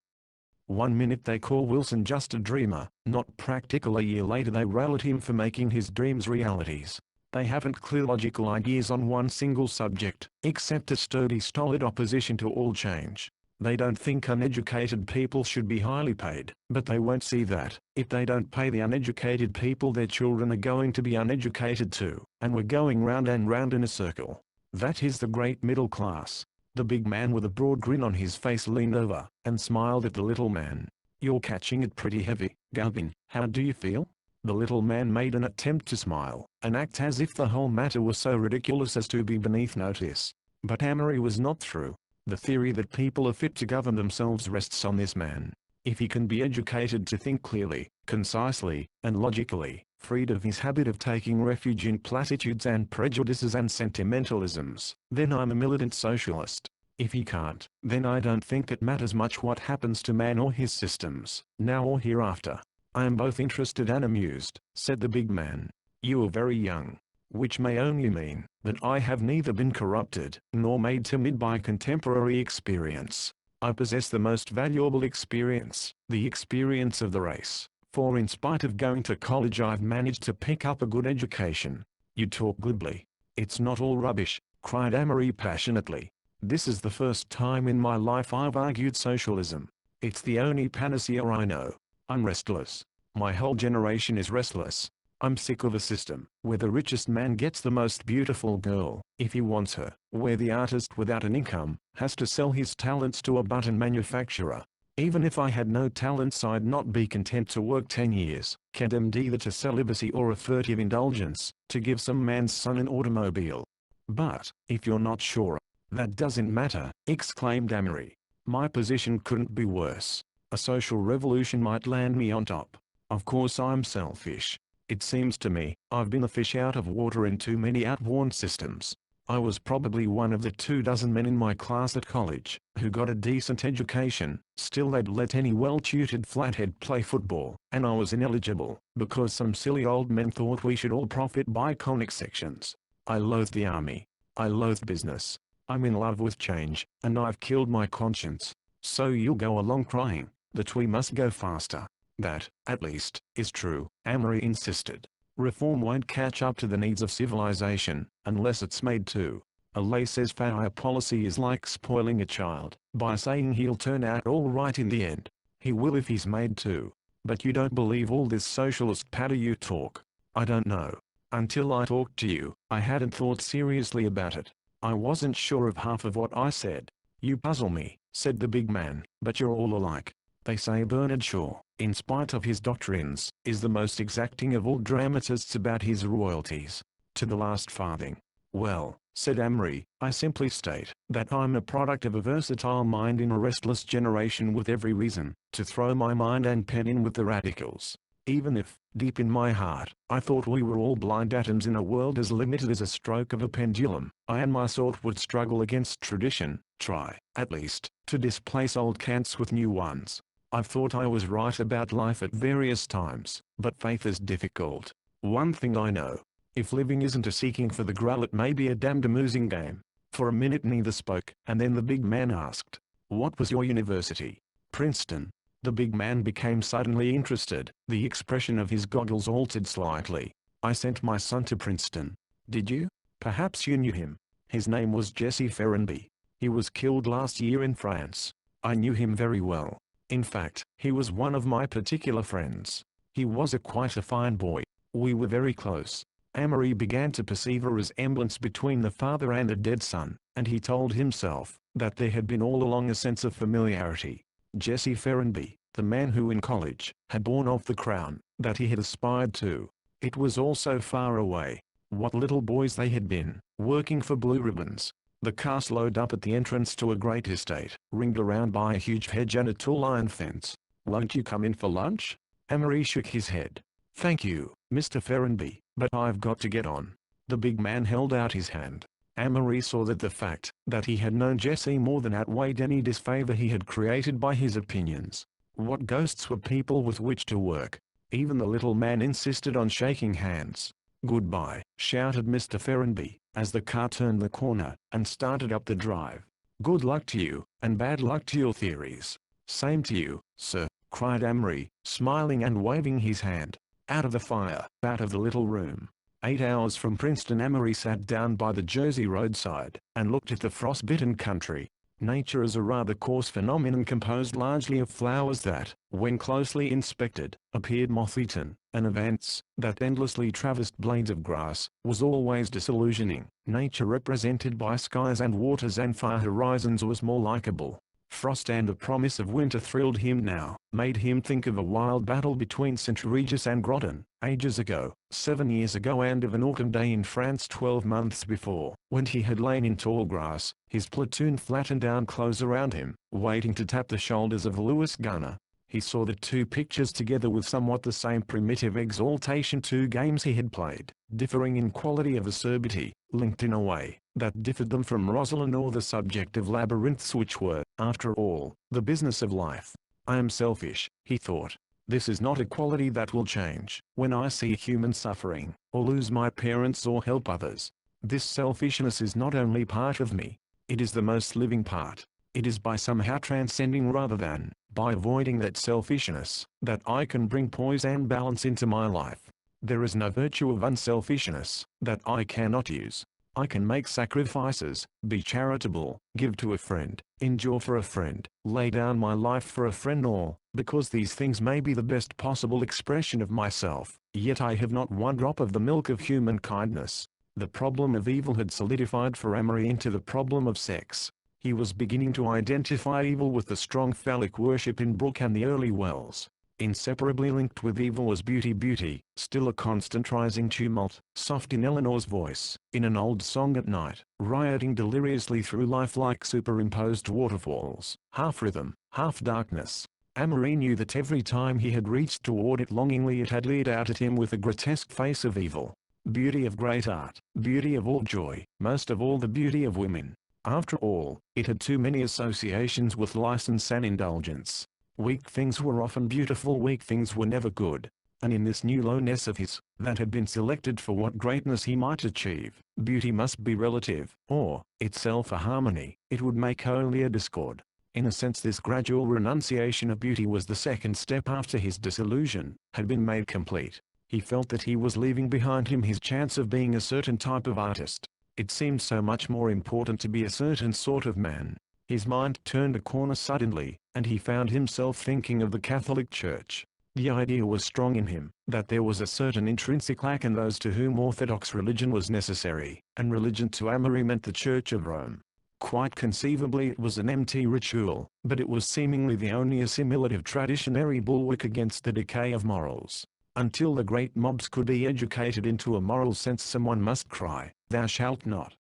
Speaker 1: One minute they call Wilson just a dreamer, not practical. A year later they rail at him for making his dreams realities. They haven't clear logical ideas on one single subject, except a sturdy stolid opposition to all change. They don't think uneducated people should be highly paid, but they won't see that if they don't pay the uneducated people, their children are going to be uneducated too, and we're going round and round in a circle. That is the great middle class. The big man with a broad grin on his face leaned over and smiled at the little man. You're catching it pretty heavy, Gavin. How do you feel? The little man made an attempt to smile, and act as if the whole matter was so ridiculous as to be beneath notice. But Amory was not through. The theory that people are fit to govern themselves rests on this man. If he can be educated to think clearly, concisely, and logically, freed of his habit of taking refuge in platitudes and prejudices and sentimentalisms, then I'm a militant socialist. If he can't, then I don't think it matters much what happens to man or his systems, now or hereafter. I am both interested and amused, said the big man. You are very young. Which may only mean that I have neither been corrupted nor made timid by contemporary experience. I possess the most valuable experience, the experience of the race, for in spite of going to college I've managed to pick up a good education. You talk glibly. It's not all rubbish, cried Amory passionately. This is the first time in my life I've argued socialism. It's the only panacea I know. I'm restless. My whole generation is restless. I'm sick of a system where the richest man gets the most beautiful girl, if he wants her, where the artist without an income has to sell his talents to a button manufacturer. Even if I had no talents I'd not be content to work 10 years, condemned either to celibacy or a furtive indulgence, to give some man's son an automobile. But, if you're not sure, that doesn't matter, exclaimed Amory. My position couldn't be worse. A social revolution might land me on top. Of course I'm selfish. It seems to me, I've been a fish out of water in too many outworn systems. I was probably one of the 24 men in my class at college, who got a decent education, still they'd let any well-tutored flathead play football, and I was ineligible, because some silly old men thought we should all profit by conic sections. I loathe the army. I loathe business. I'm in love with change, and I've killed my conscience. So you'll go along crying that we must go faster. That, at least, is true, Amory insisted. Reform won't catch up to the needs of civilization, unless it's made to. A laissez-faire policy is like spoiling a child, by saying he'll turn out all right in the end. He will if he's made to. But you don't believe all this socialist patter you talk. I don't know. Until I talked to you, I hadn't thought seriously about it. I wasn't sure of half of what I said. You puzzle me, said the big man, but you're all alike. They say Bernard Shaw, in spite of his doctrines, is the most exacting of all dramatists about his royalties. To the last farthing. Well, said Amory, I simply state that I'm a product of a versatile mind in a restless generation with every reason to throw my mind and pen in with the radicals. Even if, deep in my heart, I thought we were all blind atoms in a world as limited as a stroke of a pendulum, I and my sort would struggle against tradition, try, at least, to displace old cants with new ones. I've thought I was right about life at various times, but faith is difficult. One thing I know. If living isn't a seeking for the Grail it may be a damned amusing game. For a minute neither spoke, and then the big man asked, What was your university? Princeton. The big man became suddenly interested. The expression of his goggles altered slightly. I sent my son to Princeton. Did you? Perhaps you knew him. His name was Jesse Ferrenby. He was killed last year in France. I knew him very well. In fact, he was one of my particular friends. He was quite a fine boy. We were very close. Amory began to perceive a resemblance between the father and the dead son, and he told himself that there had been all along a sense of familiarity. Jesse Ferrenby, the man who in college had borne off the crown that he had aspired to. It was all so far away. What little boys they had been, working for blue ribbons. The car slowed up at the entrance to a great estate, ringed around by a huge hedge and a tall iron fence. Won't you come in for lunch? Amory shook his head. Thank you, Mr. Ferrenby, but I've got to get on. The big man held out his hand. Amory saw that the fact that he had known Jesse more than outweighed any disfavor he had created by his opinions. What ghosts were people with which to work. Even the little man insisted on shaking hands. Goodbye, shouted Mr. Ferrenby, as the car turned the corner and started up the drive. Good luck to you, and bad luck to your theories. Same to you, sir, cried Amory, smiling and waving his hand. Out of the fire, out of the little room. 8 hours from Princeton. Amory sat down by the Jersey roadside, and looked at the frost-bitten country. Nature is a rather coarse phenomenon composed largely of flowers that, when closely inspected, appeared moth-eaten, and events that endlessly traversed blades of grass, was always disillusioning. Nature represented by skies and waters and far horizons was more likable. Frost and the promise of winter thrilled him now, made him think of a wild battle between St. Regis and Grodin, ages ago, 7 years ago, and of an autumn day in France 12 months before, when he had lain in tall grass, his platoon flattened down close around him, waiting to tap the shoulders of Louis Gunner. He saw the two pictures together with somewhat the same primitive exaltation. Two games he had played, differing in quality of acerbity, linked in a way that differed them from Rosalind or the subject of labyrinths which were, after all, the business of life. I am selfish, he thought. This is not a quality that will change when I see human suffering, or lose my parents or help others. This selfishness is not only part of me, it is the most living part. It is by somehow transcending rather than by avoiding that selfishness that I can bring poise and balance into my life. There is no virtue of unselfishness that I cannot use. I can make sacrifices, be charitable, give to a friend, endure for a friend, lay down my life for a friend, all because these things may be the best possible expression of myself, yet I have not one drop of the milk of human kindness. The problem of evil had solidified for Amory into the problem of sex. He was beginning to identify evil with the strong phallic worship in Brooke and the early Wells. Inseparably linked with evil was beauty. Beauty, still a constant rising tumult, soft in Eleanor's voice, in an old song at night, rioting deliriously through life like superimposed waterfalls, half rhythm, half darkness. Amory knew that every time he had reached toward it longingly it had leered out at him with a grotesque face of evil. Beauty of great art, beauty of all joy, most of all the beauty of women. After all, it had too many associations with license and indulgence. Weak things were often beautiful, weak things were never good. And in this new lowness of his, that had been selected for what greatness he might achieve, beauty must be relative, or, itself a harmony, it would make only a discord. In a sense this gradual renunciation of beauty was the second step after his disillusion had been made complete. He felt that he was leaving behind him his chance of being a certain type of artist. It seemed so much more important to be a certain sort of man. His mind turned a corner suddenly, and he found himself thinking of the Catholic Church. The idea was strong in him, that there was a certain intrinsic lack in those to whom orthodox religion was necessary, and religion to Amory meant the Church of Rome. Quite conceivably it was an empty ritual, but it was seemingly the only assimilative traditionary bulwark against the decay of morals. Until the great mobs could be educated into a moral sense someone must cry, "Thou shalt not."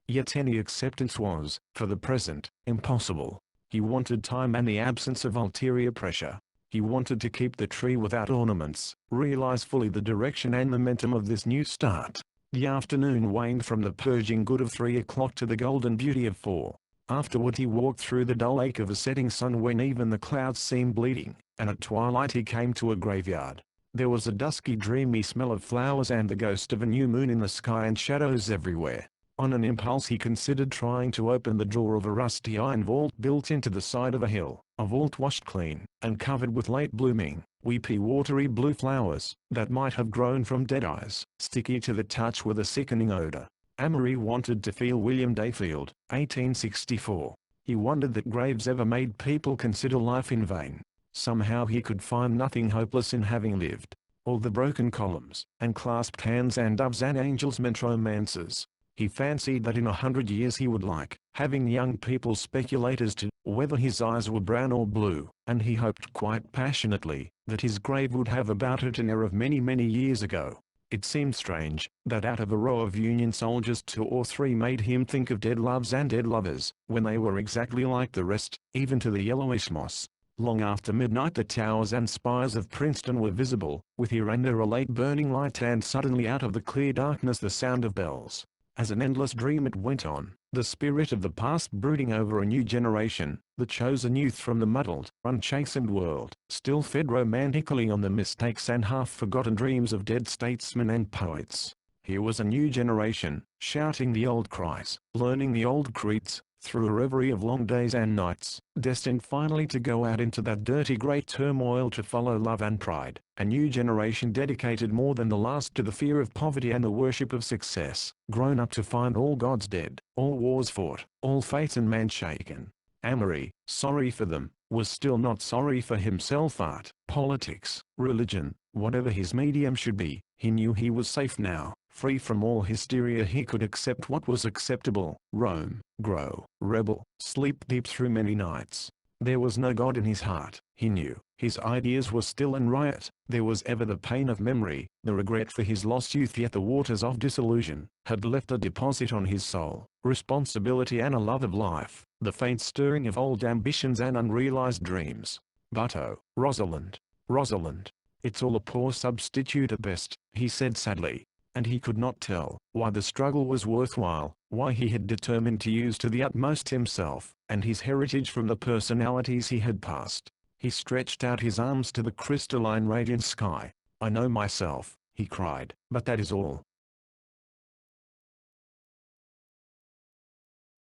Speaker 1: Yet any acceptance was, for the present, impossible. He wanted time and the absence of ulterior pressure. He wanted to keep the tree without ornaments, realize fully the direction and momentum of this new start. The afternoon waned from the purging good of 3 o'clock to the golden beauty of 4. Afterward he walked through the dull ache of a setting sun when even the clouds seemed bleeding, and at twilight he came to a graveyard. There was a dusky dreamy smell of flowers and the ghost of a new moon in the sky and shadows everywhere. On an impulse he considered trying to open the door of a rusty iron vault built into the side of a hill, a vault washed clean, and covered with late blooming, weepy watery blue flowers, that might have grown from dead eyes, sticky to the touch with a sickening odor. Amory wanted to feel William Dayfield, 1864. He wondered that graves ever made people consider life in vain. Somehow he could find nothing hopeless in having lived. All the broken columns, and clasped hands and doves and angels meant romances. He fancied that in 100 years he would like having young people speculate as to whether his eyes were brown or blue, and he hoped quite passionately that his grave would have about it an air of many years ago. It seemed strange that out of a row of Union soldiers 2 or 3 made him think of dead loves and dead lovers, when they were exactly like the rest, even to the yellowish moss. Long after midnight the towers and spires of Princeton were visible, with here and there a late burning light, and suddenly out of the clear darkness the sound of bells. As an endless dream it went on, the spirit of the past brooding over a new generation, the chosen youth from the muddled, unchastened world, still fed romantically on the mistakes and half-forgotten dreams of dead statesmen and poets. Here was a new generation, shouting the old cries, learning the old creeds, through a reverie of long days and nights, destined finally to go out into that dirty great turmoil to follow love and pride. A new generation dedicated more than the last to the fear of poverty and the worship of success, grown up to find all gods dead, all wars fought, all faith and man shaken. Amory, sorry for them, was still not sorry for himself. Art, politics, religion, whatever his medium should be, he knew he was safe now, free from all hysteria. He could accept what was acceptable, roam, grow, rebel, sleep deep through many nights. There was no God in his heart, he knew. His ideas were still in riot. There was ever the pain of memory, the regret for his lost youth, yet the waters of disillusion had left a deposit on his soul, responsibility and a love of life, the faint stirring of old ambitions and unrealized dreams. But oh, Rosalind, Rosalind, it's all a poor substitute at best, he said sadly. And he could not tell why the struggle was worthwhile, why he had determined to use to the utmost himself, and his heritage from the personalities he had passed. He stretched out his arms to the crystalline radiant sky. "I know myself," he cried, "but that is all.